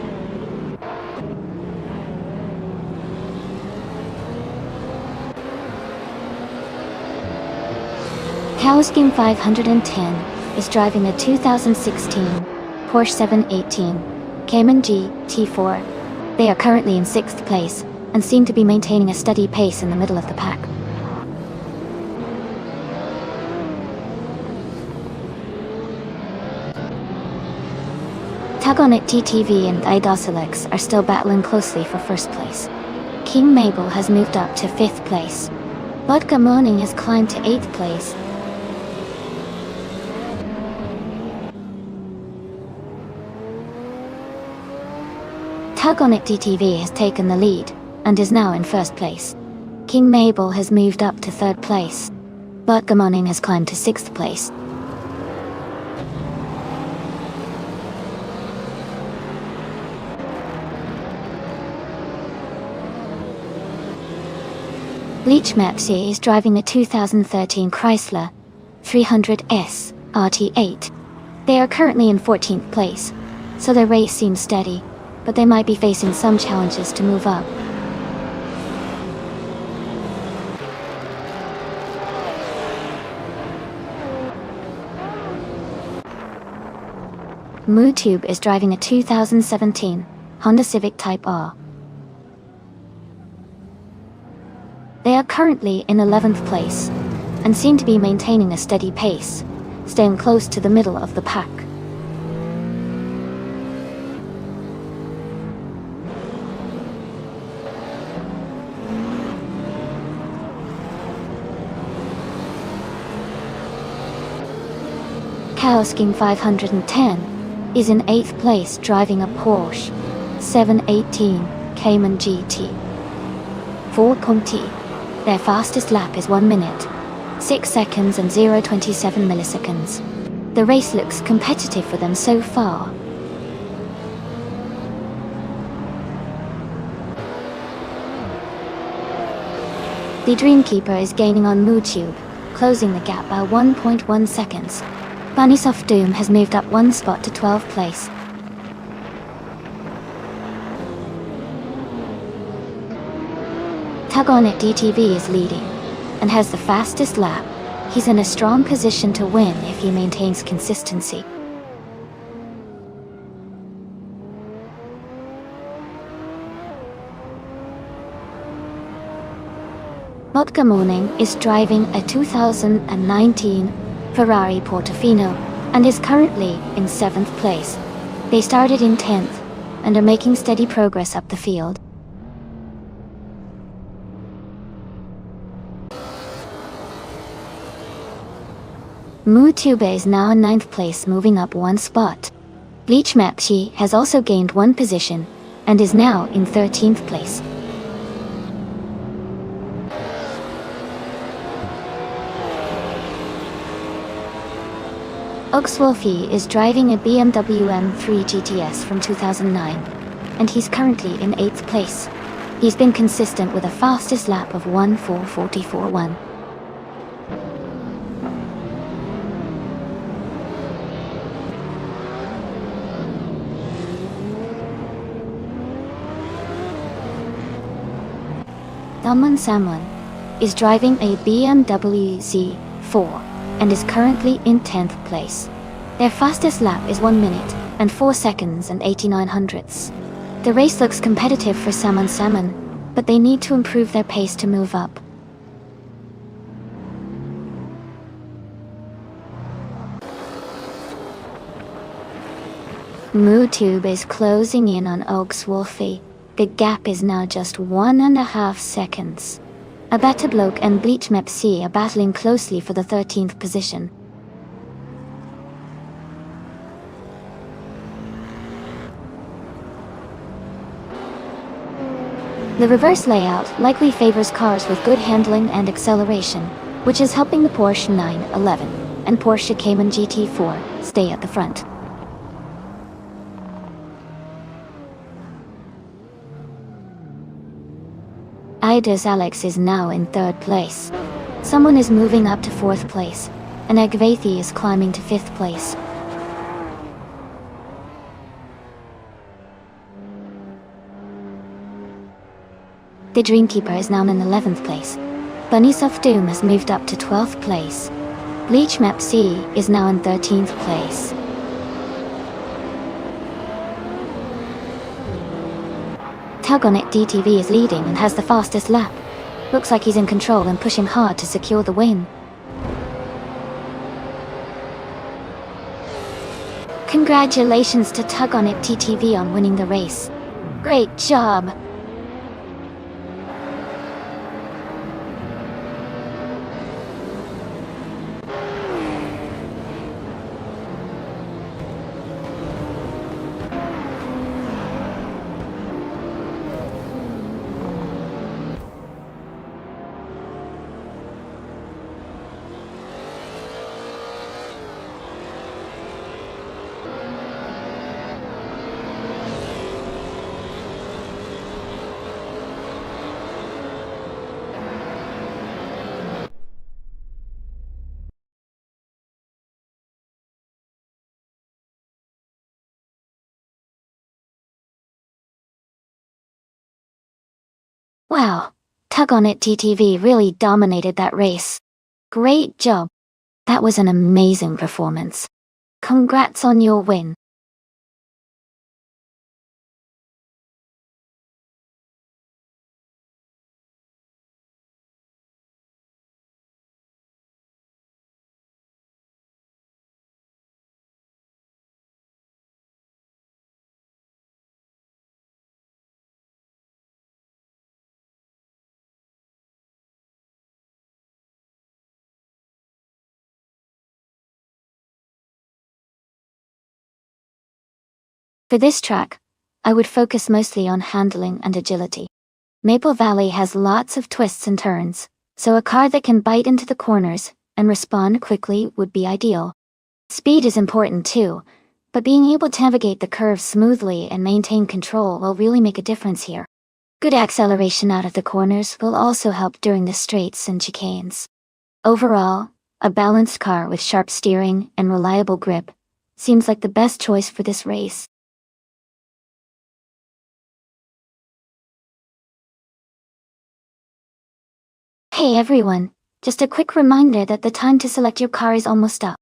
Chaos King 510 is driving a 2016 Porsche 718 Cayman G T4. They are currently in sixth place, and seem to be maintaining a steady pace in the middle of the pack. Tug on It TTV and Idosalex are still battling closely for first place. King Mabel has moved up to fifth place. Vodka Morning has climbed to eighth place. Tug on It DTV has taken the lead, and is now in first place. King Mabel has moved up to third place. Vodka Morning has climbed to sixth place. Bleach Mepsi is driving a 2013 Chrysler 300S RT8. They are currently in 14th place, so their race seems steady, but they might be facing some challenges to move up. MooTube is driving a 2017 Honda Civic Type R. They are currently in 11th place, and seem to be maintaining a steady pace, staying close to the middle of the pack. Chaosking 510 is in 8th place driving a Porsche 718 Cayman GT. For Conti, their fastest lap is 1 minute, 6 seconds and 0.27 milliseconds. The race looks competitive for them so far. The Dreamkeeper is gaining on MooTube, closing the gap by 1.1 seconds. Bunnysoft Doom has moved up 1 spot to 12th place. Tug On It DTV is leading, and has the fastest lap. He's in a strong position to win if he maintains consistency. Vodka Morning is driving a 2019 Ferrari Portofino, and is currently in 7th place. They started in 10th, and are making steady progress up the field. MooTube is now in 9th place, moving up 1 spot. Bleach Mepsi has also gained 1 position, and is now in 13th place. Oxwolfie is driving a BMW M3 GTS from 2009, and he's currently in 8th place. He's been consistent with a fastest lap of 1:4:44.1. Damon Samon is driving a BMW Z4 and is currently in 10th place. Their fastest lap is 1 minute and 4 seconds and 89 hundredths. The race looks competitive for Salmon, but they need to improve their pace to move up. MooTube is closing in on Oxwolfie. The gap is now just 1.5 seconds. A Better Bloke and Bleach Mepsi are battling closely for the 13th position. The reverse layout likely favors cars with good handling and acceleration, which is helping the Porsche 911 and Porsche Cayman GT4 stay at the front. Ida's Alex is now in 3rd place. Someone is moving up to 4th place, and Agvathi is climbing to 5th place. The Dreamkeeper is now in 11th place. Bunnysoft Doom has moved up to 12th place. Bleach Mepsi is now in 13th place. Tug On It DTV is leading and has the fastest lap. Looks like he's in control and pushing hard to secure the win. Congratulations to Tug On It DTV on winning the race. Great job! Wow, Tug on It TTV really dominated that race. Great job. That was an amazing performance. Congrats on your win. For this track, I would focus mostly on handling and agility. Maple Valley has lots of twists and turns, so a car that can bite into the corners and respond quickly would be ideal. Speed is important too, but being able to navigate the curves smoothly and maintain control will really make a difference here. Good acceleration out of the corners will also help during the straights and chicanes. Overall, a balanced car with sharp steering and reliable grip seems like the best choice for this race. Hey everyone, just a quick reminder that the time to select your car is almost up.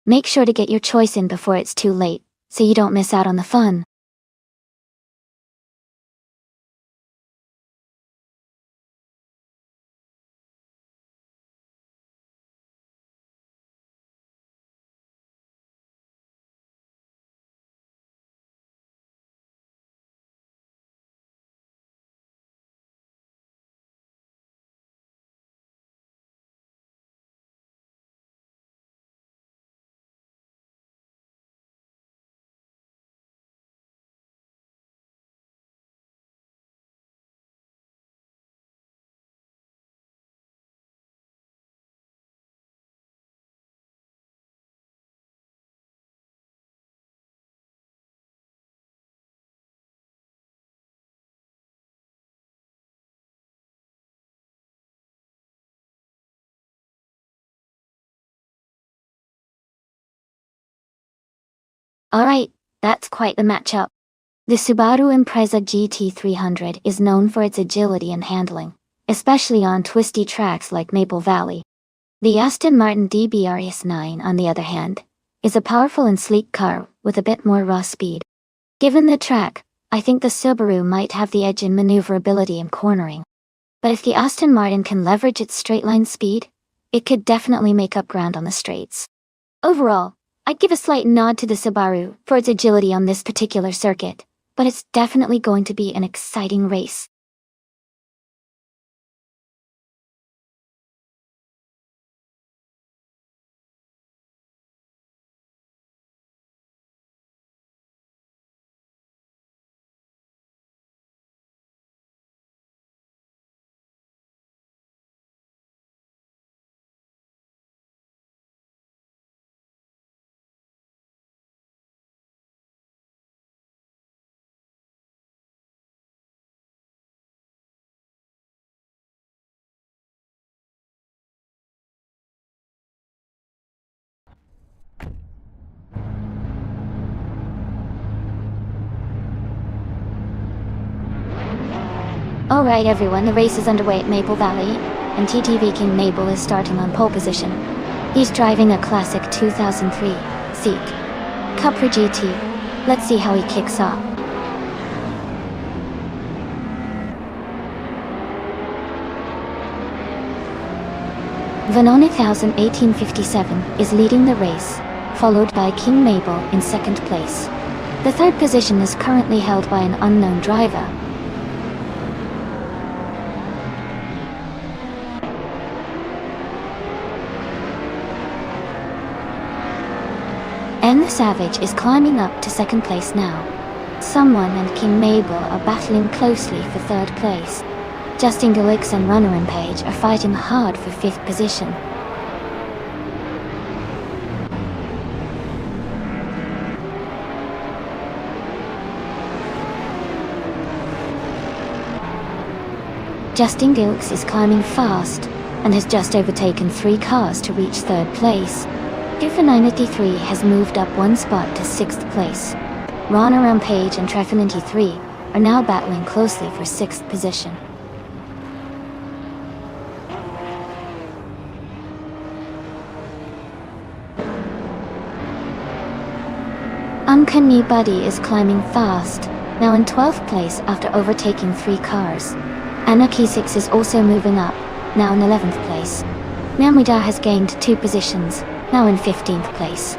Make sure to get your choice in before it's too late, so you don't miss out on the fun. Alright, that's quite the matchup. The Subaru Impreza GT300 is known for its agility and handling, especially on twisty tracks like Maple Valley. The Aston Martin DBR S9, on the other hand, is a powerful and sleek car with a bit more raw speed. Given the track, I think the Subaru might have the edge in maneuverability and cornering. But if the Aston Martin can leverage its straight-line speed, it could definitely make up ground on the straights. Overall, I'd give a slight nod to the Subaru for its agility on this particular circuit, but it's definitely going to be an exciting race. Alright everyone, the race is underway at Maple Valley, and TTV King Mabel is starting on pole position. He's driving a classic 2003 Seek Cupra GT. Let's see how he kicks off. Vanone 1857 is leading the race, followed by King Mabel in second place. The third position is currently held by an unknown driver. And the Savage is climbing up to second place now. Someone and King Mabel are battling closely for third place. Justin Gillix and Runner and Page are fighting hard for fifth position. Justin Gillix is climbing fast and has just overtaken 3 cars to reach third place. Tifa 983 has moved up 1 spot to 6th place. Ron Around Page and Treffer 93 are now battling closely for 6th position. Uncanny Buddy is climbing fast, now in 12th place after overtaking 3 cars. Anarchy 6 is also moving up, now in 11th place. Namida has gained 2 positions, now in 15th place.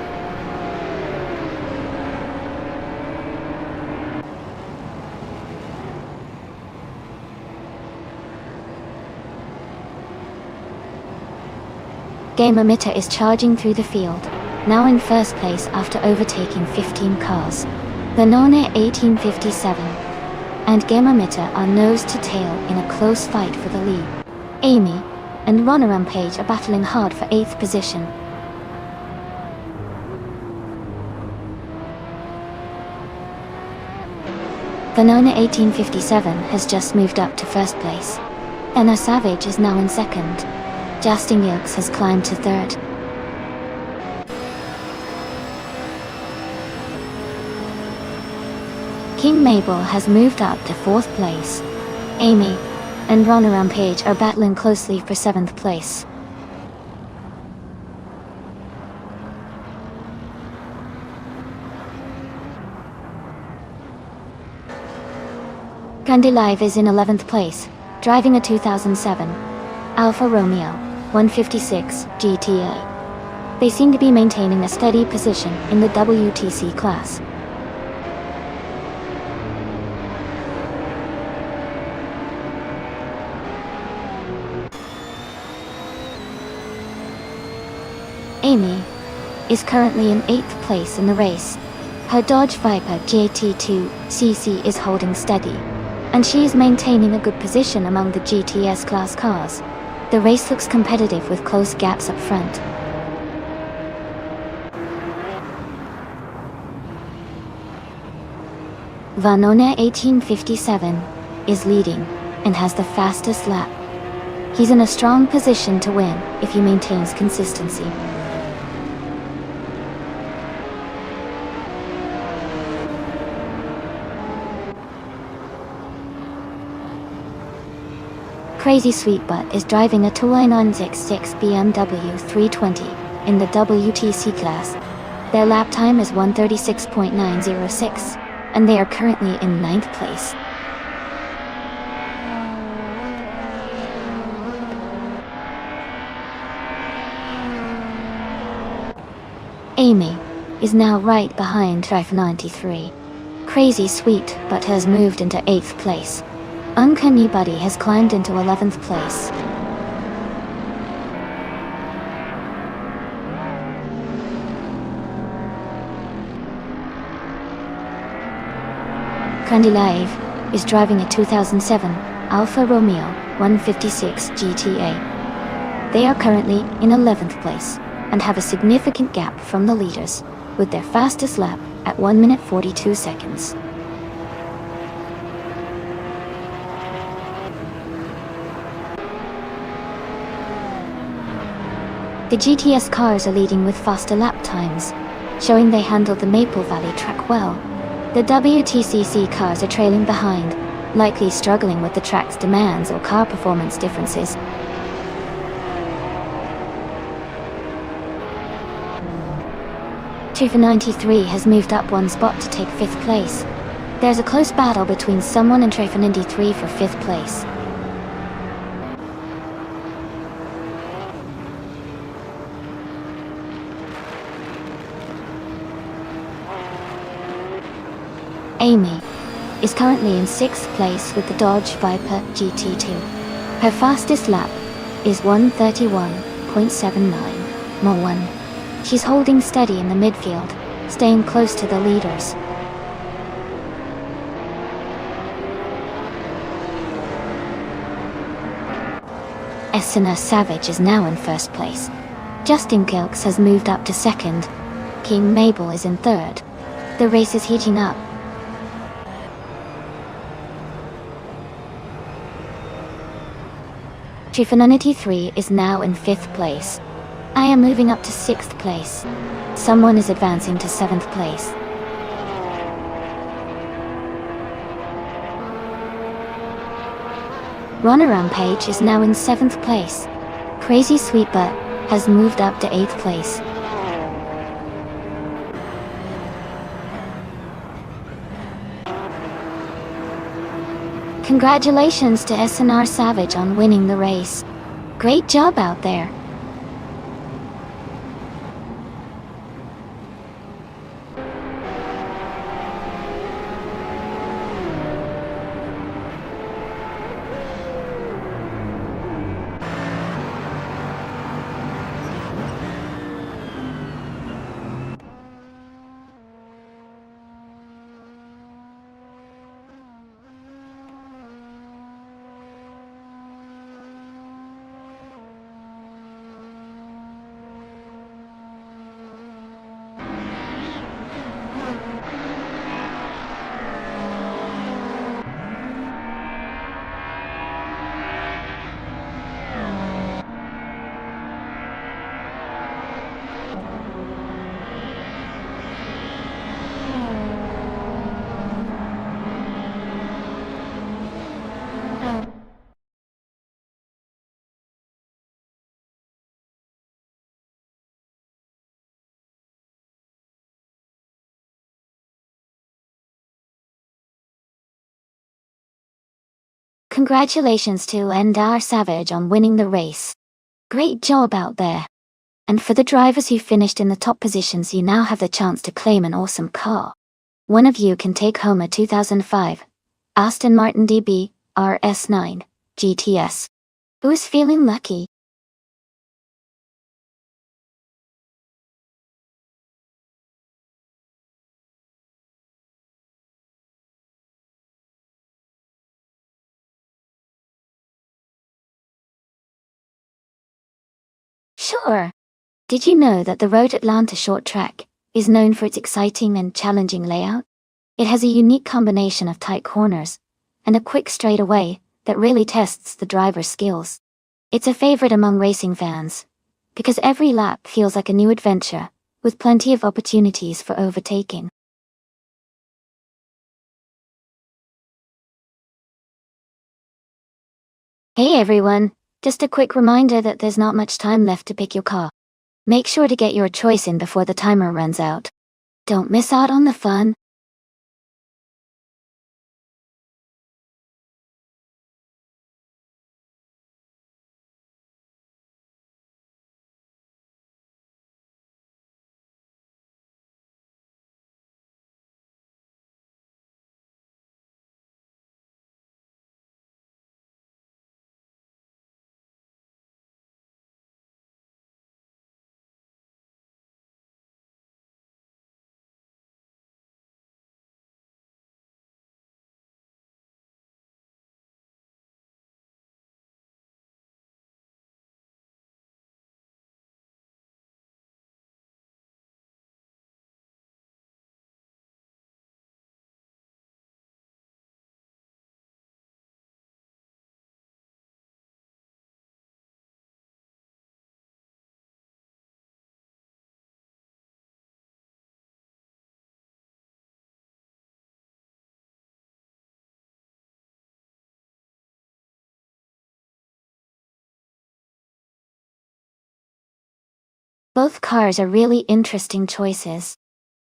Game Emitter is charging through the field, now in first place after overtaking 15 cars. Vanone 1857 and Game Emitter are nose to tail in a close fight for the lead. Amy and Runner Rampage are battling hard for 8th position. Vanona 1857 has just moved up to first place. Enna Savage is now in second. Justin Yilks has climbed to third. King Mabel has moved up to 4th place. Amy and Runner Rampage are battling closely for 7th place. Candy Live is in 11th place, driving a 2007 Alfa Romeo 156 GTA. They seem to be maintaining a steady position in the WTC class. Amy is currently in 8th place in the race. Her Dodge Viper GT2 CC is holding steady, and she is maintaining a good position among the GTS class cars. The race looks competitive with close gaps up front. Vanone 1857 is leading and has the fastest lap. He's in a strong position to win if he maintains consistency. Crazy Sweetbutt is driving a 2966 BMW 320 in the WTC class. Their lap time is 1:36.906, and they are currently in 9th place. Amy is now right behind Drive 93. Crazy Sweetbutt has moved into 8th place. Uncanny Buddy has climbed into 11th place. Candy Live is driving a 2007 Alfa Romeo 156 GTA. They are currently in 11th place and have a significant gap from the leaders, with their fastest lap at 1 minute 42 seconds. The GTS cars are leading with faster lap times, showing they handled the Maple Valley track well. The WTCC cars are trailing behind, likely struggling with the track's demands or car performance differences. Trooper 93 has moved up 1 spot to take 5th place. There's a close battle between someone and Trooper 93 for 5th place. Amy is currently in 6th place with the Dodge Viper GT2. Her fastest lap is 1:31.79 more 1. She's holding steady in the midfield, staying close to the leaders. Essena Savage is now in 1st place. Justin Gilks has moved up to 2nd. King Mabel is in 3rd. The race is heating up. Trifanonity is now in 5th place. I am moving up to 6th place. Someone is advancing to 7th place. Runner Rampage is now in 7th place. Crazy Sweetbutt has moved up to 8th place. Congratulations to SNR Savage on winning the race. Great job out there. Congratulations to SNR Savage on winning the race. Great job out there. And for the drivers who finished in the top positions, you now have the chance to claim an awesome car. One of you can take home a 2005 Aston Martin DB RS9 GTS. Who's feeling lucky? Sure. Did you know that the Road Atlanta short track is known for its exciting and challenging layout? It has a unique combination of tight corners and a quick straightaway that really tests the driver's skills. It's a favorite among racing fans because every lap feels like a new adventure with plenty of opportunities for overtaking. Hey everyone, just a quick reminder that there's not much time left to pick your car. Make sure to get your choice in before the timer runs out. Don't miss out on the fun. Both cars are really interesting choices.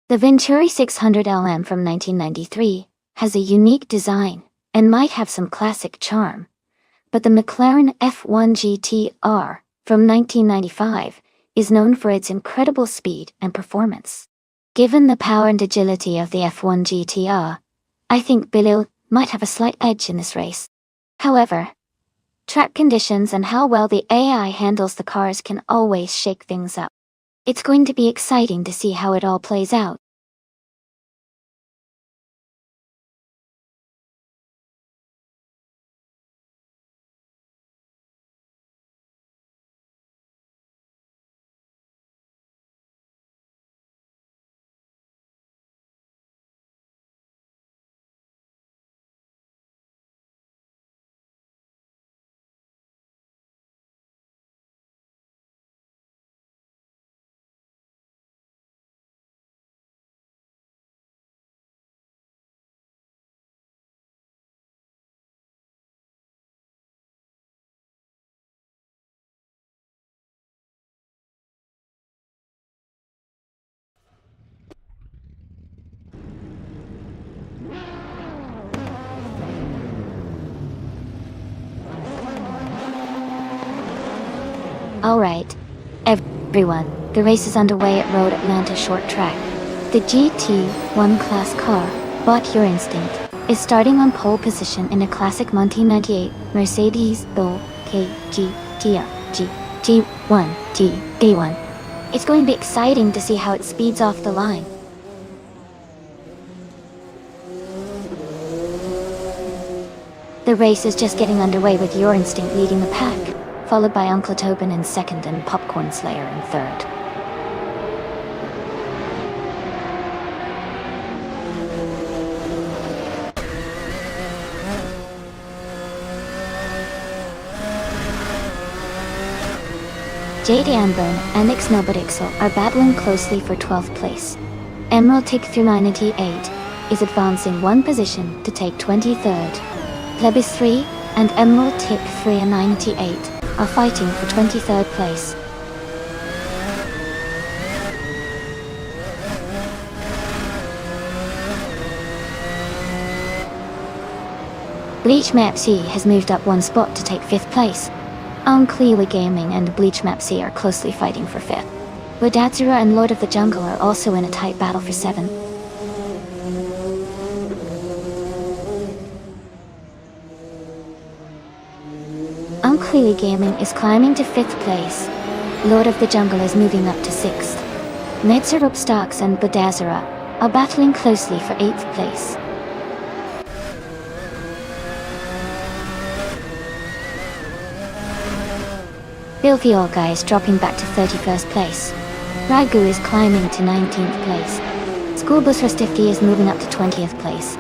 The Venturi 600LM from 1993 has a unique design and might have some classic charm, but the McLaren F1 GTR from 1995 is known for its incredible speed and performance. Given the power and agility of the F1 GTR, I think Bilal might have a slight edge in this race. However, track conditions and how well the AI handles the cars can always shake things up. It's going to be exciting to see how it all plays out. Alright, everyone, the race is underway at Road Atlanta Short Track. The GT1 class car, Bot Your Instinct, is starting on pole position in a classic 1998 Mercedes-Benz G1. It's going to be exciting to see how it speeds off the line. The race is just getting underway with Your Instinct leading the pack, followed by Uncle Tobin in second and Popcorn Slayer in third. JD Amburn and Ixnobadixel are battling closely for 12th place. Emerald Tick through 98 is advancing one position to take 23rd. Plebis 3 and Emerald Tick 3 and 98 are fighting for 23rd place. Bleach Map C has moved up one spot to take 5th place. Clearly Gaming and Bleach Map C are closely fighting for 5th. Wadatsura and Lord of the Jungle are also in a tight battle for 7th. Clearly Gaming is climbing to 5th place. Lord of the Jungle is moving up to 6th. Netzerup Starks and Badazara are battling closely for 8th place. Filthy Old Guy is dropping back to 31st place. Ragu is climbing to 19th place. Schoolbus Rustifki is moving up to 20th place.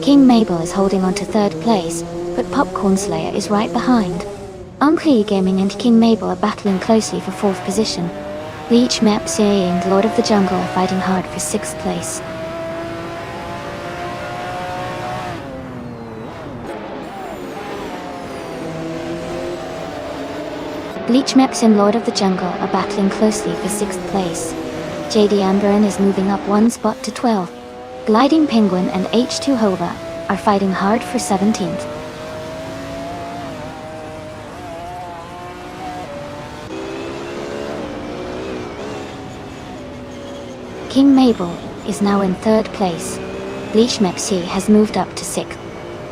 King Mabel is holding on to 3rd place, but Popcorn Slayer is right behind. Uncle Gaming and King Mabel are battling closely for 4th position. Bleach Map C and Lord of the Jungle are fighting hard for 6th place. Bleach Maps and Lord of the Jungle are battling closely for 6th place. JD Amberin is moving up one spot to 12th. Gliding Penguin and H2 Hova are fighting hard for 17th. King Mabel is now in 3rd place. Bleach Map C has moved up to 6th.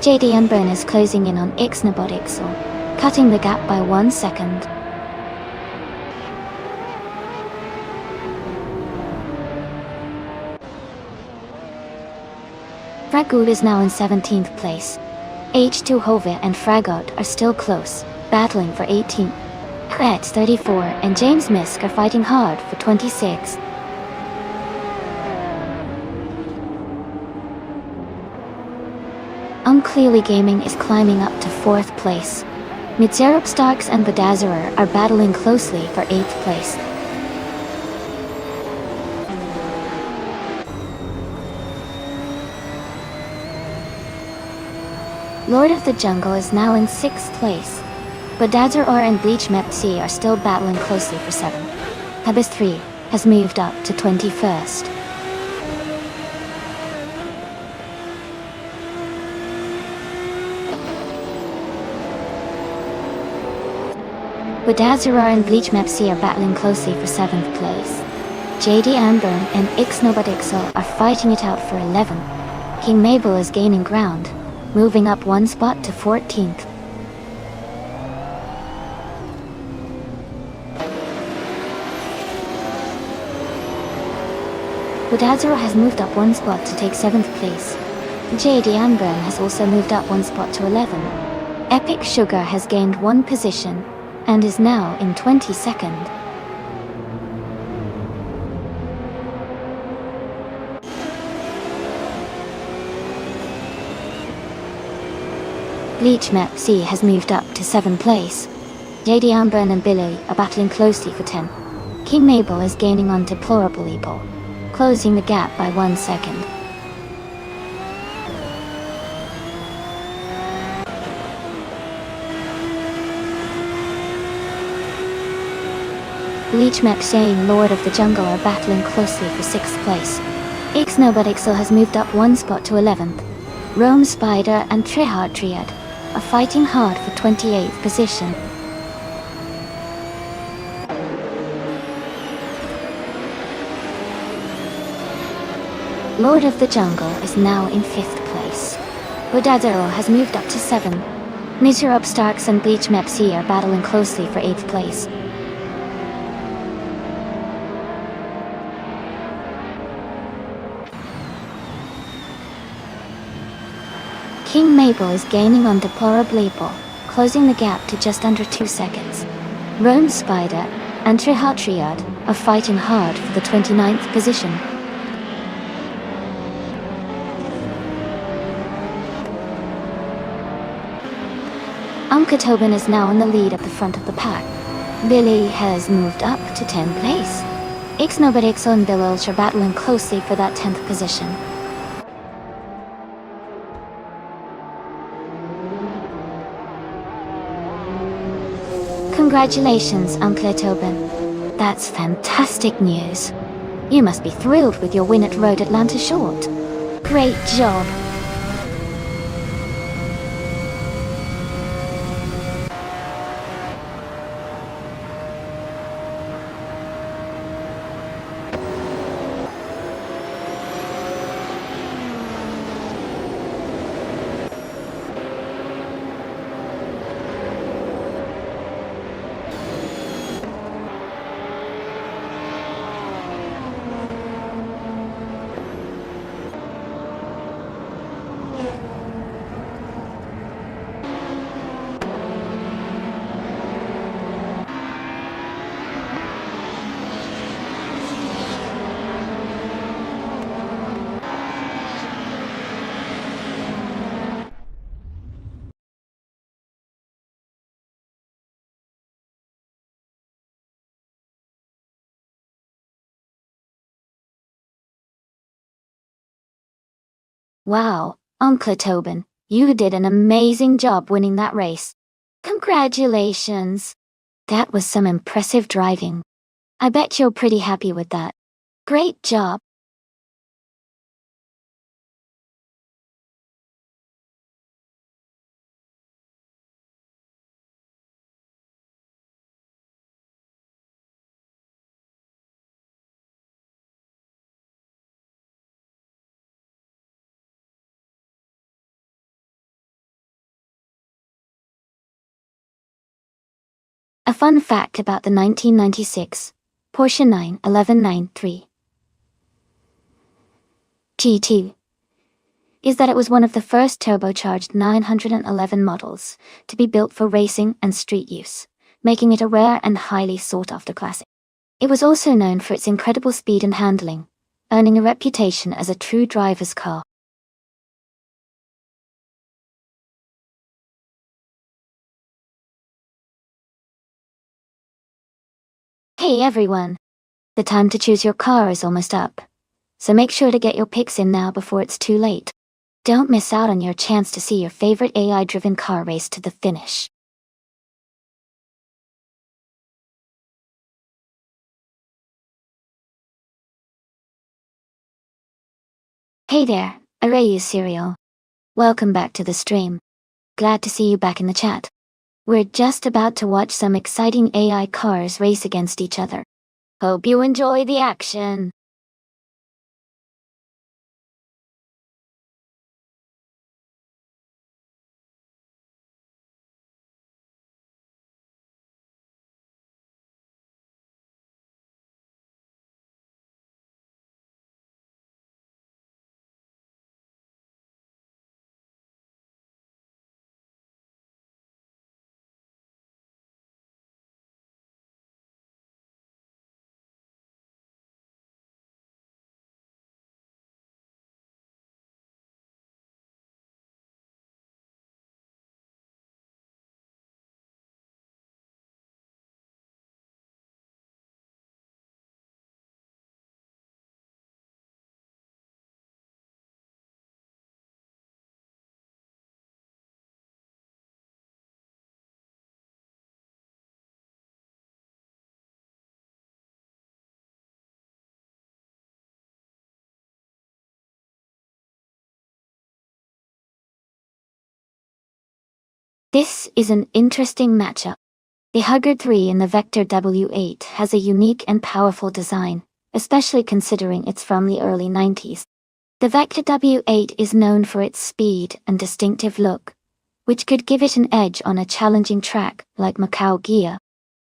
JD Amberin is closing in on Ixnabodixel, cutting the gap by 1 second. Fragul is now in 17th place. H2 Hove and Fragot are still close, battling for 18th. Kretz 34 and James Misk are fighting hard for 26th. Unclearly Gaming is climbing up to 4th place. Mitzerup Starks and Badazarer are battling closely for 8th place. Lord of the Jungle is now in 6th place, but Dazar and Bleach Map C are still battling closely for 7th. Abyss 3 has moved up to 21st. Badazara and Bleach Map C are battling closely for 7th place. JD Amburn and Ixnobadixel are fighting it out for 11th. King Mabel is gaining ground, moving up one spot to 14th. Badazara has moved up one spot to take 7th place. JD Amburn has also moved up one spot to 11. Epic Sugar has gained one position and is now in 22nd. Bleach Map C has moved up to 7th place. JD Amburn and Billy are battling closely for 10th. King Mabel is gaining on Deplorable Evil, closing the gap by 1 second. Bleach Map C and Lord of the Jungle are battling closely for 6th place. Ixnobotixel has moved up one spot to 11th. Rome Spider and Trihard Triad are fighting hard for 28th position. Lord of the Jungle is now in 5th place. Bodadero has moved up to 7th. Miserab Starks and Bleach Mepsi are battling closely for 8th place. King Mabel is gaining on Deplorable, closing the gap to just under 2 seconds. Rome Spider and Trihard Triad are fighting hard for the 29th position. Tobin is now in the lead at the front of the pack. Billy has moved up to 10th place. Ixnobotixel and Bililch are battling closely for that 10th position. Congratulations, Uncle Tobin. That's fantastic news. You must be thrilled with your win at Road Atlanta Short. Great job. Wow, Uncle Tobin, you did an amazing job winning that race. Congratulations. That was some impressive driving. I bet you're pretty happy with that. Great job. A fun fact about the 1996 Porsche 91193 GT is that it was one of the first turbocharged 911 models to be built for racing and street use, making it a rare and highly sought-after classic. It was also known for its incredible speed and handling, earning a reputation as a true driver's car. Hey everyone! The time to choose your car is almost up, so make sure to get your picks in now before it's too late. Don't miss out on your chance to see your favorite AI-driven car race to the finish. Hey there, Arayu Serial. Welcome back to the stream. Glad to see you back in the chat. We're just about to watch some exciting AI cars race against each other. Hope you enjoy the action. This is an interesting matchup. The Huggard 3 in the Vector W8 has a unique and powerful design, especially considering it's from the early 90s. The Vector W8 is known for its speed and distinctive look, which could give it an edge on a challenging track like Macau Gia.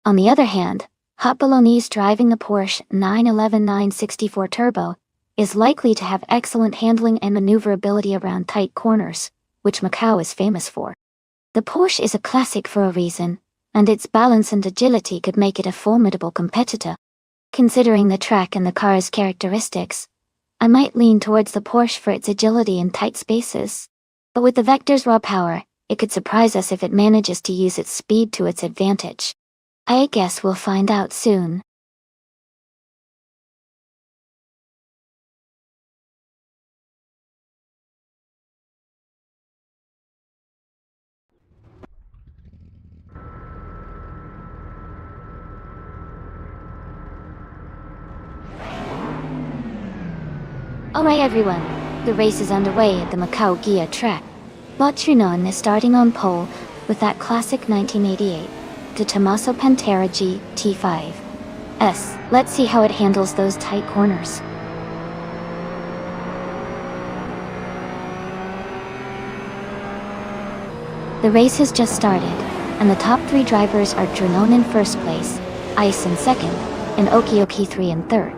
On the other hand, Hot Bolognese driving the Porsche 911 964 Turbo is likely to have excellent handling and maneuverability around tight corners, which Macau is famous for. The Porsche is a classic for a reason, and its balance and agility could make it a formidable competitor. Considering the track and the car's characteristics, I might lean towards the Porsche for its agility in tight spaces. But with the Vector's raw power, it could surprise us if it manages to use its speed to its advantage. I guess we'll find out soon. Alright everyone, the race is underway at the Macau Gia track. Renault is starting on pole with that classic 1988, the Tommaso Pantera GT5. Let's see how it handles those tight corners. The race has just started, and the top three drivers are Renault in first place, Ice in second, and Okioki 3 in third.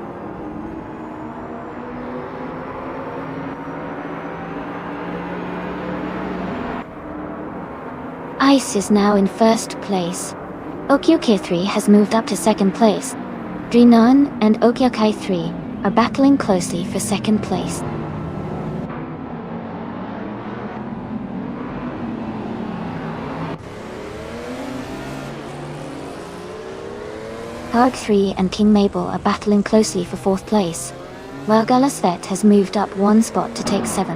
Ice is now in first place. Okioki 3 has moved up to second place. Renault and Okioki 3 are battling closely for second place. Harg 3 and King Mabel are battling closely for fourth place. Vargala Svet has moved up one spot to take 7.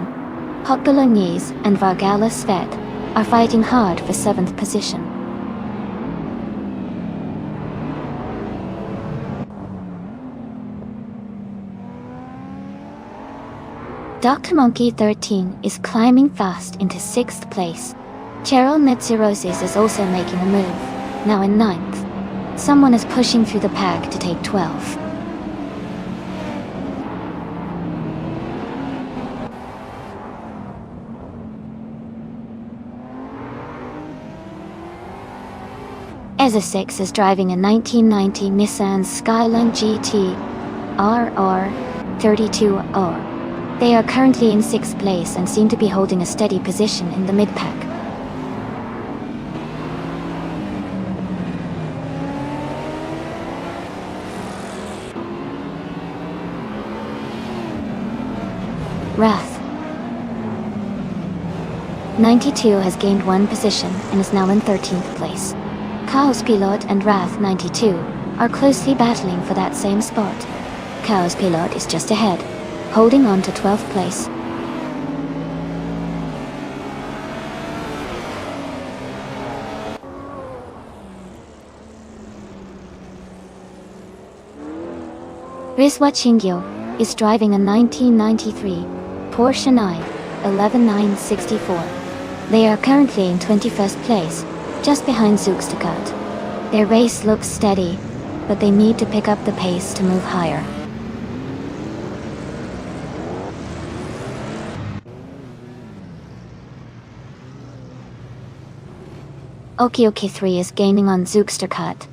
Hot Bolognese and Vargala Svet are fighting hard for 7th position. Dr. Monkey 13 is climbing fast into 6th place. Cheryl Mitsurosis is also making a move, now in 9th. Someone is pushing through the pack to take 12. Eza 6 is driving a 1990 Nissan Skyline GT RR32R. They are currently in 6th place and seem to be holding a steady position in the mid-pack. Wrath 92 has gained one position and is now in 13th place. Chaos Pilot and Wrath 92 are closely battling for that same spot. Chaos Pilot is just ahead, holding on to 12th place. Rizwa Chingyo is driving a 1993 Porsche 911 964. They are currently in 21st place, just behind Zugstacart. Their race looks steady, but they need to pick up the pace to move higher. Okioki 3 is gaining on Zugstacart.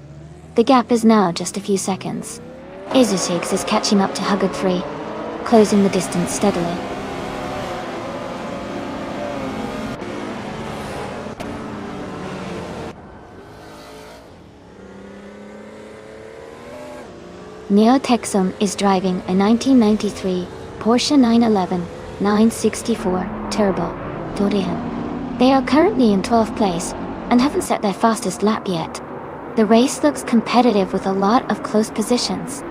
The gap is now just a few seconds. Izusix is catching up to Huggard 3, closing the distance steadily. Neo Texum is driving a 1993 Porsche 911 964 Turbo Dorian. They are currently in 12th place and haven't set their fastest lap yet. The race looks competitive with a lot of close positions.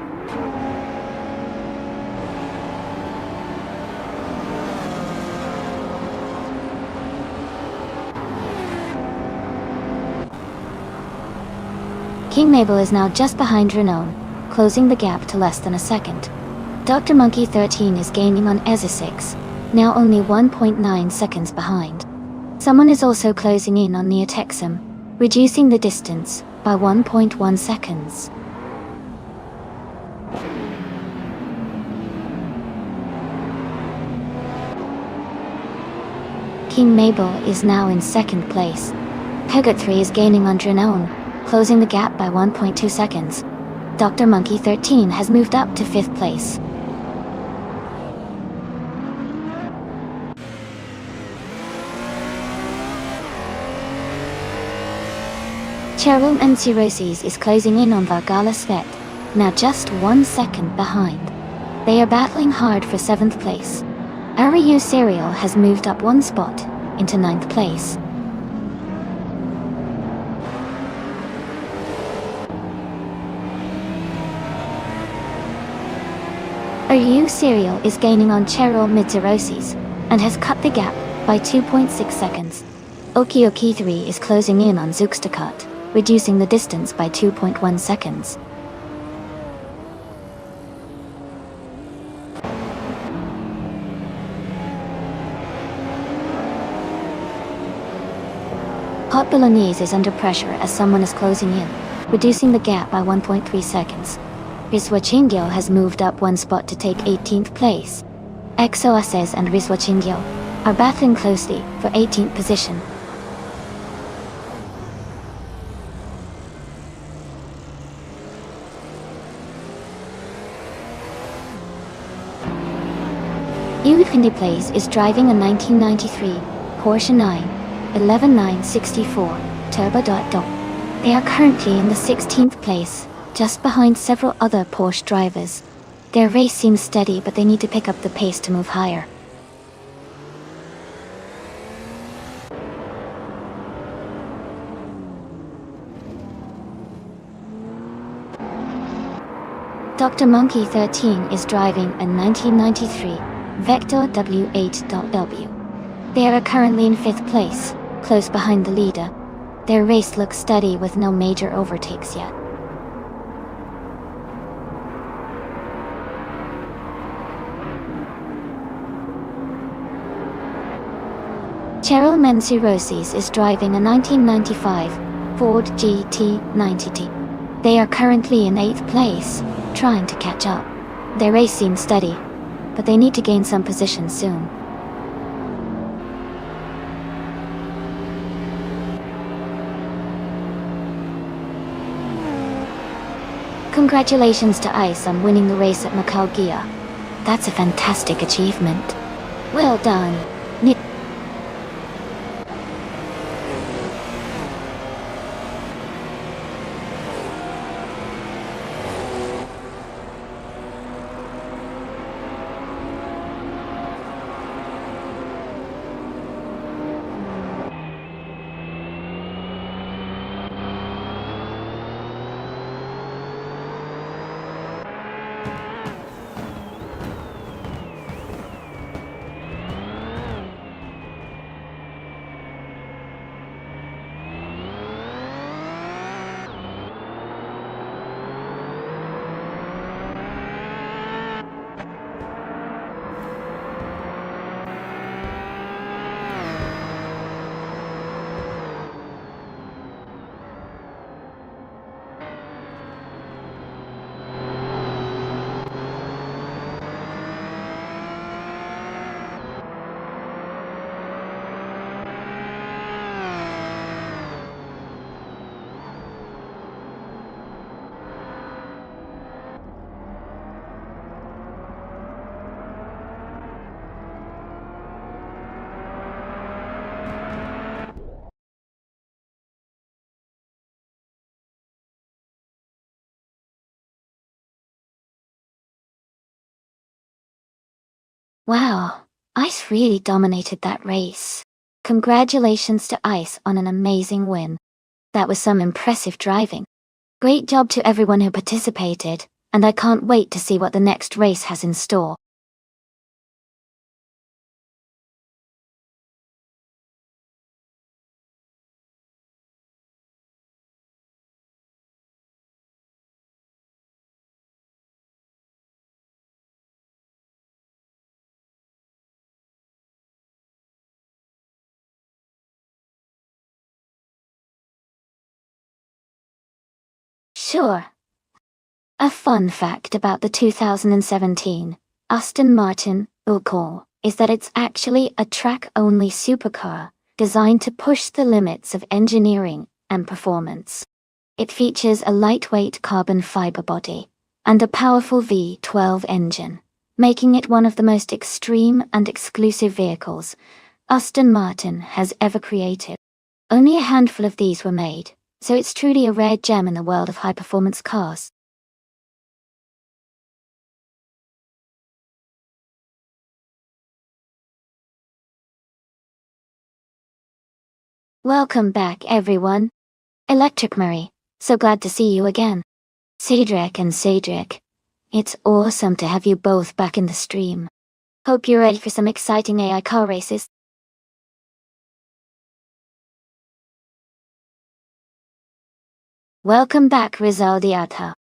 King Mabel is now just behind Renault, closing the gap to less than a second. Dr. Monkey 13 is gaining on Eza 6, now only 1.9 seconds behind. Someone is also closing in on near Texum, reducing the distance by 1.1 seconds. King Mabel is now in second place. Pegot 3 is gaining on Drenone, closing the gap by 1.2 seconds. Dr. Monkey 13 has moved up to 5th place. Cheryl and Cirrhosis is closing in on Vargala Svet, now just 1 second behind. They are battling hard for 7th place. Ariu Serial has moved up 1 spot, into 9th place. Ariu Serial is gaining on Cheryl Midziroses, and has cut the gap by 2.6 seconds. Okioki 3 is closing in on Zugstakat, reducing the distance by 2.1 seconds. Hot Bolognese is under pressure as someone is closing in, reducing the gap by 1.3 seconds. Riswachingyo has moved up 1 spot to take 18th place. Exoases and Riswachingyo are battling closely for 18th position. Uwifindi Place is driving a 1993 Porsche 911-964 Turbo. They are currently in the 16th place, just behind several other Porsche drivers. Their race seems steady, but they need to pick up the pace to move higher. Dr. Monkey 13 is driving a 1993 Vector W8.W. They are currently in 5th place, close behind the leader. Their race looks steady with no major overtakes yet. Cheryl Mensirosis is driving a 1995 Ford GT90T. They are currently in 8th place, trying to catch up. Their race seems steady, but they need to gain some position soon. Congratulations to Ice on winning the race at Macalgia. That's a fantastic achievement. Well done. Wow, Ice really dominated that race. Congratulations to Ice on an amazing win. That was some impressive driving. Great job to everyone who participated, and I can't wait to see what the next race has in store. Sure. A fun fact about the 2017 Aston Martin Ulcor is that it's actually a track-only supercar designed to push the limits of engineering and performance. It features a lightweight carbon fiber body and a powerful V12 engine, making it one of the most extreme and exclusive vehicles Aston Martin has ever created. Only a handful of these were made, so it's truly a rare gem in the world of high-performance cars. Welcome back, everyone. Electric Murray, so glad to see you again. Cedric and Cedric, it's awesome to have you both back in the stream. Hope you're ready for some exciting AI car races. Welcome back, Rizal Diata.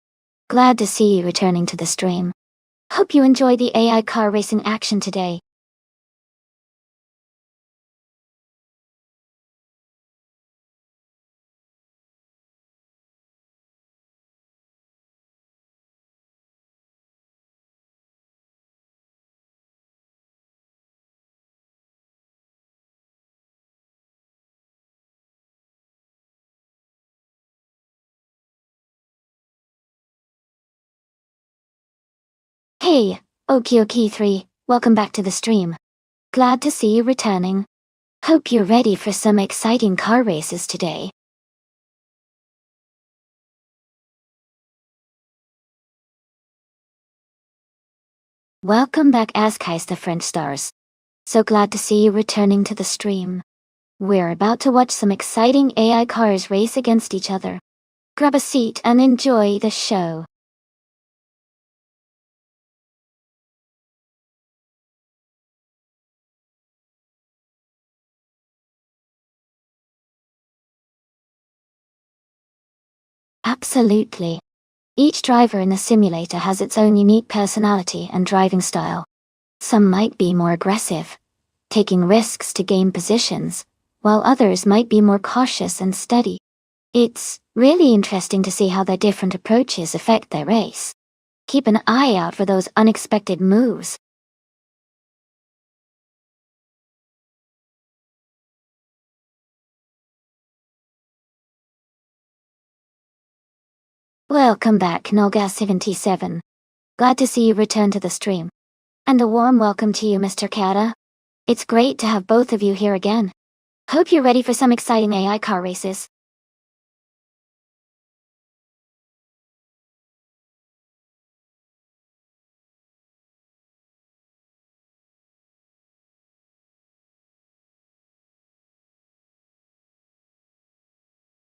Glad to see you returning to the stream. Hope you enjoy the AI car racing action today. Hey, Okie3, welcome back to the stream. Glad to see you returning. Hope you're ready for some exciting car races today. Welcome back, Askeister French Stars. So glad to see you returning to the stream. We're about to watch some exciting AI cars race against each other. Grab a seat and enjoy the show. Absolutely. Each driver in the simulator has its own unique personality and driving style. Some might be more aggressive, taking risks to gain positions, while others might be more cautious and steady. It's really interesting to see how their different approaches affect their race. Keep an eye out for those unexpected moves. Welcome back, Nolga77. Glad to see you return to the stream. And a warm welcome to you, Mr. Kata. It's great to have both of you here again. Hope you're ready for some exciting AI car races.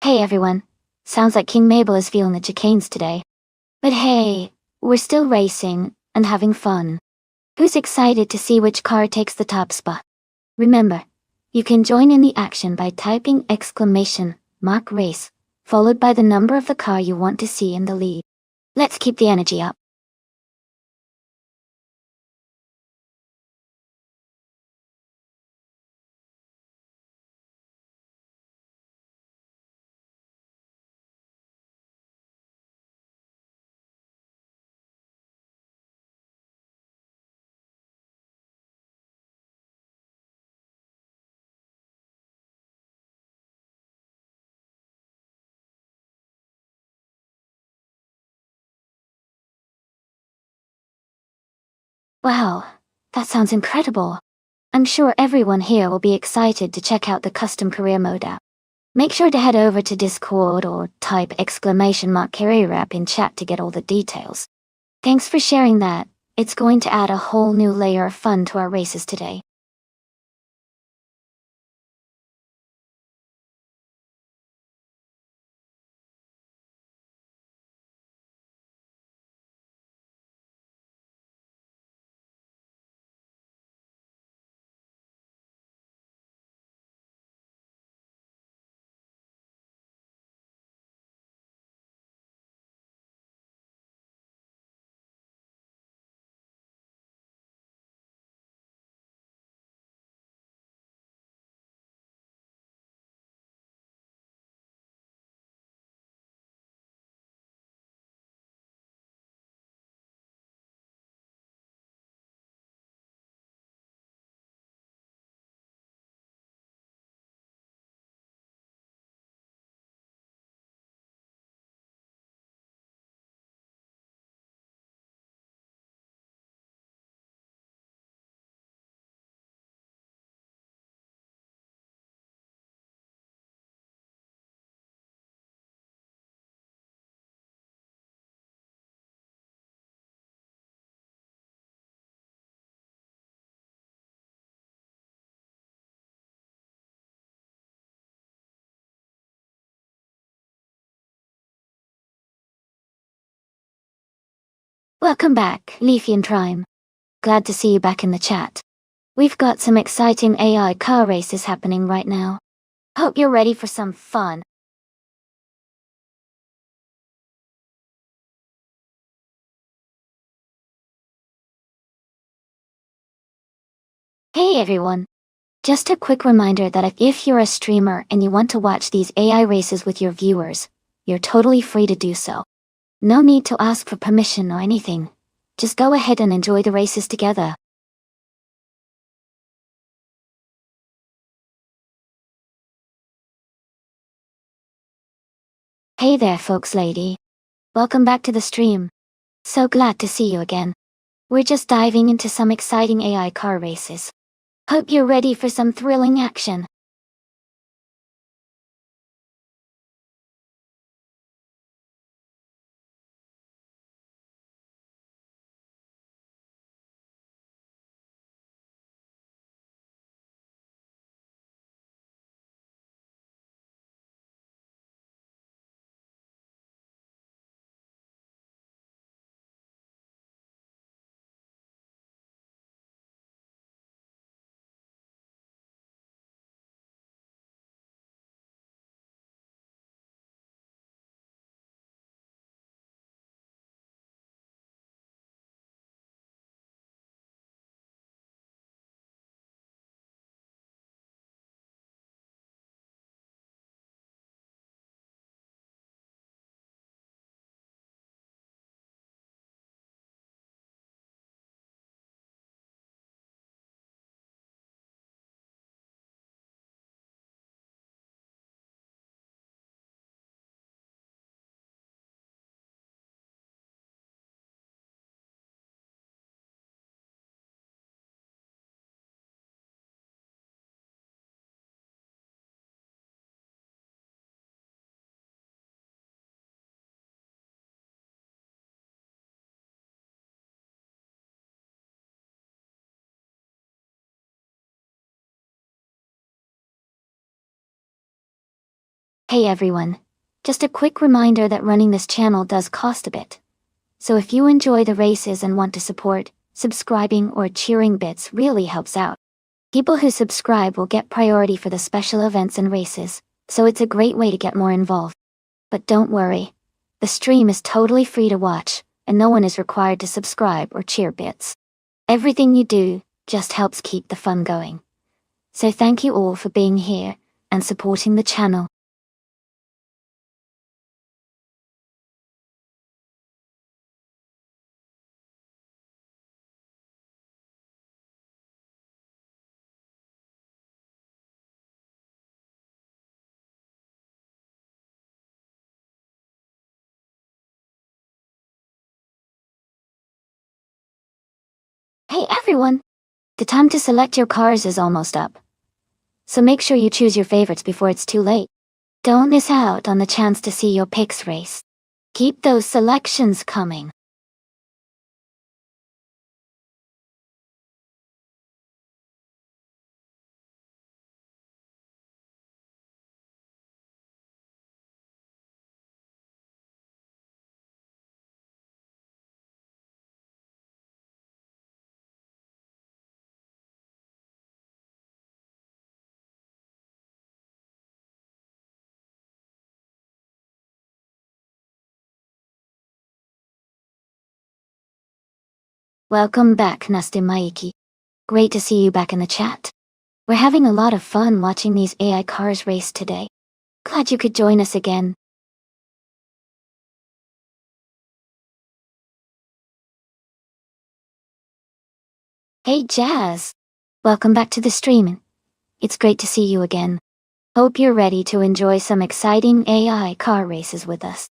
Hey everyone. Sounds like King Mabel is feeling the chicanes today. But hey, we're still racing and having fun. Who's excited to see which car takes the top spot? Remember, you can join in the action by typing !race, followed by the number of the car you want to see in the lead. Let's keep the energy up. Wow, that sounds incredible. I'm sure everyone here will be excited to check out the custom career mode app. Make sure to head over to Discord or type !career app in chat to get all the details. Thanks for sharing that. It's going to add a whole new layer of fun to our races today. Welcome back, Leafy and Prime. Glad to see you back in the chat. We've got some exciting AI car races happening right now. Hope you're ready for some fun. Hey everyone! Just a quick reminder that if you're a streamer and you want to watch these AI races with your viewers, you're totally free to do so. No need to ask for permission or anything. Just go ahead and enjoy the races together. Hey there folks lady. Welcome back to the stream. So glad to see you again. We're just diving into some exciting AI car races. Hope you're ready for some thrilling action. Hey everyone. Just a quick reminder that running this channel does cost a bit. So if you enjoy the races and want to support, subscribing or cheering bits really helps out. People who subscribe will get priority for the special events and races, so it's a great way to get more involved. But don't worry. The stream is totally free to watch, and no one is required to subscribe or cheer bits. Everything you do just helps keep the fun going. So thank you all for being here and supporting the channel. Hey everyone! The time to select your cars is almost up. So make sure you choose your favorites before it's too late. Don't miss out on the chance to see your picks race. Keep those selections coming. Welcome back, Nonstop Maiki. Great to see you back in the chat. We're having a lot of fun watching these AI cars race today. Glad you could join us again. Hey Jazz! Welcome back to the stream. It's great to see you again. Hope you're ready to enjoy some exciting AI car races with us.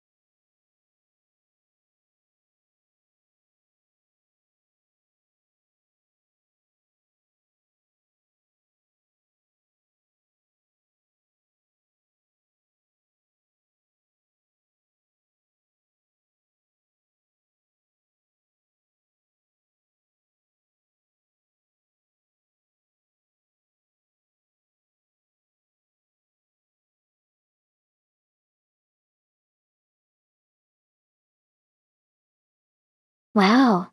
Wow,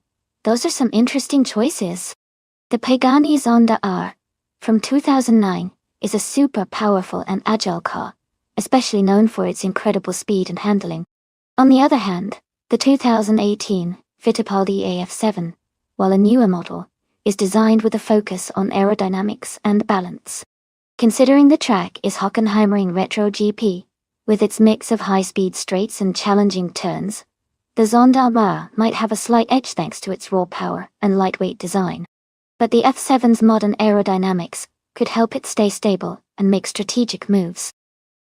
those are some interesting choices. The Pagani Zonda R, from 2009, is a super powerful and agile car, especially known for its incredible speed and handling. On the other hand, the 2018 Fittipaldi AF7, while a newer model, is designed with a focus on aerodynamics and balance. Considering the track is Hockenheimring Retro GP, with its mix of high-speed straights and challenging turns, the Zonda R might have a slight edge thanks to its raw power and lightweight design. But the F7's modern aerodynamics could help it stay stable and make strategic moves.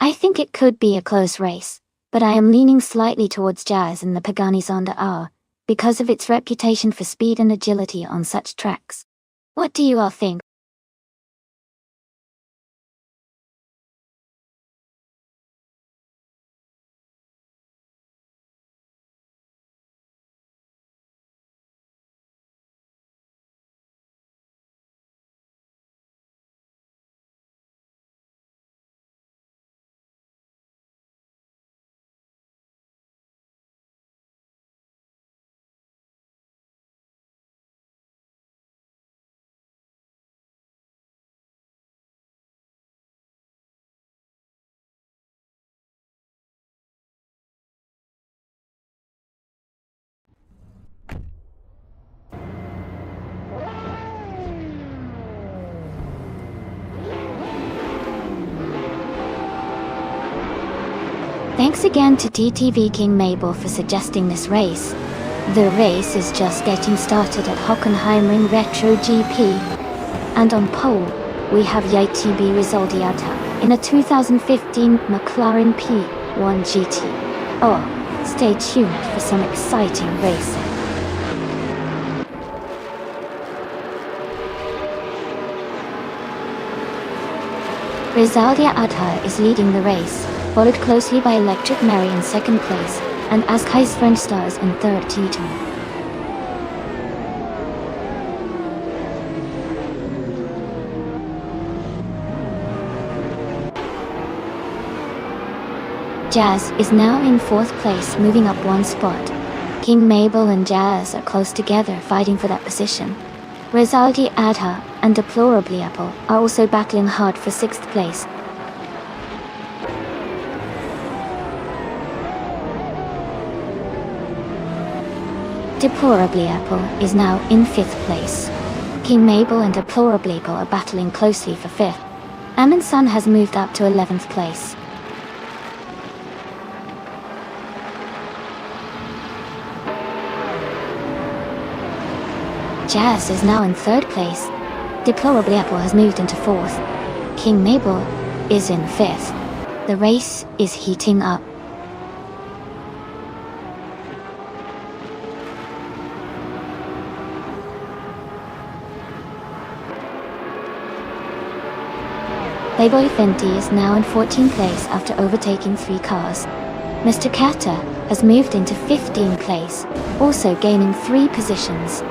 I think it could be a close race, but I am leaning slightly towards Jazz and the Pagani Zonda R because of its reputation for speed and agility on such tracks. What do you all think? Thanks again to TTV King Mabel for suggesting this race. The race is just getting started at Hockenheimring Retro GP. And on pole, we have YTB Resultiata in a 2015 McLaren P1 GT. Oh, stay tuned for some exciting racing. Rizaldia Adha is leading the race, followed closely by Electric Mary in second place, and Askai's French Stars in third T2. Jazz is now in fourth place, moving up one spot. King Mabel and Jazz are close together, fighting for that position. Rizaldi Adha and Deplorably Apple are also battling hard for sixth place. Deplorably Apple is now in fifth place. King Mabel and Deplorably Apple are battling closely for fifth. Amin Sun has moved up to 11th place. Jazz is now in third place. Deplorably Apple has moved into fourth. King Mabel is in fifth. The race is heating up. Playboy Fenty is now in 14th place after overtaking 3 cars. Mr. Kata has moved into 15th place, also gaining 3 positions.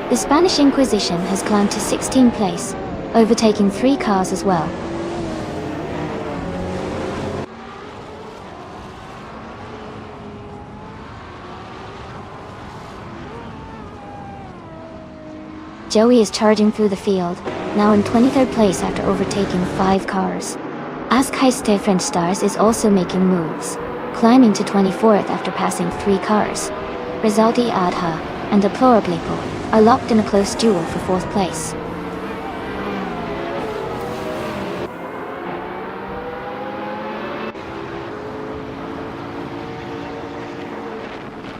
The Spanish Inquisition has climbed to 16th place, overtaking 3 cars as well. Joey is charging through the field, now in 23rd place after overtaking 5 cars. Askheiste French Stars is also making moves, climbing to 24th after passing 3 cars. Rizaldi Adha and Deplorably are locked in a close duel for 4th place.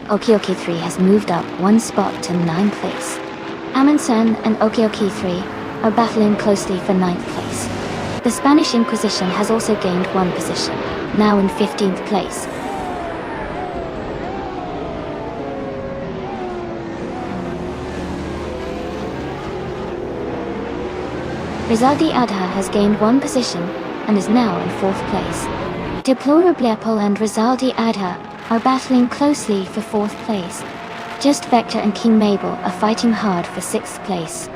Okioki 3 has moved up 1 spot to 9th place. Amundsen and Okioki 3 are battling closely for 9th place. The Spanish Inquisition has also gained 1 position, now in 15th place. Rizaldi Adha has gained 1 position and is now in 4th place. Deplorably Apple and Rizaldi Adha are battling closely for 4th place. Just Vector and King Mabel are fighting hard for 6th place.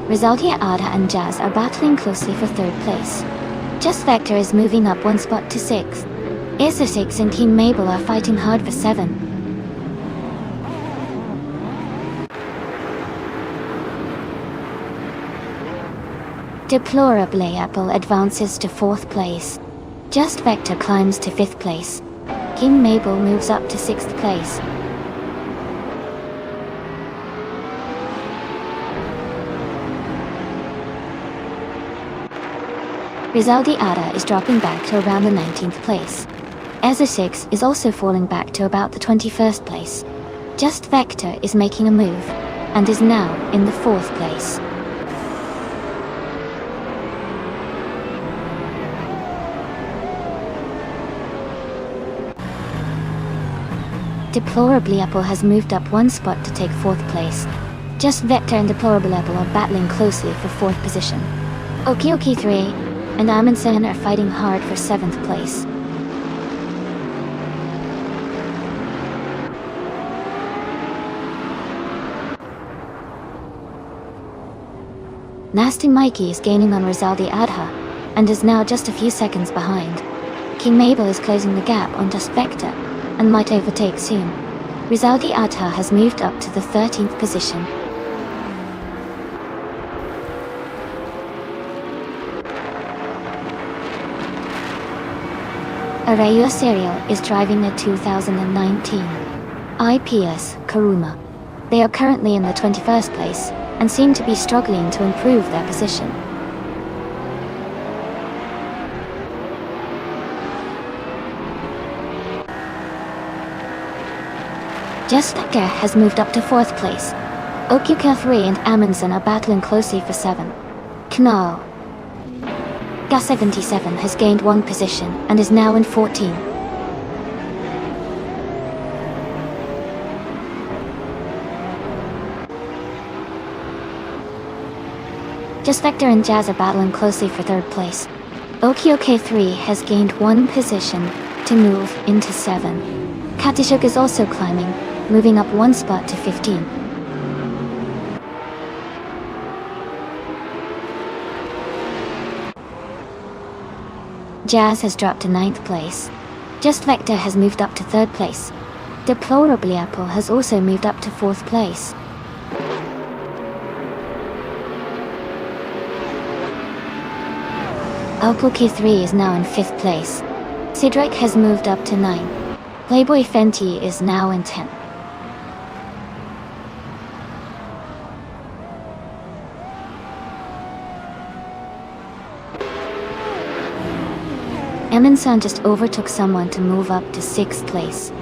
Rizaldi Ada and Jazz are battling closely for 3rd place. Just Vector is moving up 1 spot to 6th. Acer 6 and Team Mabel are fighting hard for 7. Deplorably Apple advances to 4th place. Just Vector climbs to 5th place. King Mabel moves up to 6th place. Rizaldi Ada is dropping back to around the 19th place. Ezra 6 is also falling back to about the 21st place. Just Vector is making a move, and is now in the 4th place. Deplorably Apple has moved up 1 spot to take 4th place. Just Vector and Deplorable Apple are battling closely for 4th position. Oki 3 and Amundsen are fighting hard for 7th place. Nasty Mikey is gaining on Rizaldi Adha, and is now just a few seconds behind. King Mabel is closing the gap on Just Vector, and might overtake soon. Rizaldi Adha has moved up to the 13th position. Arayu Serial is driving a 2019 IPS Karuma. They are currently in the 21st place, and seem to be struggling to improve their position. Just Vector has moved up to 4th place. Okyuka 3 and Amundsen are battling closely for 7. Knall. Ga77 has gained 1 position and is now in 14. Just Vector and Jazz are battling closely for 3rd place. Okioke 3 has gained 1 position to move into 7. Katishuk is also climbing, moving up 1 spot to 15. Jazz has dropped to 9th place. Just Vector has moved up to 3rd place. Deplorably Apple has also moved up to 4th place. Opal K3 is now in 5th place. Sidrek has moved up to 9. Playboy Fenty is now in 10. Amundsen just overtook someone to move up to 6th place.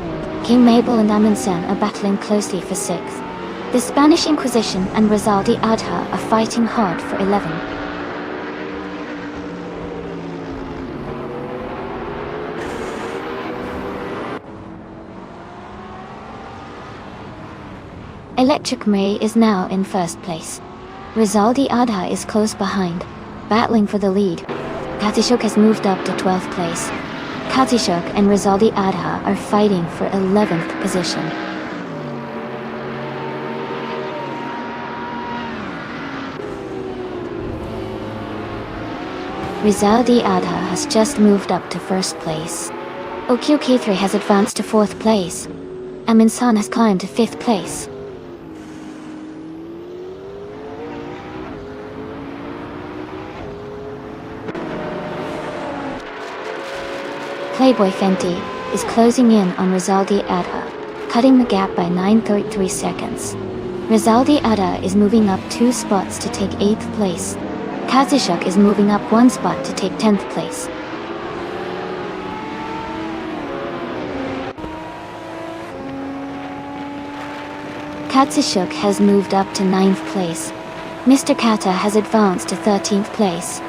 King Mabel and Amundsen are battling closely for 6th. The Spanish Inquisition and Rizaldi Adha are fighting hard for 11. Electric May is now in 1st place. Rizaldi Adha is close behind, battling for the lead. Katishuk has moved up to 12th place. Katishuk and Rizaldi Adha are fighting for 11th position. Rizaldi Adha has just moved up to 1st place. Okyuki3 has advanced to 4th place. Aminsan has climbed to 5th place. Playboy Fenty is closing in on Rizaldi Adha, cutting the gap by 9.3 seconds. Rizaldi Adha is moving up 2 spots to take 8th place. Katishuk is moving up 1 spot to take 10th place. Katsushuk has moved up to 9th place. Mr. Kata has advanced to 13th place.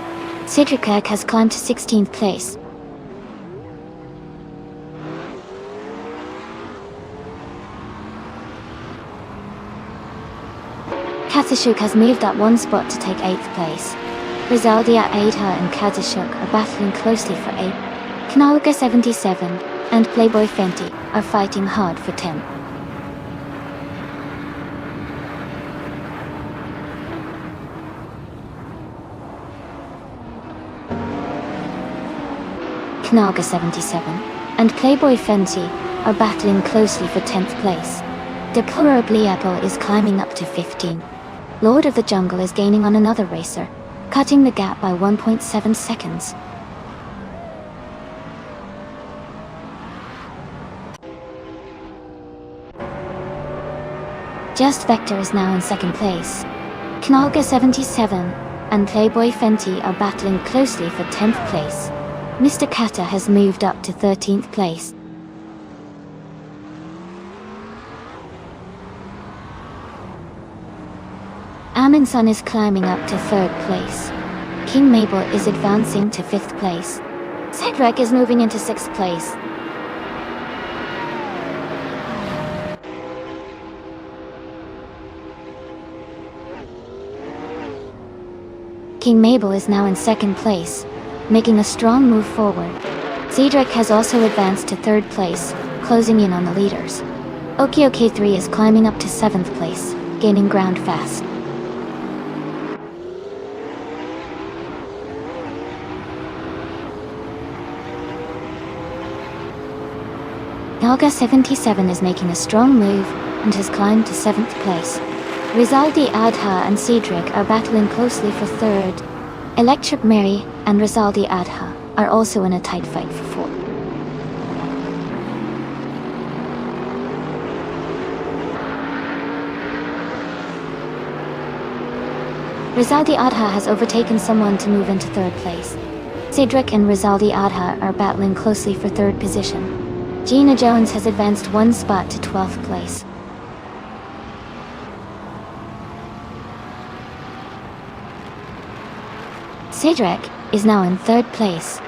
Sidrikak has climbed to 16th place. Katsushuk has moved up 1 spot to take 8th place. Rizaldi Adha and Katsushuk are battling closely for 8. Knalga 77 and Playboy Fenty are fighting hard for 10. Knaga 77 and Playboy Fenty are battling closely for 10th place. Deplorably Apple is climbing up to 15. Lord of the Jungle is gaining on another racer, cutting the gap by 1.7 seconds. Just Vector is now in 2nd place. Knaga 77 and Playboy Fenty are battling closely for 10th place. Mr. Kata has moved up to 13th place. Aminson is climbing up to 3rd place. King Mabel is advancing to 5th place. Cedric is moving into 6th place. King Mabel is now in 2nd place, making a strong move forward. Cedric has also advanced to 3rd place, closing in on the leaders. OK3 is climbing up to 7th place, gaining ground fast. Knaga 77 is making a strong move and has climbed to 7th place. Rizaldi Adha and Cedric are battling closely for 3rd. Electric Mary and Rizaldi Adha are also in a tight fight for 4th. Rizaldi Adha has overtaken someone to move into 3rd place. Cedric and Rizaldi Adha are battling closely for 3rd position. Gina Jones has advanced 1 spot to 12th place. Cedric is now in 3rd place.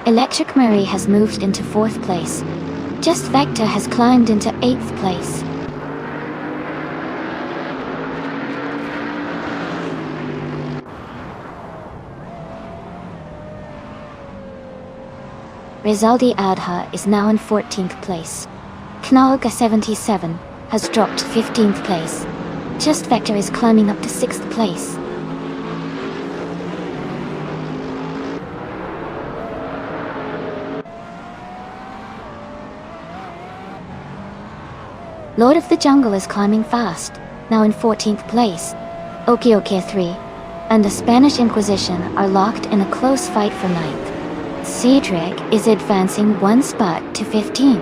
Electric Mary has moved into 4th place. Just Vector has climbed into 8th place. Rizaldi Adha is now in 14th place. Knaga 77 has dropped to 15th place. Just Vector is climbing up to 6th place. Lord of the Jungle is climbing fast, now in 14th place. OK3 and the Spanish Inquisition are locked in a close fight for 9th. Cedric is advancing 1 spot to 15.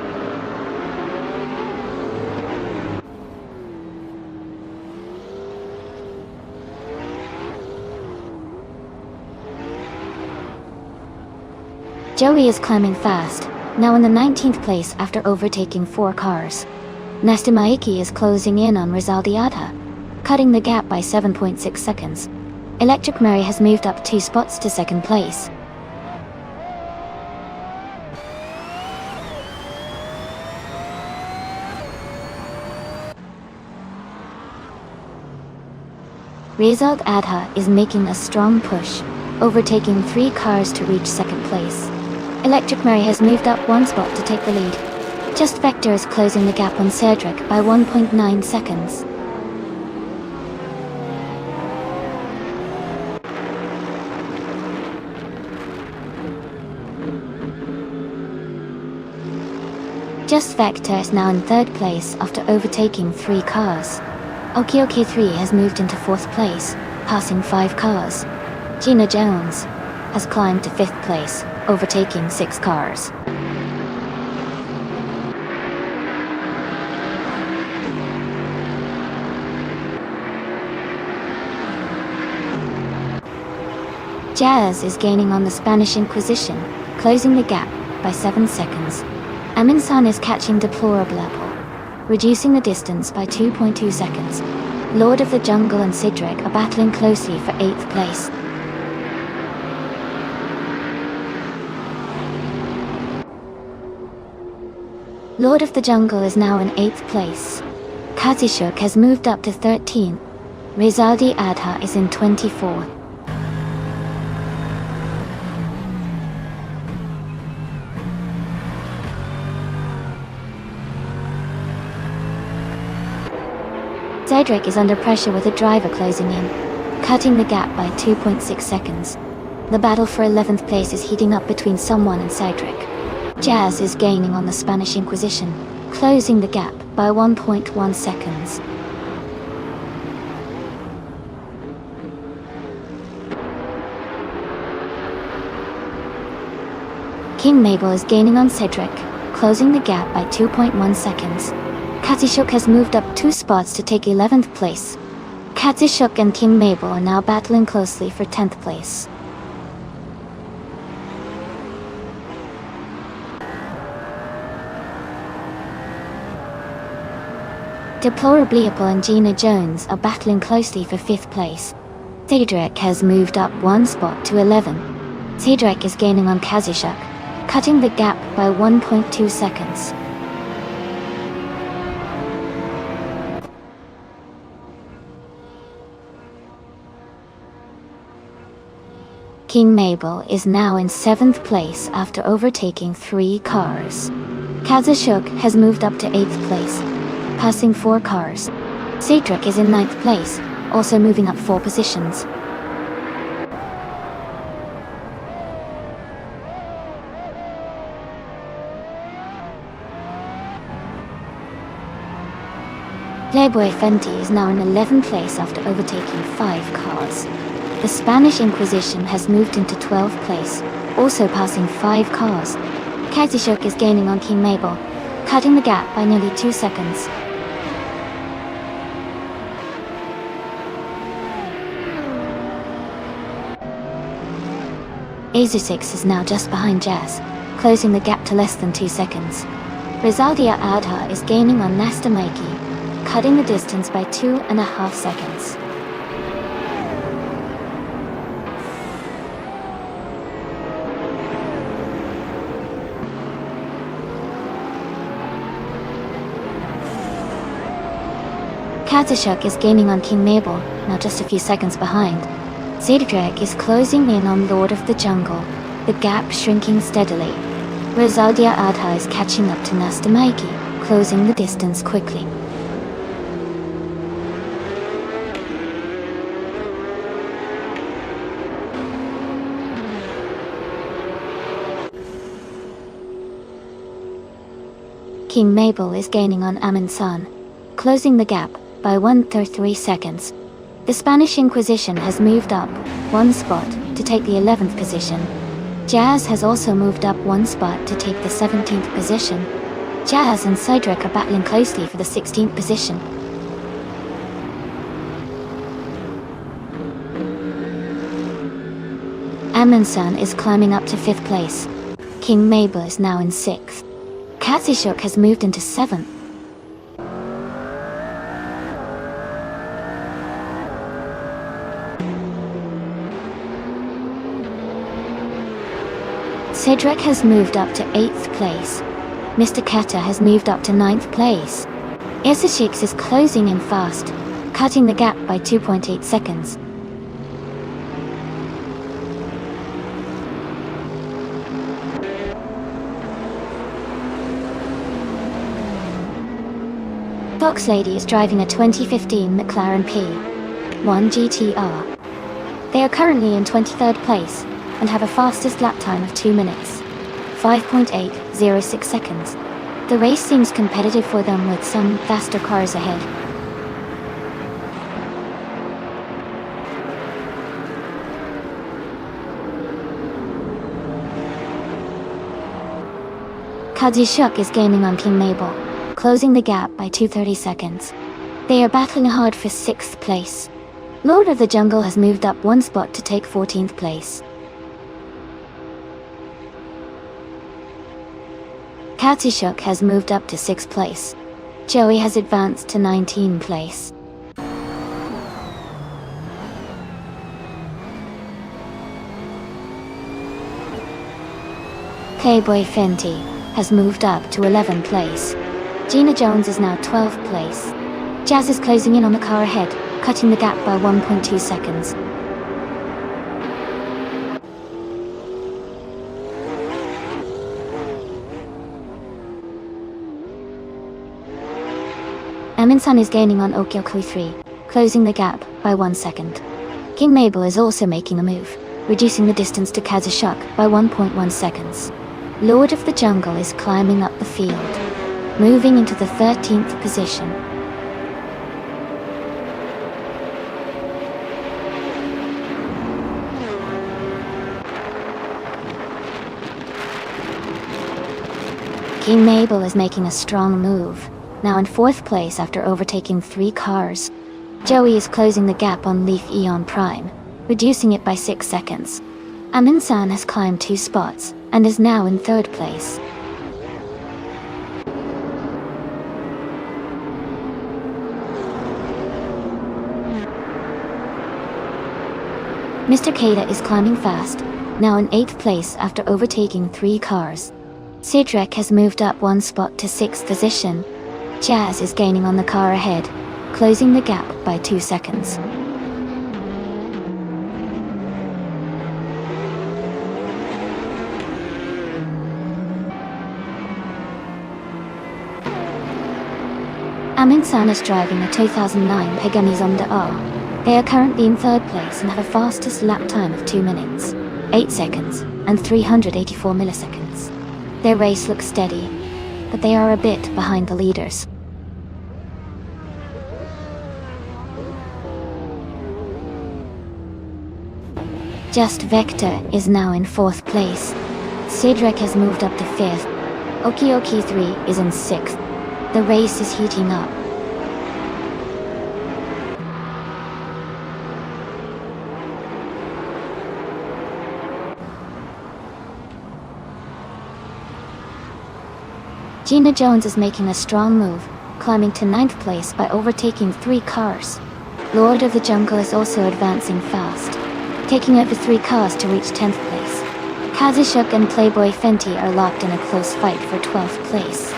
Joey is climbing fast, now in the 19th place after overtaking 4 cars. Nestimaiki is closing in on Rizaldi Adha, cutting the gap by 7.6 seconds. Electric Mary has moved up 2 spots to 2nd place. Rizaldi Adha is making a strong push, overtaking 3 cars to reach 2nd place. Electric Mary has moved up 1 spot to take the lead. Just Vector is closing the gap on Cedric by 1.9 seconds. Just Vector is now in 3rd place after overtaking 3 cars. OK3 has moved into 4th place, passing 5 cars. Gina Jones has climbed to 5th place, overtaking 6 cars. Jazz is gaining on the Spanish Inquisition, closing the gap by 7 seconds. Aminsan is catching Deplorable Apple, reducing the distance by 2.2 seconds. Lord of the Jungle and Cedric are battling closely for 8th place. Lord of the Jungle is now in 8th place. Kazishuk has moved up to 13th. Rizaldi Adha is in 24th. Cedric is under pressure with a driver closing in, cutting the gap by 2.6 seconds. The battle for 11th place is heating up between someone and Cedric. Jazz is gaining on the Spanish Inquisition, closing the gap by 1.1 seconds. King Mabel is gaining on Cedric, closing the gap by 2.1 seconds. Katishuk has moved up 2 spots to take 11th place. Katishuk and King Mabel are now battling closely for 10th place. Deplorably Apple and Gina Jones are battling closely for 5th place. Cedric has moved up 1 spot to 11. Cedric is gaining on Katishuk, cutting the gap by 1.2 seconds. King Mabel is now in 7th place after overtaking 3 cars. Katishuk has moved up to 8th place, passing 4 cars. Cedric is in 9th place, also moving up 4 positions. Playboy Fenty is now in 11th place after overtaking 5 cars. The Spanish Inquisition has moved into 12th place, also passing 5 cars. Katishuk is gaining on King Mabel, cutting the gap by nearly 2 seconds. Azusix is now just behind Jazz, closing the gap to less than 2 seconds. Rizaldia Adha is gaining on Nasta Mikey, cutting the distance by 2.5 seconds. Katishuk is gaining on King Mabel, now just a few seconds behind. Cedric is closing in on Lord of the Jungle, the gap shrinking steadily. Rizaldia Adha is catching up to Nasta Mikey, closing the distance quickly. King Mabel is gaining on Amin San, closing the gap by 1.3 seconds. The Spanish Inquisition has moved up 1 spot to take the 11th position. Jazz has also moved up 1 spot to take the 17th position. Jazz and Cedric are battling closely for the 16th position. Amin San is climbing up to 5th place. King Mabel is now in 6th. Katishuk has moved into 7th. Cedric has moved up to 8th place. Mr. Keta has moved up to 9th place. Isashix is closing in fast, cutting the gap by 2.8 seconds. Fox Lady is driving a 2015 McLaren P1 GTR. They are currently in 23rd place and have a fastest lap time of 2 minutes, 5.806 seconds. The race seems competitive for them with some faster cars ahead. Katishuk is gaining on King Mabel, closing the gap by 2.30 seconds. They are battling hard for 6th place. Lord of the Jungle has moved up 1 spot to take 14th place. Katishuk has moved up to 6th place. Joey has advanced to 19th place. Playboy Fenty has moved up to 11th place. Gina Jones is now 12th place. Jazz is closing in on the car ahead, cutting the gap by 1.2 seconds. Amin San is gaining on Okyoku 3, closing the gap by 1 second. King Mabel is also making a move, reducing the distance to Katishuk by 1.1 seconds. Lord of the Jungle is climbing up the field, moving into the 13th position. King Mabel is making a strong move, now in 4th place after overtaking 3 cars. Joey is closing the gap on Leaf Eon Prime, reducing it by 6 seconds. Amin-san has climbed 2 spots, and is now in 3rd place. Mr. Kada is climbing fast, now in 8th place after overtaking 3 cars. Cedric has moved up 1 spot to 6th position. Jazz is gaining on the car ahead, closing the gap by 2 seconds. Amin-san is driving a 2009 Pagani Zonda R. They are currently in 3rd place and have a fastest lap time of 2 minutes, 8 seconds, and 384 milliseconds. Their race looks steady, but they are a bit behind the leaders. Just Vector is now in 4th place. Cedric has moved up to 5th. Okioki 3 is in 6th. The race is heating up. Gina Jones is making a strong move, climbing to 9th place by overtaking 3 cars. Lord of the Jungle is also advancing fast, taking over 3 cars to reach 10th place. Kazushuk and Playboy Fenty are locked in a close fight for 12th place.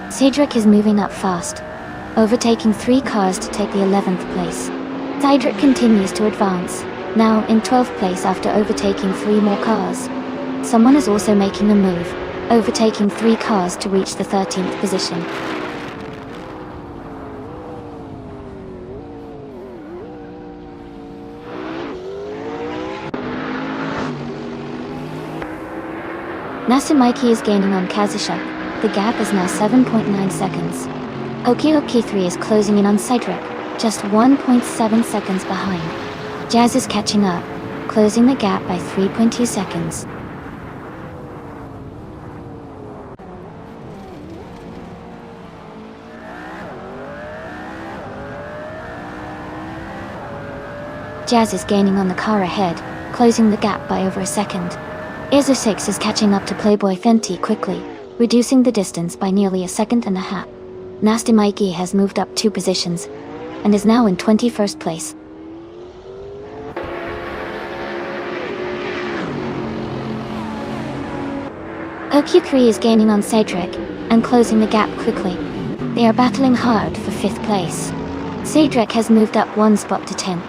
Cedric is moving up fast, overtaking 3 cars to take the 11th place. Cedric continues to advance, now in 12th place after overtaking 3 more cars. Someone is also making a move, overtaking 3 cars to reach the 13th position. Nasumiki is gaining on Kazushuk. The gap is now 7.9 seconds. Okioki 3 is closing in on Cedric, just 1.7 seconds behind. Jazz is catching up, closing the gap by 3.2 seconds. Jazz is gaining on the car ahead, closing the gap by over a second. Izu 6 is catching up to Playboy Fenty quickly, reducing the distance by nearly a second and a half. Nasty Mikey has moved up 2 positions, and is now in 21st place. OQ3 is gaining on Cedric, and closing the gap quickly. They are battling hard for 5th place. Cedric has moved up 1 spot to 10th.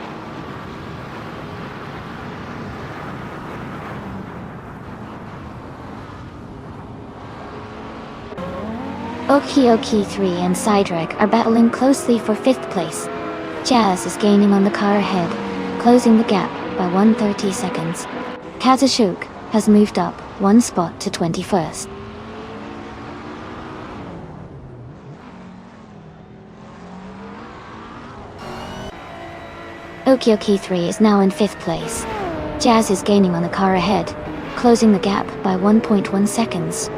Okioki 3 and Cedric are battling closely for 5th place. Jazz is gaining on the car ahead, closing the gap by 130 seconds. Kazushuk has moved up 1 spot to 21st. Okioki 3 is now in 5th place. Jazz is gaining on the car ahead, closing the gap by 1.1 seconds.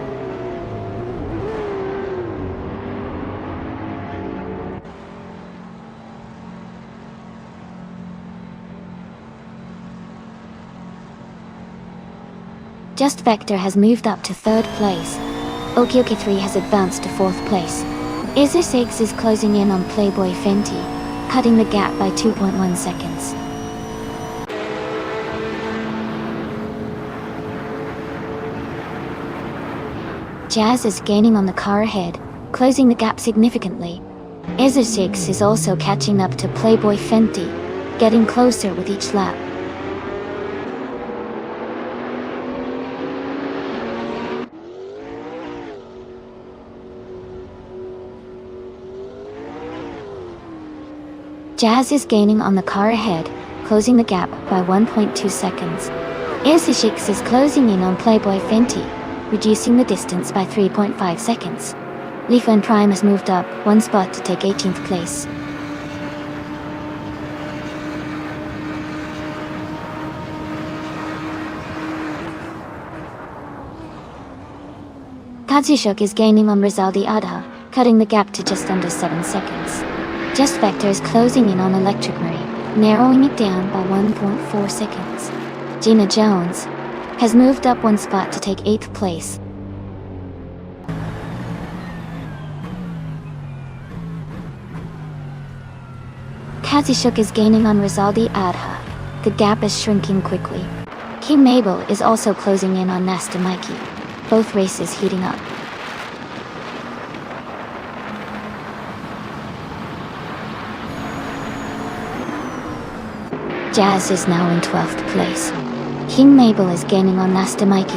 Just Vector has moved up to 3rd place. Okioki 3 has advanced to 4th place. Izu 6 is closing in on Playboy Fenty, cutting the gap by 2.1 seconds. Jazz is gaining on the car ahead, closing the gap significantly. Izu 6 is also catching up to Playboy Fenty, getting closer with each lap. Jazz is gaining on the car ahead, closing the gap by 1.2 seconds. Essex is closing in on Playboy Fenty, reducing the distance by 3.5 seconds. Leaf and Prime has moved up one spot to take 18th place. Katsushuk is gaining on Rizaldi Adha, cutting the gap to just under 7 seconds. Just Vector is closing in on Electric Marie, narrowing it down by 1.4 seconds. Gina Jones has moved up one spot to take 8th place. Katsushuk is gaining on Rizaldi Adha. The gap is shrinking quickly. King Mabel is also closing in on Nasta Mikey. Both races heating up. Jazz is now in 12th place. King Mabel is gaining on Nasta Mikey.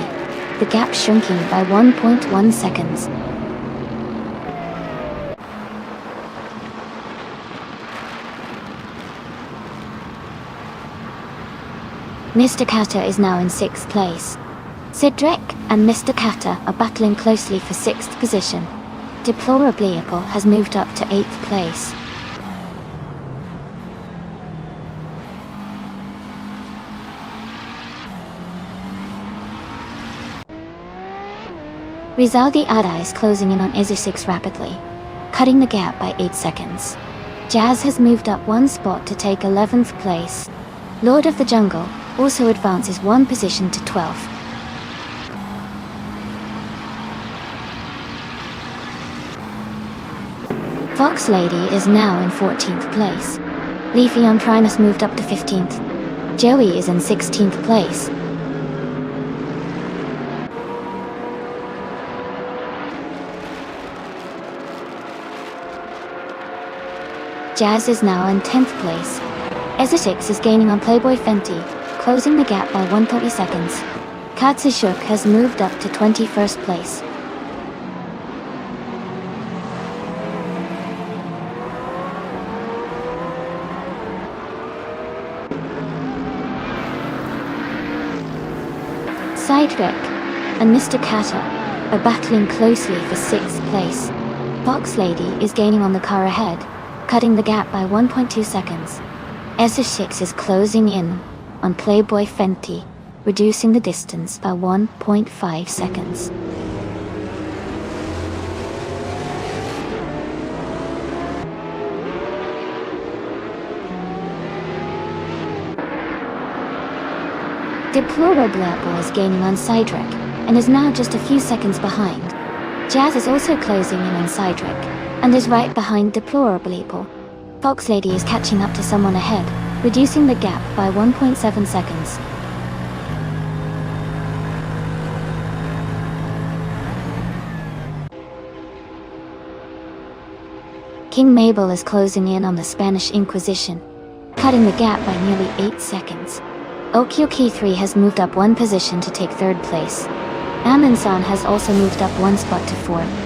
The gap shrinking by 1.1 seconds. Mr. Kata is now in 6th place. Cedric and Mr. Kata are battling closely for 6th position. Deplorably Apple has moved up to 8th place. Rizaldi Ada is closing in on Essex rapidly, cutting the gap by 8 seconds. Jazz has moved up one spot to take 11th place. Lord of the Jungle also advances one position to 12th. Fox Lady is now in 14th place. Leafy on Primus moved up to 15th. Joey is in 16th place. Jazz is now in 10th place. Essex is gaining on Playboy Fenty, closing the gap by 130 seconds. Katsushuk has moved up to 21st place. Cedric and Mr. Kata are battling closely for 6th place. Fox Lady is gaining on the car ahead, cutting the gap by 1.2 seconds. Essex is closing in on Playboy Fenty, reducing the distance by 1.5 seconds. Deplorable Apple is gaining on Cedric and is now just a few seconds behind. Jazz is also closing in on Cedric and is right behind Deplorable Apple. Fox Lady is catching up to someone ahead, reducing the gap by 1.7 seconds. King Mabel is closing in on the Spanish Inquisition, cutting the gap by nearly 8 seconds. Okyoki 3 has moved up one position to take 3rd place. Amonsan has also moved up one spot to 4th.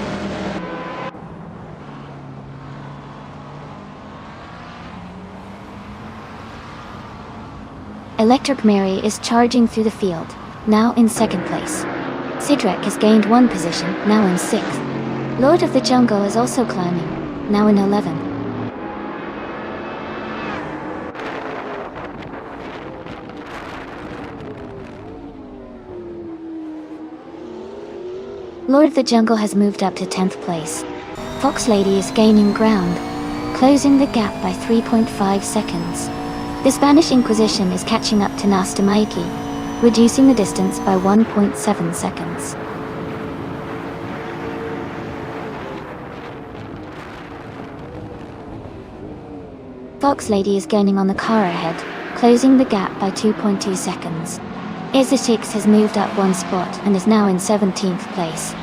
Electric Mary is charging through the field, now in 2nd place. Cedric has gained one position, now in 6th. Lord of the Jungle is also climbing, now in 11th. Lord of the Jungle has moved up to 10th place. Fox Lady is gaining ground, closing the gap by 3.5 seconds. The Spanish Inquisition is catching up to Nasta Mikey, reducing the distance by 1.7 seconds. Fox Lady is gaining on the car ahead, closing the gap by 2.2 seconds. Essex has moved up one spot and is now in 17th place.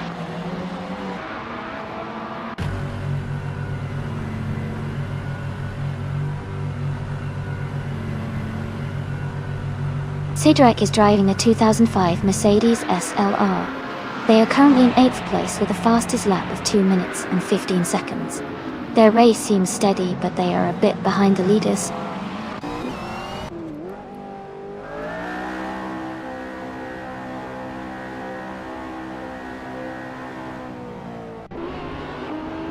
Cedric is driving a 2005 Mercedes SLR. They are currently in 8th place with the fastest lap of 2 minutes and 15 seconds. Their race seems steady, but they are a bit behind the leaders.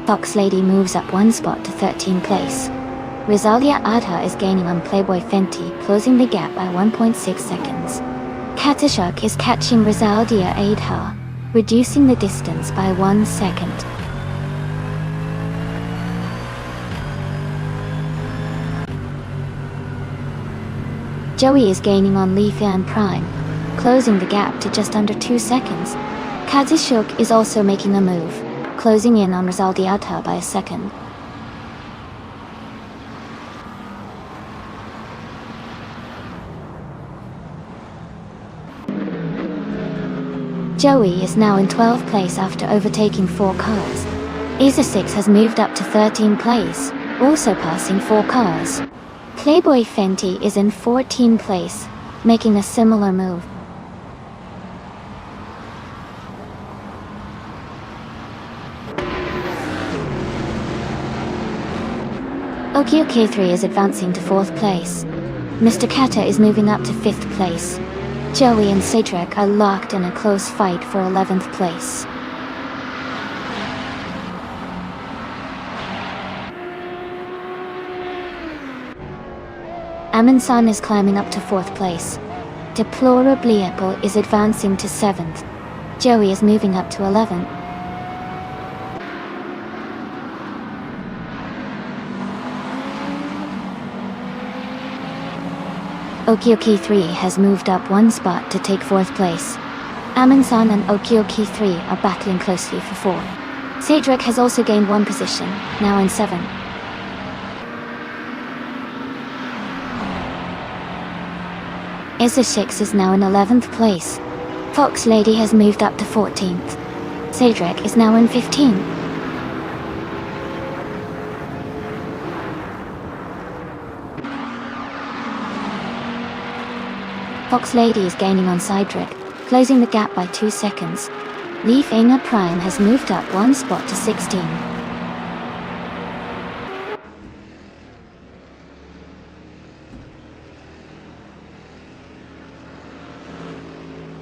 Fox Lady moves up one spot to 13th place. Rosalia Adha is gaining on Playboy Fenty, closing the gap by 1.6 seconds. Katashuk is catching Rosalia Adha, reducing the distance by 1 second. Joey is gaining on Leaf and Prime, closing the gap to just under 2 seconds. Katashuk is also making a move, closing in on Rosalia Adha by a second. Joey is now in 12th place after overtaking 4 cars. Isa 6 has moved up to 13th place, also passing 4 cars. Playboy Fenty is in 14th place, making a similar move. Okio K3 is advancing to 4th place. Mr. Kata is moving up to 5th place. Joey and Cedric are locked in a close fight for 11th place. Amin-san is climbing up to 4th place. Deplorably is advancing to 7th. Joey is moving up to 11th. Okioki 3 has moved up 1 spot to take 4th place. Amin-san and Okioki 3 are battling closely for 4. Cedric has also gained 1 position, now in 7. Isa 6 is now in 11th place. Fox Lady has moved up to 14th. Cedric is now in 15th. Fox Lady is gaining on Cedric, closing the gap by 2 seconds. Leaf Inga Prime has moved up 1 spot to 16.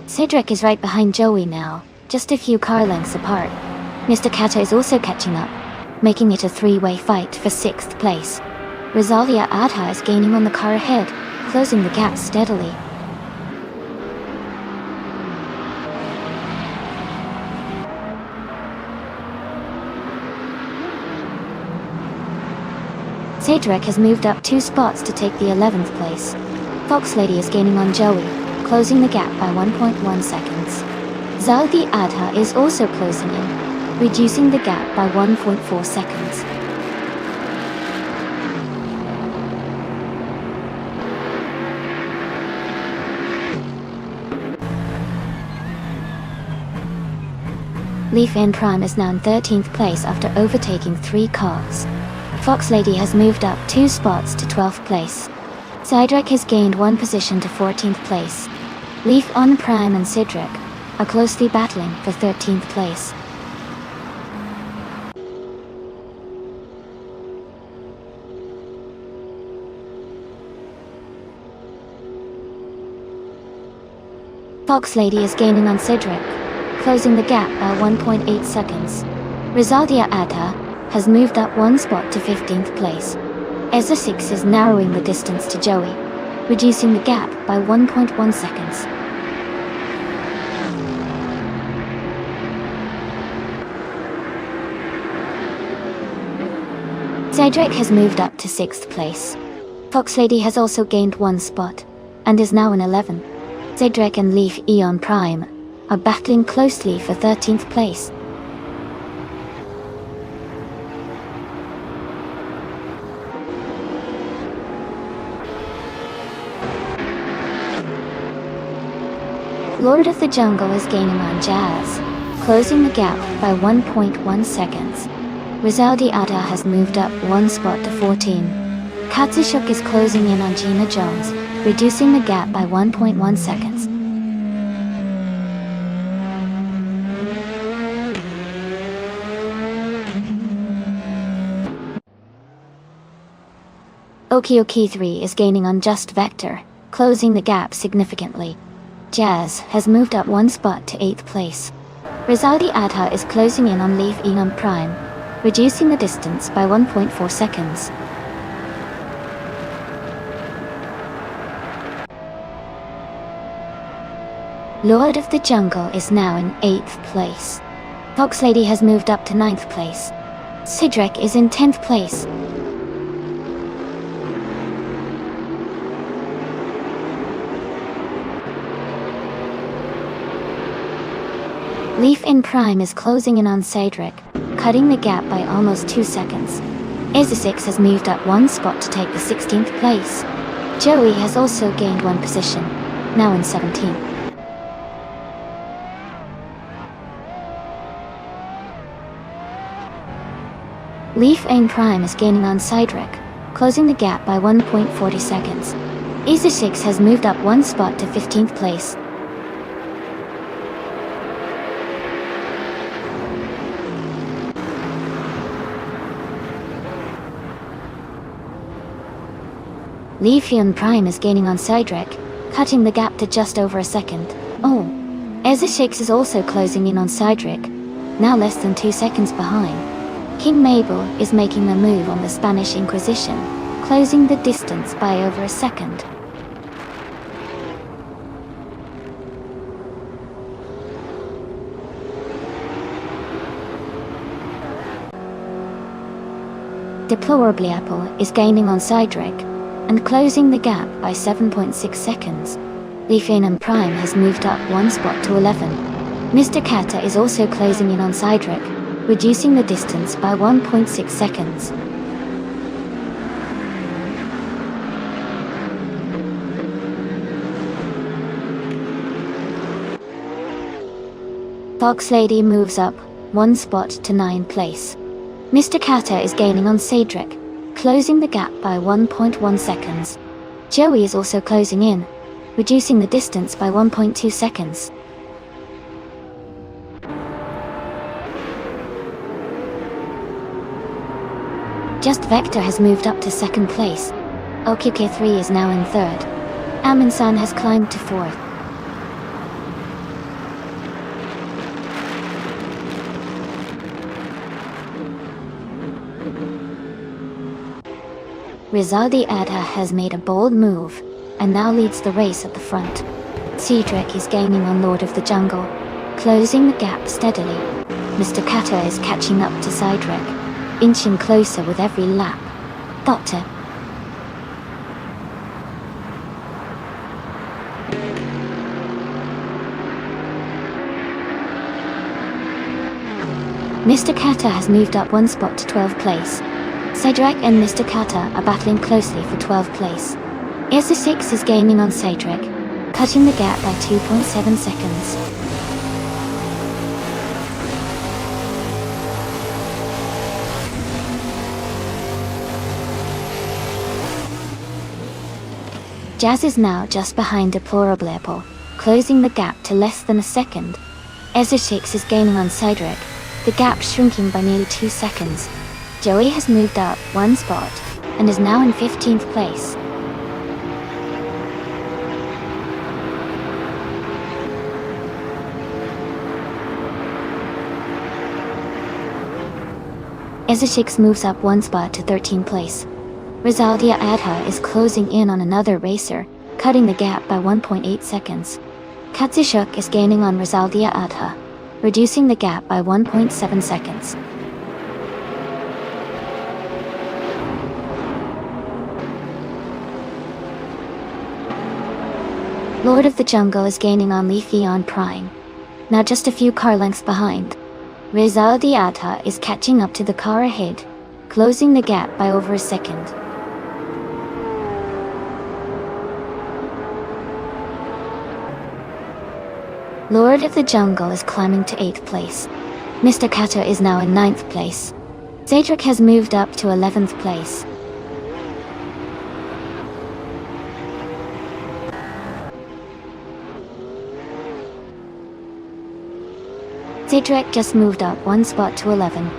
Cedric is right behind Joey now, just a few car lengths apart. Mr. Kata is also catching up, making it a 3-way fight for 6th place. Rosalia Adha is gaining on the car ahead, closing the gap steadily. Cedric has moved up 2 spots to take the 11th place. Fox Lady is gaining on Joey, closing the gap by 1.1 seconds. Zaldi Adha is also closing in, reducing the gap by 1.4 seconds. Leaf N Prime is now in 13th place after overtaking 3 cars. Fox Lady has moved up 2 spots to 12th place. Cedric has gained 1 position to 14th place. Leaf on Prime and Cedric are closely battling for 13th place. Fox Lady is gaining on Cedric, closing the gap by 1.8 seconds. Rosalia Adha has moved up 1 spot to 15th place. Ezra 6 is narrowing the distance to Joey, reducing the gap by 1.1 seconds. Cedric has moved up to 6th place. Fox Lady has also gained 1 spot, and is now in 11th. Cedric and Leaf Eon Prime are battling closely for 13th place. Lord of the Jungle is gaining on Jazz, closing the gap by 1.1 seconds. Rosaldi Ada has moved up 1 spot to 14. Katsushuk is closing in on Gina Jones, reducing the gap by 1.1 seconds. Okioki 3 is gaining on Just Vector, closing the gap significantly. Jazz has moved up one spot to 8th place. Rizaldi Adha is closing in on Leaf Eon Prime, reducing the distance by 1.4 seconds. Lord of the Jungle is now in 8th place. Fox Lady has moved up to 9th place. Sidrek is in 10th place. Leaf in Prime is closing in on Cedric, cutting the gap by almost 2 seconds. Izzy6 has moved up one spot to take the 16th place. Joey has also gained one position, now in 17th. Leaf in Prime is gaining on Cedric, closing the gap by 1.40 seconds. Izzy6 has moved up one spot to 15th place. Leafian Prime is gaining on Cedric, cutting the gap to just over a second. Oh, Ezeshix is also closing in on Cedric, now less than 2 seconds behind. King Mabel is making the move on the Spanish Inquisition, closing the distance by over a second. Deplorably Apple is gaining on Cedric, and closing the gap by 7.6 seconds. Leafian Prime has moved up one spot to 11. Mr. Kata is also closing in on Cedric, reducing the distance by 1.6 seconds. Fox Lady moves up one spot to 9th place. Mr. Kata is gaining on Cedric, closing the gap by 1.1 seconds. Joey is also closing in, reducing the distance by 1.2 seconds. Just Vector has moved up to 2nd place. Okike3 is now in 3rd. Amin-san has climbed to 4th. Rizaldi Adha has made a bold move, and now leads the race at the front. Cedric is gaining on Lord of the Jungle, closing the gap steadily. Mr. Kata is catching up to Cedric, inching closer with every lap. Doctor. Mr. Kata has moved up one spot to 12th place. Cedric and Mr. Kata are battling closely for 12th place. Izzy6 is gaining on Cedric, cutting the gap by 2.7 seconds. Jazz is now just behind Deplorable Apple, closing the gap to less than a second. Izzy6 is gaining on Cedric, the gap shrinking by nearly 2 seconds. Joey has moved up one spot, and is now in 15th place. Izzy6 moves up one spot to 13th place. Rizaldia Adha is closing in on another racer, cutting the gap by 1.8 seconds. Katsushuk is gaining on Rizaldia Adha, reducing the gap by 1.7 seconds. Lord of the Jungle is gaining on Leafian Prime, now just a few car lengths behind. Rizaldi Adha is catching up to the car ahead, closing the gap by over a second. Lord of the Jungle is climbing to 8th place. Mr. Kata is now in 9th place. Cedric has moved up to 11th place. Cedric just moved up one spot to 11.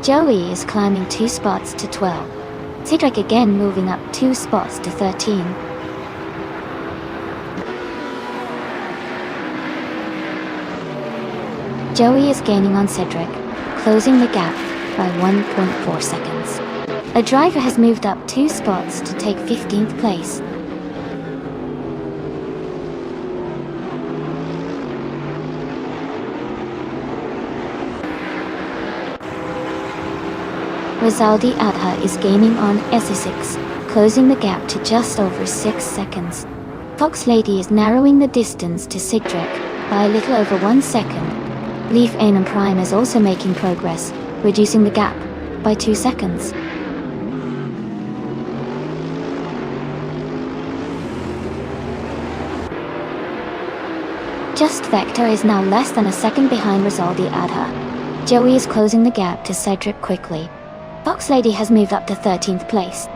Joey is climbing 2 spots to 12. Cedric again moving up 2 spots to 13. Joey is gaining on Cedric, closing the gap by 1.4 seconds. A driver has moved up 2 spots to take 15th place. Rizaldi Adha is gaining on S6, closing the gap to just over 6 seconds. Fox Lady is narrowing the distance to Cedric by a little over 1 second. Leaf Anon Prime is also making progress, reducing the gap by 2 seconds. Just Vector is now less than a second behind Rizaldi Adha. Joey is closing the gap to Cedric quickly. Fox Lady has moved up to 13th place.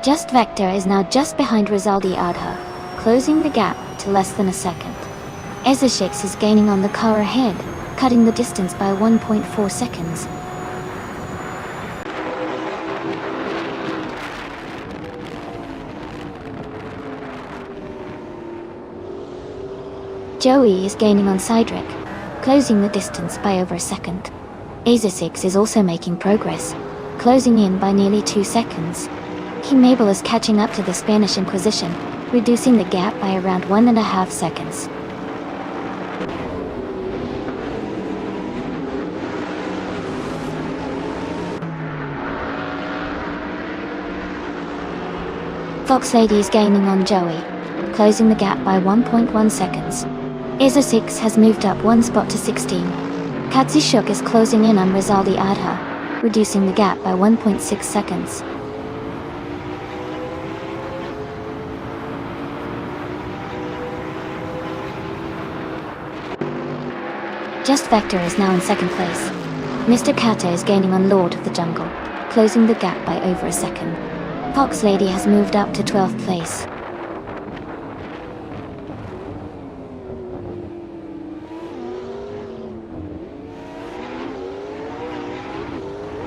Just Vector is now just behind Rizaldi Adha, closing the gap to less than a second. Ezashix is gaining on the car ahead, cutting the distance by 1.4 seconds. Joey is gaining on Cedric, closing the distance by over a second. Azasix is also making progress, closing in by nearly 2 seconds. King Mabel is catching up to the Spanish Inquisition, reducing the gap by around 1.5 seconds. Fox Lady is gaining on Joey, closing the gap by 1.1 seconds. Azasix has moved up 1 spot to 16. Katsushuk is closing in on Rizaldi Adha, reducing the gap by 1.6 seconds. Just Vector is now in second place. Mr. Kata is gaining on Lord of the Jungle, closing the gap by over a second. Fox Lady has moved up to 12th place.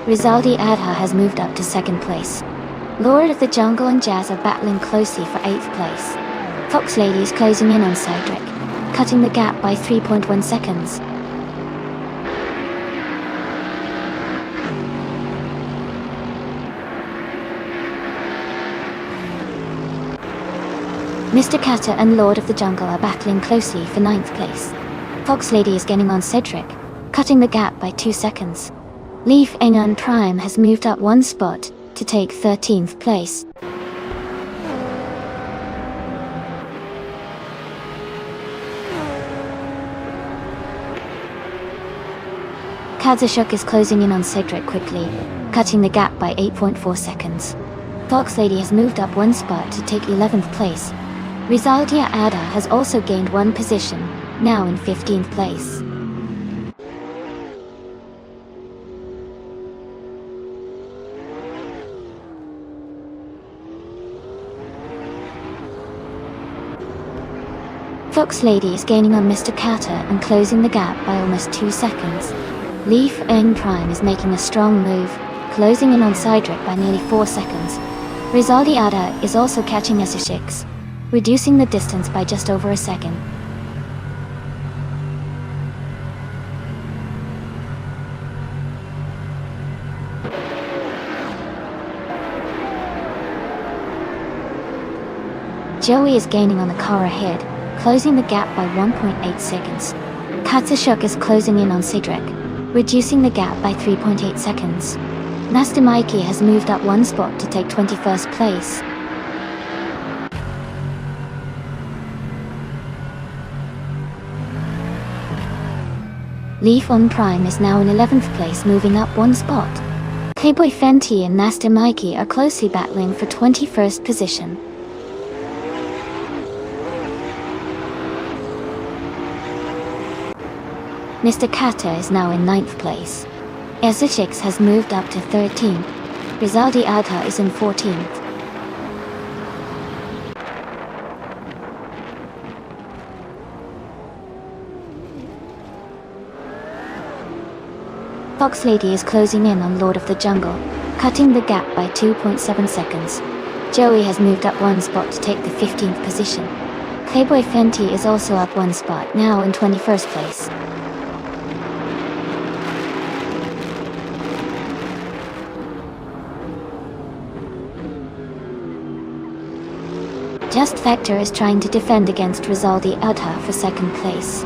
Rizaldi Adha has moved up to 2nd place. Lord of the Jungle and Jazz are battling closely for 8th place. Fox Lady is closing in on Cedric, cutting the gap by 3.1 seconds. Mr. Kata and Lord of the Jungle are battling closely for 9th place. Fox Lady is getting on Cedric, cutting the gap by 2 seconds. Leaf Anon Prime has moved up 1 spot to take 13th place. Kazushuk is closing in on Cedric quickly, cutting the gap by 8.4 seconds. Fox Lady has moved up 1 spot to take 11th place. Rizaldi Adha has also gained 1 position, now in 15th place. Fox Lady is gaining on Mr. Kata and closing the gap by almost 2 seconds. Leaf Anon Prime is making a strong move, closing in on Cedric by nearly 4 seconds. Rizaldi Adha is also catching Ezashix, reducing the distance by just over a second. Joey is gaining on the car ahead, closing the gap by 1.8 seconds. Katsushuk is closing in on Cedric, reducing the gap by 3.8 seconds. Nastamiki has moved up 1 spot to take 21st place. Leaf On Prime is now in 11th place, moving up 1 spot. Playboy Fenty and Nastamiki are closely battling for 21st position. Mr. Kata is now in 9th place. Ezashix has moved up to 13th. Rizaldi Adha is in 14th. Fox Lady is closing in on Lord of the Jungle, cutting the gap by 2.7 seconds. Joey has moved up one spot to take the 15th position. Playboy Fenty is also up one spot, now in 21st place. Just Vector is trying to defend against Rizaldi Adha for second place.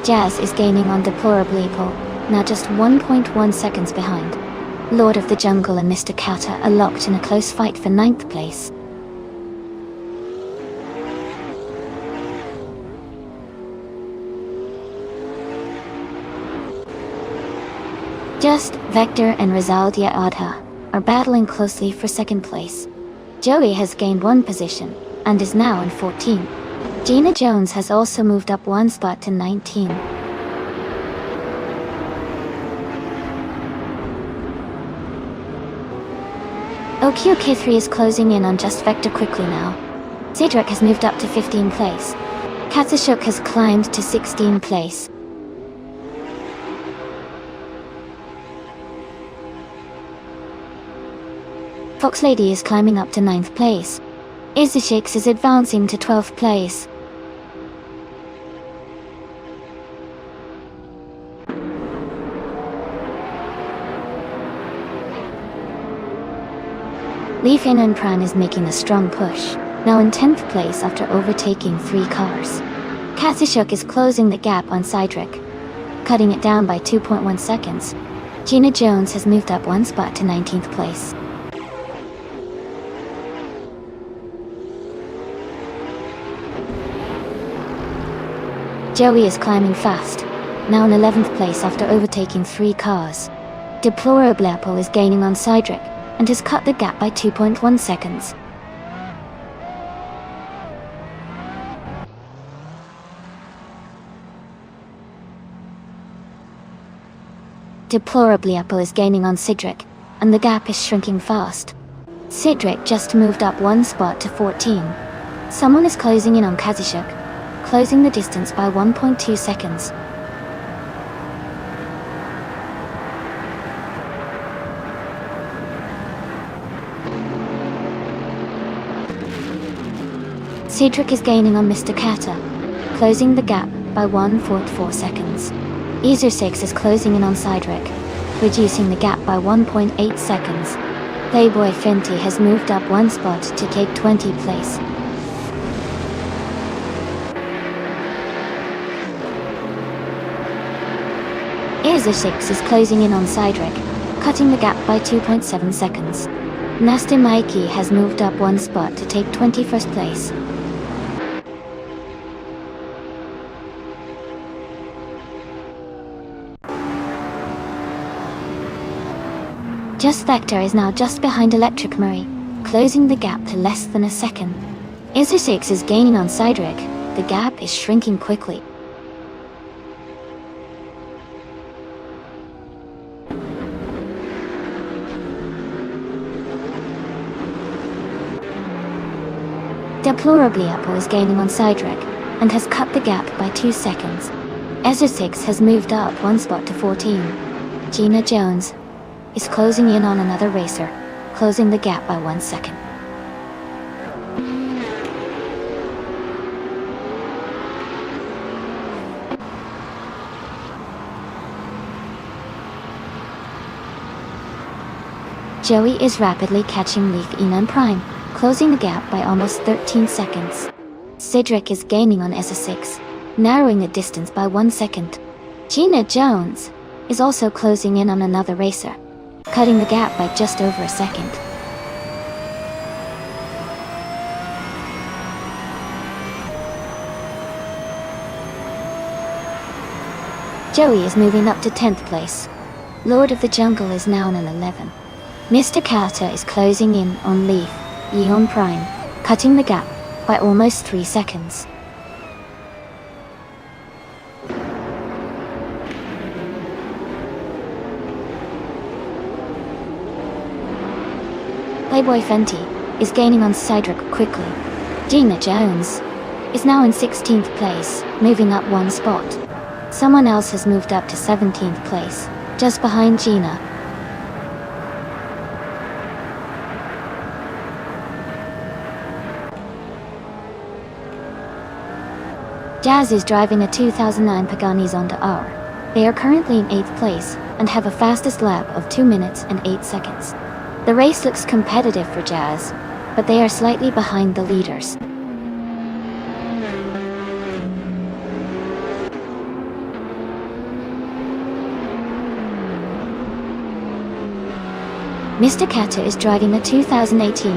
Jazz is gaining on Deplorably Paul, now just 1.1 seconds behind. Lord of the Jungle and Mr. Kata are locked in a close fight for 9th place. Just Vector and Rizaldi Adha are battling closely for second place. Joey has gained one position and is now in 14. Gina Jones has also moved up one spot to 19. OQK3 is closing in on Just Vector quickly now. Cedric has moved up to 15th place. Katsushuk has climbed to 16th place. Fox Lady is climbing up to 9th place. Izashix is advancing to 12th place. Leaf In and Pran is making a strong push, now in 10th place after overtaking 3 cars. Katsushuk is closing the gap on Cedric, cutting it down by 2.1 seconds. Gina Jones has moved up one spot to 19th place. Joey is climbing fast, now in 11th place after overtaking 3 cars. Deplorable Apple is gaining on Cedric, and has cut the gap by 2.1 seconds. Deplorably Apple is gaining on Cedric, and the gap is shrinking fast. Cedric just moved up one spot to 14. Someone is closing in on Katsushuk, closing the distance by 1.2 seconds. Cedric is gaining on Mr. Kata, closing the gap by 1.4 seconds. Izashix is closing in on Cedric, reducing the gap by 1.8 seconds. Playboy Fenty has moved up one spot to take 20th place. Izashix is closing in on Cedric, cutting the gap by 2.7 seconds. Nasty Mikey has moved up one spot to take 21st place. Just Vector is now just behind Electric Murray, closing the gap to less than a second. Izashix is gaining on Cedric, the gap is shrinking quickly. Deplorably Apple is gaining on Cedric, and has cut the gap by 2 seconds. Izashix has moved up one spot to 14. Gina Jones is closing in on another racer, closing the gap by 1 second. Joey is rapidly catching Leaf Enon Prime, closing the gap by almost 13 seconds. Cedric is gaining on Izashix, narrowing the distance by 1 second. Gina Jones is also closing in on another racer, cutting the gap by just over a second. Joey is moving up to 10th place. Lord of the Jungle is now on an 11. Mr. Carter is closing in on Leaf Eon Prime, cutting the gap by almost 3 seconds. Playboy Fenty is gaining on Cedric quickly. Gina Jones is now in 16th place, moving up one spot. Someone else has moved up to 17th place. just behind Gina. Jazz is driving a 2009 Pagani Zonda R. They are currently in 8th place and have a fastest lap of 2 minutes and 8 seconds. The race looks competitive for Jazz, but they are slightly behind the leaders. Mr. Kata is driving the 2018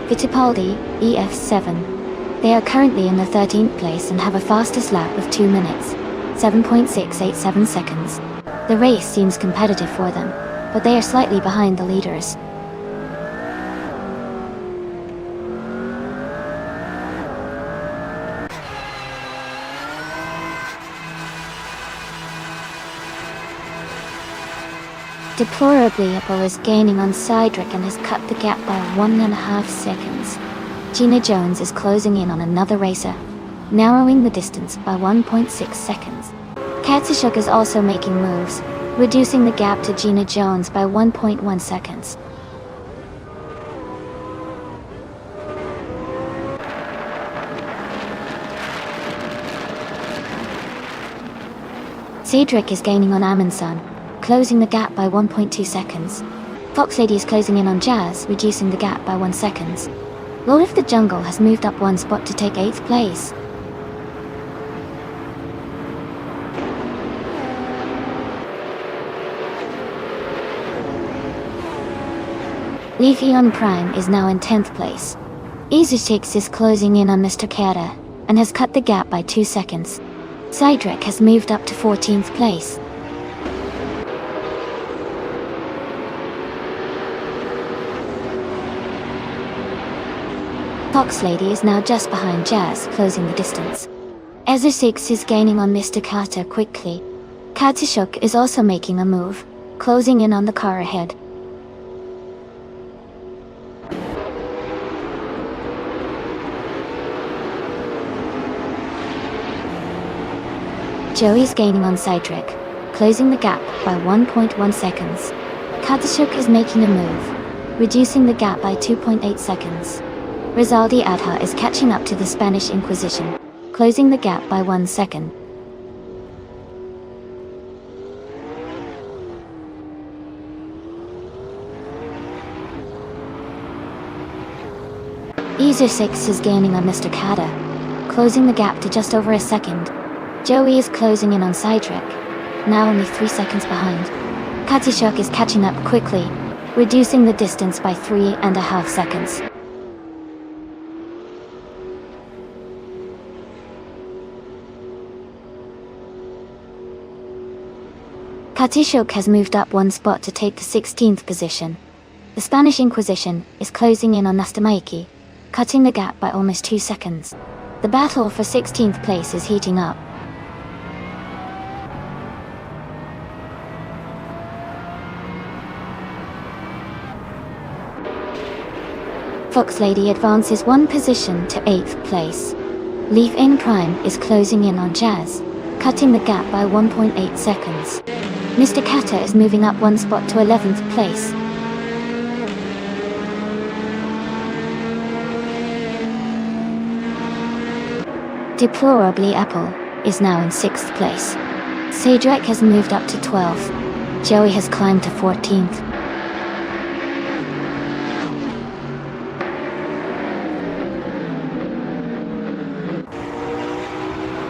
Fittipaldi EF7. They are currently in the 13th place and have a fastest lap of 2 minutes, 7.687 seconds. The race seems competitive for them, but they are slightly behind the leaders. Deplorably, Apple is gaining on Cydric and has cut the gap by 1.5 seconds. Gina Jones is closing in on another racer, narrowing the distance by 1.6 seconds. Katsishuk is also making moves, reducing the gap to Gina Jones by 1.1 seconds. Cedric is gaining on Amundsen, closing the gap by 1.2 seconds. Fox Lady is closing in on Jazz, reducing the gap by 1 second. Lord of the Jungle has moved up 1 spot to take 8th place. Leafeon Prime is now in 10th place. Izutix is closing in on Mr. Kata and has cut the gap by 2 seconds. Cydric has moved up to 14th place. Fox Lady is now just behind Jazz, closing the distance. Ezusix is gaining on Mr. Kata quickly. Katsishuk is also making a move, closing in on the car ahead. Joey's gaining on Cydric, closing the gap by 1.1 seconds. Katsishuk is making a move, reducing the gap by 2.8 seconds. Rizaldi Adha is catching up to the Spanish Inquisition, closing the gap by 1 second. Ezusix is gaining on Mr. Kata, closing the gap to just over a second. Joey is closing in on Cydric, now only 3 seconds behind. Katsishuk is catching up quickly, reducing the distance by 3.5 seconds. Katsishuk has moved up 1 spot to take the 16th position. The Spanish Inquisition is closing in on Nastamaiki, cutting the gap by almost 2 seconds. The battle for 16th place is heating up. Fox Lady advances 1 position to 8th place. Leaf-In Prime is closing in on Jazz, cutting the gap by 1.8 seconds. Mr. Kata is moving up 1 spot to 11th place. Deplorably Apple is now in 6th place. Cedric has moved up to 12th. Joey has climbed to 14th.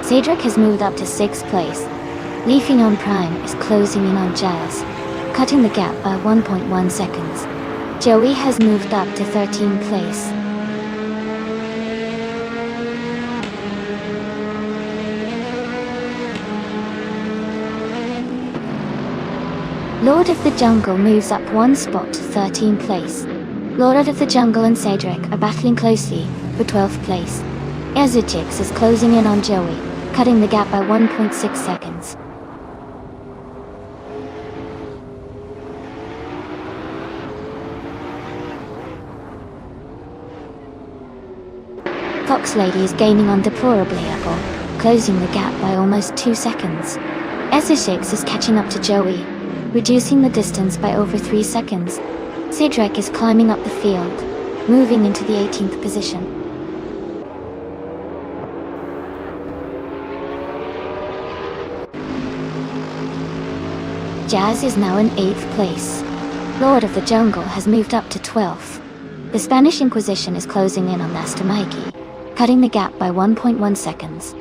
Cedric has moved up to 6th place. Leafeon Prime is closing in on Jazz, cutting the gap by 1.1 seconds. Joey has moved up to 13th place. Lord of the Jungle moves up 1 spot to 13th place. Lord of the Jungle and Cedric are battling closely for 12th place. Ezutix is closing in on Joey, cutting the gap by 1.6 seconds. Fox Lady is gaining on Deplorably Apple, closing the gap by almost 2 seconds. Ezusix is catching up to Joey, reducing the distance by over 3 seconds. Cedric is climbing up the field, moving into the 18th position. Jazz is now in 8th place. Lord of the Jungle has moved up to 12th. The Spanish Inquisition is closing in on Master Mikey, cutting the gap by 1.1 seconds.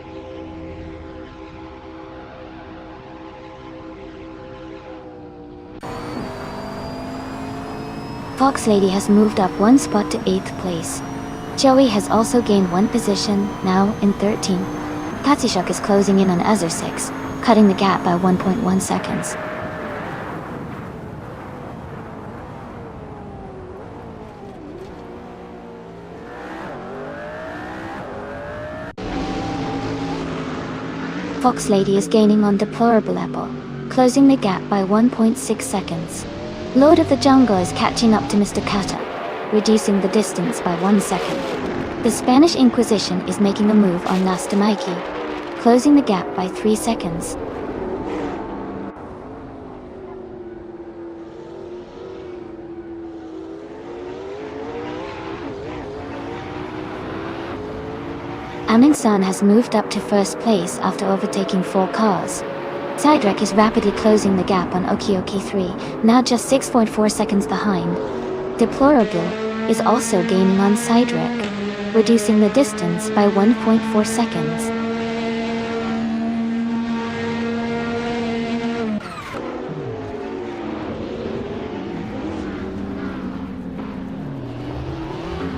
Fox Lady has moved up 1 spot to 8th place. Joey has also gained 1 position, now in 13th. Katsishuk is closing in on Azure 6, cutting the gap by 1.1 seconds. Fox Lady is gaining on Deplorable Apple, closing the gap by 1.6 seconds. Lord of the Jungle is catching up to Mr. Kata, reducing the distance by 1 second. The Spanish Inquisition is making a move on Master Mikey, closing the gap by 3 seconds. Amin-san has moved up to 1st place after overtaking 4 cars. Cedric is rapidly closing the gap on Okioki 3, now just 6.4 seconds behind. Deplorable is also gaining on Cedric, reducing the distance by 1.4 seconds.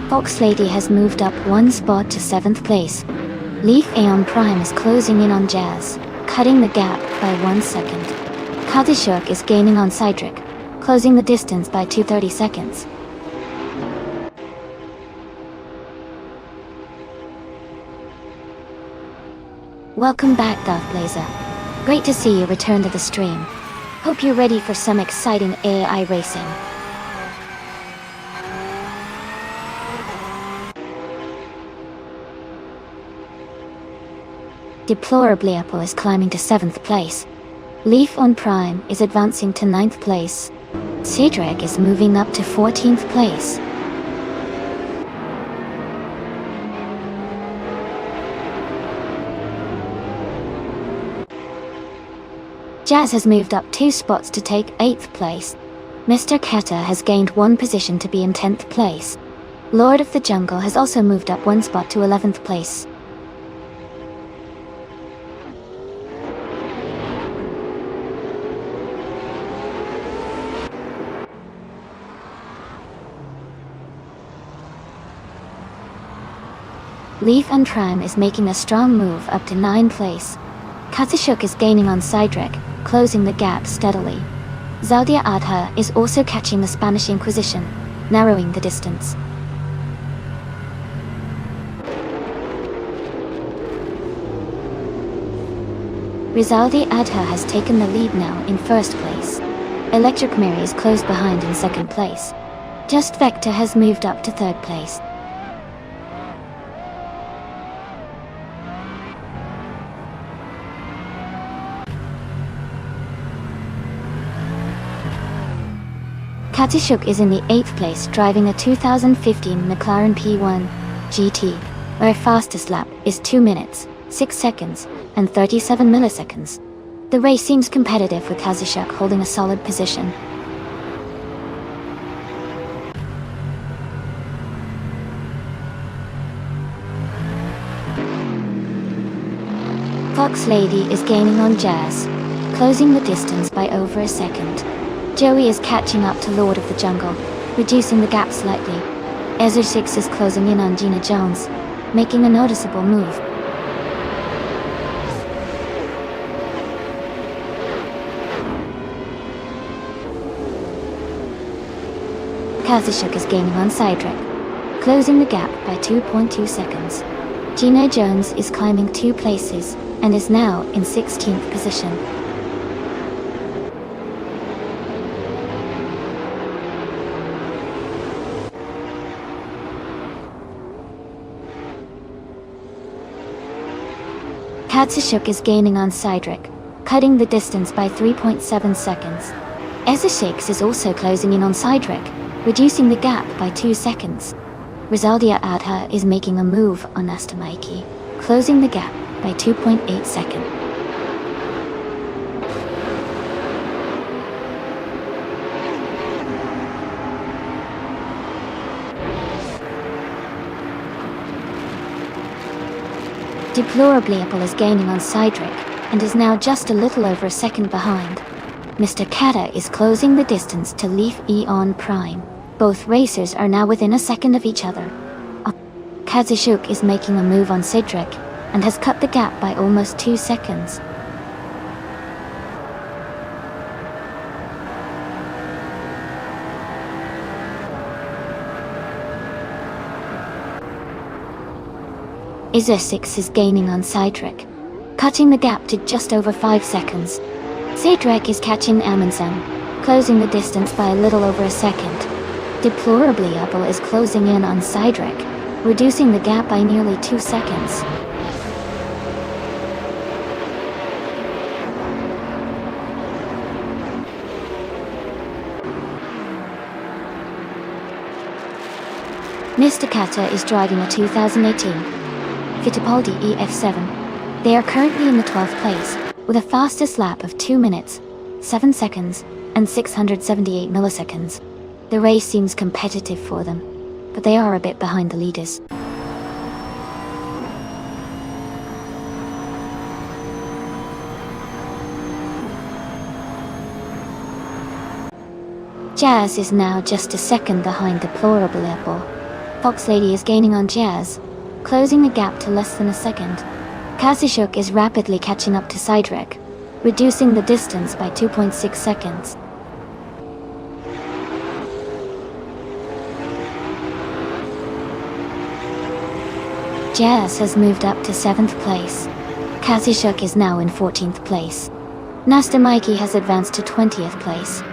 Fox Lady has moved up 1 spot to 7th place. Leaf Aeon Prime is closing in on Jazz, cutting the gap by 1 second. Katsishuk is gaining on Cedric, closing the distance by 230 seconds. Welcome back, Darth Blazer. Great to see you return to the stream. Hope you're ready for some exciting AI racing. Deplorably Apple is climbing to 7th place. Leaf on Prime is advancing to 9th place. Cedric is moving up to 14th place. Jazz has moved up 2 spots to take 8th place. Mr. Kata has gained 1 position to be in 10th place. Lord of the Jungle has also moved up 1 spot to 11th place. Leaf and Prime is making a strong move up to 9th place. Katsishuk is gaining on Cedric, closing the gap steadily. Zaldia Adha is also catching the Spanish Inquisition, narrowing the distance. Rizaldi Adha has taken the lead now in 1st place. Electric Mary is close behind in 2nd place. Just Vector has moved up to 3rd place. Katsishuk is in the 8th place driving a 2015 McLaren P1 GT, where fastest lap is 2 minutes, 6 seconds, and 37 milliseconds. The race seems competitive with Katsishuk holding a solid position. Fox Lady is gaining on Jazz, closing the distance by over a second. Joey is catching up to Lord of the Jungle, reducing the gap slightly. Ezra 6 is closing in on Gina Jones, making a noticeable move. Katsishuk is gaining on Cedric, closing the gap by 2.2 seconds. Gina Jones is climbing 2 places, and is now in 16th position. Katsishuk is gaining on Cedric, cutting the distance by 3.7 seconds. Eza6 is also closing in on Cydric, reducing the gap by 2 seconds. Rizaldia Adha is making a move on Nastamaiki, closing the gap by 2.8 seconds. Deplorably Apple is gaining on Cydric, and is now just a little over a second behind. Mr. Kata is closing the distance to Leaf Eon Prime. Both racers are now within a second of each other. Kazishuk is making a move on Cydric, and has cut the gap by almost 2 seconds. Eza6 is gaining on Cydric, cutting the gap to just over 5 seconds. Cydric is catching Amundsen, closing the distance by a little over a second. Deplorably Apple is closing in on Cydric, reducing the gap by nearly 2 seconds. Mr. Kata is driving a 2018 Fittipaldi EF7. They are currently in the 12th place, with a fastest lap of 2 minutes, 7 seconds, and 678 milliseconds. The race seems competitive for them, but they are a bit behind the leaders. Jazz is now just a second behind Deplorable Apple. Fox Lady is gaining on Jazz, closing the gap to less than a second. Kazishuk is rapidly catching up to Cydric, reducing the distance by 2.6 seconds. Jazz has moved up to 7th place. Kazishuk is now in 14th place. Nastamaiki has advanced to 20th place.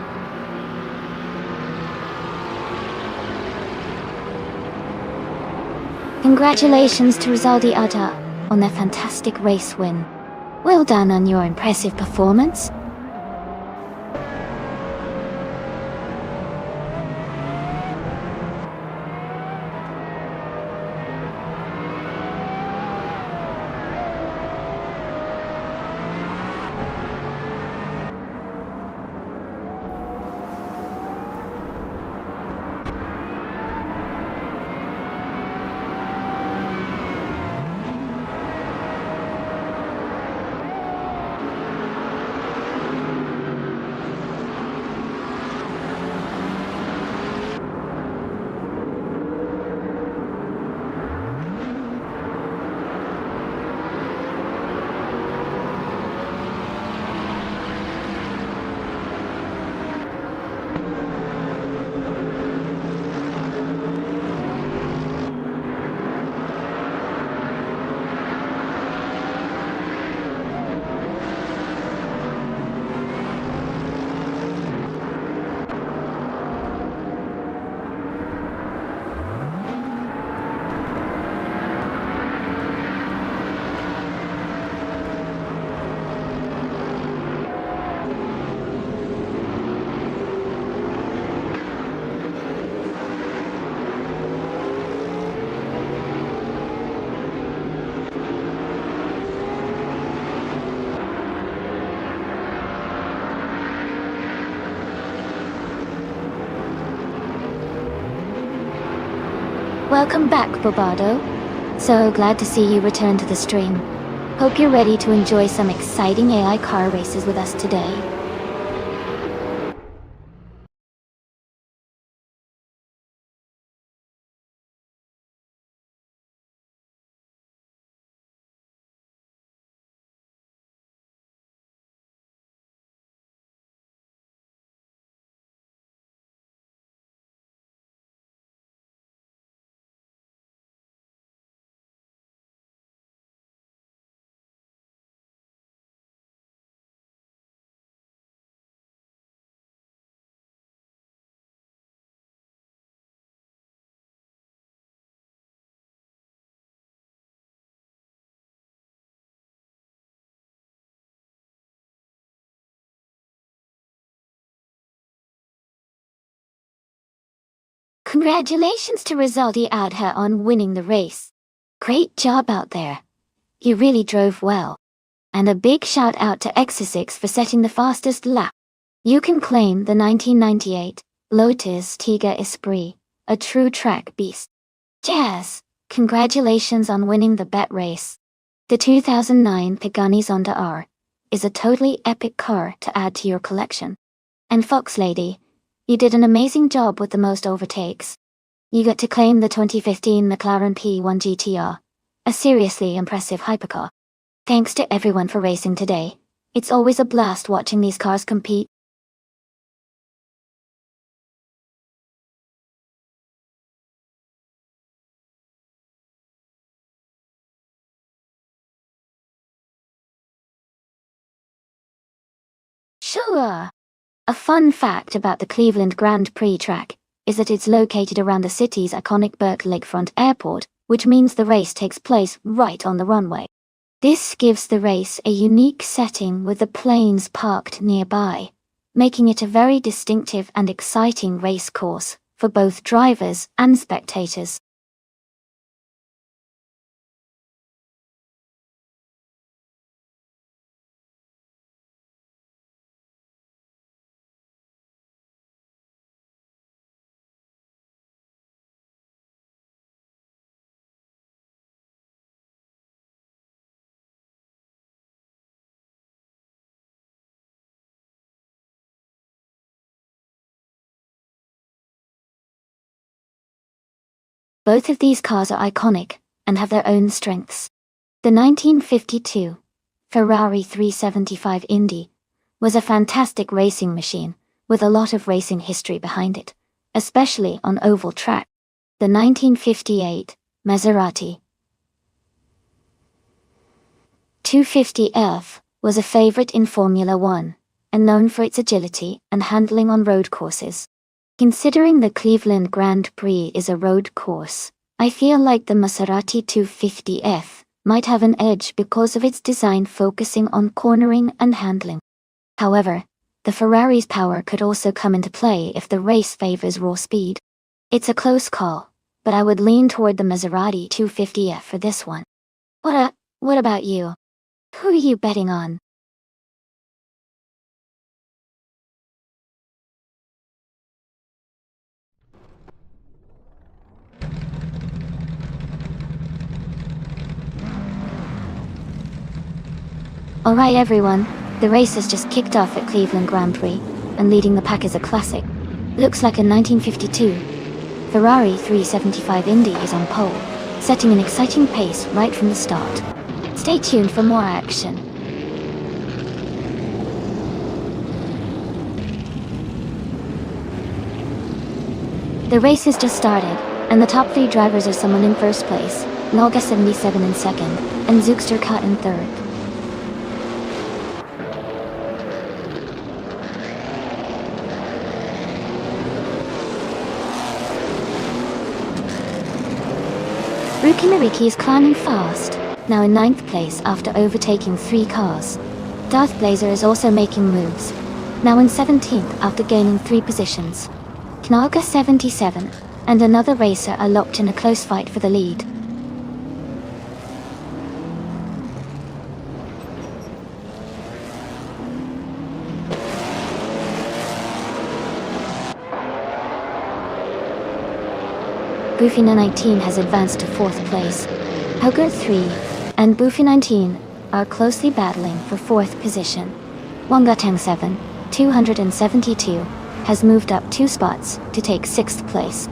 Congratulations to Rizaldi Ada on their fantastic race win. Well done on your impressive performance. Welcome back, Bobado. So glad to see you return to the stream. Hope you're ready to enjoy some exciting AI car races with us today. Congratulations to Rizaldi Adha on winning the race. Great job out there. You really drove well. And a big shout out to Exisix for setting the fastest lap. You can claim the 1998 Lotus Tiga Esprit, a true track beast. Jazz, congratulations on winning the bet race. The 2009 Pagani Zonda R is a totally epic car to add to your collection. And Fox Lady, you did an amazing job with the most overtakes. You got to claim the 2015 McLaren P1 GTR, a seriously impressive hypercar. Thanks to everyone for racing today. It's always a blast watching these cars compete. Sure. A fun fact about the Cleveland Grand Prix track is that it's located around the city's iconic Burke Lakefront Airport, which means the race takes place right on the runway. This gives the race a unique setting with the planes parked nearby, making it a very distinctive and exciting race course for both drivers and spectators. Both of these cars are iconic and have their own strengths. The 1952 Ferrari 375 Indy was a fantastic racing machine with a lot of racing history behind it, especially on oval track. The 1958 Maserati 250F was a favorite in Formula One and known for its agility and handling on road courses. Considering the Cleveland Grand Prix is a road course, I feel like the Maserati 250F might have an edge because of its design focusing on cornering and handling. However, the Ferrari's power could also come into play if the race favors raw speed. It's a close call, but I would lean toward the Maserati 250F for this one. What about you? Who are you betting on? Alright everyone, the race has just kicked off at Cleveland Grand Prix, and leading the pack is a classic. Looks like in 1952. Ferrari 375 Indy is on pole, setting an exciting pace right from the start. Stay tuned for more action. The race has just started, and the top three drivers are someone in first place, Nolga 77 in second, and Zugsterkat in third. Ruki Mariki is climbing fast, now in 9th place after overtaking 3 cars. Darth Blazer is also making moves, now in 17th after gaining 3 positions. Knalga 77 and another racer are locked in a close fight for the lead. Bufina 19 has advanced to 4th place. Hauger 3 and Bufi 19 are closely battling for 4th position. Wangatang 7, 272, has moved up 2 spots to take 6th place.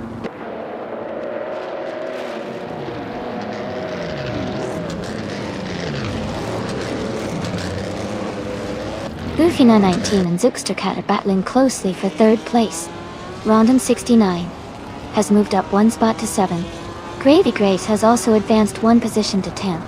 Bufina 19 and Zugsterkat are battling closely for 3rd place. Rondon 69 has moved up 1 spot to 7. Gravy Grace has also advanced 1 position to 10.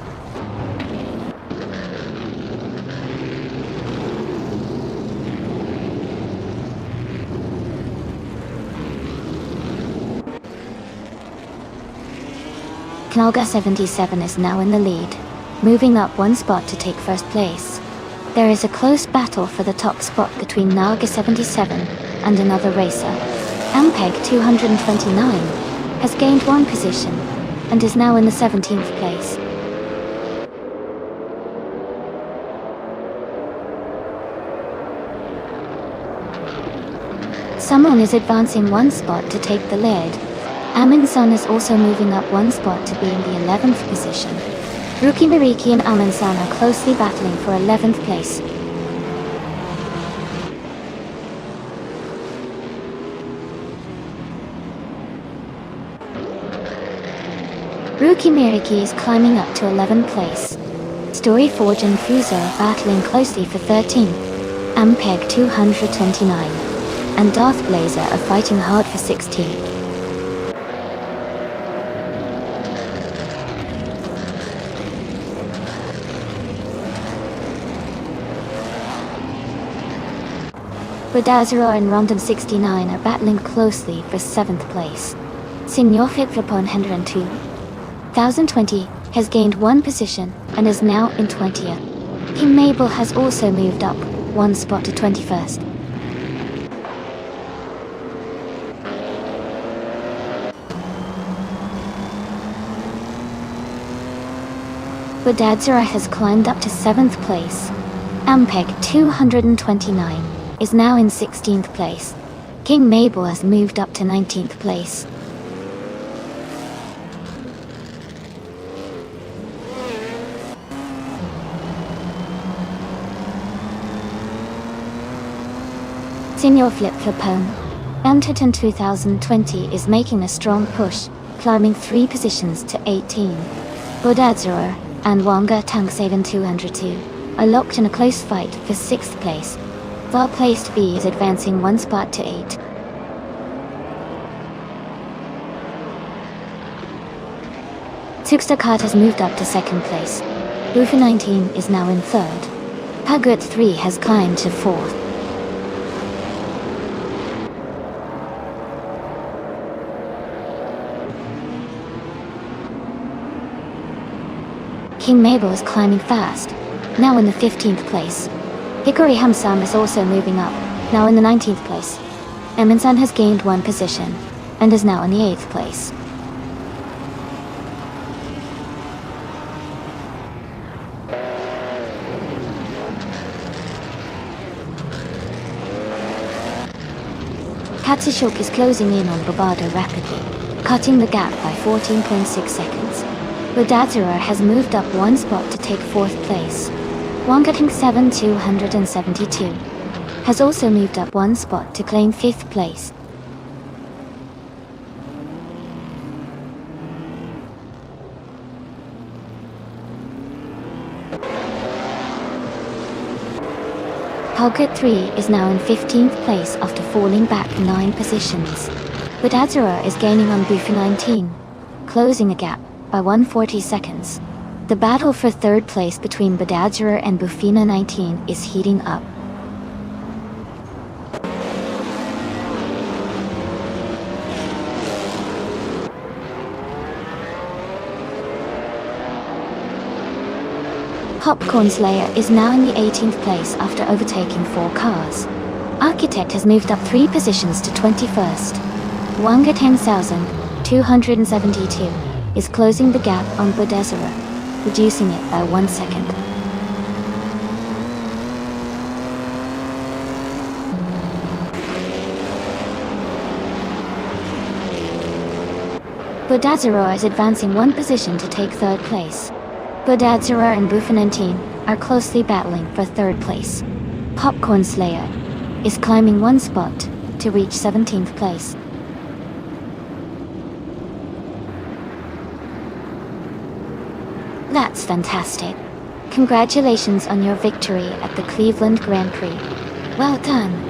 Knalga 77 is now in the lead, moving up 1 spot to take 1st place. There is a close battle for the top spot between Nalga 77 and another racer. Ampeg 229 has gained one position and is now in the 17th place. Someone is advancing one spot to take the lead. Amundsen is also moving up one spot to be in the 11th position. Rookie Mariki and Amundsen are closely battling for 11th place. Rookie Mariki is climbing up to 11th place. Storyforge and Fuso are battling closely for 13th. Ampeg 229 and Darth Blazer are fighting hard for 16th. Bradazero and Rondon 69 are battling closely for 7th place. Signor Fitflipon 1020 has gained one position and is now in 20th. King Mabel has also moved up one spot to 21st. Bradazero has climbed up to 7th place. Ampeg 229 is now in 16th place. King Mabel has moved up to 19th place. Signor Flip-Flopone, Anterton 2020 is making a strong push, climbing 3 positions to 18. Bradazero and Wanga Tanksaven 202 are locked in a close fight for 6th place. Well-placed V is advancing one spot to 8. Tukstakat has moved up to 2nd place. Bufa 19 is now in 3rd. Pagut 3 has climbed to 4th. King Mabel is climbing fast, now in the 15th place. Hikori Hamsam is also moving up, now in the 19th place. Amundsen has gained one position, and is now in the 8th place. Katsushok is closing in on Bobado rapidly, cutting the gap by 14.6 seconds. Bradazero has moved up one spot to take 4th place. Wangating 7272 has also moved up one spot to claim 5th place. Pagut 3 is now in 15th place after falling back 9 positions. Bradazero is gaining on Bufa 19, closing the gap by 140 seconds. The battle for 3rd place between Bradazero and Bufina 19 is heating up. Popcorn Slayer is now in the 18th place after overtaking 4 cars. Architect has moved up 3 positions to 21st. Wanga 10,272 is closing the gap on Bradazero, reducing it by 1 second. Bradazero is advancing 1 position to take 3rd place. Bradazero and Bufanantine are closely battling for 3rd place. Popcorn Slayer is climbing 1 spot to reach 17th place. That's fantastic. Congratulations on your victory at the Cleveland Grand Prix. Well done.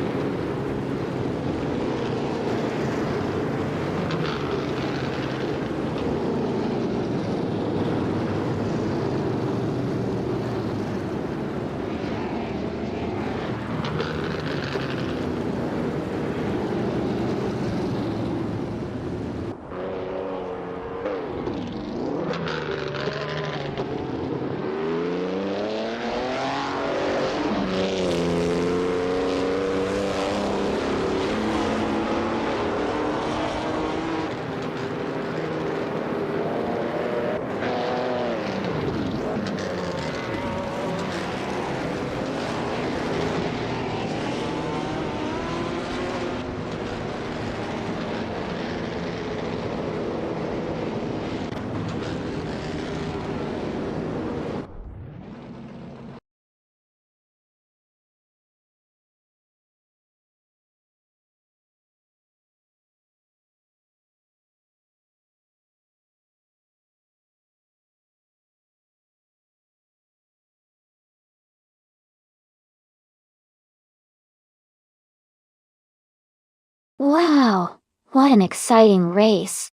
Wow, what an exciting race.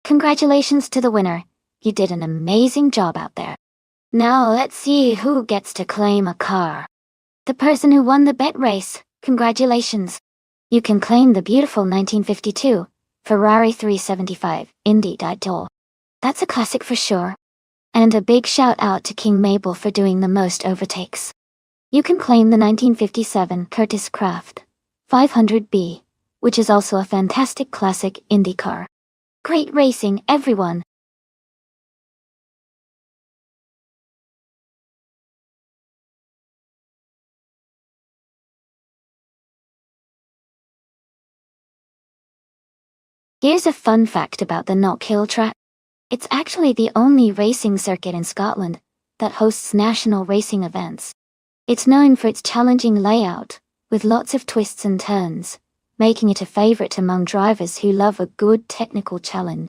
Congratulations to the winner. You did an amazing job out there. Now let's see who gets to claim a car. The person who won the bet race, congratulations. You can claim the beautiful 1952 Ferrari 375 Indy d'Or. That's a classic for sure. And a big shout out to King Mabel for doing the most overtakes. You can claim the 1957 Curtis Craft 500B, which is also a fantastic classic Indy car. Great racing, everyone! Here's a fun fact about the Knockhill track. It's actually the only racing circuit in Scotland that hosts national racing events. It's known for its challenging layout, with lots of twists and turns, making it a favourite among drivers who love a good technical challenge.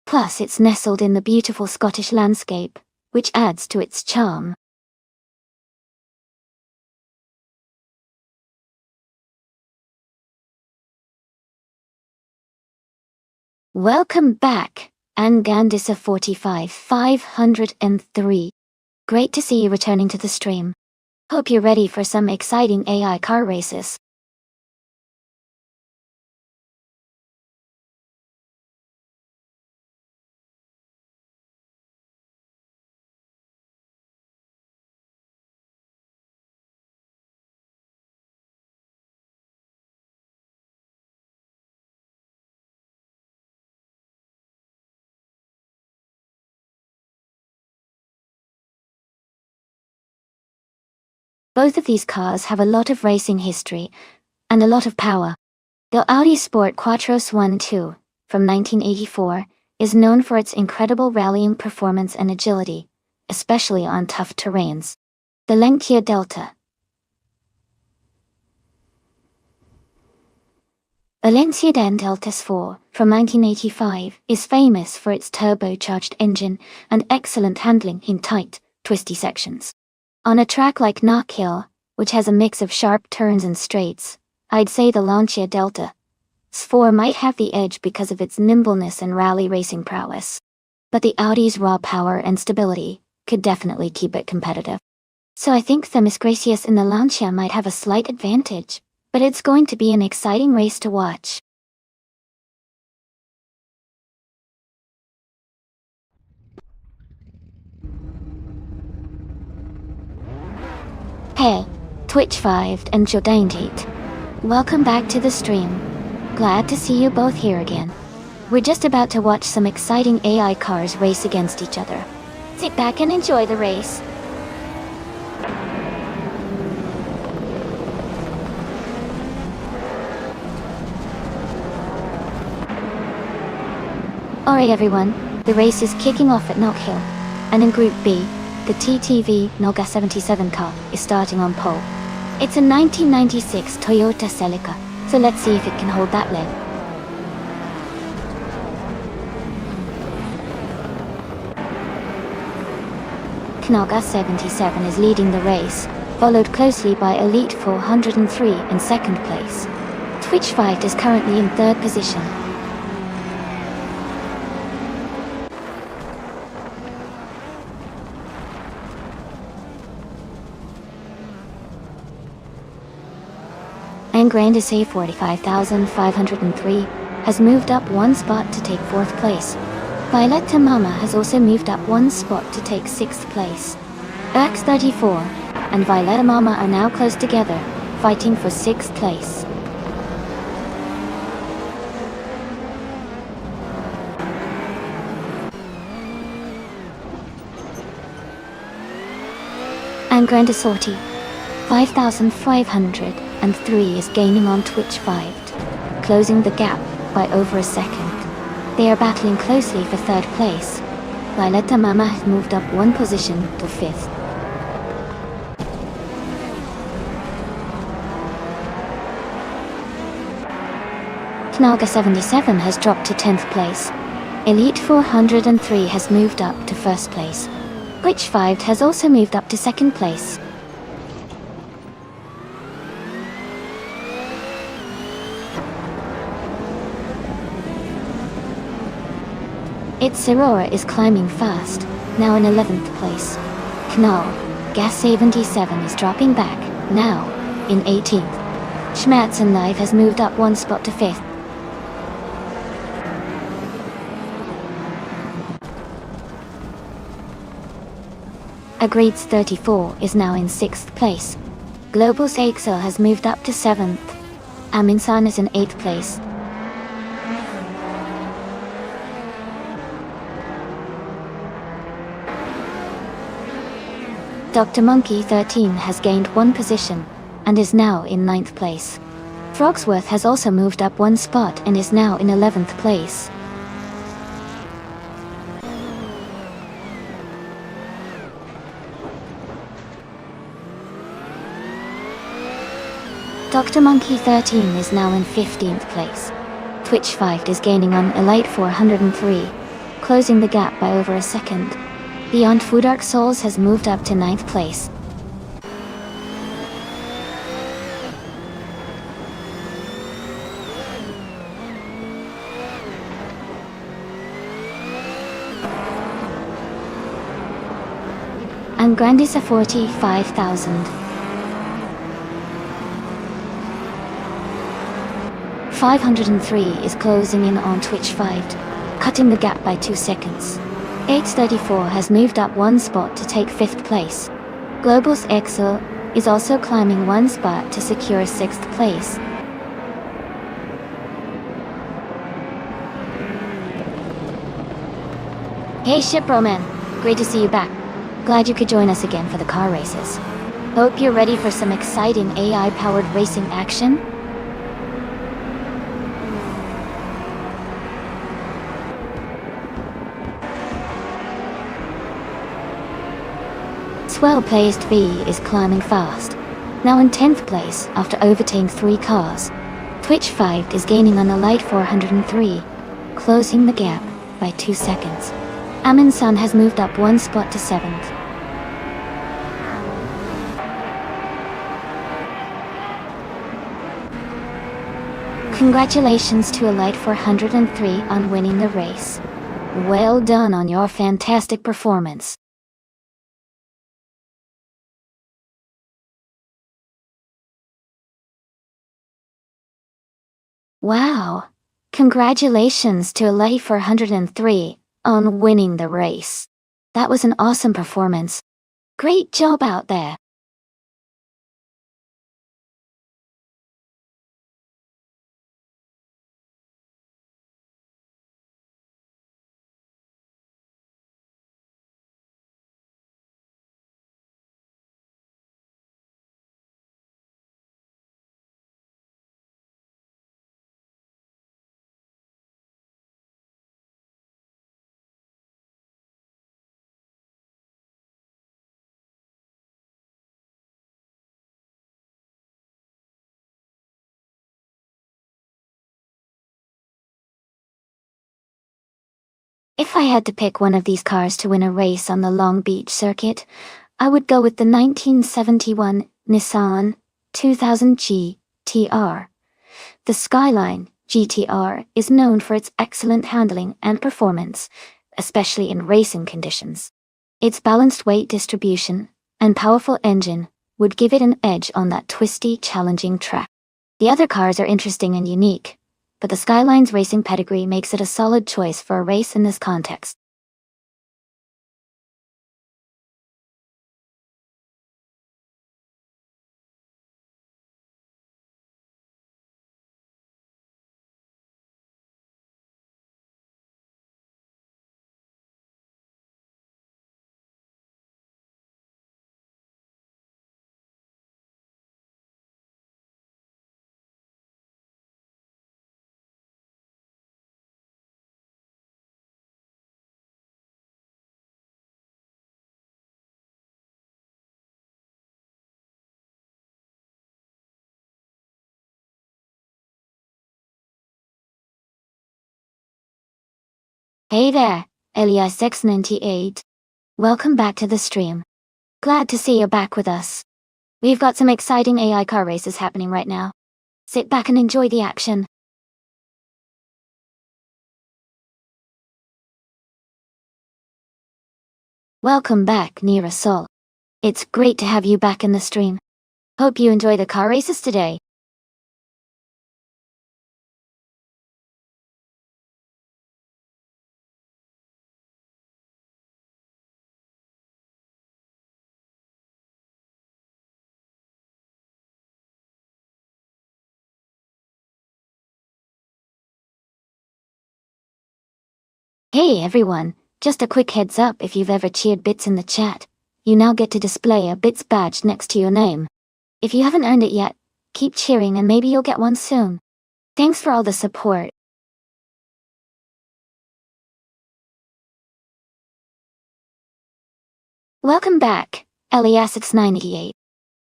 Plus, it's nestled in the beautiful Scottish landscape, which adds to its charm. Welcome back, Angandisa 45 503. Great to see you returning to the stream. Hope you're ready for some exciting AI car races. Both of these cars have a lot of racing history and a lot of power. The Audi Sport Quattros 1.2 from 1984 is known for its incredible rallying performance and agility, especially on tough terrains. The Lancia Delta. The Lancia Deltas 4 from 1985 is famous for its turbocharged engine and excellent handling in tight, twisty sections. On a track like Knockhill, which has a mix of sharp turns and straights, I'd say the Lancia Delta 4 might have the edge because of its nimbleness and rally racing prowess. But the Audi's raw power and stability could definitely keep it competitive. So I think the Miss Gracious in the Lancia might have a slight advantage, but it's going to be an exciting race to watch. Hey, Twitch 5 and Jordan Tate. Welcome back to the stream. Glad to see you both here again. We're just about to watch some exciting AI cars race against each other. Sit back and enjoy the race. Alright everyone, the race is kicking off at Knockhill, and in Group B, the TTV Noga 77 car is starting on pole. It's a 1996 Toyota Celica, so let's see if it can hold that lead. Knoga 77 is leading the race, followed closely by Elite 403 in second place. Twitch Fight is currently in third position. Grandis 45,503 has moved up one spot to take 4th place. Violetta Mama has also moved up one spot to take 6th place. X34 and Violetta Mama are now close together, fighting for 6th place. And Grandis 5,503 is gaining on Twitch 5, closing the gap by over a second. They are battling closely for 3rd place. Violetta Mama has moved up one position to 5th. Knaga 77 has dropped to 10th place. Elite 403 has moved up to 1st place. Twitch 5 has also moved up to 2nd place. Its Aurora is climbing fast, now in 11th place. Knall, Gas 77 is dropping back, now in 18th. Schmatzen Live has moved up one spot to 5th. Agreed's 34 is now in 6th place. Global's Excel has moved up to 7th. Aminsan is in 8th place. Dr. Monkey 13 has gained one position, and is now in 9th place. Frogsworth has also moved up one spot and is now in 11th place. Dr. Monkey 13 is now in 15th place. Twitch 5 is gaining on Elite 403, closing the gap by over a second. Beyond Dark Souls has moved up to 9th place. And Grandisa 45,000. 503 is closing in on Twitch 5, cutting the gap by 2 seconds. 834 has moved up one spot to take 5th place. Global's Excel is also climbing one spot to secure 6th place. Hey Shipbroman, great to see you back. Glad you could join us again for the car races. Hope you're ready for some exciting AI-powered racing action. Well-placed V is climbing fast, now in 10th place after overtaking 3 cars. Twitch 5 is gaining on Elite 403, closing the gap by 2 seconds. Aminsan has moved up one spot to 7th. Congratulations to Elite 403 on winning the race. Well done on your fantastic performance. Wow! Congratulations to Elite 403 on winning the race. That was an awesome performance. Great job out there. If I had to pick one of these cars to win a race on the Long Beach circuit, I would go with the 1971 Nissan 2000 GTR. The Skyline GTR is known for its excellent handling and performance, especially in racing conditions. Its balanced weight distribution and powerful engine would give it an edge on that twisty, challenging track. The other cars are interesting and unique, but the Skyline's racing pedigree makes it a solid choice for a race in this context. Hey there, Elias698. Welcome back to the stream. Glad to see you're back with us. We've got some exciting AI car races happening right now. Sit back and enjoy the action. Welcome back, Nira Sol. It's great to have you back in the stream. Hope you enjoy the car races today. Hey everyone, just a quick heads up, if you've ever cheered bits in the chat, you now get to display a bits badge next to your name. If you haven't earned it yet, keep cheering and maybe you'll get one soon. Thanks for all the support. Welcome back, Eliasix98.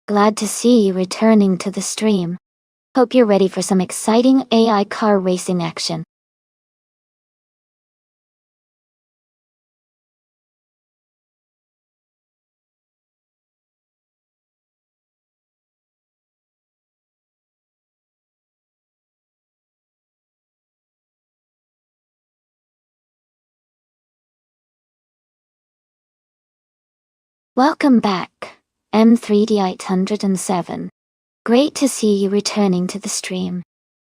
Glad to see you returning to the stream. Hope you're ready for some exciting AI car racing action. Welcome back, M3D807. Great to see you returning to the stream.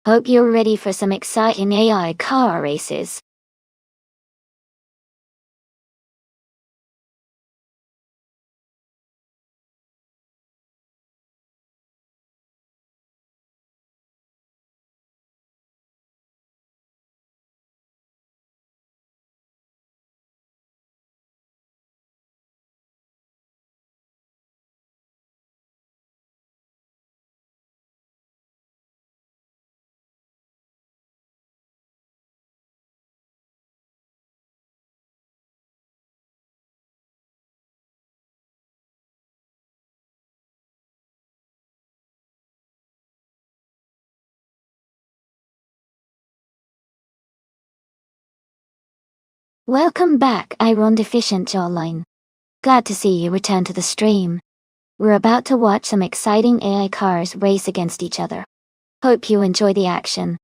Hope you're ready for some exciting AI car races. Welcome back, Iron Deficient Jawline. Glad to see you return to the stream. We're about to watch some exciting AI cars race against each other. Hope you enjoy the action.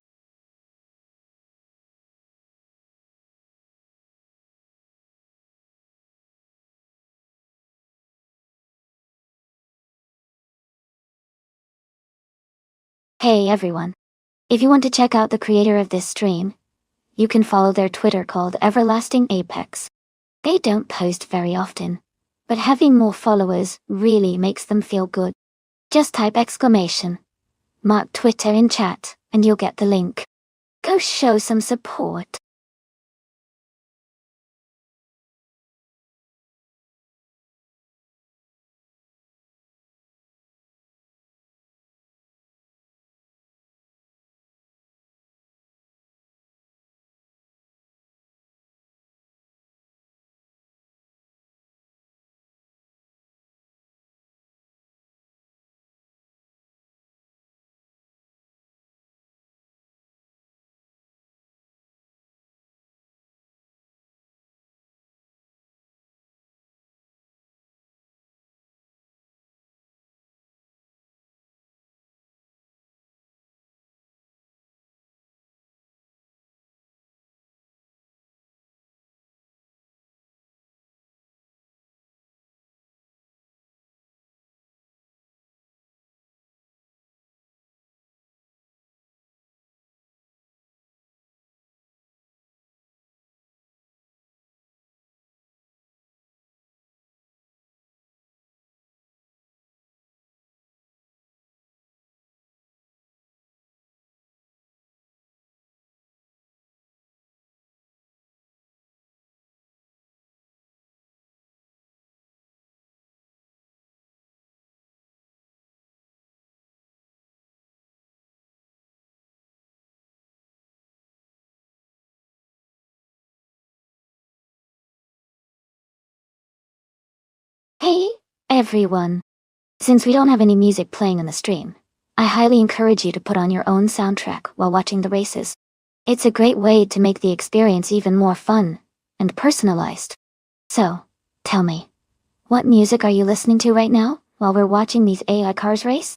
Hey everyone. If you want to check out the creator of this stream, you can follow their Twitter called Everlasting Apex. They don't post very often, but having more followers really makes them feel good. Just type exclamation mark Twitter in chat, and you'll get the link. Go show some support. Hey, everyone. Since we don't have any music playing on the stream, I highly encourage you to put on your own soundtrack while watching the races. It's a great way to make the experience even more fun and personalized. So, tell me, what music are you listening to right now while we're watching these AI cars race?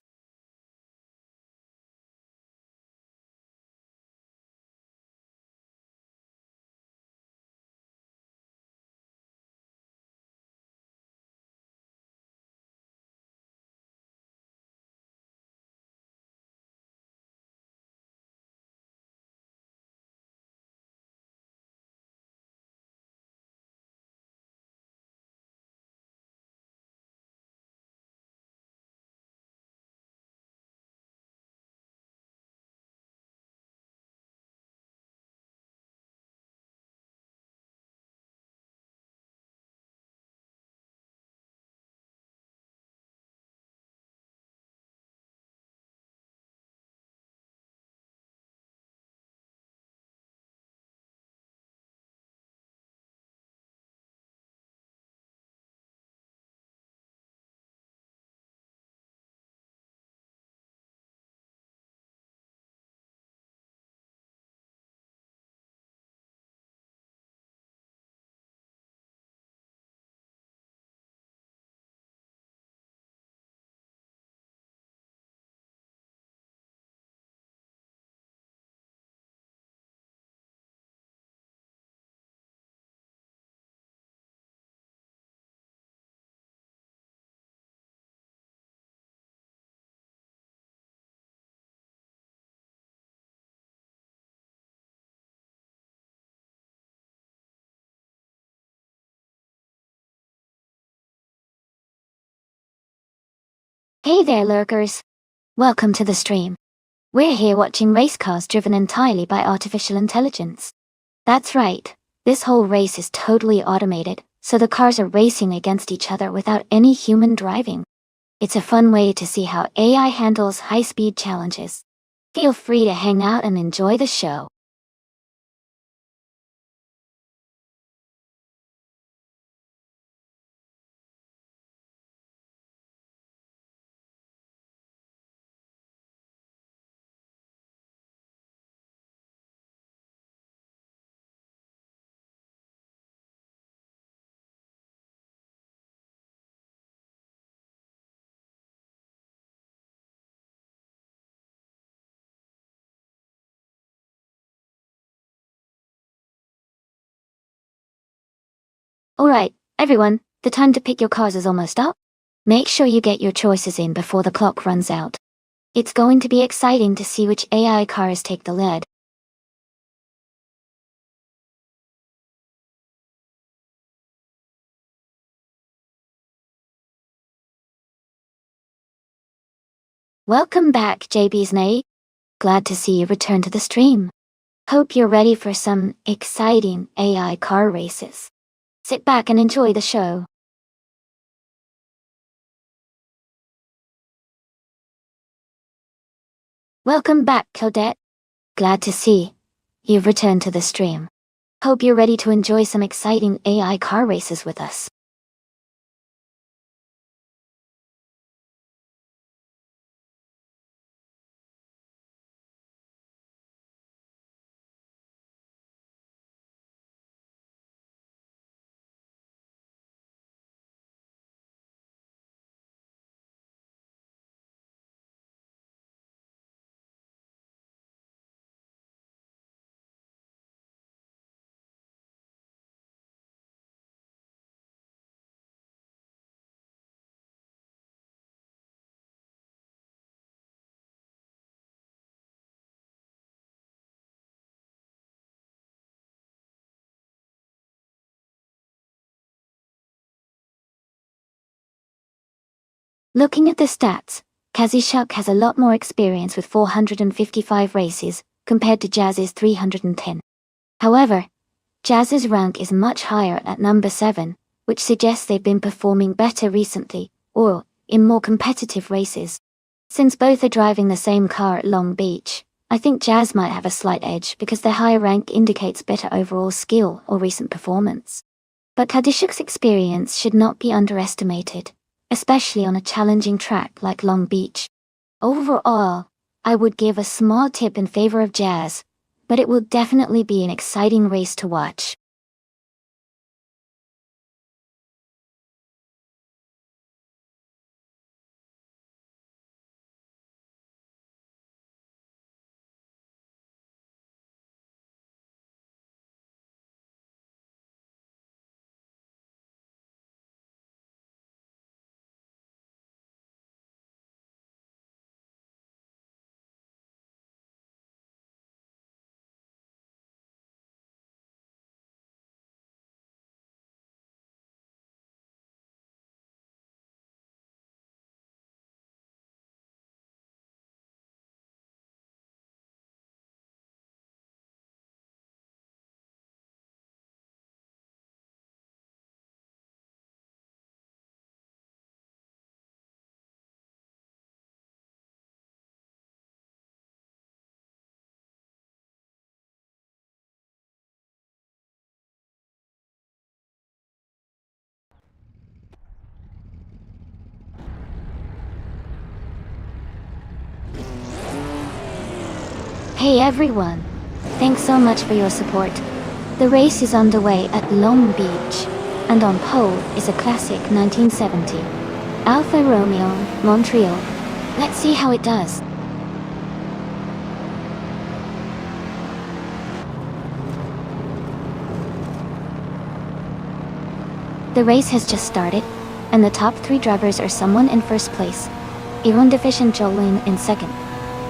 Hey there, lurkers. Welcome to the stream. We're here watching race cars driven entirely by artificial intelligence. That's right. This whole race is totally automated, so the cars are racing against each other without any human driving. It's a fun way to see how AI handles high-speed challenges. Feel free to hang out and enjoy the show. Alright, everyone, the time to pick your cars is almost up. Make sure you get your choices in before the clock runs out. It's going to be exciting to see which AI cars take the lead. Welcome back, JB's Nay. Glad to see you return to the stream. Hope you're ready for some exciting AI car races. Sit back and enjoy the show. Welcome back, Claudette. Glad to see you've returned to the stream. Hope you're ready to enjoy some exciting AI car races with us. Looking at the stats, Kazushuk has a lot more experience with 455 races, compared to Jazz's 310. However, Jazz's rank is much higher at number 7, which suggests they've been performing better recently, or in more competitive races. Since both are driving the same car at Long Beach, I think Jazz might have a slight edge because their higher rank indicates better overall skill or recent performance. But Kazushuk's experience should not be underestimated, especially on a challenging track like Long Beach. Overall, I would give a small tip in favor of Jazz, but it will definitely be an exciting race to watch. Hey everyone! Thanks so much for your support. The race is underway at Long Beach, and on pole is a classic 1970 Alfa Romeo Montreal. Let's see how it does. The race has just started, and the top 3 drivers are someone in first place, Iron Deficient Jolene in second,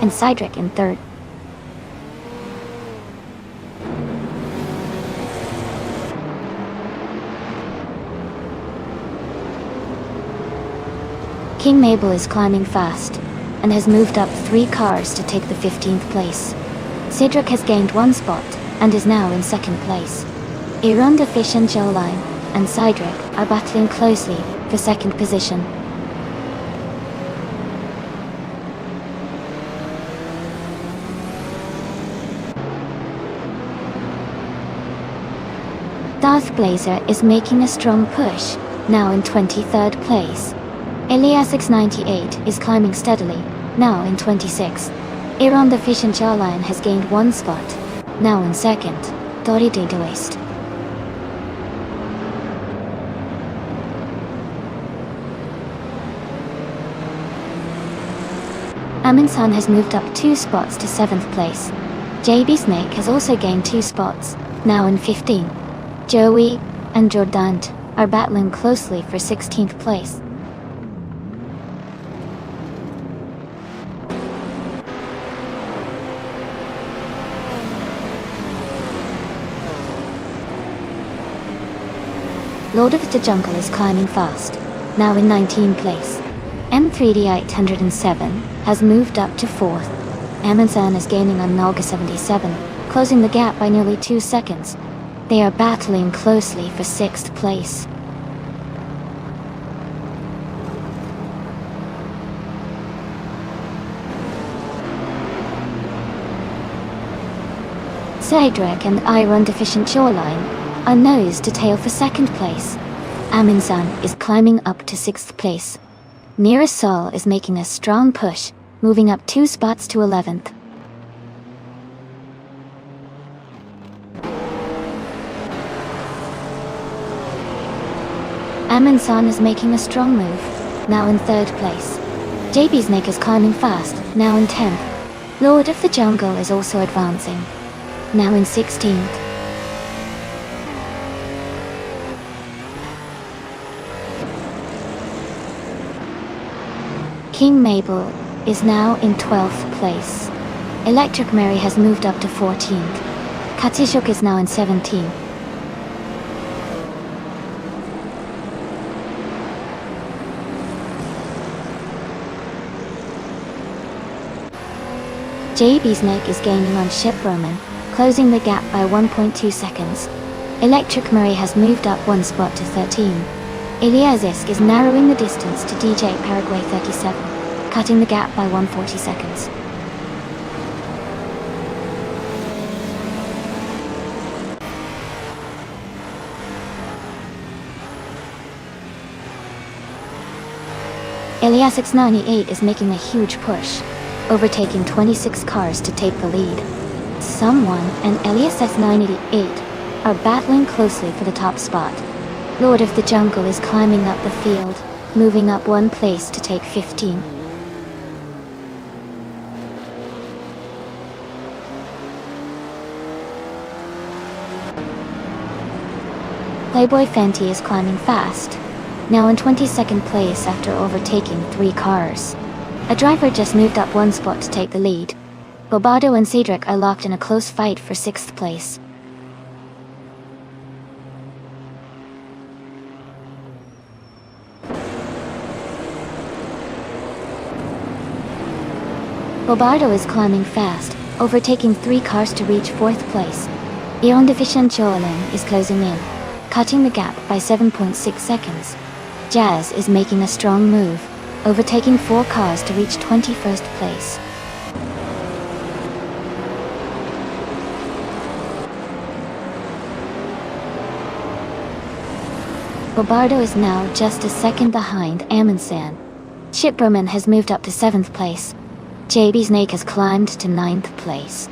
and Cydric in third. King Mabel is climbing fast, and has moved up 3 cars to take the 15th place. Cedric has gained 1 spot, and is now in 2nd place. Ironda Fish and Joline, and Cedric are battling closely for 2nd position. Darth Blazer is making a strong push, now in 23rd place. Elias698 is climbing steadily, now in 26th. Iron the Fish and Jawline has gained 1 spot, now in 2nd. Tori de Waste. Aminsan has moved up 2 spots to 7th place. JB Snake has also gained 2 spots, now in 15. Joey and Jordant are battling closely for 16th place. Lord of the Jungle is climbing fast, now in 19th place. M3D807 has moved up to 4th. Amundsen is gaining on Naga 77, closing the gap by nearly 2 seconds. They are battling closely for 6th place. Cedric and Iron Deficient Shoreline are nose to tail for 2nd place. Amundsen is climbing up to 6th place. Nearest Sol is making a strong push, moving up 2 spots to 11th. Amundsen is making a strong move, now in 3rd place. JB Snake is climbing fast, now in 10th. Lord of the Jungle is also advancing, now in 16th. King Mabel is now in 12th place. Electric Mary has moved up to 14th. Katishuk is now in 17th. JB Snake is gaining on Ship Roman, closing the gap by 1.2 seconds. Electric Murray has moved up 1 spot to 13. Iliazisk is narrowing the distance to DJ Paraguay 37, cutting the gap by 140 seconds. Elias698 is making a huge push, overtaking 26 cars to take the lead. Someone and Elias698 are battling closely for the top spot. Lord of the Jungle is climbing up the field, moving up 1 place to take 15. Playboy Fenty is climbing fast, now in 22nd place after overtaking 3 cars. A driver just moved up 1 spot to take the lead. Bobado and Cedric are locked in a close fight for 6th place. Bobardo is climbing fast, overtaking 3 cars to reach 4th place. Ion Deficient Joelin is closing in, cutting the gap by 7.6 seconds. Jazz is making a strong move, overtaking 4 cars to reach 21st place. Bobardo is now just a second behind Amundsen. Shipperman has moved up to 7th place. JB Snake has climbed to 9th place.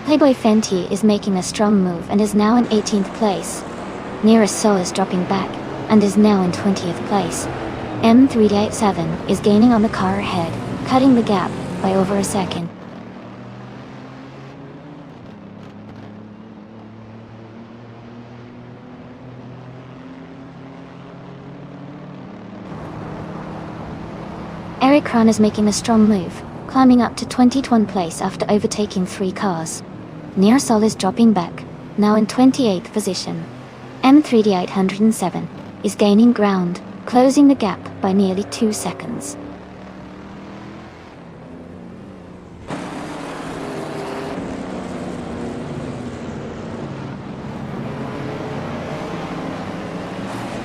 Playboy Fenty is making a strong move and is now in 18th place. Nearest Sol is dropping back, and is now in 20th place. M387 is gaining on the car ahead, cutting the gap by over a second. Eric Kron is making a strong move, climbing up to 21st place after overtaking 3 cars. Nearsol is dropping back, now in 28th position. M3D807 is gaining ground, closing the gap by nearly 2 seconds.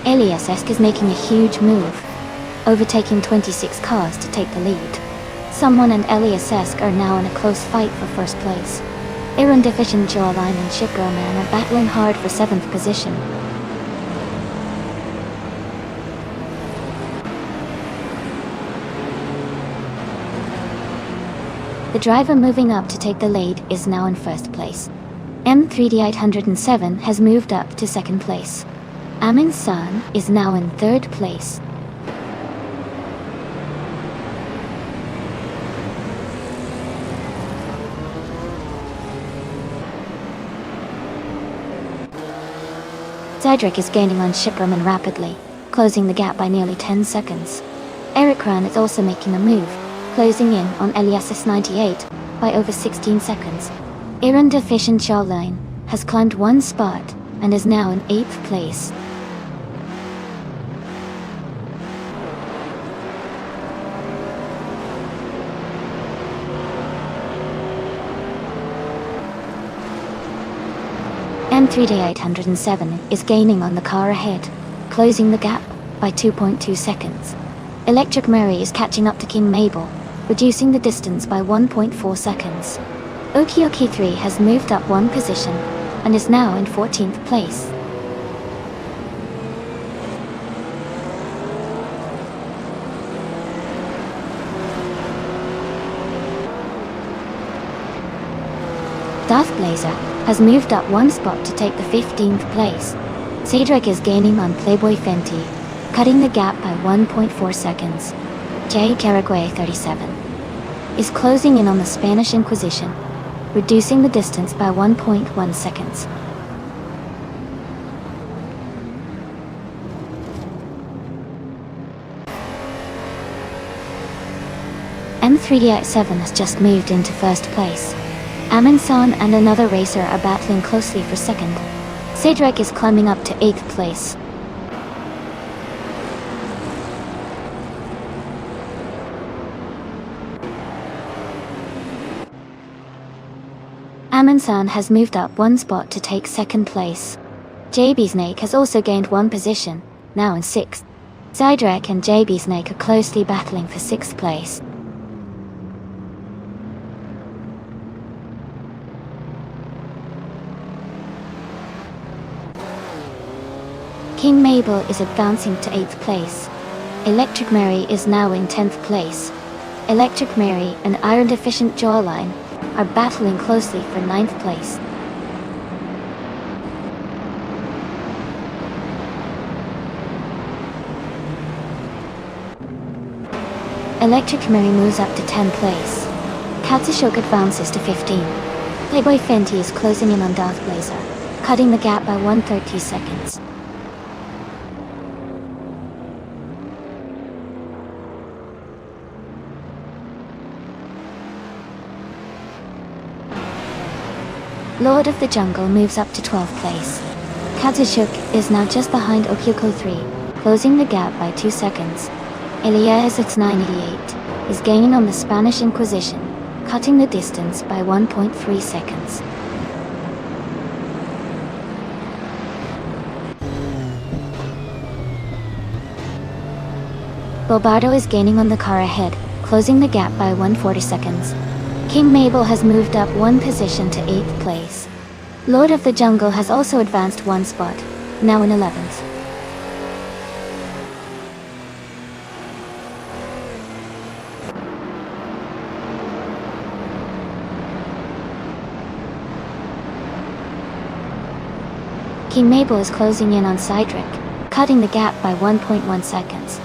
Eliassk is making a huge move, overtaking 26 cars to take the lead. Someone and Eliassk are now in a close fight for first place. Iron Deficient Jawline and Shipperman are battling hard for 7th position. The driver moving up to take the lead is now in 1st place. M3D807 has moved up to 2nd place. Amin San is now in 3rd place. Zydrek is gaining on Shipperman rapidly, closing the gap by nearly 10 seconds. Eric Ran is also making a move, closing in on Eliassk 98 by over 16 seconds. Iron Deficient Jawline has climbed 1 spot and is now in 8th place. M3D807 is gaining on the car ahead, closing the gap by 2.2 seconds. Electric Mary is catching up to King Mabel, reducing the distance by 1.4 seconds. Okioki 3 has moved up 1 position and is now in 14th place. Darth Blazer has moved up 1 spot to take the 15th place. Cedric is gaining on Playboy Fenty, cutting the gap by 1.4 seconds. J. Caragway 37 is closing in on the Spanish Inquisition, reducing the distance by 1.1 seconds. M3D87 has just moved into 1st place. Amin-san and another racer are battling closely for 2nd. Cedric is climbing up to 8th place. Amin-san has moved up 1 spot to take 2nd place. JB Snake has also gained 1 position, now in 6th. Zydrek and JB Snake are closely battling for 6th place. King Mabel is advancing to 8th place. Electric Mary is now in 10th place. Electric Mary and Iron Deficient Jawline are battling closely for 9th place. Electric Mary moves up to 10th place. Katsushok advances to 15. Playboy Fenty is closing in on Darth Blazer, cutting the gap by 130 seconds. Lord of the Jungle moves up to 12th place. Katsushuk is now just behind Okyoko 3, closing the gap by 2 seconds. Eliassk 988 is gaining on the Spanish Inquisition, cutting the distance by 1.3 seconds. Bobardo is gaining on the car ahead, closing the gap by 140 seconds. King Mabel has moved up 1 position to 8th place. Lord of the Jungle has also advanced 1 spot, now in 11th. King Mabel is closing in on Cydric, cutting the gap by 1.1 seconds.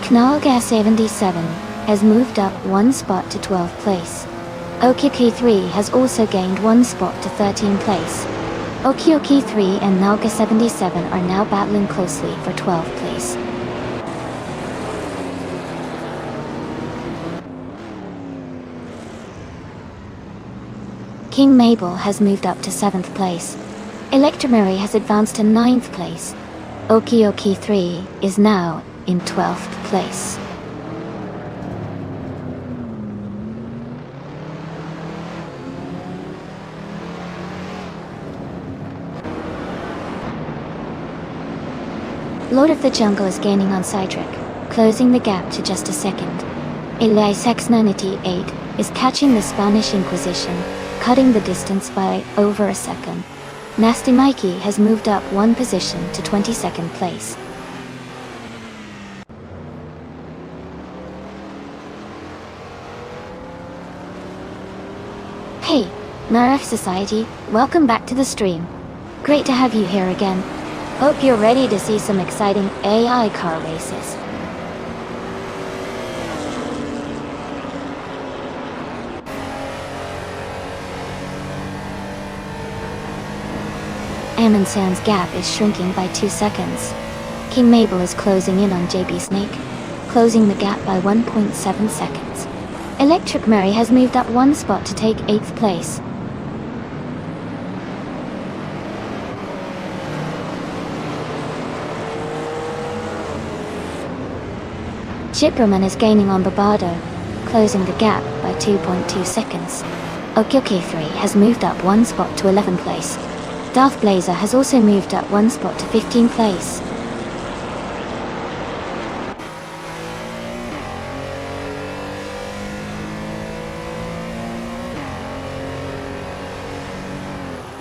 Knallgas 77 has moved up 1 spot to 12th place. Okioki 3 has also gained 1 spot to 13th place. Okioki 3 and Nalga 77 are now battling closely for 12th place. King Mabel has moved up to 7th place. Electromary has advanced to 9th place. Oki 3 is now in 12th place. Lord of the Jungle is gaining on Cydric, closing the gap to just a second. Elias X98 is catching the Spanish Inquisition, cutting the distance by over a second. Nasty Mikey has moved up one position to 22nd place. Hey, Narf Society, welcome back to the stream. Great to have you here again. Hope you're ready to see some exciting AI car races. Amundsen's gap is shrinking by 2 seconds. King Mabel is closing in on JB Snake, closing the gap by 1.7 seconds. Electric Mary has moved up one spot to take 8th place. Chipperman is gaining on Barbardo, closing the gap by 2.2 seconds. Okyoki 3 has moved up one spot to 11th place. Darth Blazer has also moved up one spot to 15th place.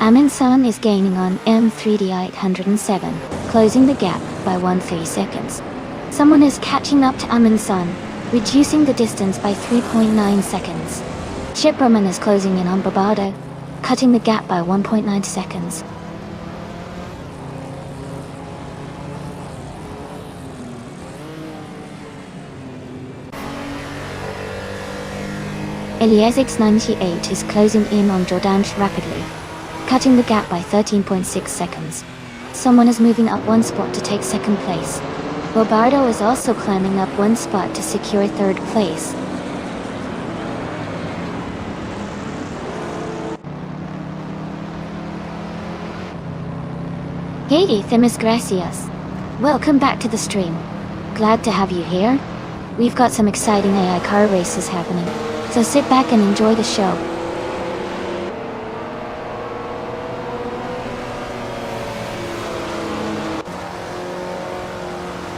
Amundsen is gaining on M3D807, closing the gap by 1.3 seconds. Someone is catching up to Amundsen, reducing the distance by 3.9 seconds. Chipperman is closing in on Barbardo, cutting the gap by 1.9 seconds. Elias X98 is closing in on Jordanch rapidly, cutting the gap by 13.6 seconds. Someone is moving up one spot to take 2nd place. Barbardo is also climbing up one spot to secure 3rd place. Hey, Themis Gracias. Welcome back to the stream. Glad to have you here. We've got some exciting AI car races happening, so sit back and enjoy the show.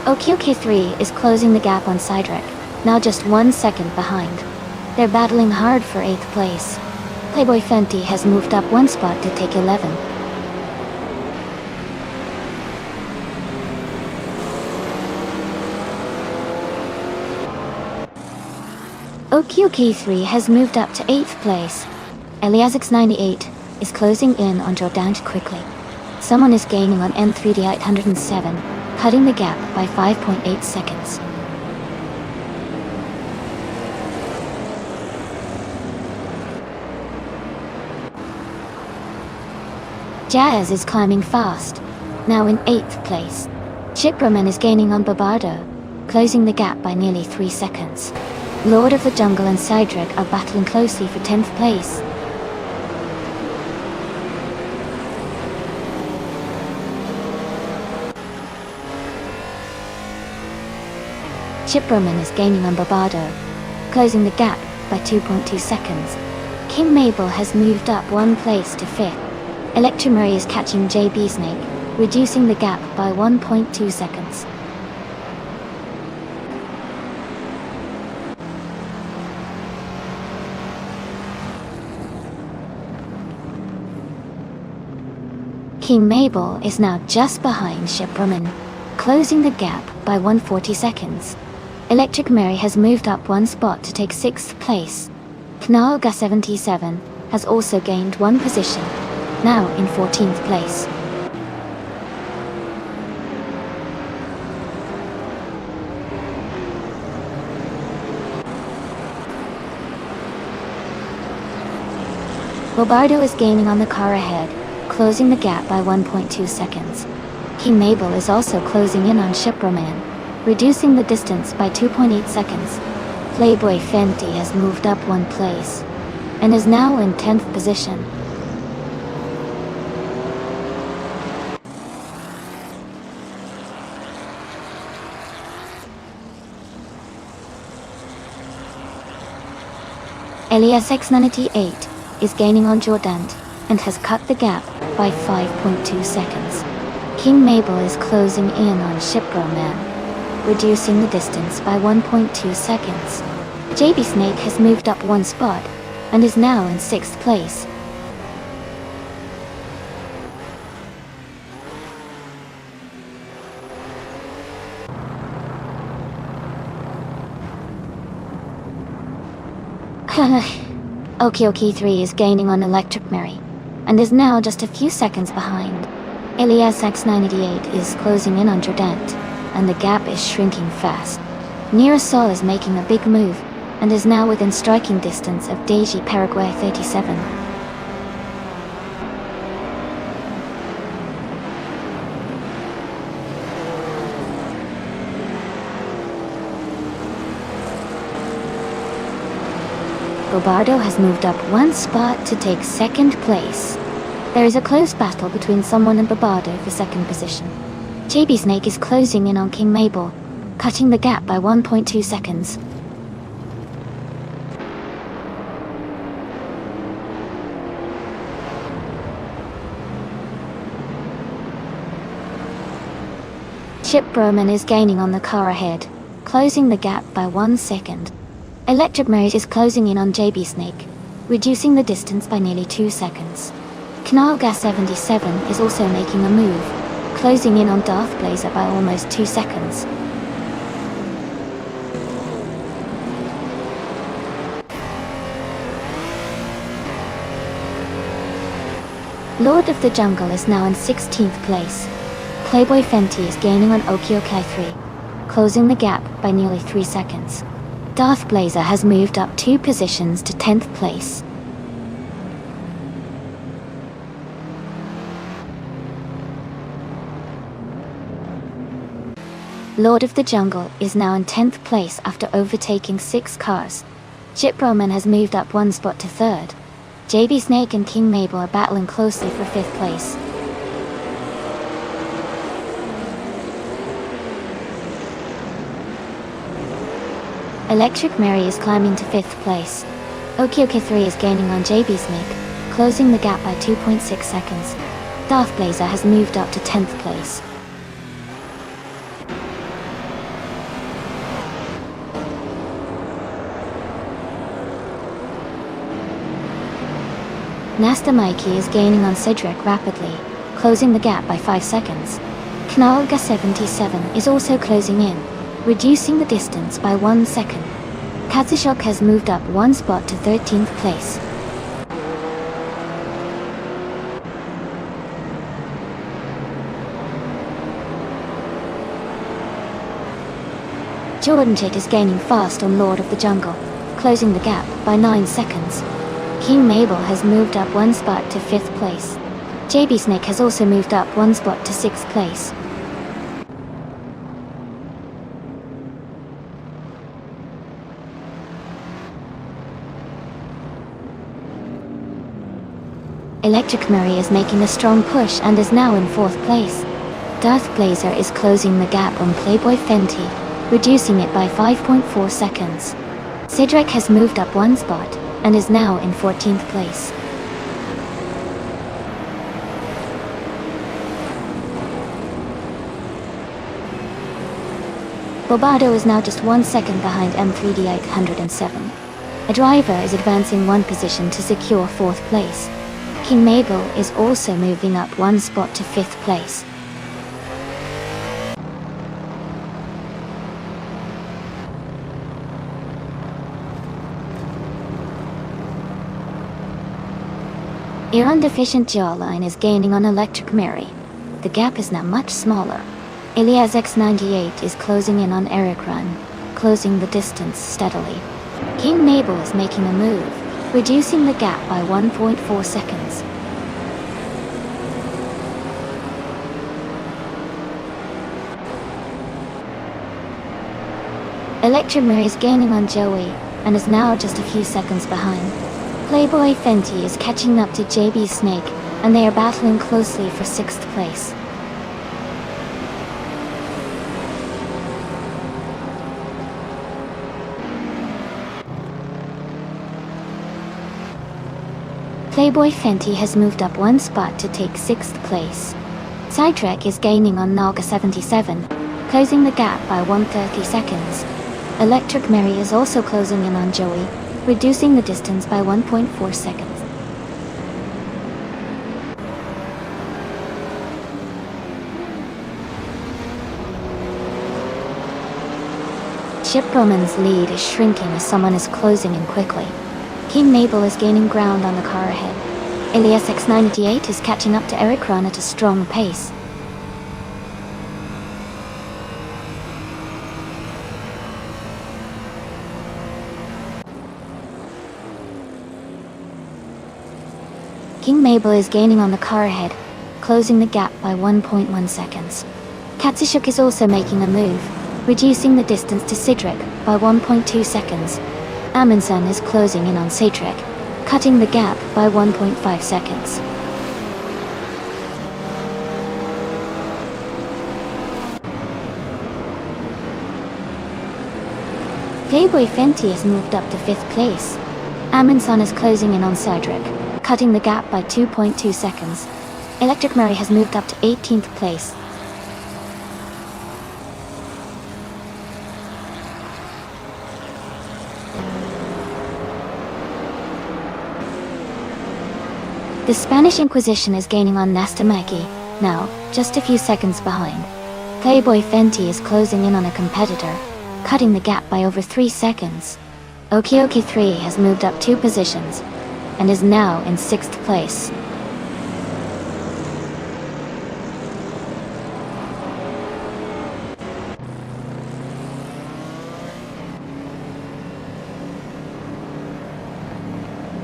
Okyoki 3 is closing the gap on Cydric, now just 1 second behind. They're battling hard for 8th place. Playboy Fenty has moved up one spot to take 11. Okyoki 3 has moved up to 8th place. Elias X98 is closing in on Jordanch quickly. Someone is gaining on M3D807, cutting the gap by 5.8 seconds. Jazz is climbing fast, now in 8th place. Chipperman is gaining on Barbardo, closing the gap by nearly 3 seconds. Lord of the Jungle and Cydric are battling closely for 10th place. Chipperman is gaining on Barbardo, closing the gap by 2.2 seconds. King Mabel has moved up one place to 5th. Electromary is catching JB Snake, reducing the gap by 1.2 seconds. King Mabel is now just behind Chipperman, closing the gap by 140 seconds. Electric Mary has moved up one spot to take 6th place. Knaoga 77 has also gained one position, now in 14th place. Barbardo is gaining on the car ahead, closing the gap by 1.2 seconds. King Mabel is also closing in on Chipperman, reducing the distance by 2.8 seconds. Playboy Fenty has moved up one place. and is now in 10th position. Elias X98 is gaining on Jordan and has cut the gap by 5.2 seconds. King Mabel is closing in on Shipro-Man, reducing the distance by 1.2 seconds. JB Snake has moved up one spot and is now in 6th place. OK3 is gaining on Electric Mary and is now just a few seconds behind. Elias X98 is closing in on Trident, and the gap is shrinking fast. Nearasol is making a big move, and is now within striking distance of Deji Paraguay 37. Bobardo has moved up one spot to take 2nd place. There is a close battle between someone and Bobardo for 2nd position. JB Snake is closing in on King Mabel, cutting the gap by 1.2 seconds. Shipro-Man is gaining on the car ahead, closing the gap by 1 second. Electric Mary is closing in on JB Snake, reducing the distance by nearly 2 seconds. Canal Gas 77 is also making a move, closing in on Darth Blazer by almost 2 seconds. Lord of the Jungle is now in 16th place. Playboy Fenty is gaining on OK3, closing the gap by nearly 3 seconds. Darth Blazer has moved up 2 positions to 10th place. Lord of the Jungle is now in 10th place after overtaking 6 cars. Shipro-Man has moved up 1 spot to 3rd. JB Snake and King Mabel are battling closely for 5th place. Electric Mary is climbing to 5th place. OK3 is gaining on JB Snake, closing the gap by 2.6 seconds. Darth Blazer has moved up to 10th place. Nasta Mikey is gaining on Cedric rapidly, closing the gap by 5 seconds. Knalga 77 is also closing in, reducing the distance by 1 second. Katsushok has moved up 1 spot to 13th place. Jordan Chit is gaining fast on Lord of the Jungle, closing the gap by 9 seconds. King Mabel has moved up 1 spot to 5th place. JB Snake has also moved up 1 spot to 6th place. Electric Murray is making a strong push and is now in 4th place. Darth Blazer is closing the gap on Playboy Fenty, reducing it by 5.4 seconds. Cedric has moved up 1 spot and is now in 14th place. Bobardo is now just 1 second behind M3D 807. A driver is advancing 1 position to secure 4th place. King Mabel is also moving up 1 spot to 5th place. Iran Deficient Jawline is gaining on Electric Mary. The gap is now much smaller. Elias X98 is closing in on Eric Run, closing the distance steadily. King Mabel is making a move, reducing the gap by 1.4 seconds. Electric Mary is gaining on Joey, and is now just a few seconds behind. Playboy Fenty is catching up to JB Snake, and they are battling closely for 6th place. Playboy Fenty has moved up 1 spot to take 6th place. Sidetrack is gaining on Naga 77, closing the gap by 130 seconds. Electric Mary is also closing in on Joey, reducing the distance by 1.4 seconds. Chip Roman's lead is shrinking as someone is closing in quickly. King Mabel is gaining ground on the car ahead. Elias X98 is catching up to Eric Ron at a strong pace. King Mabel is gaining on the car ahead, closing the gap by 1.1 seconds. Katsushuk is also making a move, reducing the distance to Sidric by 1.2 seconds. Amundsen is closing in on Sidric, cutting the gap by 1.5 seconds. Playboy Fenty has moved up to 5th place. Amundsen is closing in on Sidric, cutting the gap by 2.2 seconds. Electric Murray has moved up to 18th place. The Spanish Inquisition is gaining on Nasta Mikey, now just a few seconds behind. Playboy Fenty is closing in on a competitor, cutting the gap by over 3 seconds. Okioki 3 has moved up 2 positions, and is now in 6th place.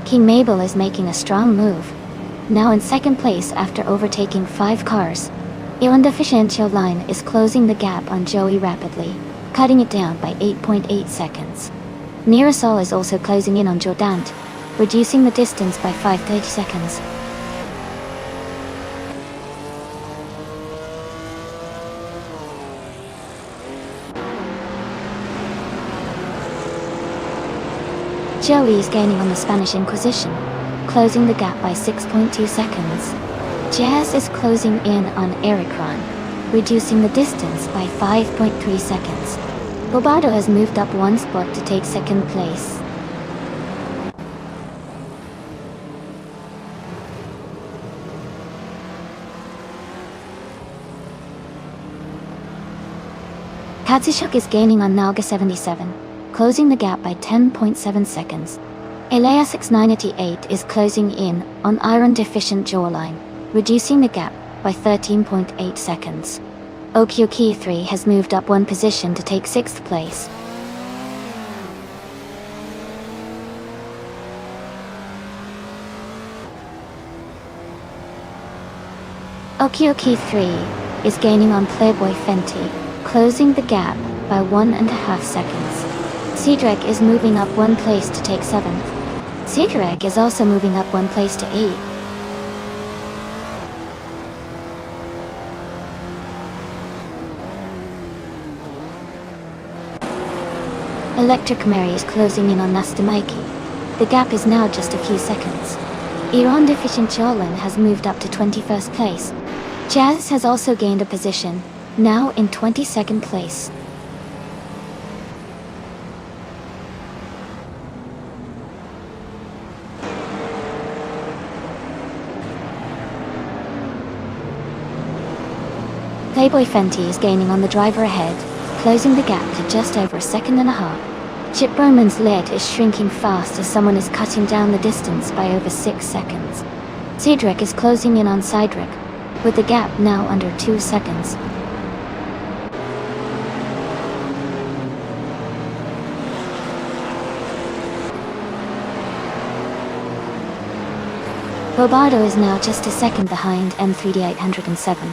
King Mabel is making a strong move, now in 2nd place after overtaking 5 cars. Il Deficiencio line is closing the gap on Joey rapidly, cutting it down by 8.8 seconds. Mirasol is also closing in on Jordant, reducing the distance by 5.30 seconds. Joey is gaining on the Spanish Inquisition, closing the gap by 6.2 seconds. Jazz is closing in on Ericron, reducing the distance by 5.3 seconds. Bobado has moved up 1 spot to take 2nd place. Katsushuk is gaining on Naga 77, closing the gap by 10.7 seconds. Elias X98 is closing in on Iron Deficient Jawline, reducing the gap by 13.8 seconds. Okioki 3 has moved up 1 position to take 6th place. Okioki 3 is gaining on Playboy Fenty, closing the gap by 1.5 seconds. Cedric is moving up 1 place to take 7th. Cedric is also moving up 1 place to 8th. Electric Mary is closing in on Nasta Mikey. The gap is now just a few seconds. Iran Deficient Jolin has moved up to 21st place. Jazz has also gained a position, now in 22nd place. Playboy Fenty is gaining on the driver ahead, closing the gap to just over 1.5 seconds. Chip Roman's lead is shrinking fast as someone is cutting down the distance by over 6 seconds. Cedric is closing in on Cydric, with the gap now under 2 seconds. Bobado is now just a second behind M3D807.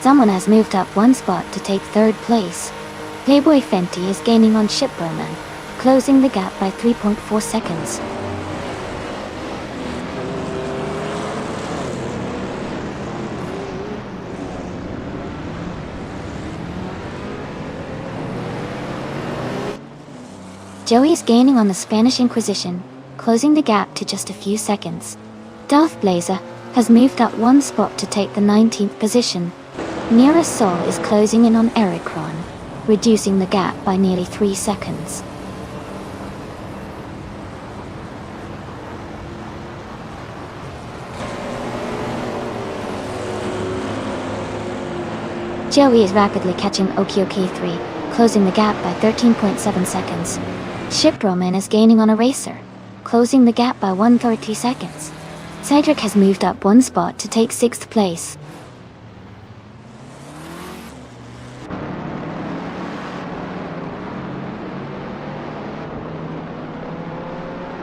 Someone has moved up 1 spot to take 3rd place. Playboy Fenty is gaining on Ship Roman, closing the gap by 3.4 seconds. Joey is gaining on the Spanish Inquisition, closing the gap to just a few seconds. Darth Blazer has moved up one spot to take the 19th position. Mira Sol is closing in on Ericron, reducing the gap by nearly 3 seconds. Joey is rapidly catching Okioki3, closing the gap by 13.7 seconds. Ship Roman is gaining on Eraser, closing the gap by 130 seconds. Cedric has moved up one spot to take 6th place.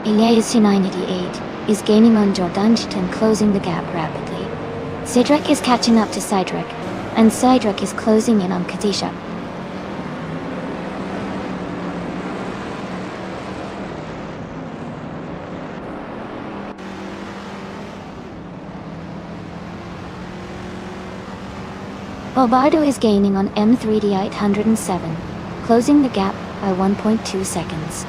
Elias 988 is gaining on Jordanjitan, closing the gap rapidly. Cedric is catching up to Cedric, and Cedric is closing in on Katisha. Bobardo is gaining on M3D807, closing the gap by 1.2 seconds.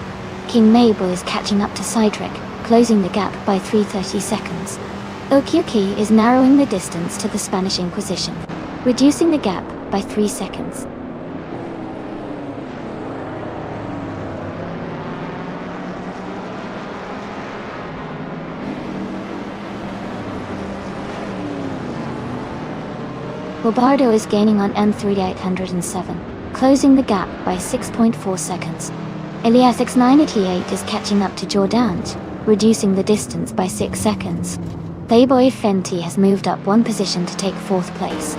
King Mabel is catching up to Cedric, closing the gap by 330 seconds. Okioki is narrowing the distance to the Spanish Inquisition, reducing the gap by 3 seconds. Bobardo is gaining on M3D807, closing the gap by 6.4 seconds. Elias X988 is catching up to Jordanj, reducing the distance by 6 seconds. Playboy Fenty has moved up one position to take 4th place.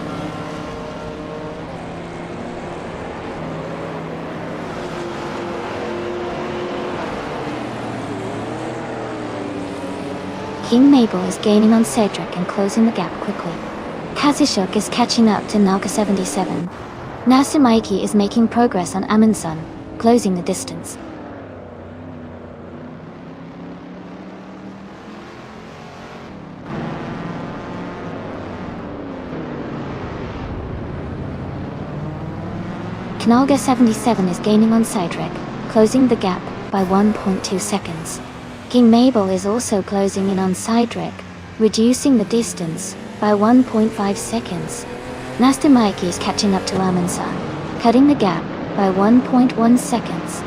King Mabel is gaining on Cedric and closing the gap quickly. Kazishuk is catching up to Naga 77. Nasumaiki is making progress on Amundsen, closing the distance. Knalga 77 is gaining on Cedric, closing the gap by 1.2 seconds. King Mabel is also closing in on Cedric, reducing the distance by 1.5 seconds. Nastamaiki is catching up to Amundsen, cutting the gap by 1.1 seconds.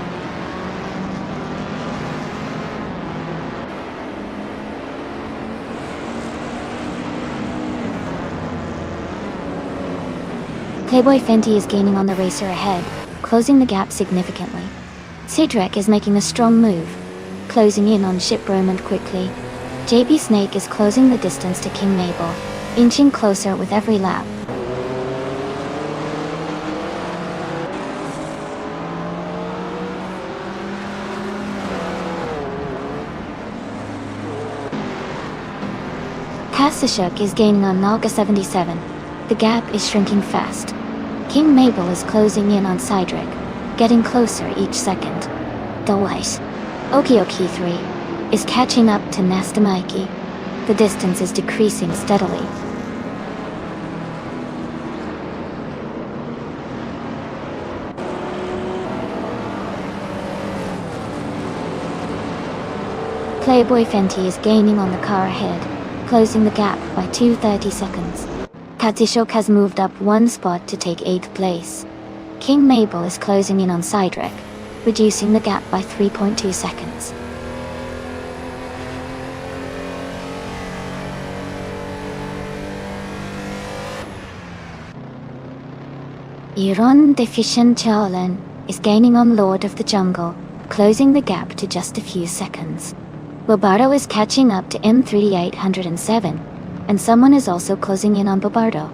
Playboy Fenty is gaining on the racer ahead, closing the gap significantly. Cedric is making a strong move, closing in on Ship Roman quickly. JB Snake is closing the distance to King Mabel, inching closer with every lap. Kasashuk is gaining on Naga 77. The gap is shrinking fast. King Mabel is closing in on Cedric, getting closer each second. Delight. Okioki 3 is catching up to Nastamaiki. The distance is decreasing steadily. Playboy Fenty is gaining on the car ahead, closing the gap by 230 seconds. Katishok has moved up one spot to take 8th place. King Mabel is closing in on Cedric, reducing the gap by 3.2 seconds. Iron Deficient Charlan is gaining on Lord of the Jungle, closing the gap to just a few seconds. Bobardo is catching up to M3D807, and someone is also closing in on Bobardo.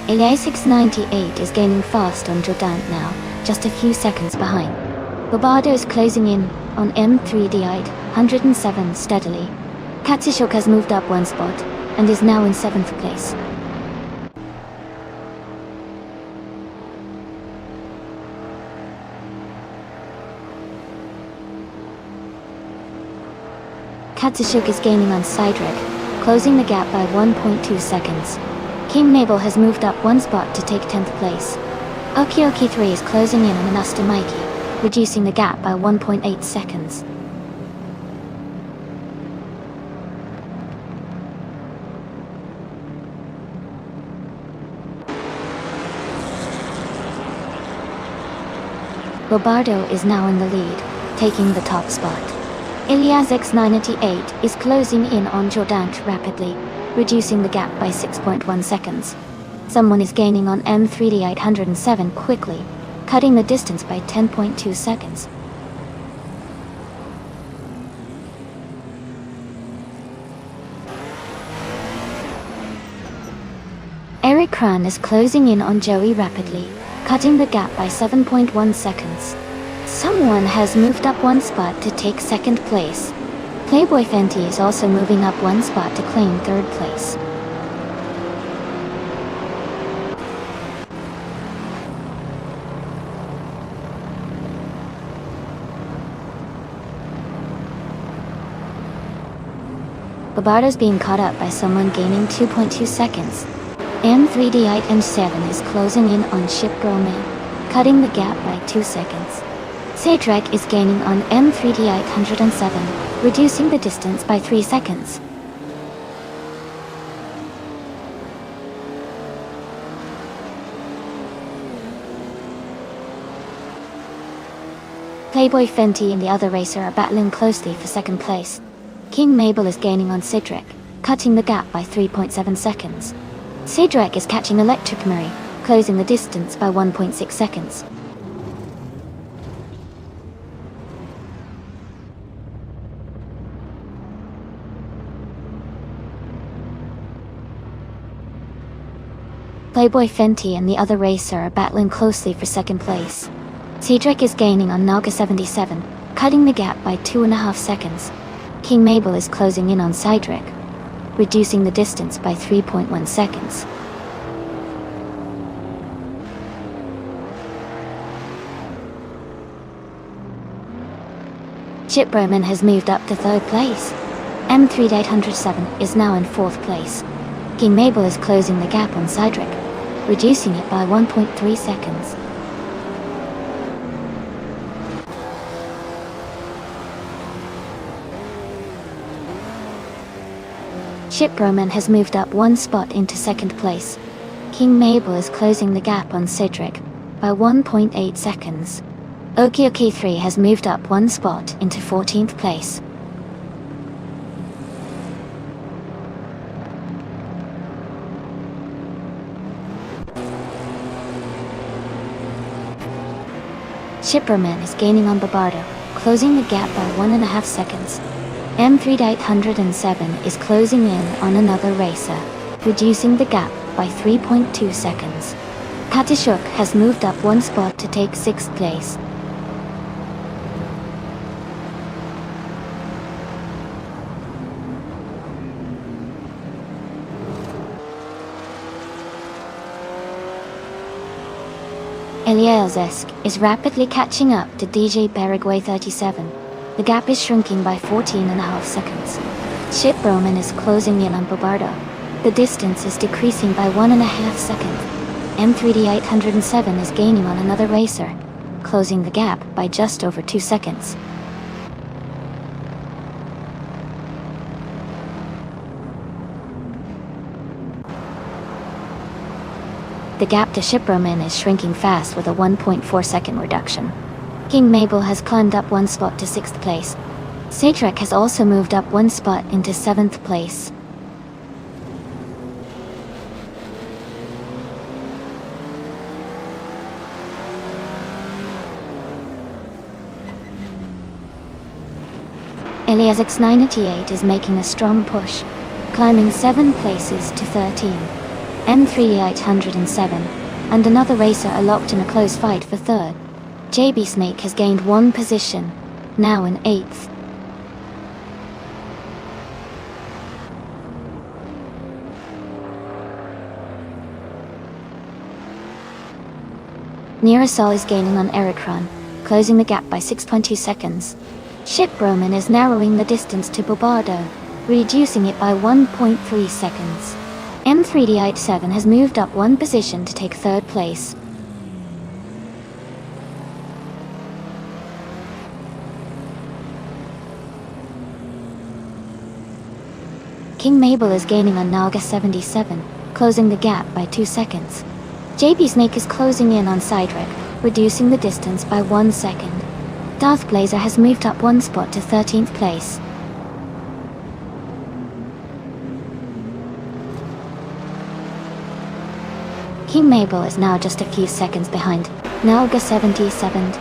Elias698 is gaining fast on Jordan now, just a few seconds behind. Bobardo is closing in on M3D807 steadily. Katsishok has moved up one spot, and is now in 7th place. Katsishuk is gaining on Cedric, closing the gap by 1.2 seconds. King Mabel has moved up one spot to take 10th place. Okioki 3 is closing in on Anusta Mikey, reducing the gap by 1.8 seconds. Bobardo is now in the lead, taking the top spot. Ilyas X988 is closing in on Jordant rapidly, reducing the gap by 6.1 seconds. Someone is gaining on M3D807 quickly, cutting the distance by 10.2 seconds. Eric Kran is closing in on Joey rapidly, cutting the gap by 7.1 seconds. Someone has moved up one spot to take second place. Playboy Fenty is also moving up one spot to claim third place. Bobardo's being caught up by someone gaining 2.2 seconds. M3D8M7 is closing in on Ship Roman, cutting the gap by 2 seconds. Sadrek is gaining on M3D807, reducing the distance by 3 seconds. Playboy Fenty and the other racer are battling closely for second place. King Mabel is gaining on Sidrek, cutting the gap by 3.7 seconds. Sidrek is catching Electric Murray, closing the distance by 1.6 seconds. Playboy Fenty and the other racer are battling closely for second place. Sidrek is gaining on Naga 77, cutting the gap by 2.5 seconds. King Mabel is closing in on Sidrek, reducing the distance by 3.1 seconds. Chip Roman has moved up to third place. M3D807 is now in fourth place. King Mabel is closing the gap on Sidrek, reducing it by 1.3 seconds. Ship Roman has moved up one spot into second place. King Mabel is closing the gap on Sidrek by 1.8 seconds. Okioki 3 has moved up one spot into 14th place. Shipperman is gaining on Bobardo, closing the gap by 1.5 seconds. M3D807 is closing in on another racer, reducing the gap by 3.2 seconds. Katishuk has moved up one spot to take 6th place. Elielzesk is rapidly catching up to DJ Paraguay 37. The gap is shrinking by 14.5 seconds. Ship Roman is closing in on Bobardo. The distance is decreasing by 1.5 seconds. M3D807 is gaining on another racer, closing the gap by just over 2 seconds. The gap to Ship Roman is shrinking fast with a 1.4 second reduction. King Mabel has climbed up one spot to 6th place. Sadrek has also moved up one spot into 7th place. Elias X988 is making a strong push, climbing 7 places to 13. M3D807 and another racer are locked in a close fight for 3rd. JB Snake has gained 1 position, now in 8th. Nearasol is gaining on Ericron, closing the gap by 6.2 seconds. Ship Roman is narrowing the distance to Bobardo, reducing it by 1.3 seconds. M3D87 has moved up one position to take third place. King Mabel is gaining on Naga 77, closing the gap by 2 seconds. JB Snake is closing in on Cydric, reducing the distance by 1 second. Darth Blazer has moved up one spot to 13th place. King Mabel is now just a few seconds behind Naga 77.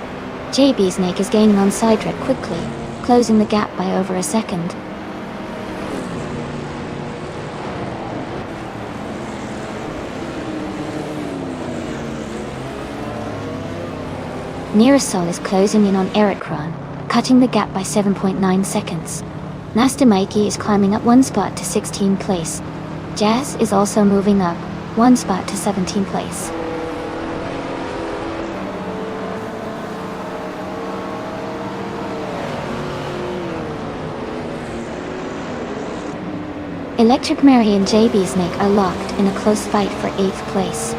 JB Snake is gaining on Cydric quickly, closing the gap by over a second. Nearasol is closing in on Ericron, cutting the gap by 7.9 seconds. Nasta Mikey is climbing up one spot to 16th place. Jazz is also moving up one spot to 17th place. Electric Mary and JB Snake are locked in a close fight for 8th place.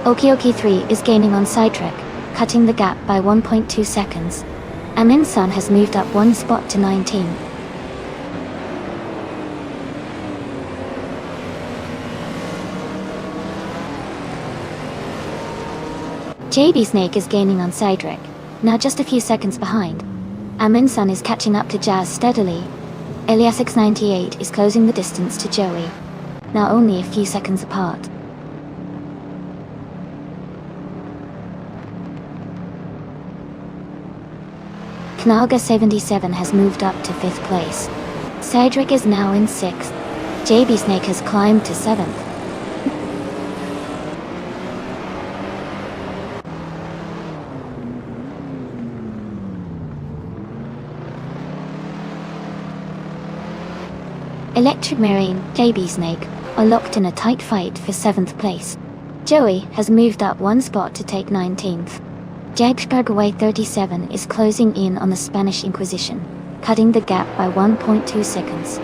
Okioki 3 is gaining on Cydric, cutting the gap by 1.2 seconds. Aminsun has moved up one spot to 19. JB Snake is gaining on Cydric, now just a few seconds behind. Aminsun is catching up to Jazz steadily. Eliasix98 is closing the distance to Joey, now only a few seconds apart. Knaga 77 has moved up to 5th place. Cydric is now in 6th. JB Snake has climbed to 7th. Electric Mary and JB Snake are locked in a tight fight for 7th place. Joey has moved up one spot to take 19th. Jagsbergaway 37 is closing in on the Spanish Inquisition, cutting the gap by 1.2 seconds.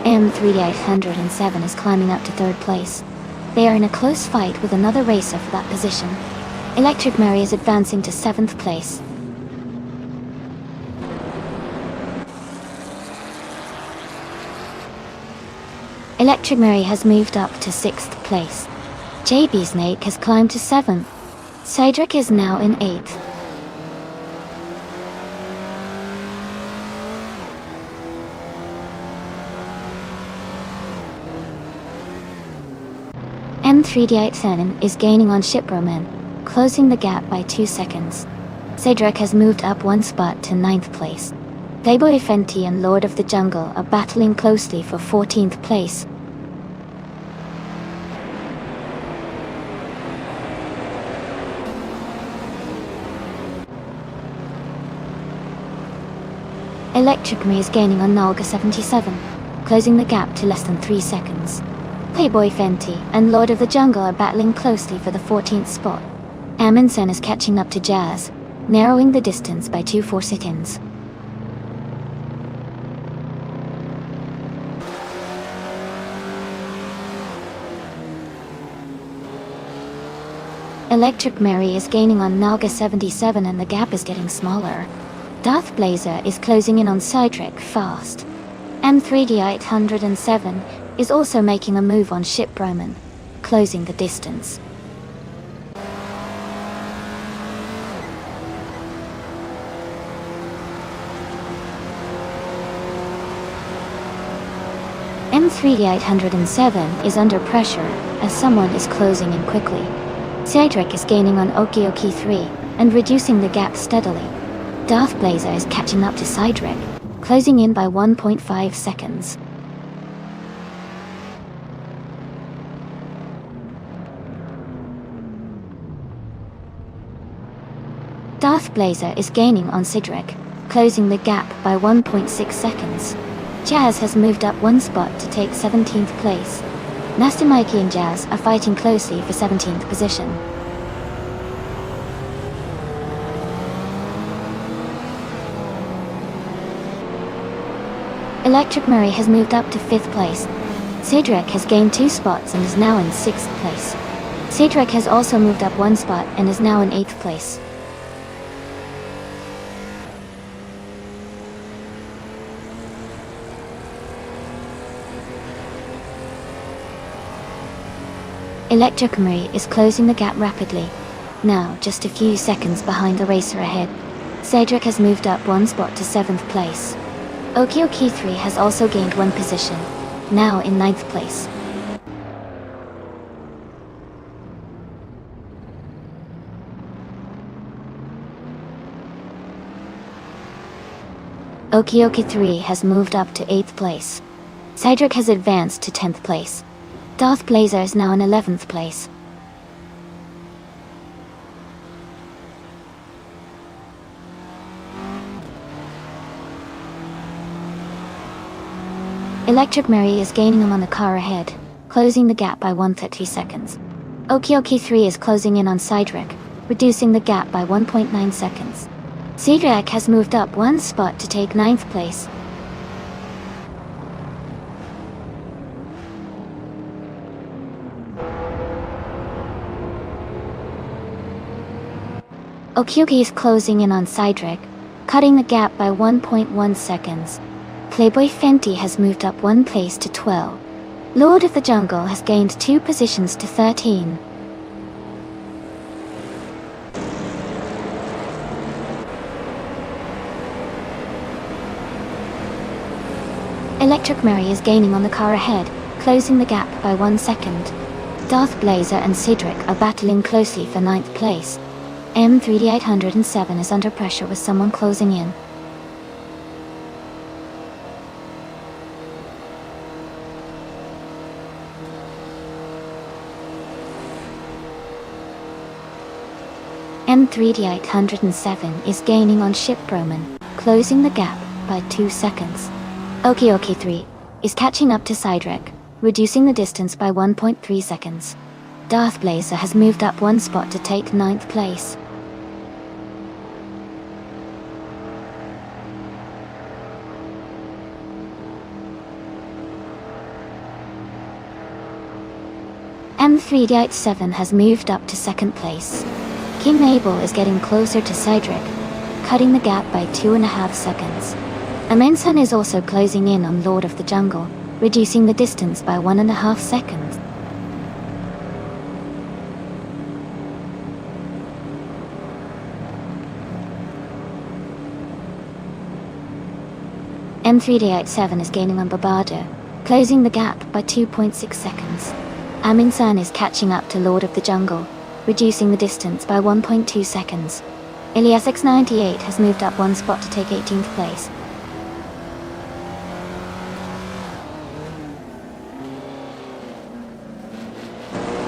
M3D807 is climbing up to 3rd place. They are in a close fight with another racer for that position. Electric Mary is advancing to 7th place. Electric Mary has moved up to 6th place. JB Snake has climbed to 7th. Cydric is now in 8th. M3D87 is gaining on Shiproman, closing the gap by 2 seconds. Cydric has moved up one spot to 9th place. Playboy Fenty and Lord of the Jungle are battling closely for 14th place. Electric Me is gaining on Nalga 77, closing the gap to less than 3 seconds. Playboy Fenty and Lord of the Jungle are battling closely for the 14th spot. Amundsen is catching up to Jazz, narrowing the distance by 2 seconds. Electric Mary is gaining on Nalga 77 and the gap is getting smaller. Darth Blazer is closing in on Cydric fast. M3D807 is also making a move on Ship Roman, closing the distance. M3D807 is under pressure as someone is closing in quickly. Cydric is gaining on Okioki 3 and reducing the gap steadily. Darth Blazer is catching up to Cydric, closing in by 1.5 seconds. Darth Blazer is gaining on Cydric, closing the gap by 1.6 seconds. Jazz has moved up one spot to take 17th place. Nasty Mikey and Jazz are fighting closely for 17th position. Electric Murray has moved up to 5th place. Cedric has gained 2 spots and is now in 6th place. Cedric has also moved up 1 spot and is now in 8th place. Electric Murray is closing the gap rapidly, now just a few seconds behind the racer ahead. Cedric has moved up 1 spot to 7th place. Oki 3 has also gained 1 position, now in 9th place. Oki 3 has moved up to 8th place. Cedric has advanced to 10th place. Darth Blazer is now in 11th place. Electric Murray is gaining him on the car ahead, closing the gap by 1.30 seconds. Oki 3 is closing in on Cedric, reducing the gap by 1.9 seconds. Cedric has moved up 1 spot to take 9th place. Oki is closing in on Cedric, cutting the gap by 1.1 seconds. Playboy Fenty has moved up 1 place to 12. Lord of the Jungle has gained 2 positions to 13. Electric Murray is gaining on the car ahead, closing the gap by 1 second. Darth Blazer and Cedric are battling closely for 9th place. M3D807 is under pressure with someone closing in. M3D807 is gaining on Ship Broman, closing the gap by 2 seconds. Oki 3 is catching up to Cedric, reducing the distance by 1.3 seconds. Darth Blazer has moved up 1 spot to take 9th place. M3D87 has moved up to 2nd place. King Mabel is getting closer to Cedric, cutting the gap by 2.5 seconds. Amensan is also closing in on Lord of the Jungle, reducing the distance by 1.5 seconds. M3D87 is gaining on Barbado, closing the gap by 2.6 seconds. Aminsan is catching up to Lord of the Jungle, reducing the distance by 1.2 seconds. Ilias X98 has moved up 1 spot to take 18th place.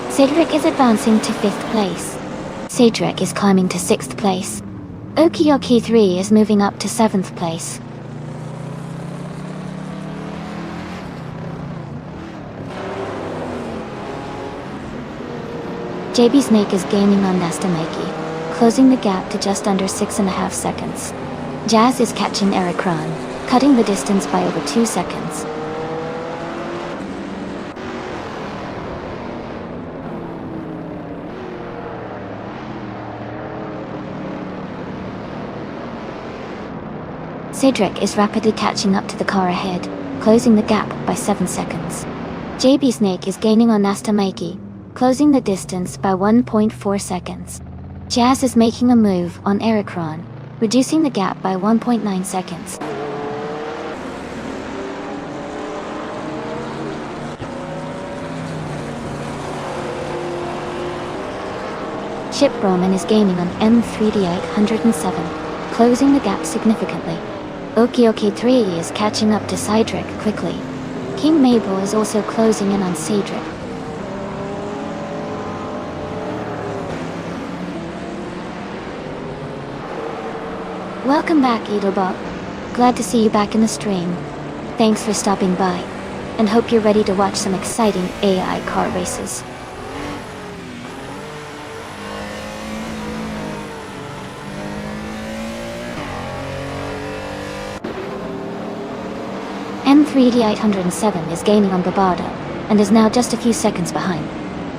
Cedric is advancing to 5th place. Cedric is climbing to 6th place. Oki 3 is moving up to 7th place. JB Snake is gaining on Nastamaki, closing the gap to just under 6.5 seconds. Jazz is catching Ericron, cutting the distance by over 2 seconds. Cedric is rapidly catching up to the car ahead, closing the gap by 7 seconds. JB Snake is gaining on Nastamaki, closing the distance by 1.4 seconds. Jazz is making a move on Ericron, reducing the gap by 1.9 seconds. Ship Broman is gaining on M3D807, closing the gap significantly. Oki 3 is catching up to Cedric quickly. King Mabel is also closing in on Cedric. Welcome back, Edobot. Glad to see you back in the stream. Thanks for stopping by, and hope you're ready to watch some exciting AI car races. M3D807 is gaining on Barbardo, and is now just a few seconds behind.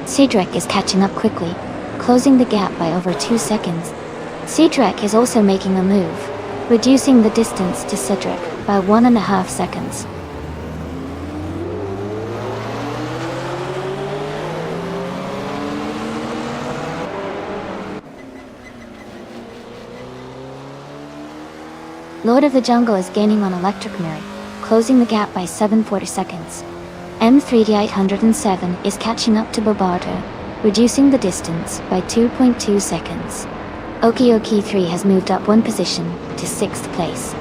Cedric is catching up quickly, closing the gap by over 2 seconds. Cedric is also making a move, reducing the distance to Cedric by 1.5 seconds. Lord of the Jungle is gaining on Electric Mirror, closing the gap by 7.4 seconds. M3D807 is catching up to Barbardo, reducing the distance by 2.2 seconds. Okioki 3 has moved up 1 position to 6th place.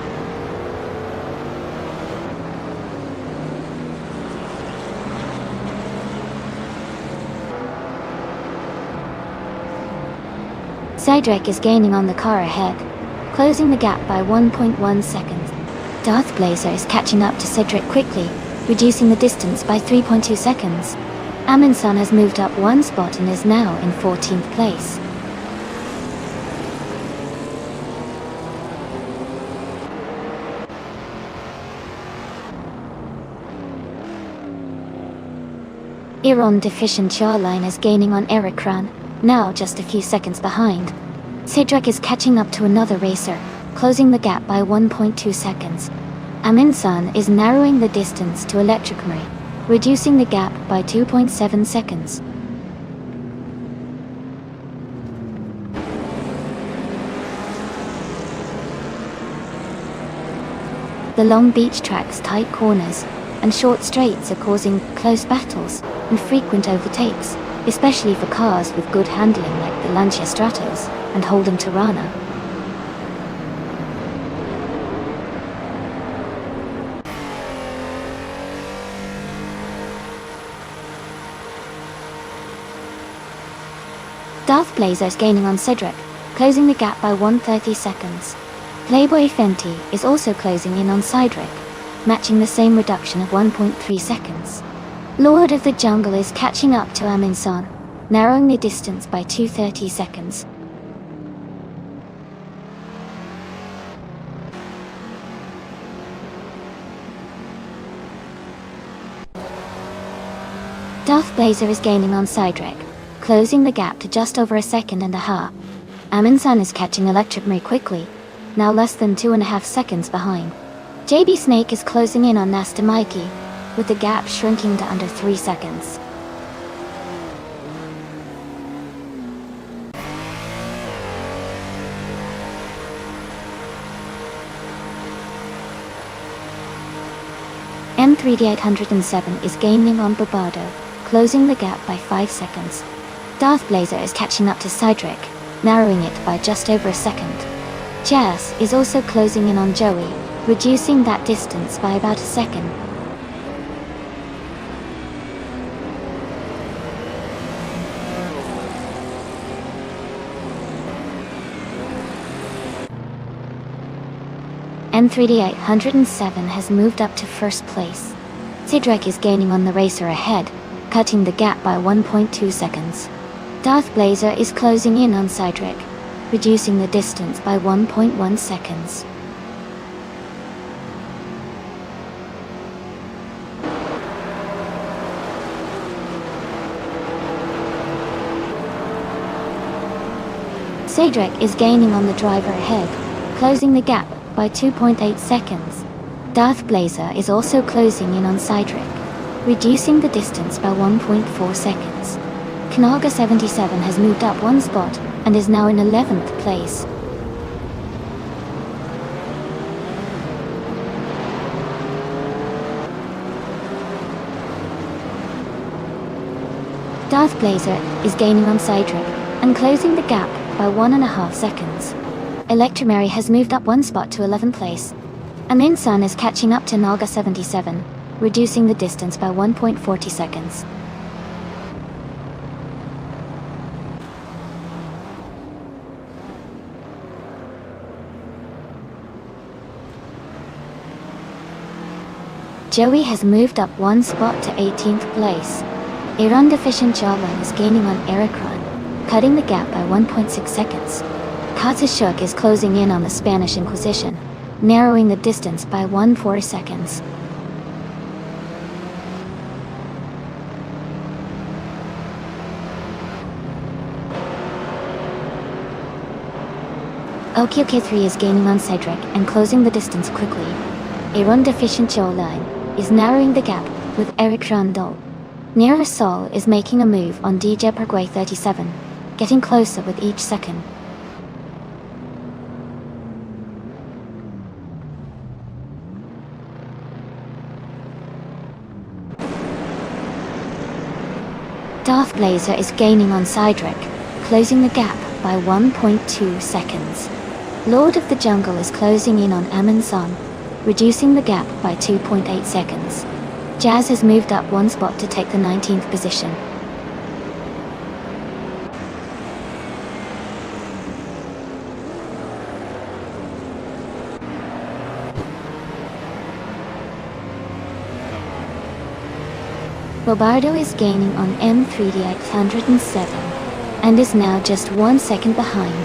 Cedric is gaining on the car ahead, closing the gap by 1.1 seconds. Darth Blazer is catching up to Cedric quickly, reducing the distance by 3.2 seconds. Amundsen has moved up 1 spot and is now in 14th place. Iron deficient shoreline is gaining on Erikran, now just a few seconds behind. Cedric is catching up to another racer, closing the gap by 1.2 seconds. Amundsen is narrowing the distance to Electric Marie, reducing the gap by 2.7 seconds. The long beach tracks, tight corners, and short straights are causing close battles and frequent overtakes, especially for cars with good handling like the Lancia Stratos and Holden Tirana. Darth Blazer is gaining on Cedric, closing the gap by 130 seconds. Playboy Fenty is also closing in on Cedric, matching the same reduction of 1.3 seconds. Lord of the Jungle is catching up to Amundsen, narrowing the distance by 230 seconds. Darth Blazer is gaining on Cedric, closing the gap to just over 1.5 seconds. Amundsen is catching Electric Marie quickly, now less than 2.5 seconds behind. JB Snake is closing in on Nasta Mikey, with the gap shrinking to under 3 seconds. M3D807 is gaining on Barbardo, closing the gap by 5 seconds. Darth Blazer is catching up to Cedric, narrowing it by just over 1 second. Jazz is also closing in on Joey, reducing that distance by about 1 second. M3D807 has moved up to 1st place. Cedric is gaining on the racer ahead, cutting the gap by 1.2 seconds. Darth Blazer is closing in on Cedric, reducing the distance by 1.1 seconds. Cedric is gaining on the driver ahead, closing the gap by 2.8 seconds. Darth Blazer is also closing in on Cedric, reducing the distance by 1.4 seconds. Knaga 77 has moved up 1 spot and is now in 11th place. Darth Blazer is gaining on Cedric and closing the gap by 1.5 seconds. Electromary has moved up 1 spot to 11th place. Amundsen is catching up to Naga 77, reducing the distance by 1.40 seconds. Joey has moved up 1 spot to 18th place. Iran deficient Javan is gaining on Erikran, cutting the gap by 1.6 seconds. Katashuk is closing in on the Spanish Inquisition, narrowing the distance by 1.4 seconds. OKK3 is gaining on Cedric and closing the distance quickly. A run-deficient Joe line is narrowing the gap with Eric Randall. Nira Sol is making a move on DJ Perguay 37, getting closer with each second. Darth Blazer is gaining on Cedric, closing the gap by 1.2 seconds. Lord of the Jungle is closing in on Amin Son, reducing the gap by 2.8 seconds. Jazz has moved up one spot to take the 19th position. Bobardo is gaining on M3D 807 and is now just 1 second behind.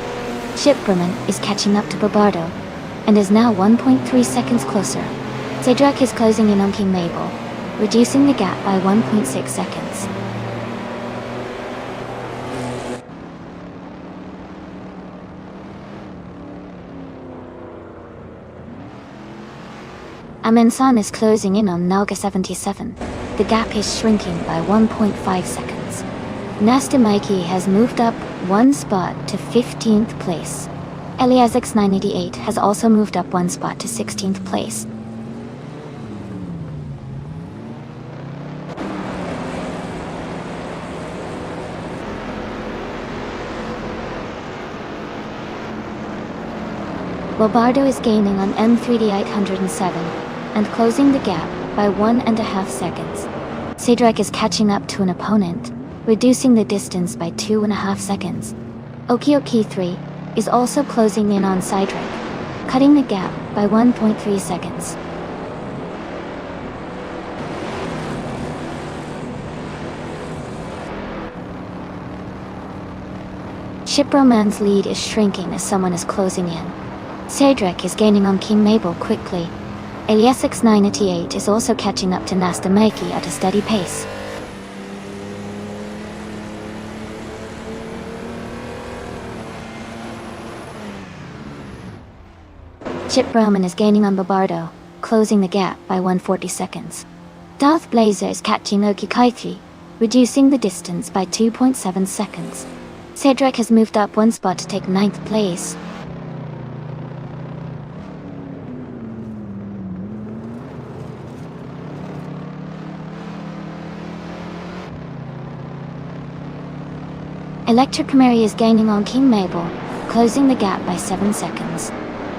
Shipperman is catching up to Bobardo and is now 1.3 seconds closer. Cedric is closing in on King Mabel, reducing the gap by 1.6 seconds. Amin-san is closing in on Nalga 77. The gap is shrinking by 1.5 seconds. Nasta Mikey has moved up one spot to 15th place. Eliasix 988 has also moved up one spot to 16th place. Bobardo is gaining on M3D 807 and closing the gap by 1.5 seconds. Cedric is catching up to an opponent, reducing the distance by 2.5 seconds. Okioki3 is also closing in on Cedric, cutting the gap by 1.3 seconds. Shiproman's lead is shrinking as someone is closing in. Cedric is gaining on King Mabel quickly. Eliasix 988 is also catching up to Nasta Mikey at a steady pace. Chip Roman is gaining on Bobardo, closing the gap by 140 seconds. Darth Blazer is catching Oki Kaithi, reducing the distance by 2.7 seconds. Cedric has moved up one spot to take 9th place. Electric Mary is gaining on King Mabel, closing the gap by 7 seconds.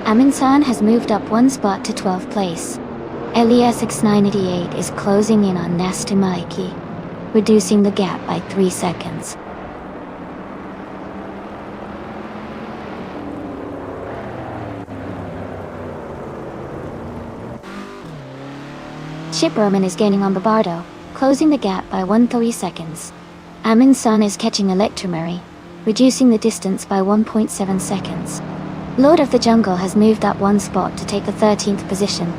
Amin-san has moved up one spot to 12th place. Eliasix 988 is closing in on Nasta Mikey, reducing the gap by 3 seconds. Chip Roman is gaining on Bobardo, closing the gap by 130 seconds. Amin-san is catching Electromary, reducing the distance by 1.7 seconds. Lord of the Jungle has moved up one spot to take the 13th position.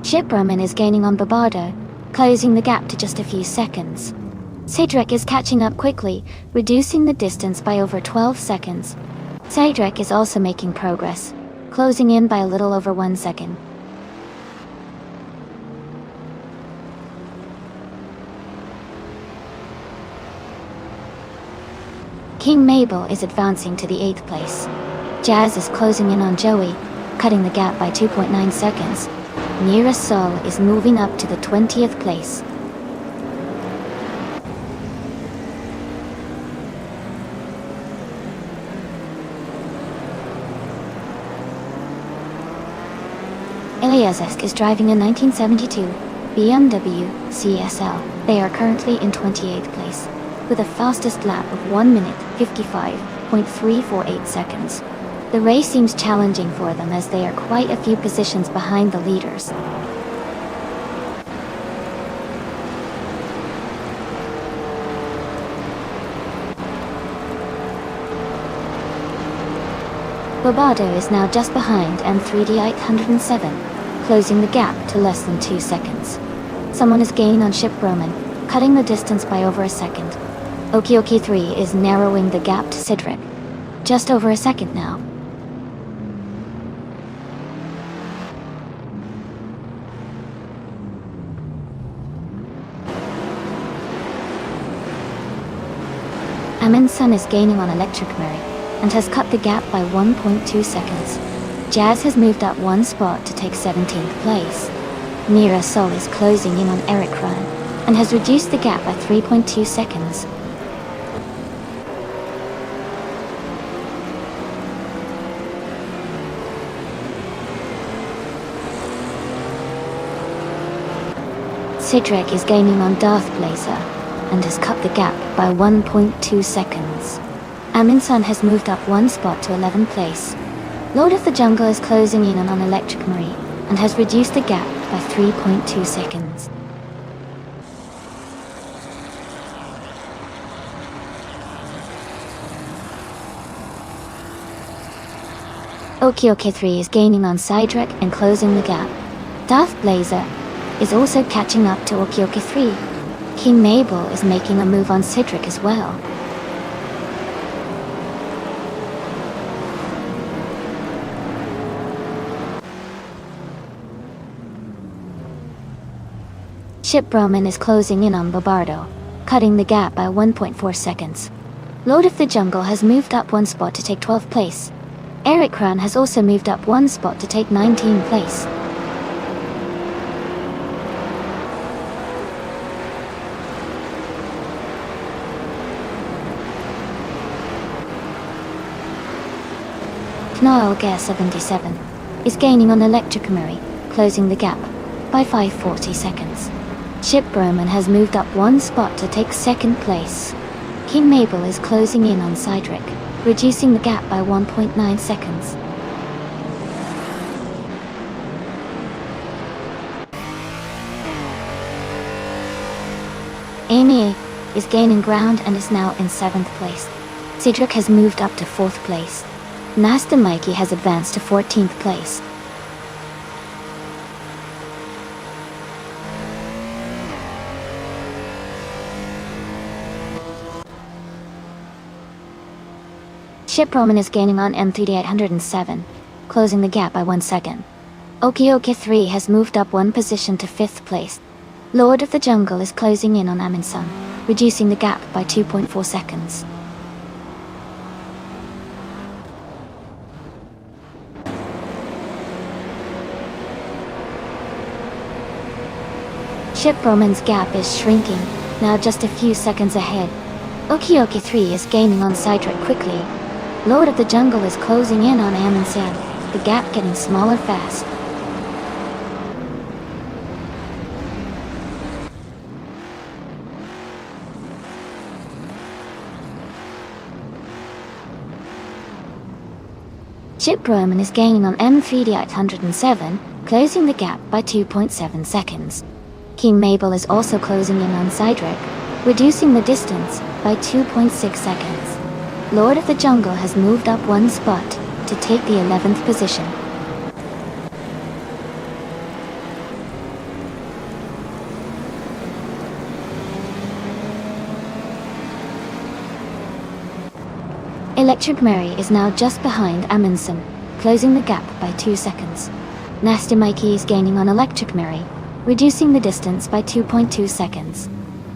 Shiproman is gaining on Bobardo, closing the gap to just a few seconds. Cedric is catching up quickly, reducing the distance by over 12 seconds. Cedric is also making progress, closing in by a little over 1 second. King Mabel is advancing to the 8th place. Jazz is closing in on Joey, cutting the gap by 2.9 seconds. Nira Sol is moving up to the 20th place. Eliazesk is driving a 1972 BMW CSL. They are currently in 28th place, with a fastest lap of 1 minute 55.348 seconds. The race seems challenging for them as they are quite a few positions behind the leaders. Bobardo is now just behind M3D 807, closing the gap to less than 2 seconds. Someone is gaining on Ship Roman, cutting the distance by over a second. Okioki 3 is narrowing the gap to Cedric. Just over a second now. Amin-san is gaining on Electric Mary, and has cut the gap by 1.2 seconds. Jazz has moved up 1 spot to take 17th place. Nira Sol is closing in on Eric Ryan, and has reduced the gap by 3.2 seconds. Cedric is gaining on Darth Blazer, and has cut the gap by 1.2 seconds. Amin-san has moved up 1 spot to 11th place. Lord of the Jungle is closing in on Electric Marie, and has reduced the gap by 3.2 seconds. Okioki 3 is gaining on Cedric and closing the gap. Darth Blazer is also catching up to Okioki 3. King Mabel is making a move on Cedric as well. Ship Roman is closing in on Bobardo, cutting the gap by 1.4 seconds. Lord of the Jungle has moved up 1 spot to take 12th place. Eric Kran has also moved up 1 spot to take 19th place. Knoll Gear 77 is gaining on Electric Mary, closing the gap by 5.40 seconds. Ship Roman has moved up 1 spot to take 2nd place. King Mabel is closing in on Cedric, reducing the gap by 1.9 seconds. Amy is gaining ground and is now in 7th place. Cedric has moved up to 4th place. Nasta Mikey has advanced to 14th place. Ship Roman is gaining on M3807, closing the gap by 1 second. Okioki 3 has moved up 1 position to 5th place. Lord of the Jungle is closing in on Amin-san, reducing the gap by 2.4 seconds. Ship Roman's gap is shrinking, now just a few seconds ahead. Okioki 3 is gaining on Cedric quickly. Lord of the Jungle is closing in on Amin-san, the gap getting smaller fast. Ship Roman is gaining on M3807, closing the gap by 2.7 seconds. King Mabel is also closing in on Cedric, reducing the distance by 2.6 seconds. Lord of the Jungle has moved up 1 spot to take the 11th position. Electric Mary is now just behind Amundsen, closing the gap by 2 seconds. Nasty Mikey is gaining on Electric Mary, reducing the distance by 2.2 seconds.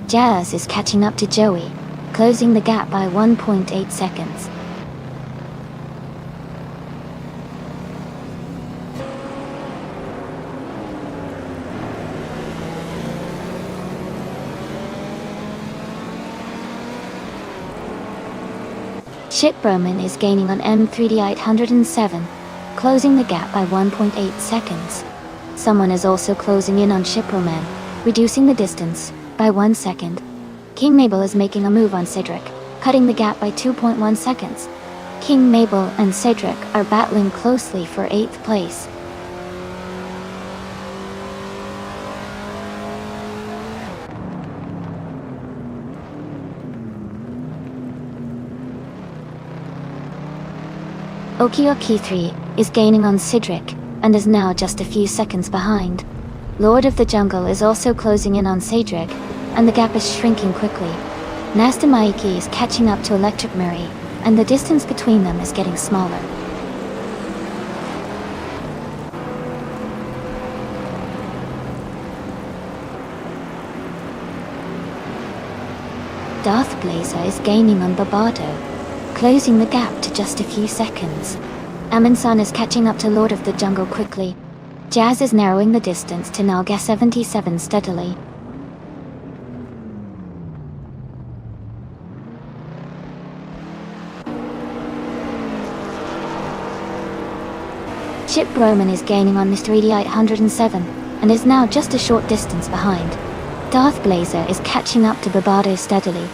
Jazz is catching up to Joey, closing the gap by 1.8 seconds. Ship Roman is gaining on M3807, closing the gap by 1.8 seconds. Someone is also closing in on Ship Roman, reducing the distance by 1 second. King Mabel is making a move on Cedric, cutting the gap by 2.1 seconds. King Mabel and Cedric are battling closely for 8th place. Okioki 3 is gaining on Cedric and is now just a few seconds behind. Lord of the Jungle is also closing in on Cedric, and the gap is shrinking quickly. Nasta Maiki is catching up to Electric Murray, and the distance between them is getting smaller. Darth Blazer is gaining on Barbardo, closing the gap to just a few seconds. Amundsen is catching up to Lord of the Jungle quickly. Jazz is narrowing the distance to Naga 77 steadily. Chip Roman is gaining on Mr. ED 807 and is now just a short distance behind. Darth Blazer is catching up to Barbardo steadily.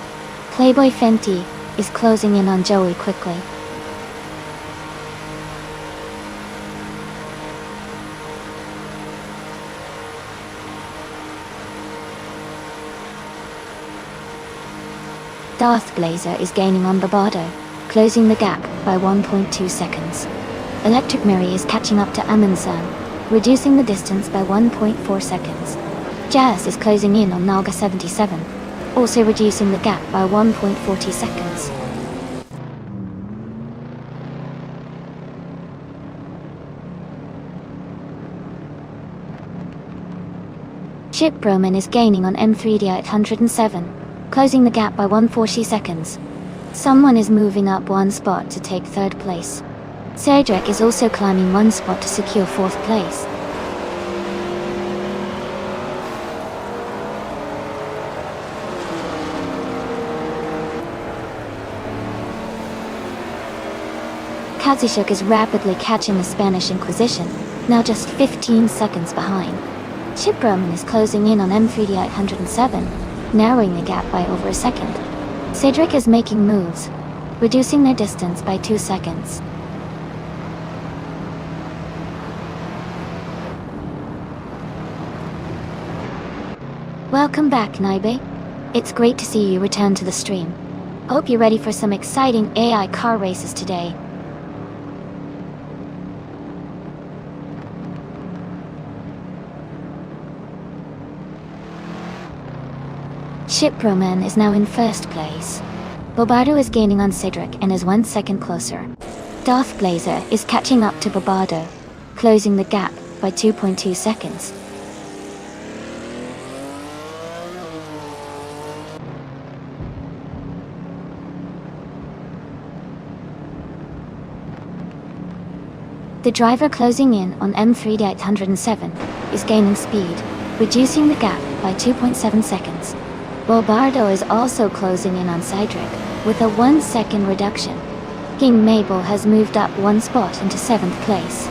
Playboy Fenty is closing in on Joey quickly. Darth Blazer is gaining on Barbardo, closing the gap by 1.2 seconds. Electric Murray is catching up to Amundsen, reducing the distance by 1.4 seconds. Jazz is closing in on Naga 77, also reducing the gap by 1.40 seconds. Chip Roman is gaining on M3D 807, closing the gap by 140 seconds. Someone is moving up one spot to take third place. Cedric is also climbing one spot to secure fourth place. Kazushuk is rapidly catching the Spanish Inquisition, now just 15 seconds behind. Chip Roman is closing in on M3D 807, narrowing the gap by over a second. Cedric is making moves, reducing their distance by 2 seconds. Welcome back, Naibe. It's great to see you return to the stream. Hope you're ready for some exciting AI car races today. Chip Roman is now in first place. Barbardo is gaining on Cedric and is 1 second closer. Darth Blazer is catching up to Barbardo, closing the gap by 2.2 seconds. The driver closing in on M3D 807 is gaining speed, reducing the gap by 2.7 seconds. Barbardo is also closing in on Cedric, with a 1 second reduction. King Mabel has moved up one spot into 7th place.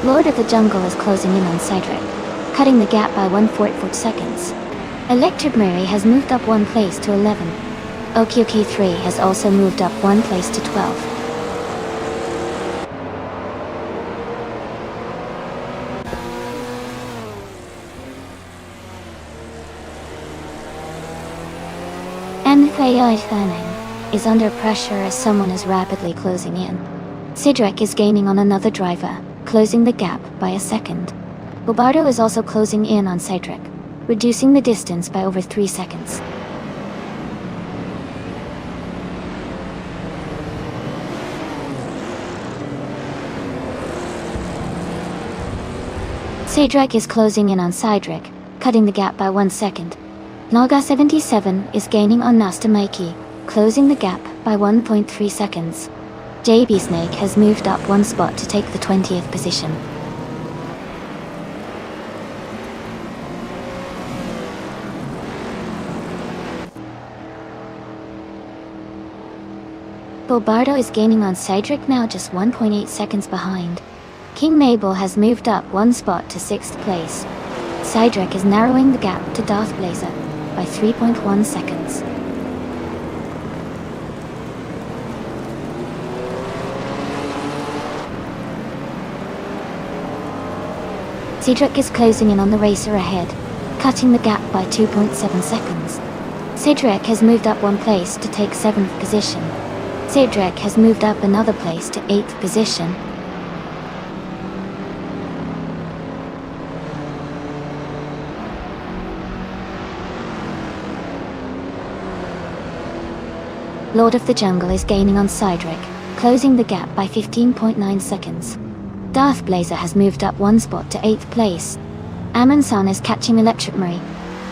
Lord of the Jungle is closing in on Cedric, cutting the gap by 1.4 seconds. Electric Murray has moved up one place to 11. OQQ3 has also moved up one place to 12. MFAI Fanning is under pressure as someone is rapidly closing in. Cedric is gaining on another driver, closing the gap by a second. Barbardo is also closing in on Cedric, reducing the distance by over 3 seconds. Cedric is closing in on Cedric, cutting the gap by 1 second. Naga 77 is gaining on Nasta Maiki, closing the gap by 1.3 seconds. JB Snake has moved up one spot to take the 20th position. Barbardo is gaining on Cedric, now just 1.8 seconds behind. King Mabel has moved up one spot to 6th place. Cedric is narrowing the gap to Darth Blazer by 3.1 seconds. Cedric is closing in on the racer ahead, cutting the gap by 2.7 seconds. Cedric has moved up one place to take 7th position. Cedric has moved up another place to 8th position. Lord of the Jungle is gaining on Cedric, closing the gap by 15.9 seconds. Darth Blazer has moved up one spot to 8th place. Amundsen is catching Electric Murray,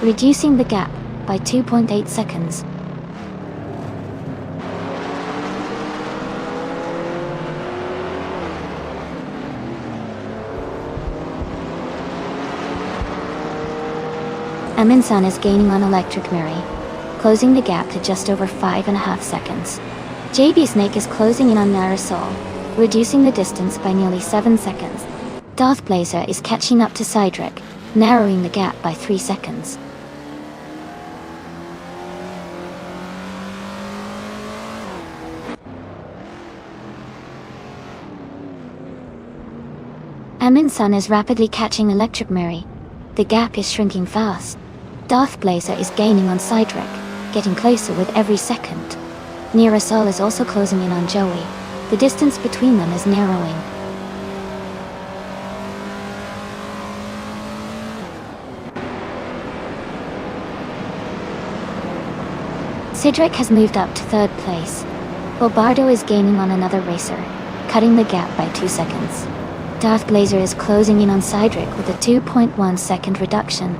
reducing the gap by 2.8 seconds. Amundsen is gaining on Electric Murray, closing the gap to just over 5.5 seconds. JB Snake is closing in on Narasol, reducing the distance by nearly 7 seconds. Darth Blazer is catching up to Cedric, narrowing the gap by 3 seconds. Amundsen is rapidly catching Electric Murray. The gap is shrinking fast. Darth Blazer is gaining on Cedric, getting closer with every second. Narasol is also closing in on Joey. The distance between them is narrowing. Cedric has moved up to 3rd place. Bobardo is gaining on another racer, cutting the gap by 2 seconds. Darth Blazer is closing in on Cedric with a 2.1 second reduction.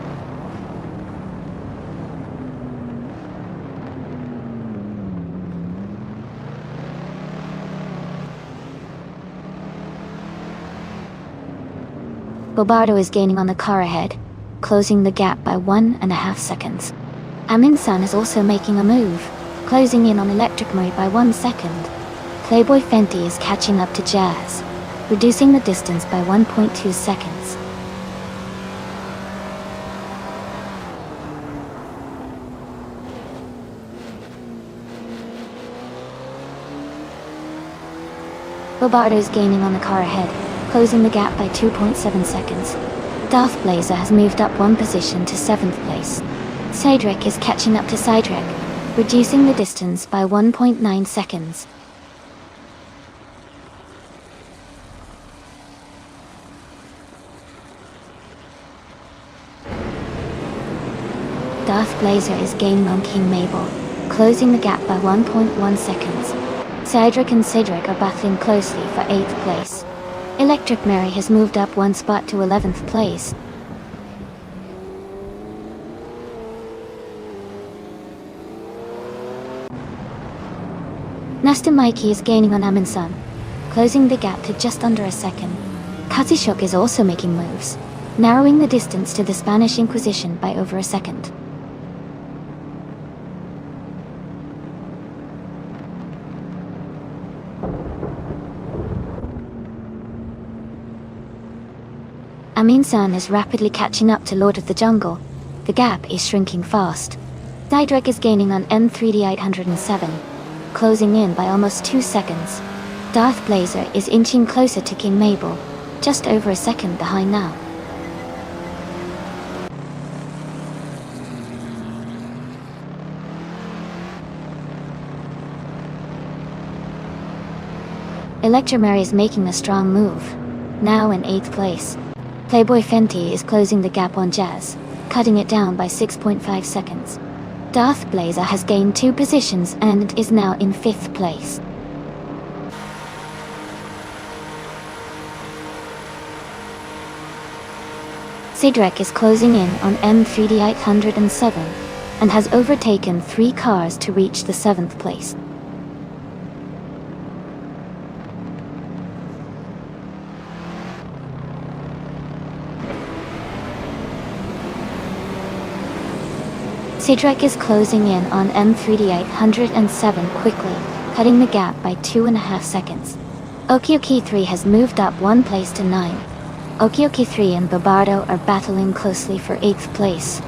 Bobardo is gaining on the car ahead, closing the gap by 1.5 seconds. Amundsen is also making a move, closing in on Electric Murray by 1 second. Playboy Fenty is catching up to Jazz, reducing the distance by 1.2 seconds. Bobardo is gaining on the car ahead, closing the gap by 2.7 seconds. Darth Blazer has moved up one position to 7th place. Cedric is catching up to Cedric, reducing the distance by 1.9 seconds. Darth Blazer is gaining on King Mabel, closing the gap by 1.1 seconds. Cedric and Cedric are battling closely for 8th place. Electric Murray has moved up one spot to 11th place. Nasta Mikey is gaining on Amundsen, closing the gap to just under a second. Katishuk is also making moves, narrowing the distance to the Spanish Inquisition by over a second. Amundsen is rapidly catching up to Lord of the Jungle. The gap is shrinking fast. Cedric is gaining on M3D 807, closing in by almost 2 seconds. Darth Blazer is inching closer to King Mabel, just over a second behind now. Electric Murray is making a strong move, now in 8th place. Playboy Fenty is closing the gap on Jazz, cutting it down by 6.5 seconds. Darth Blazer has gained 2 positions and is now in 5th place. Cedric is closing in on M3D 807 and has overtaken 3 cars to reach the 7th place. Cedric is closing in on M3D 807 quickly, cutting the gap by 2.5 seconds. Okioki 3 has moved up 1 place to 9th. Okioki 3 and Bobardo are battling closely for 8th place.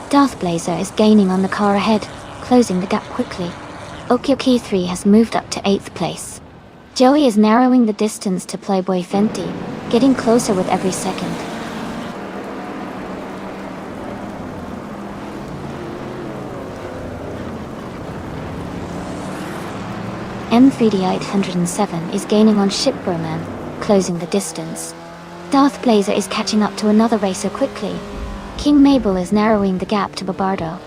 Darth Blazer is gaining on the car ahead, closing the gap quickly. Okioki 3 has moved up to 8th place. Joey is narrowing the distance to Playboy Fenty, getting closer with every second. M3D807 is gaining on Ship Broman, closing the distance. Darth Blazer is catching up to another racer quickly. King Mabel is narrowing the gap to Babardo.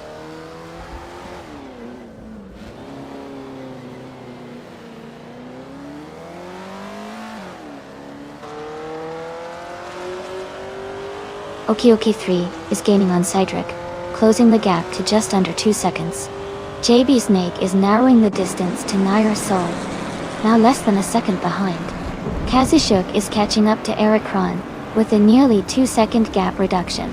Okioki3 is gaining on Cydric, closing the gap to just under 2 seconds. JB Snake is narrowing the distance to Naira Sol, now less than a second behind. Kazishuk is catching up to Ericron, with a nearly 2-second gap reduction.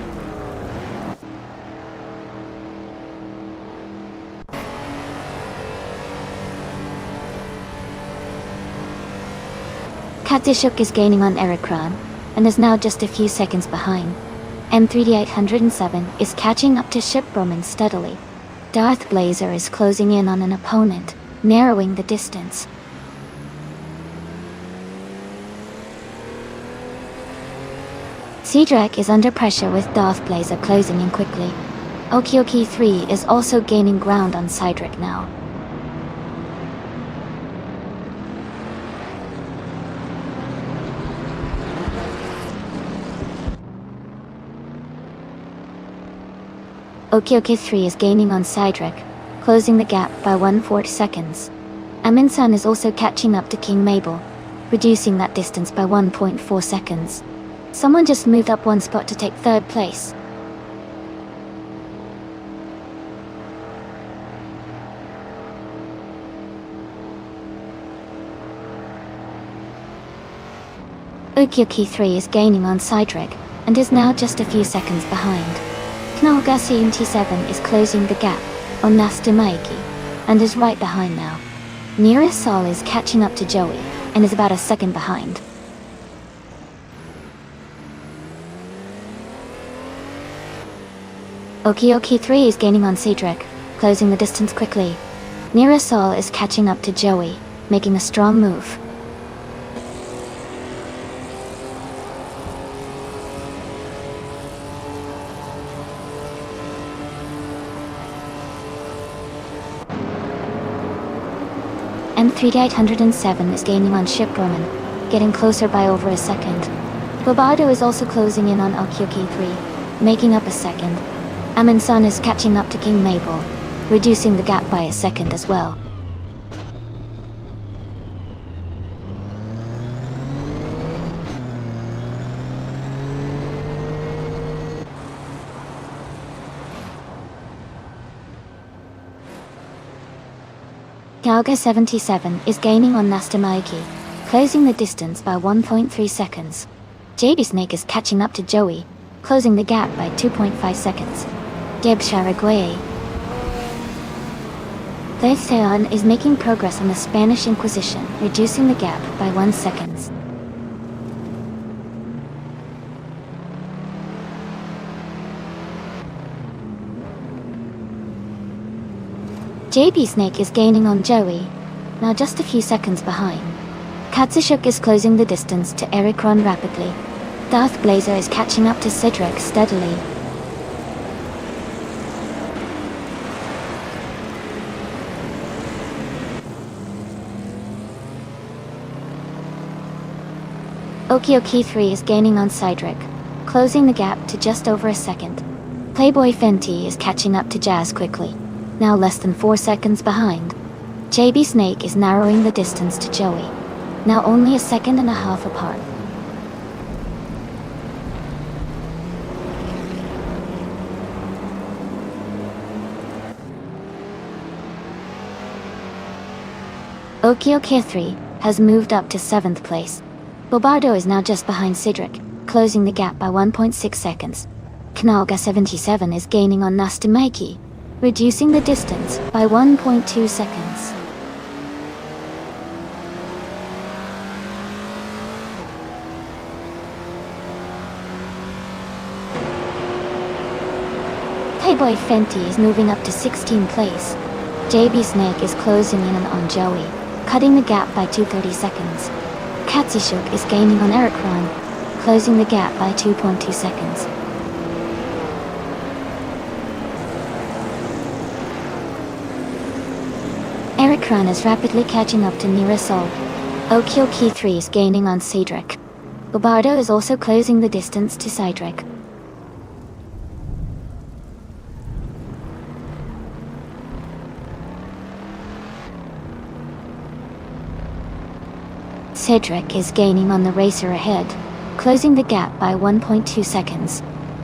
Kazishuk is gaining on Ericron, and is now just a few seconds behind. M3D807 is catching up to Ship Broman steadily. Darth Blazer is closing in on an opponent, narrowing the distance. Cedric is under pressure with Darth Blazer closing in quickly. Okioki3 is also gaining ground on Cydric now. Okioki3 is gaining on Cydric, closing the gap by 1/4 seconds. Aminsan is also catching up to King Mabel, reducing that distance by 1.4 seconds. Someone just moved up one spot to take third place. Okioki3 is gaining on Cydric, and is now just a few seconds behind. Knalgasi MT7 is closing the gap on Nasta Maiki, and is right behind now. Nira Sol is catching up to Joey, and is about a second behind. Okioki3 is gaining on Cedric, closing the distance quickly. Nira Sol is catching up to Joey, making a strong move. M3D807 is gaining on Ship Broman, getting closer by over a second. Babardo is also closing in on Okioki3, making up a second. Aminsan is catching up to King Mabel, reducing the gap by a second as well. Galga 77 is gaining on Nasta Maiki, closing the distance by 1.3 seconds. JB Snake is catching up to Joey, closing the gap by 2.5 seconds. Deb Sharaguay. Theon is making progress on the Spanish Inquisition, reducing the gap by 1 second. JB Snake is gaining on Joey, now just a few seconds behind. Katsushuk is closing the distance to Ericron rapidly. Darth Blazer is catching up to Cedric steadily. Okioki3 is gaining on Cydric, closing the gap to just over a second. Playboy Fenty is catching up to Jazz quickly, now less than 4 seconds behind. JB Snake is narrowing the distance to Joey, now only a second and a half apart. Okioki3 has moved up to 7th place. Bobardo is now just behind Cedric, closing the gap by 1.6 seconds. Knalga 77 is gaining on Nasta Maiki, reducing the distance by 1.2 seconds. Playboy Fenty is moving up to 16th place. JB Snake is closing in on Joey, cutting the gap by 2.30 seconds. Katsushuk is gaining on Erikron, closing the gap by 2.2 seconds. Erikron is rapidly catching up to Nirasol. Okyoki 3 is gaining on Cedric. Bobardo is also closing the distance to Cedric. Cedric is gaining on the racer ahead, closing the gap by 1.2 seconds.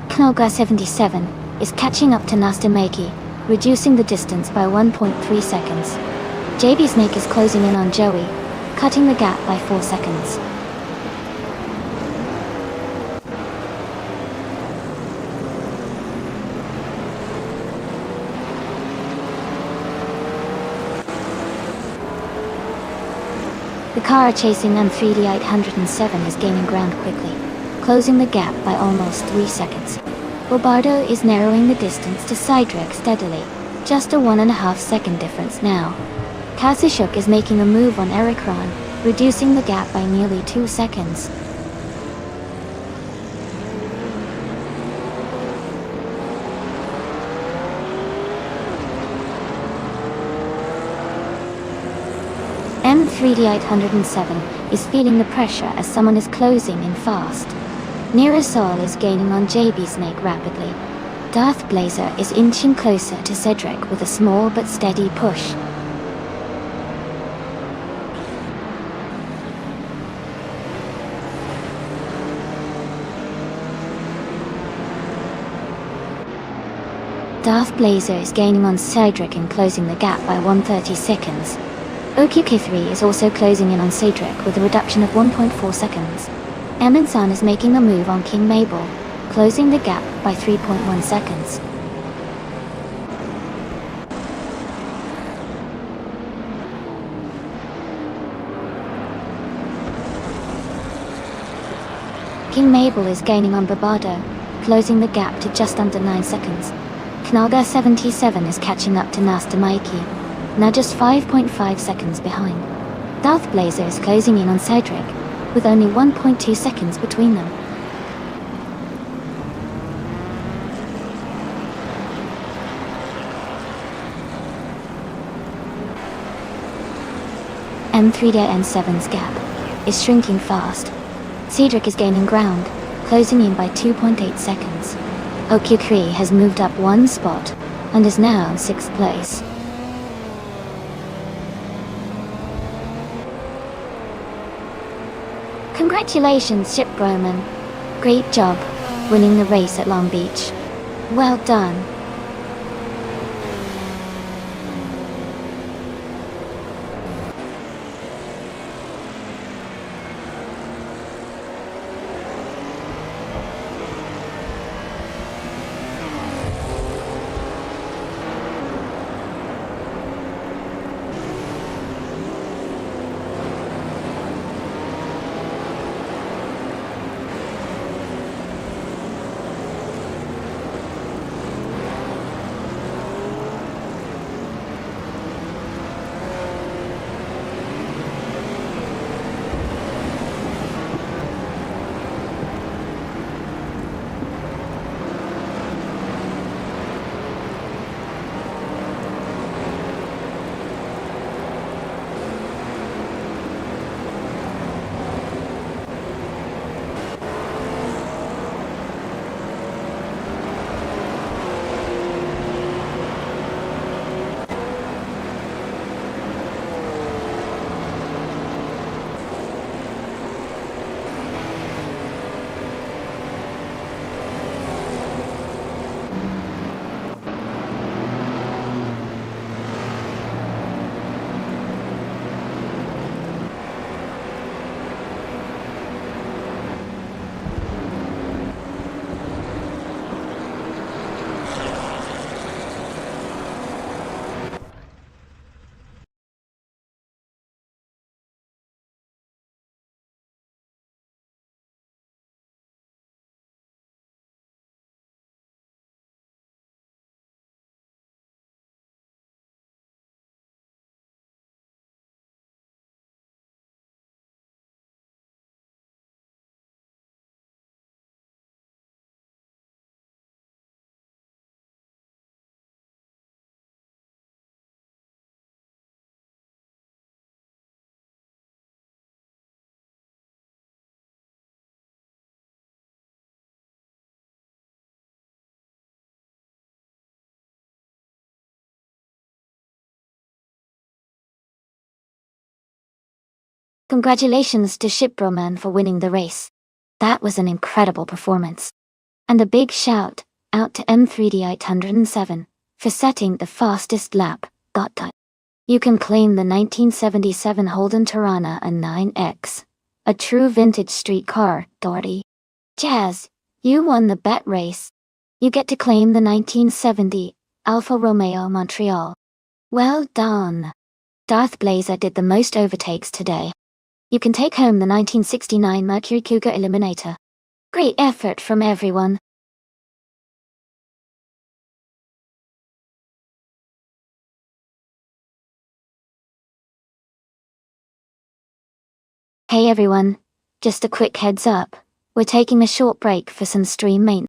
Knoga 77 is catching up to Nastamaki, reducing the distance by 1.3 seconds. JB Snake is closing in on Joey, cutting the gap by 4 seconds. The car chasing M3D807 is gaining ground quickly, closing the gap by almost 3 seconds. Bobardo is narrowing the distance to Cedric steadily, just a 1.5 second difference now. Katsushuk is making a move on Erikron, reducing the gap by nearly 2 seconds. M3D807 is feeling the pressure as someone is closing in fast. Nirasol is gaining on JB Snake rapidly. Darth Blazer is inching closer to Cedric with a small but steady push. Darth Blazer is gaining on Cedric and closing the gap by 130 seconds. OQK3 is also closing in on Cedric with a reduction of 1.4 seconds. Emin-san is making a move on King Mabel, closing the gap by 3.1 seconds. King Mabel is gaining on Bobardo, closing the gap to just under 9 seconds. Knaga 77 is catching up to Nastamaki, now just 5.5 seconds behind. Darth Blazer is closing in on Cedric, with only 1.2 seconds between them. M3D7's gap is shrinking fast. Cedric is gaining ground, closing in by 2.8 seconds. OQ3 has moved up 1 spot, and is now in 6th place. Congratulations, Ship Roman. Great job, winning the race at Long Beach. Well done. Congratulations to Shipbroman for winning the race. That was an incredible performance. And a big shout out to M3D 807 for setting the fastest lap. You can claim the 1977 Holden Tirana and 9X, a true vintage street car, Doherty. Jazz, you won the bet race. You get to claim the 1970 Alfa Romeo Montreal. Well done. Darth Blazer did the most overtakes today. You can take home the 1969 Mercury Cougar Eliminator. Great effort from everyone. Hey everyone, just a quick heads up. We're taking a short break for some stream maintenance.